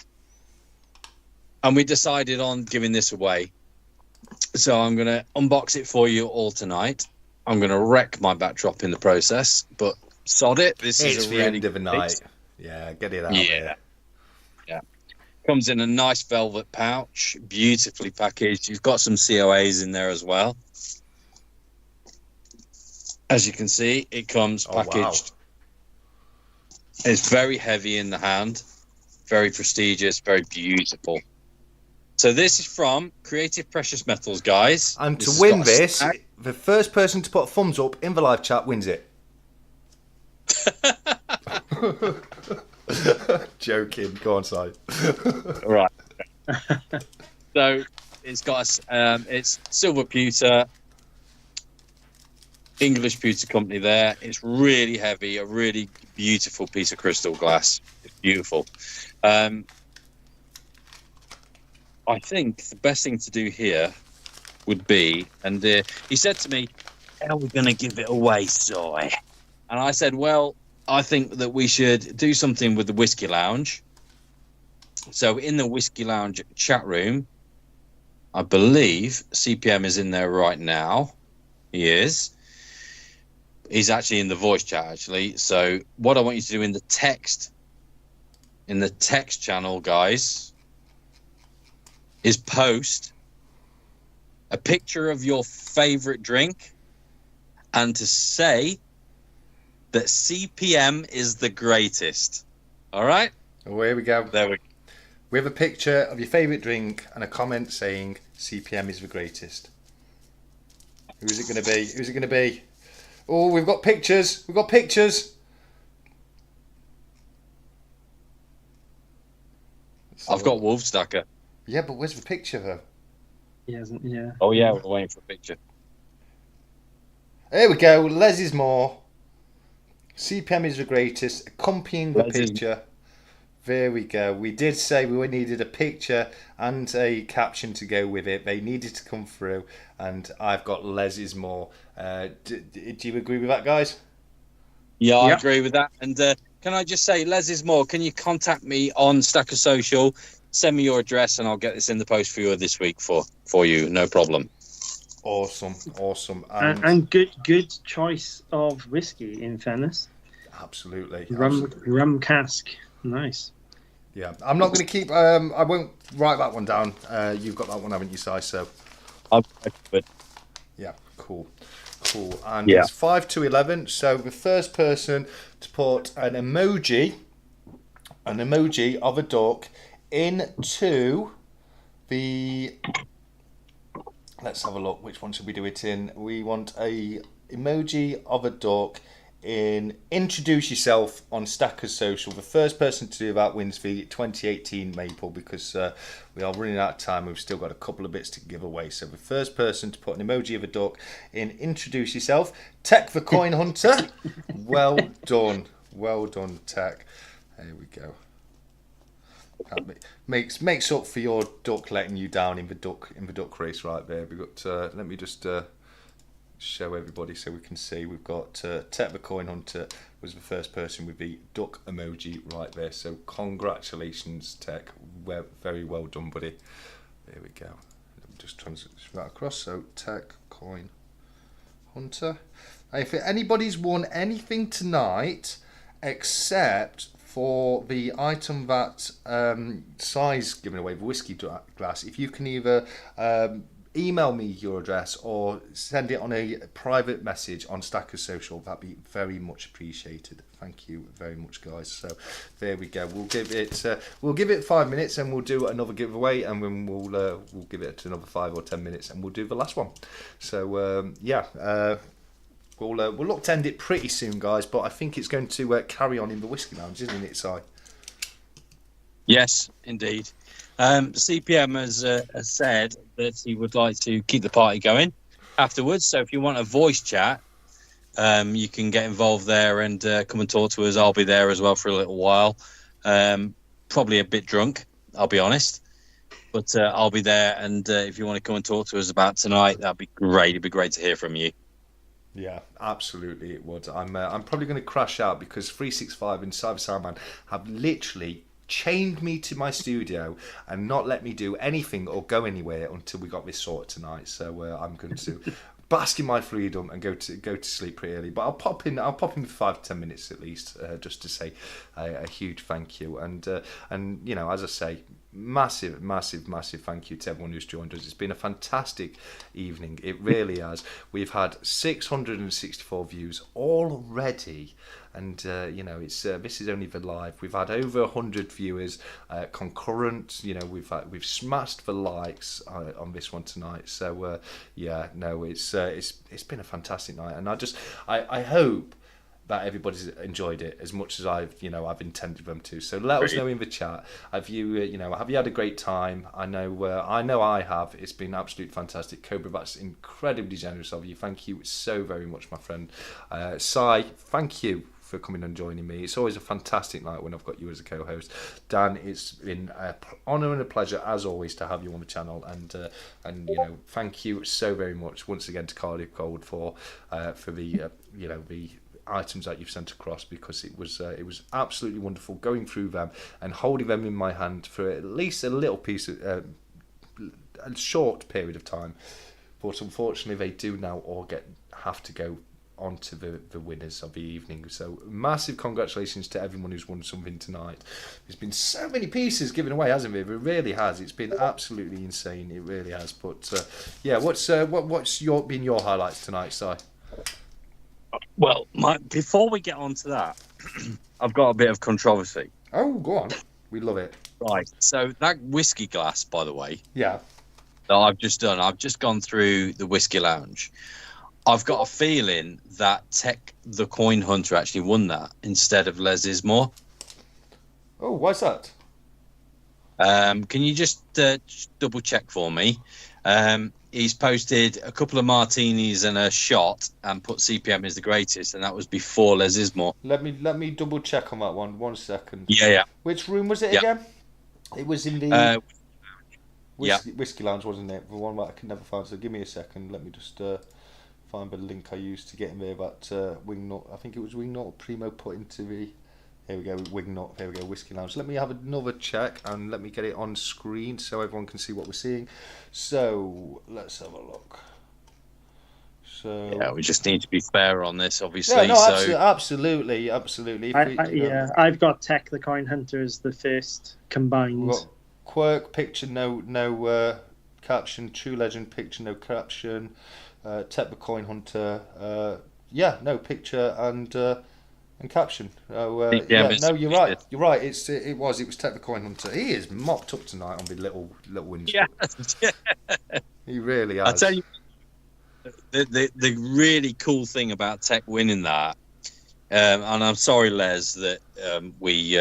And we decided on giving this away. So I'm going to unbox it for you all tonight. I'm going to wreck my backdrop in the process, but sod it. This It's is a the really end of the good night. piece. Yeah, get it out there. Yeah. Comes in a nice velvet pouch, beautifully packaged. You've got some COAs in there as well. As you can see, it comes packaged. Wow. It's very heavy in the hand, very prestigious, very beautiful. So this is from Creative Precious Metals, guys. And to win this, the first person to put a thumbs up in the live chat wins it. Joking. Go on, Si. Right. So it's got it's Silva pewter, English pewter company there. It's really heavy, a really beautiful piece of crystal glass. It's beautiful. I think the best thing to do here would be, and he said to me, how are we going to give it away, Soy? And I said, well, I think that we should do something with the Whiskey Lounge. So in the Whiskey Lounge chat room, I believe CPM is in there right now. He is. He's actually in the voice chat, actually. So what I want you to do in the text channel, guys, is post a picture of your favorite drink and to say that CPM is the greatest. All right? Oh, here we go. There we go. We have a picture of your favourite drink and a comment saying CPM is the greatest. Who's it going to be? Who's it going to be? Oh, we've got pictures. We've got pictures. I've got Wolfstacker. Yeah, but where's the picture, though? He hasn't, yeah. Oh, yeah, we're waiting for a picture. There we go. Les is more. CPM is the greatest. Accompanying the picture. There we go. We did say we needed a picture and a caption to go with it. They needed to come through, and I've got Les is more. Do you agree with that, guys? Yeah, I agree with that. And can I just say, Les is more, can you contact me on Stacker Social? Send me your address and I'll get this in the post for you this week for you. No problem. Awesome. And good choice of whiskey, in fairness. Absolutely. Rum cask. Nice. Yeah, I'm not going to keep. I won't write that one down. You've got that one, haven't you, Si? So. Yeah, cool. And it's 5 to 11. So the first person to put an emoji of a duck into the. Let's have a look. Which one should we do it in? We want a emoji of a duck in introduce yourself on Stackers Social. The first person to do that wins the 2018 Maple, because we are running out of time. We've still got a couple of bits to give away. So the first person to put an emoji of a duck in introduce yourself. Tech the Coin Hunter. Well done, Tech. There we go. That makes up for your duck letting you down in the duck race right there. We got. Let me just. Show everybody so we can see. We've got Tech the Coin Hunter was the first person with the duck emoji right there. So congratulations, Tech. Very well done, buddy. There we go. Let me just transfer that across. So Tech Coin Hunter. If anybody's won anything tonight except for the item that Si's giving away, the whiskey glass, if you can either email me your address or send it on a private message on Stackers Social, that'd be very much appreciated. Thank you very much, guys. So there we go. We'll give it 5 minutes and we'll do another giveaway, and then we'll give it another 5 or 10 minutes and we'll do the last one. So we'll look to end it pretty soon, guys, but I think it's going to carry on in the Whiskey Lounge, isn't it, Si? Yes, indeed. CPM has said that he would like to keep the party going afterwards. So if you want a voice chat, you can get involved there and come and talk to us. I'll be there as well for a little while. Probably a bit drunk, I'll be honest. But I'll be there. And if you want to come and talk to us about tonight, that'd be great. It'd be great to hear from you. Yeah, absolutely it would. I'm probably going to crash out because 365 and Cyber Salman have literally chained me to my studio and not let me do anything or go anywhere until we got this sorted tonight. So I'm going to bask in my freedom and go to sleep pretty early. But I'll pop in for 5-10 minutes at least, just to say a huge thank you. And you know, as I say, massive thank you to everyone who's joined us. It's been a fantastic evening. It really has. We've had 664 views already. And you know, it's this is only the live. We've had over 100 viewers concurrent. You know, we've smashed the likes on this one tonight. So yeah, no, it's been a fantastic night, and I hope that everybody's enjoyed it as much as I've intended them to. So let us know in the chat. Have you had a great time? I know I have. It's been absolutely fantastic. Cobra, that's incredibly generous of you. Thank you so very much, my friend. Sai, thank you for coming and joining me. It's always a fantastic night when I've got you as a co-host. Dan, it's been an honour and a pleasure as always to have you on the channel, and you know, thank you so very much once again to Cardiff Gold for the the items that you've sent across, because it was absolutely wonderful going through them and holding them in my hand for at least a little piece of a short period of time. But unfortunately they do now all have to go on to the winners of the evening. So massive congratulations to everyone who's won something tonight. There's been so many pieces given away, hasn't there? It really has. It's been absolutely insane. It really has. But yeah, what's been your highlights tonight, Si? Well, before we get on to that, I've got a bit of controversy. Oh, go on. We love it. Right. So that whiskey glass, by the way, yeah, that I've just done, I've just gone through the Whiskey Lounge. I've got a feeling that Tech the Coin Hunter actually won that instead of Les Ismore. Oh, why's that? Can you just double check for me? He's posted a couple of martinis and a shot and put CPM is the greatest, and that was before Les Ismore. Let me double check on that one. 1 second. Yeah. Which room was it again? It was in the Whiskey Lounge, wasn't it? The one that I could never find. So give me a second. Let me just find the link I used to get in there. That Wingnut, I think it was Wingnut or Primo put into the. Here we go, Wingnut. There we go, Whiskey Lounge. Let me have another check and let me get it on screen so everyone can see what we're seeing. So let's have a look. So yeah, we just need to be fair on this, obviously. Yeah, no, so absolutely. I've got Tech the Coin Hunter as the first combined. Quirk picture, no caption. True Legend picture, no caption. Tech the Coin Hunter, no picture and caption. No, you're right. You're right. It was Tech the Coin Hunter. He is mopped up tonight on the little wins. Yeah. He really has. I tell you, the really cool thing about Tech winning that, and I'm sorry, Les, that we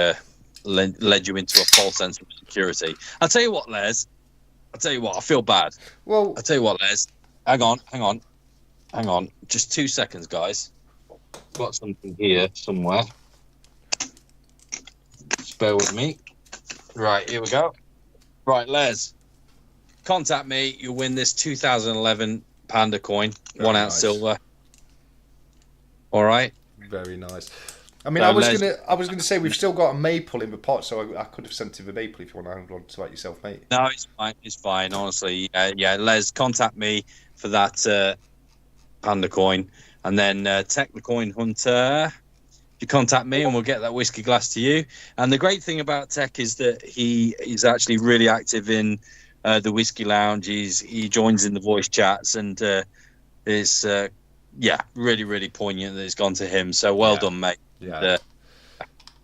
led you into a false sense of security. I'll tell you what, Les. I feel bad. Well, I'll tell you what, Les. Hang on. Just 2 seconds, guys. Got something here somewhere. Just bear with me. Right, here we go. Right, Les. Contact me. You'll win this 2011 Panda coin, Very 1 ounce nice. silver. All right. Very nice. I mean, I was gonna say we've still got a maple in the pot, so I could have sent him the maple if you want to hang on to that yourself, mate. No, it's fine. It's fine. Honestly, yeah. Les, contact me for that Panda coin, and then Tech the Coin Hunter. You contact me, and we'll get that whiskey glass to you. And the great thing about Tech is that he is actually really active in the Whiskey Lounge. He joins in the voice chats, and it's really, really poignant that it's gone to him. So well done, mate. Yeah.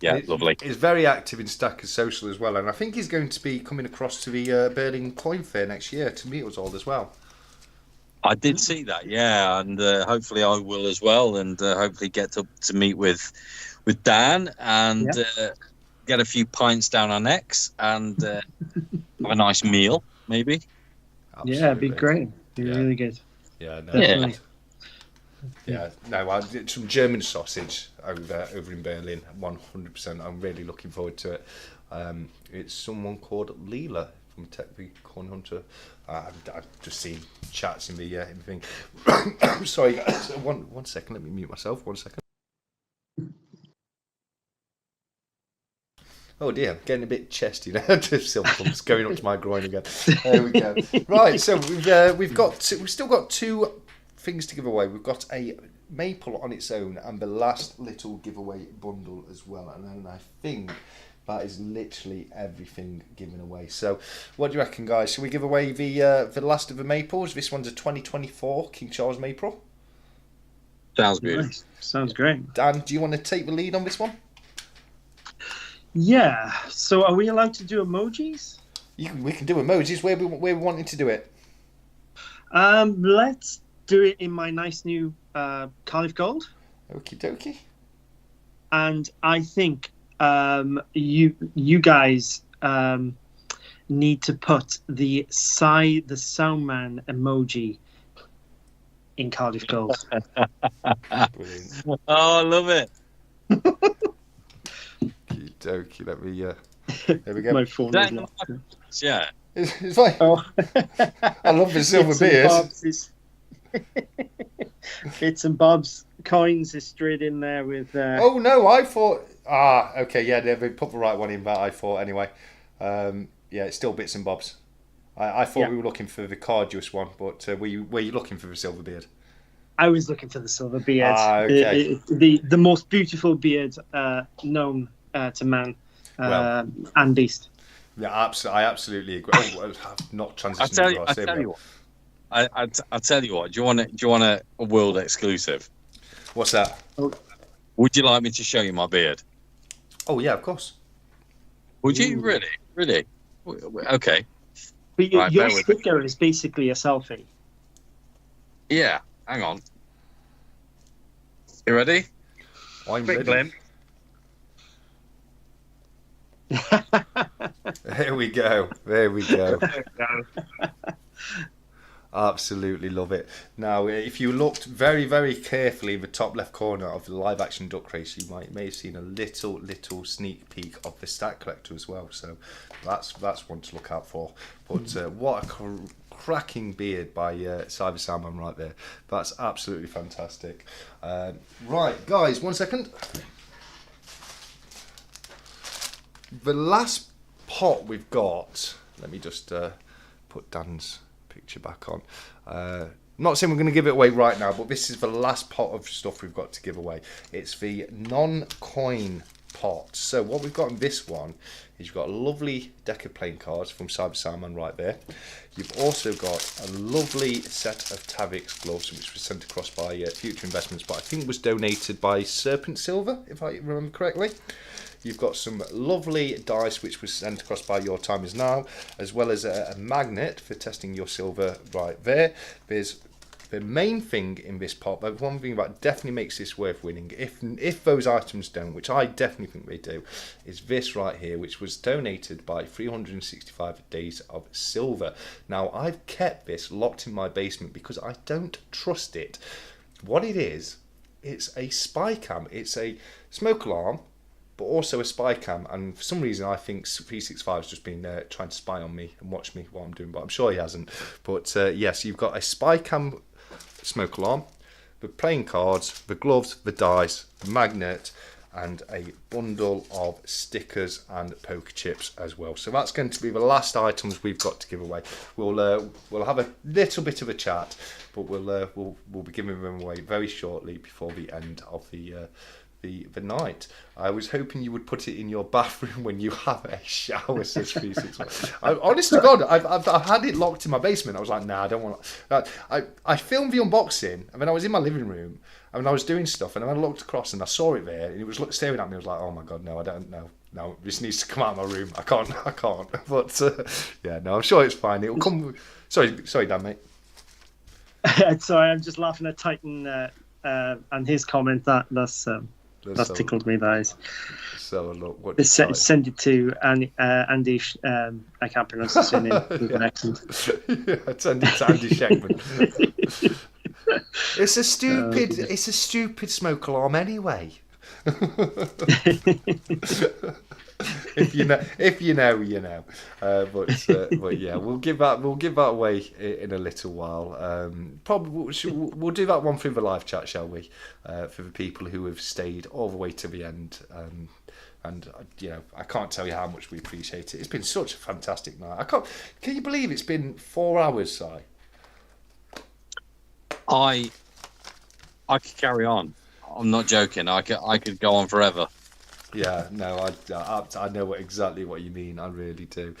Lovely. He's very active in Stackers Social as well, and I think he's going to be coming across to the Berlin Coin Fair next year to meet us all as well. I did see that, yeah, and hopefully I will as well, and hopefully get to meet with Dan and get a few pints down our necks and have a nice meal, maybe. Absolutely. Yeah, it'd be great. Be really good. Yeah, no, definitely. Yeah, no, I did some German sausage over in Berlin, 100%. I'm really looking forward to it. It's someone called Leela from Tech Big Corn Hunter. I've just seen chats in the thing. Sorry, guys. One second. Let me mute myself. 1 second. Oh dear, getting a bit chesty now. It's going up to my groin again. There we go. Right, so we've still got two things to give away. We've got a maple on its own and the last little giveaway bundle as well. And then I think that is literally everything given away. So what do you reckon, guys? Should we give away the last of the maples? This one's a 2024 King Charles maple. Sounds good. Nice. Sounds great. Dan, do you want to take the lead on this one? Yeah. So are we allowed to do emojis? We can do emojis. Where we wanting to do it? Let's do it in my nice new Cardiff Gold. Okie dokie. And I think you guys need to put the Soundman emoji in Cardiff Gold. Brilliant. Oh, I love it. Okie, let me. There we go. My phone is locked. Yeah. It's fine. Oh. I love the silver beers. Bits and bobs coins is straight in there with. Oh no! I thought. Okay, yeah, they put the right one in. That I thought anyway. Yeah, it's still bits and bobs. I thought we were looking for the Cardiff one, but were you looking for the silver beard? I was looking for the silver beard. Okay. The most beautiful beard known to man and beast. Yeah, I absolutely agree. I've not transitioned. I'll tell you what. I'll tell you what. Do you want a world exclusive? What's that? Would you like me to show you my beard? Oh yeah, of course. Would you really? Okay. But your sticker is basically a selfie. Yeah. Hang on. You ready? I'm Quick ready. There we go. Absolutely love it. Now, if you looked very, very carefully in the top left corner of the live action duck race, you may have seen a little sneak peek of the Stat Collector as well. So that's one to look out for. But what a cracking beard by Silva Salmon right there. That's absolutely fantastic. Right, guys, 1 second. The last pot we've got, let me just put Dan's picture back on. Not saying we're going to give it away right now, but this is the last pot of stuff we've got to give away. It's the non-coin pot. So what we've got in this one is you've got a lovely deck of playing cards from Silva Salmon right there. You've also got a lovely set of Tavix gloves, which was sent across by Future Investments, but I think was donated by Serpent Silva, if I remember correctly. You've got some lovely dice which was sent across by Your Time Is Now, as well as a magnet for testing your silver right there. There's the main thing in this pot, but one thing that definitely makes this worth winning, if those items don't, which I definitely think they do, is this right here, which was donated by 365 Days of Silver. Now, I've kept this locked in my basement because I don't trust it. What it is, it's a spy cam. It's a smoke alarm, but also a spy cam, and for some reason I think 365 has just been trying to spy on me and watch me while I'm doing, but I'm sure he hasn't. But yes, you've got a spy cam smoke alarm, the playing cards, the gloves, the dice, the magnet, and a bundle of stickers and poker chips as well. So that's going to be the last items we've got to give away. We'll have a little bit of a chat, but we'll be giving them away very shortly before the end of the night. I was hoping you would put it in your bathroom when you have a shower, says 361. Honest to God, I've had it locked in my basement. I was like, nah, I don't want to. I filmed the unboxing, and then I was in my living room, and I was doing stuff, and then I looked across, and I saw it there, and it was staring at me. I was like, oh my God, no, I don't know. No, this needs to come out of my room. I can't. But yeah, no, I'm sure it's fine. It'll come. Sorry, Dan, mate. Sorry, I'm just laughing at Titan and his comment. That's tickled me, guys. So look, send it to Andy. I can't pronounce his surname with an accent. Yeah, send it to Andy Sheckman. It's a stupid smoke alarm anyway. If you know, you know. But yeah, we'll give that away in a little while. Probably we'll do that one through the live chat, shall we? For the people who have stayed all the way to the end. And I can't tell you how much we appreciate it. It's been such a fantastic night. Can you believe it's been 4 hours, Si? I could carry on. I'm not joking. I could go on forever. Yeah, no, I know exactly what you mean. I really do.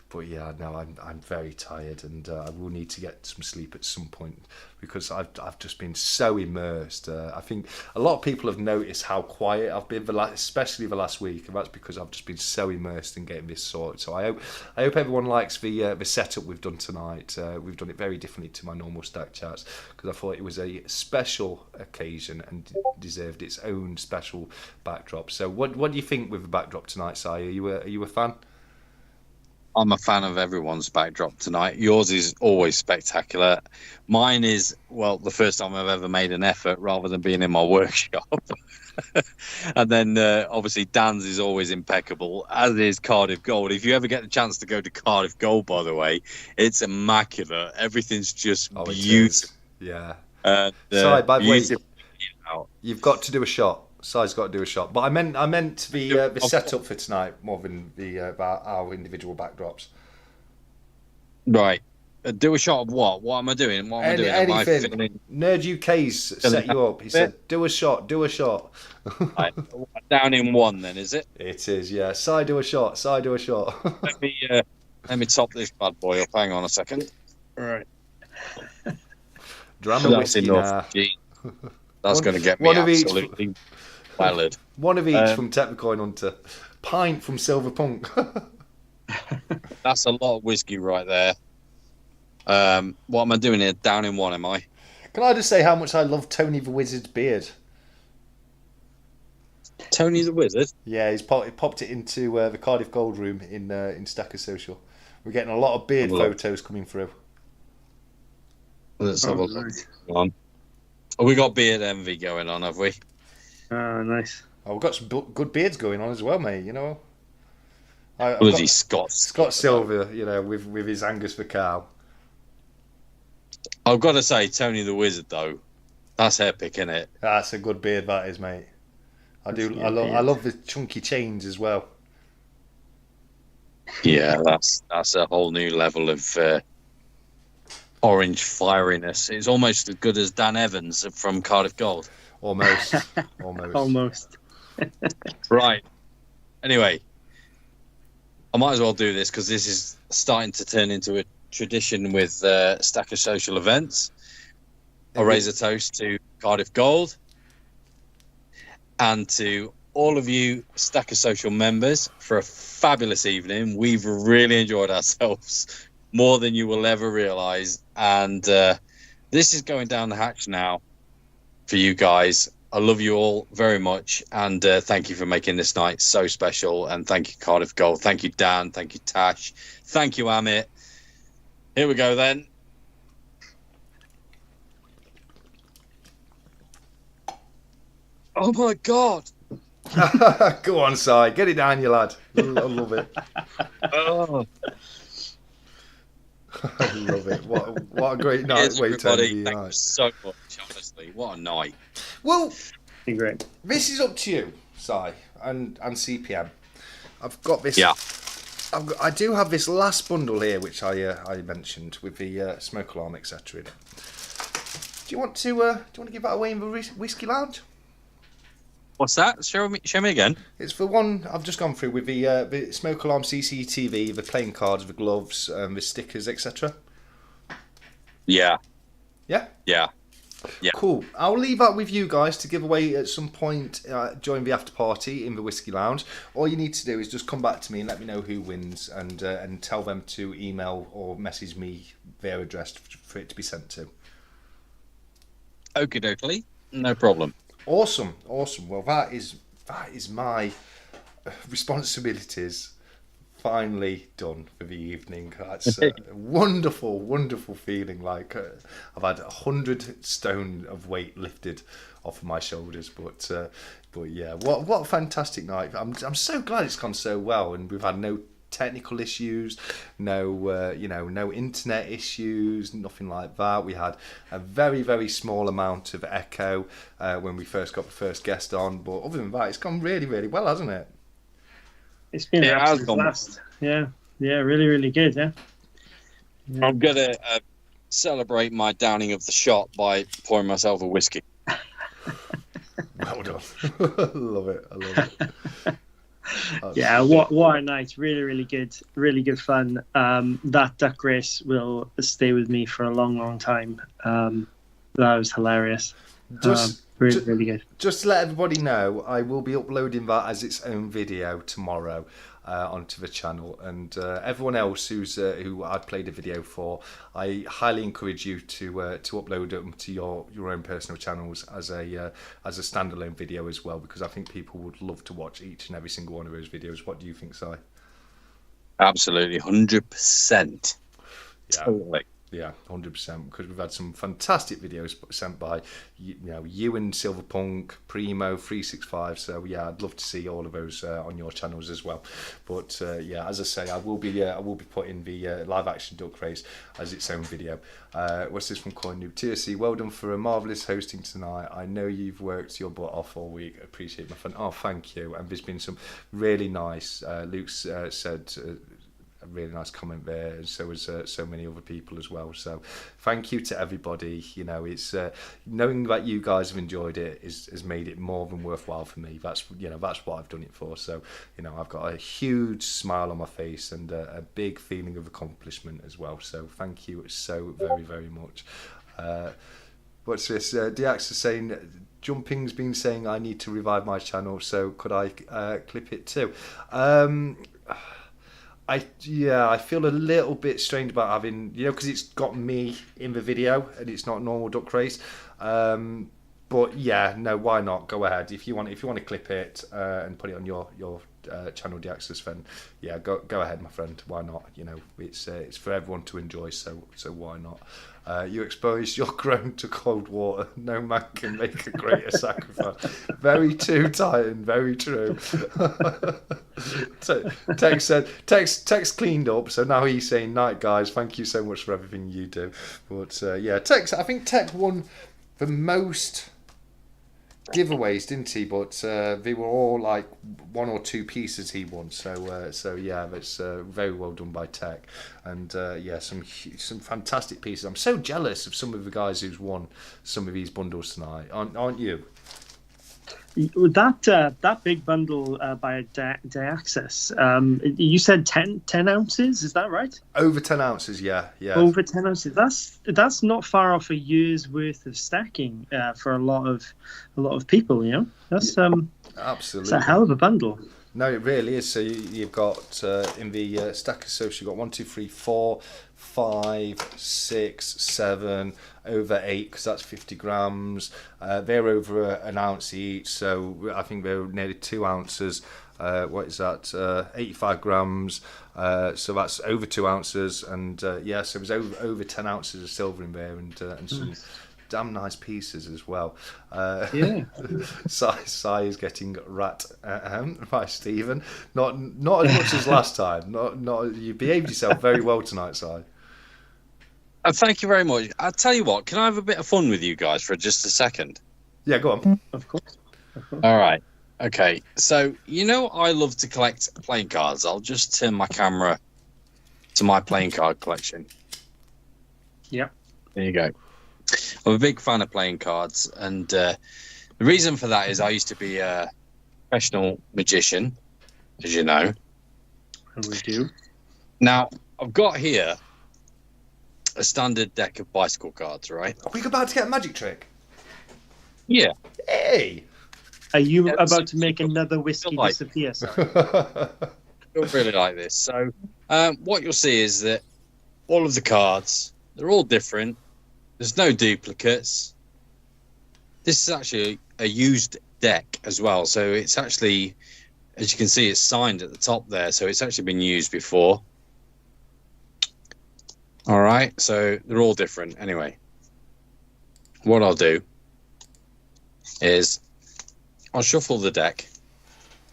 But yeah, no, I'm very tired, and I will need to get some sleep at some point because I've just been so immersed. I think a lot of people have noticed how quiet I've been, especially the last week, and that's because I've just been so immersed in getting this sorted. So I hope everyone likes the setup we've done tonight. We've done it very differently to my normal stack chats because I thought it was a special occasion and deserved its own special backdrop. So what do you think with the backdrop tonight, Si? Are you a fan? I'm a fan of everyone's backdrop tonight. Yours is always spectacular. Mine is, well, the first time I've ever made an effort rather than being in my workshop. And then obviously Dan's is always impeccable, as is Cardiff Gold. If you ever get the chance to go to Cardiff Gold, by the way, it's immaculate. Everything's just beautiful. Yeah. Sorry, by the way, you've got to do a shot. Si's got to do a shot, but I meant the setup for tonight more than our individual backdrops. Right, do a shot of what? What am I doing? What am I doing? Anything. Nerd UK's set you up. He said, "Do a shot. Do a shot." Right. Down in one, then is it? It is. Yeah. Si, do a shot. Si, do a shot. Let me top this bad boy up. Hang on a second. All right. Drama whiskey now. That's going to get me absolutely valid. One of each from Technicoin Hunter. Pint from Silva Punk. That's a lot of whiskey right there. What am I doing here? Down in one, am I? Can I just say how much I love Tony the Wizard's beard? Tony the Wizard? Yeah, he popped it into the Cardiff Gold room in Stacker Social. We're getting a lot of beard photos coming through. Let's have a look. On. Oh, we got beard envy going on, have we? Oh, nice. Oh, we've got some good beards going on as well, mate. You know, bloody Scott Silva. You know, with his Angus the cow. I've got to say, Tony the Wizard though, that's epic, isn't it? That's a good beard, that is, mate. I love the chunky chains as well. Yeah, that's a whole new level of orange fieriness. It's almost as good as Dan Evans from Cardiff Gold. Almost. Right. Anyway, I might as well do this because this is starting to turn into a tradition with Stacker Social events. I'll raise a toast to Cardiff Gold and to all of you Stacker Social members for a fabulous evening. We've really enjoyed ourselves more than you will ever realise. And this is going down the hatch now for you guys. I love you all very much, and thank you for making this night so special. And thank you, Cardiff Gold. Thank you, Dan. Thank you, Tash. Thank you, Amit. Here we go then. Oh my God! Go on, Si. Get it down, you lad. I love it. Oh. I love it. What a great night. Cheers, everybody. Thank you so much, honestly. What a night. Well, great. This is up to you, Si, and CPM. I've got this. Yeah. I do have this last bundle here, which I mentioned with the smoke alarm, etc. in it. Do you want to give that away in the whiskey lounge? What's that? Show me again. It's the one I've just gone through with the smoke alarm CCTV, the playing cards, the gloves, the stickers, etc. Yeah. Yeah? Yeah. Yeah. Cool. I'll leave that with you guys to give away at some point during the after party in the whiskey lounge. All you need to do is just come back to me and let me know who wins, and tell them to email or message me their address for it to be sent to. Okie dokie. No problem. Awesome. Well, that is my responsibilities finally done for the evening. That's a wonderful, wonderful feeling. Like I've had 100 stone of weight lifted off of my shoulders, but yeah, what a fantastic night. I'm so glad it's gone so well, and we've had no technical issues, no no internet issues, nothing like that. We had a very, very small amount of echo when we first got the first guest on, but other than that, it's gone really, really well, hasn't it? It's been an absolute blast. Yeah, really, really good. Yeah. I'm gonna celebrate my downing of the shot by pouring myself a whiskey. Well done. I love it. Yeah, what a night. Really, really good fun. That duck race will stay with me for a long, long time. That was hilarious. Really good. Just to let everybody know, I will be uploading that as its own video tomorrow onto the channel, and everyone else who I played a video for, I highly encourage you to upload them to your own personal channels as a standalone video as well, because I think people would love to watch each and every single one of those videos. What do you think, Si? Absolutely, 100%. Totally. Yeah, 100%, because we've had some fantastic videos sent by you and Silva, Primo, 365. So yeah, I'd love to see all of those on your channels as well. But yeah, as I say, I will be putting the live action duck race as its own video. What's this from Coin Noob? TSC, well done for a marvellous hosting tonight. I know you've worked your butt off all week. Appreciate my fun. Oh, thank you. And there's been some really nice. Luke's said. A really nice comment there, and so was so many other people as well. So thank you to everybody. It's knowing that you guys have enjoyed it has made it more than worthwhile for me. That's what I've done it for. So I've got a huge smile on my face and a big feeling of accomplishment as well. So thank you so very, very much. What's this? Diax is saying, Jumping's been saying I need to revive my channel, so could I clip it too? I feel a little bit strange about having, because it's got me in the video and it's not normal duck race. But yeah, no, why not? Go ahead if you want to clip it and put it on your channel, the Access, then yeah, go ahead, my friend. Why not? It's for everyone to enjoy, so why not? You expose your grown to cold water. No man can make a greater sacrifice. Very true, Titan. Very true. Tex cleaned up, so now he's saying, "Night, guys. Thank you so much for everything you do." But yeah, Tex. I think Tex won the most giveaways, didn't he? But they were all like 1 or 2 pieces he won. So yeah, that's very well done by Tech, and yeah, some fantastic pieces. I'm so jealous of some of the guys who's won some of these bundles tonight, aren't you? That big bundle by Diaxis, you said 10 ounces, is that right? Over 10 ounces, yeah. Over 10 ounces. That's not far off a year's worth of stacking for a lot of people. That's absolutely. It's a hell of a bundle. No, it really is. So you've got in the Stacker Social, you've got 1, 2, 3, 4, 5, 6, 7, over 8, because that's 50 grams. They're over an ounce each, so I think they're nearly 2 ounces. What is that? 85 grams. So that's over 2 ounces, and yeah, so it was over 10 ounces of silver in there, and some damn nice pieces as well. Yeah. Sai is getting rat by Stephen. Not as much as last time. Not you behaved yourself very well tonight, Sai. Thank you very much. I'll tell you what, can I have a bit of fun with you guys for just a second? Yeah, go on. Of course. All right. Okay. So, I love to collect playing cards. I'll just turn my camera to my playing card collection. Yep. There you go. I'm a big fan of playing cards, and the reason for that is I used to be a professional magician, as you know. And we do. Now, I've got here a standard deck of bicycle cards, right? Are we about to get a magic trick? Yeah. Hey! Are you about to make another whiskey disappear? I don't really like this. So what you'll see is that all of the cards, they're all different. There's no duplicates. This is actually a used deck as well. So it's actually as you can see, it's signed at the top there, so it's actually been used before. All right, so they're all different. Anyway, what I'll do is I'll shuffle the deck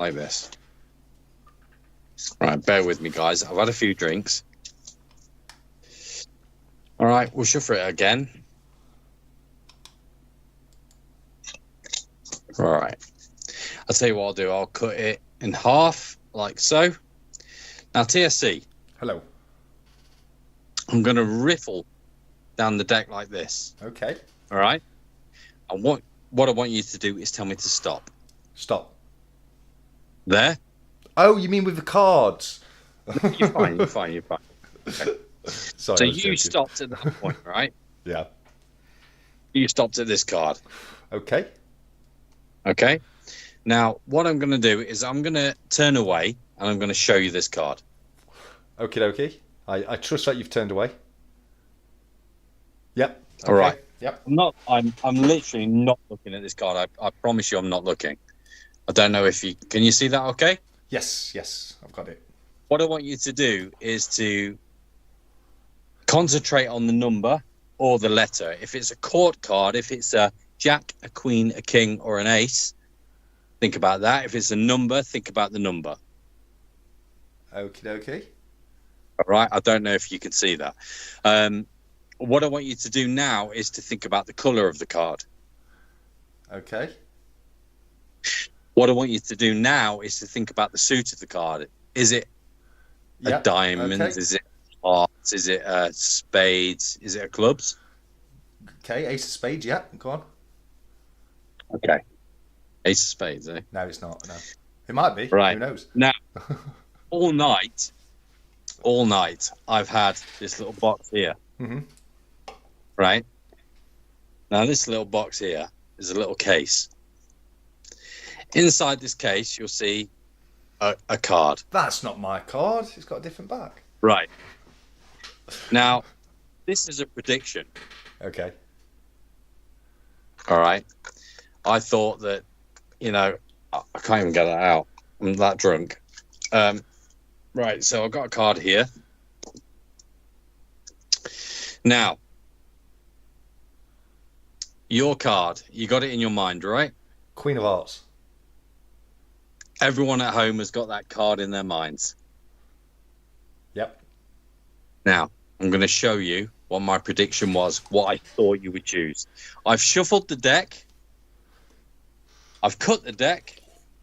like this. All right, bear with me, guys. I've had a few drinks. All right, we'll shuffle it again. All right. I'll tell you what I'll do. I'll cut it in half, like so. Now, TSC. Hello. I'm going to riffle down the deck like this. Okay. All right? And what I want you to do is tell me to stop. Stop. There? Oh, you mean with the cards? You're fine, you're fine, you're fine. Okay. Sorry, So I was you joking. stopped at that point, right? Yeah. You stopped at this card. Okay. Okay? Now, what I'm going to do is I'm going to turn away and I'm going to show you this card. Okie dokie. I trust that you've turned away. Yep. Okay. All right. Yep. I'm literally not looking at this card. I promise you I'm not looking. I don't know if you... Can you see that okay? Yes, I've got it. What I want you to do is to concentrate on the number or the letter. If it's a court card, if it's a jack, a queen, a king, or an ace, think about that. If it's a number, think about the number. Okie dokie. All right. I don't know if you can see that. What I want you to do now is to think about the color of the card. Okay. What I want you to do now is to think about the suit of the card. Is it a diamond? Okay. Is it hearts? Is it spades? Is it a clubs? Okay, ace of spades, yeah, go on. Okay. Ace of spades, eh? No, it's not, no. It might be, Right. Who knows? Now, all night, I've had this little box here. Mm-hmm. Right? Now, this little box here is a little case. Inside this case, you'll see a card. That's not my card. It's got a different back. Right. Now, this is a prediction. Okay. All right. I thought that, I can't even get it out. I'm that drunk. Right. So I've got a card here. Now, your card, you got it in your mind, right? Queen of Hearts. Everyone at home has got that card in their minds. Yep. Now, I'm going to show you what my prediction was, what I thought you would choose. I've shuffled the deck. I've cut the deck.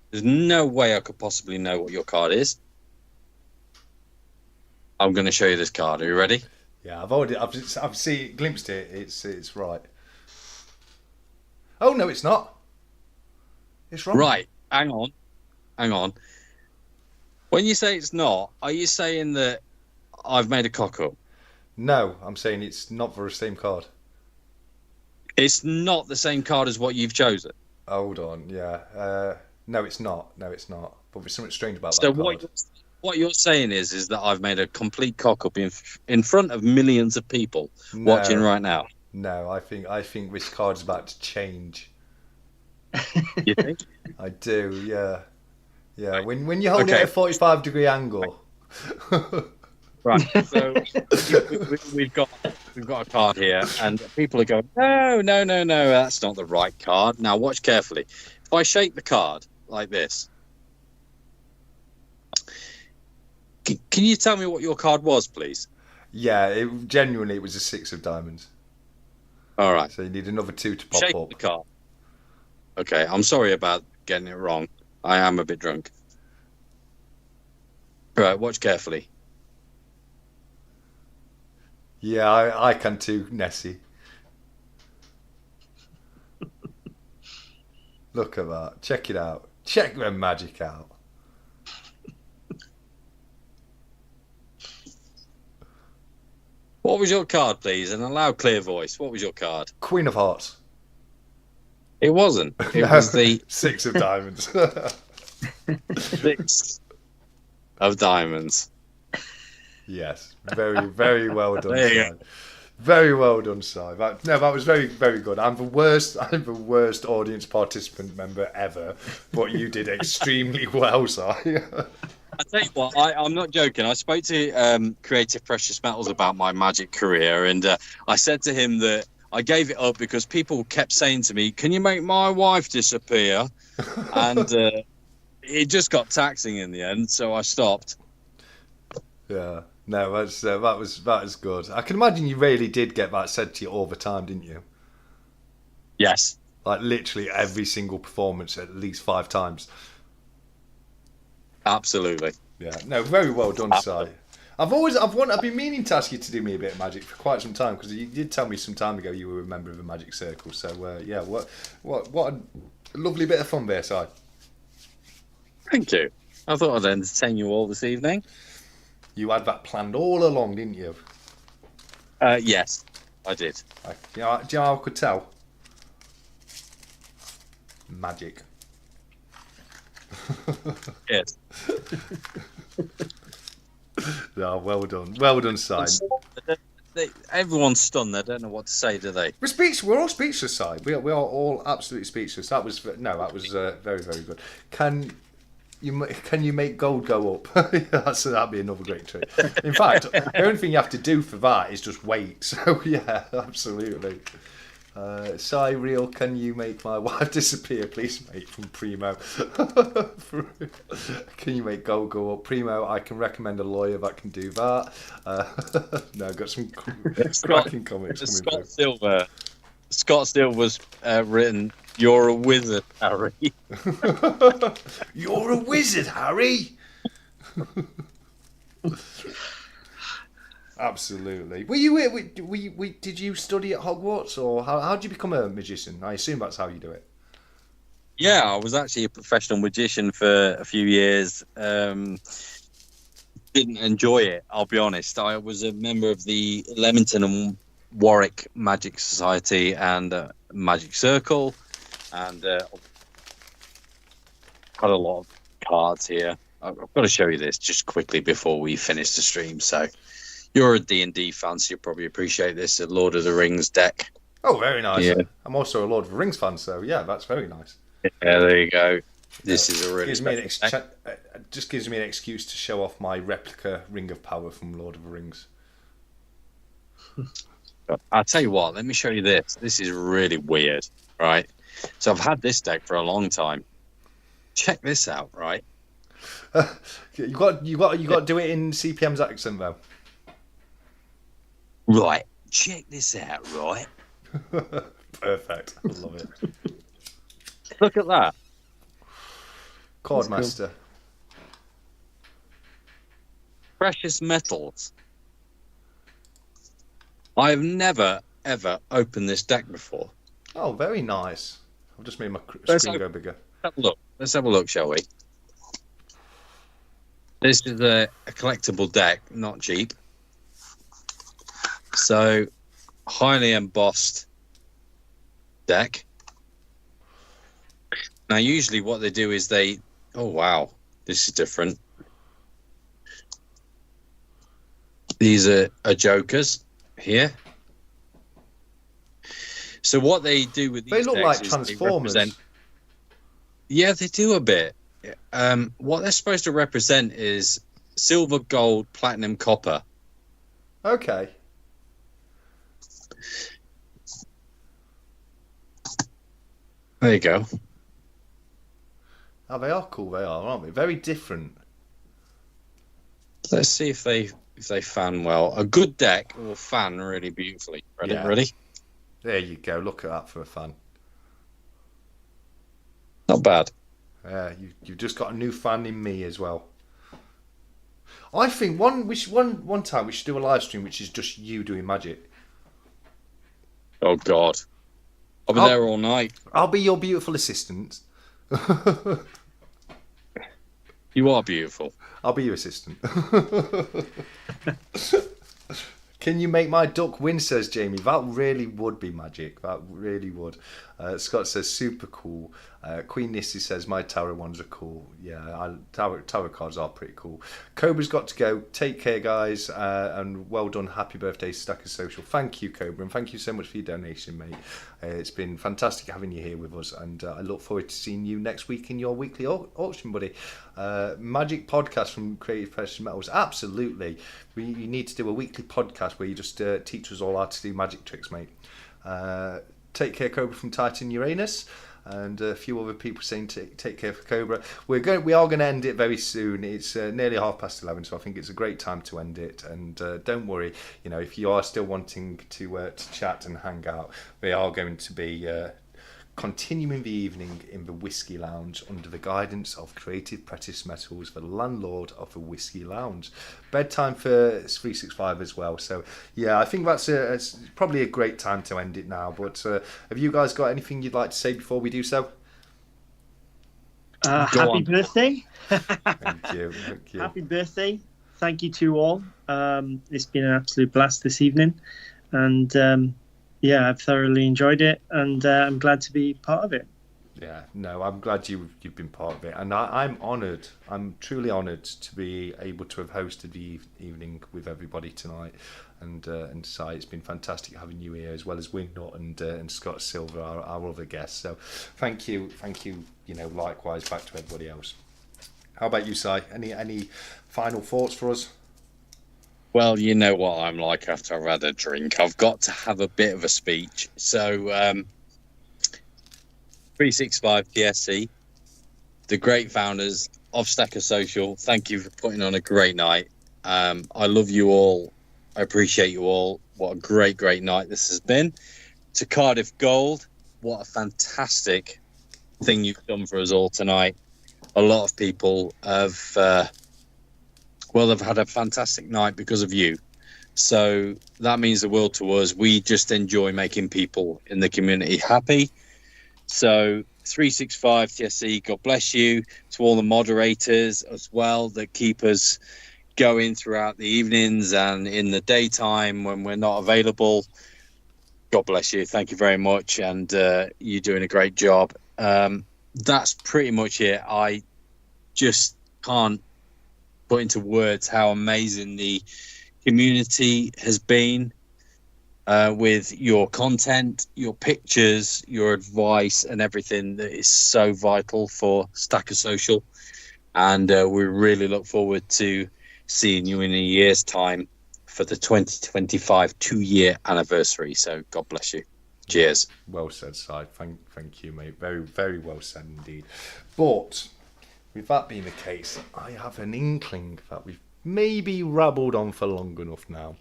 There's no way I could possibly know what your card is. I'm going to show you this card. Are you ready? Yeah, I've seen glimpsed it. It's right. Oh no, it's not. It's wrong. Right. Hang on. When you say it's not, are you saying that I've made a cock up? No, I'm saying it's not for the same card. It's not the same card as what you've chosen. Hold on, yeah. No, it's not. But there's something strange about So that card. what you're saying is that I've made a complete cock up in front of millions of people watching right now. No, I think this card's about to change. You think? I do, yeah. Yeah, when you hold it at a 45-degree angle. Right, so we've got a card here, and people are going, no, that's not the right card. Now watch carefully. If I shake the card like this, can you tell me what your card was, please? Yeah, genuinely it was a 6 of diamonds. All right. So you need another 2 to pop Shake up. the card. Okay, I'm sorry about getting it wrong. I am a bit drunk. Right, watch carefully. Yeah, I can too, Nessie. Look at that. Check it out. Check the magic out. What was your card, please? In a loud, clear voice. What was your card? Queen of Hearts. It wasn't. It was the 6 of diamonds. 6 of diamonds. Yes, very, very well done. There you Simon. Very well done, Si. That was very, very good. I'm the worst audience participant member ever, but you did extremely well, Si. I tell you what, I'm not joking. I spoke to Creative Precious Metals about my magic career, and I said to him that I gave it up because people kept saying to me, "Can you make my wife disappear?" And it just got taxing in the end, so I stopped. Yeah, no, that was good. I can imagine you really did get that said to you all the time, didn't you? Yes, like literally every single performance, at least 5 times. Absolutely. Yeah, no, very well done, Si. I've been meaning to ask you to do me a bit of magic for quite some time, because you did tell me some time ago you were a member of a magic circle. So yeah, what a lovely bit of fun there, Si. Thank you. I thought I'd entertain you all this evening. You had that planned all along, didn't you? Yes, I did. Do you know how I could tell? Magic. Yes. No, well done, Si. Everyone's stunned. They don't know what to say, do they? We're all speechless, Si. We are all absolutely speechless. That was very, very good. Can you make gold go up? That'd be another great trick. In fact, the only thing you have to do for that is just wait. So yeah, absolutely. Si Real, can you make my wife disappear, please, mate? From Primo. Can you make gold go up? Primo, I can recommend a lawyer that can do that. No, I've got some cracking comics coming through. Scott Silva's written, "You're a wizard, Harry." You're a wizard, Harry. Absolutely. Did you study at Hogwarts, or how did you become a magician? I assume that's how you do it. Yeah, I was actually a professional magician for a few years. Didn't enjoy it, I'll be honest. I was a member of the Leamington and Warwick Magic Society and Magic Circle, and got a lot of cards here. I've got to show you this just quickly before we finish the stream. So you're a D&D fan, so you'll probably appreciate this, a Lord of the Rings deck. Oh, very nice. Yeah. I'm also a Lord of the Rings fan, so yeah, that's very nice. Yeah, there you go. This is a really just gives me an excuse to show off my replica Ring of Power from Lord of the Rings. I'll tell you what, let me show you this. This is really weird, right? So I've had this deck for a long time. Check this out, right? you got to do it in CPM's accent though. Right, check this out, right? Perfect. I love it. Look at that. Cordmaster. Cool. Precious metals. I've never, ever opened this deck before. Oh, very nice. I've just made my screen go bigger. Let's have a look, shall we? This is a collectible deck, not cheap. So, highly embossed deck. Now, usually what they do is oh, wow, this is different. These are jokers here. So what they do with these they look decks like is Transformers. Yeah, they do a bit. What they're supposed to represent is silver, gold, platinum, copper. Okay. There you go. Oh, they are cool. They are, aren't they? Very different. Let's see if they fan well. A good deck will fan really beautifully. Ready? There you go. Look at that for a fan. Not bad. Yeah, you've just got a new fan in me as well. I think one time we should do a live stream which is just you doing magic. Oh God, I'll be there all night. I'll be your beautiful assistant. You are beautiful. I'll be your assistant. Can you make my duck win, says Jamie. That really would be magic. That really would. Scott says super cool. Queen Nissy says my tarot ones are cool. Yeah, tarot cards are pretty cool. Cobra's got to go. Take care, guys, and well done. Happy birthday, Stackers Social. Thank you, Cobra, and thank you so much for your donation, mate. It's been fantastic having you here with us, and I look forward to seeing you next week in your weekly auction, buddy. Magic podcast from Creative Precious Metals. Absolutely, you need to do a weekly podcast where you just teach us all how to do magic tricks, mate. Take care, Cobra from Titan Uranus, and a few other people saying take care for Cobra. We are going to end it very soon. It's nearly 11:30, so I think it's a great time to end it. And don't worry, if you are still wanting to chat and hang out, we are going to be continuing the evening in the Whiskey Lounge under the guidance of Creative Precious Metals, the landlord of the Whiskey Lounge. Bedtime for 365 as well. So yeah, I think it's probably a great time to end it now. But have you guys got anything you'd like to say before we do so? Happy birthday. Thank you. Happy birthday. Thank you to all. It's been an absolute blast this evening. And yeah, I've thoroughly enjoyed it, and I'm glad to be part of it. Yeah, no, I'm glad you've been part of it, and I'm honoured. I'm truly honoured to be able to have hosted the evening with everybody tonight, and say it's been fantastic having you here, as well as Wingnut and Scott Silva, our other guests. So, thank you. Likewise back to everybody else. How about you, Si? Any final thoughts for us? Well, you know what I'm like after I've had a drink. I've got to have a bit of a speech. So, 365 TSC, the great founders of Stacker Social, thank you for putting on a great night. I love you all. I appreciate you all. What a great, great night this has been. To Cardiff Gold, what a fantastic thing you've done for us all tonight. A lot of people have... they've had a fantastic night because of you. So that means the world to us. We just enjoy making people in the community happy. So 365 TSC, God bless you. To all the moderators as well that keep us going throughout the evenings and in the daytime when we're not available. God bless you. Thank you very much. And you're doing a great job. That's pretty much it. I just can't put into words how amazing the community has been with your content, your pictures, your advice, and everything that is so vital for Stacker Social. And we really look forward to seeing you in a year's time for the 2025 2-year anniversary. So God bless you. Cheers. Well said, Si. Thank you, mate. Very, very well said indeed. But with that being the case, I have an inkling that we've maybe rabbled on for long enough now.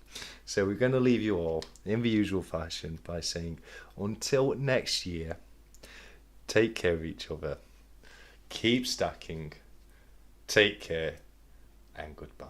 So we're going to leave you all in the usual fashion by saying, until next year, take care of each other, keep stacking, take care, and goodbye.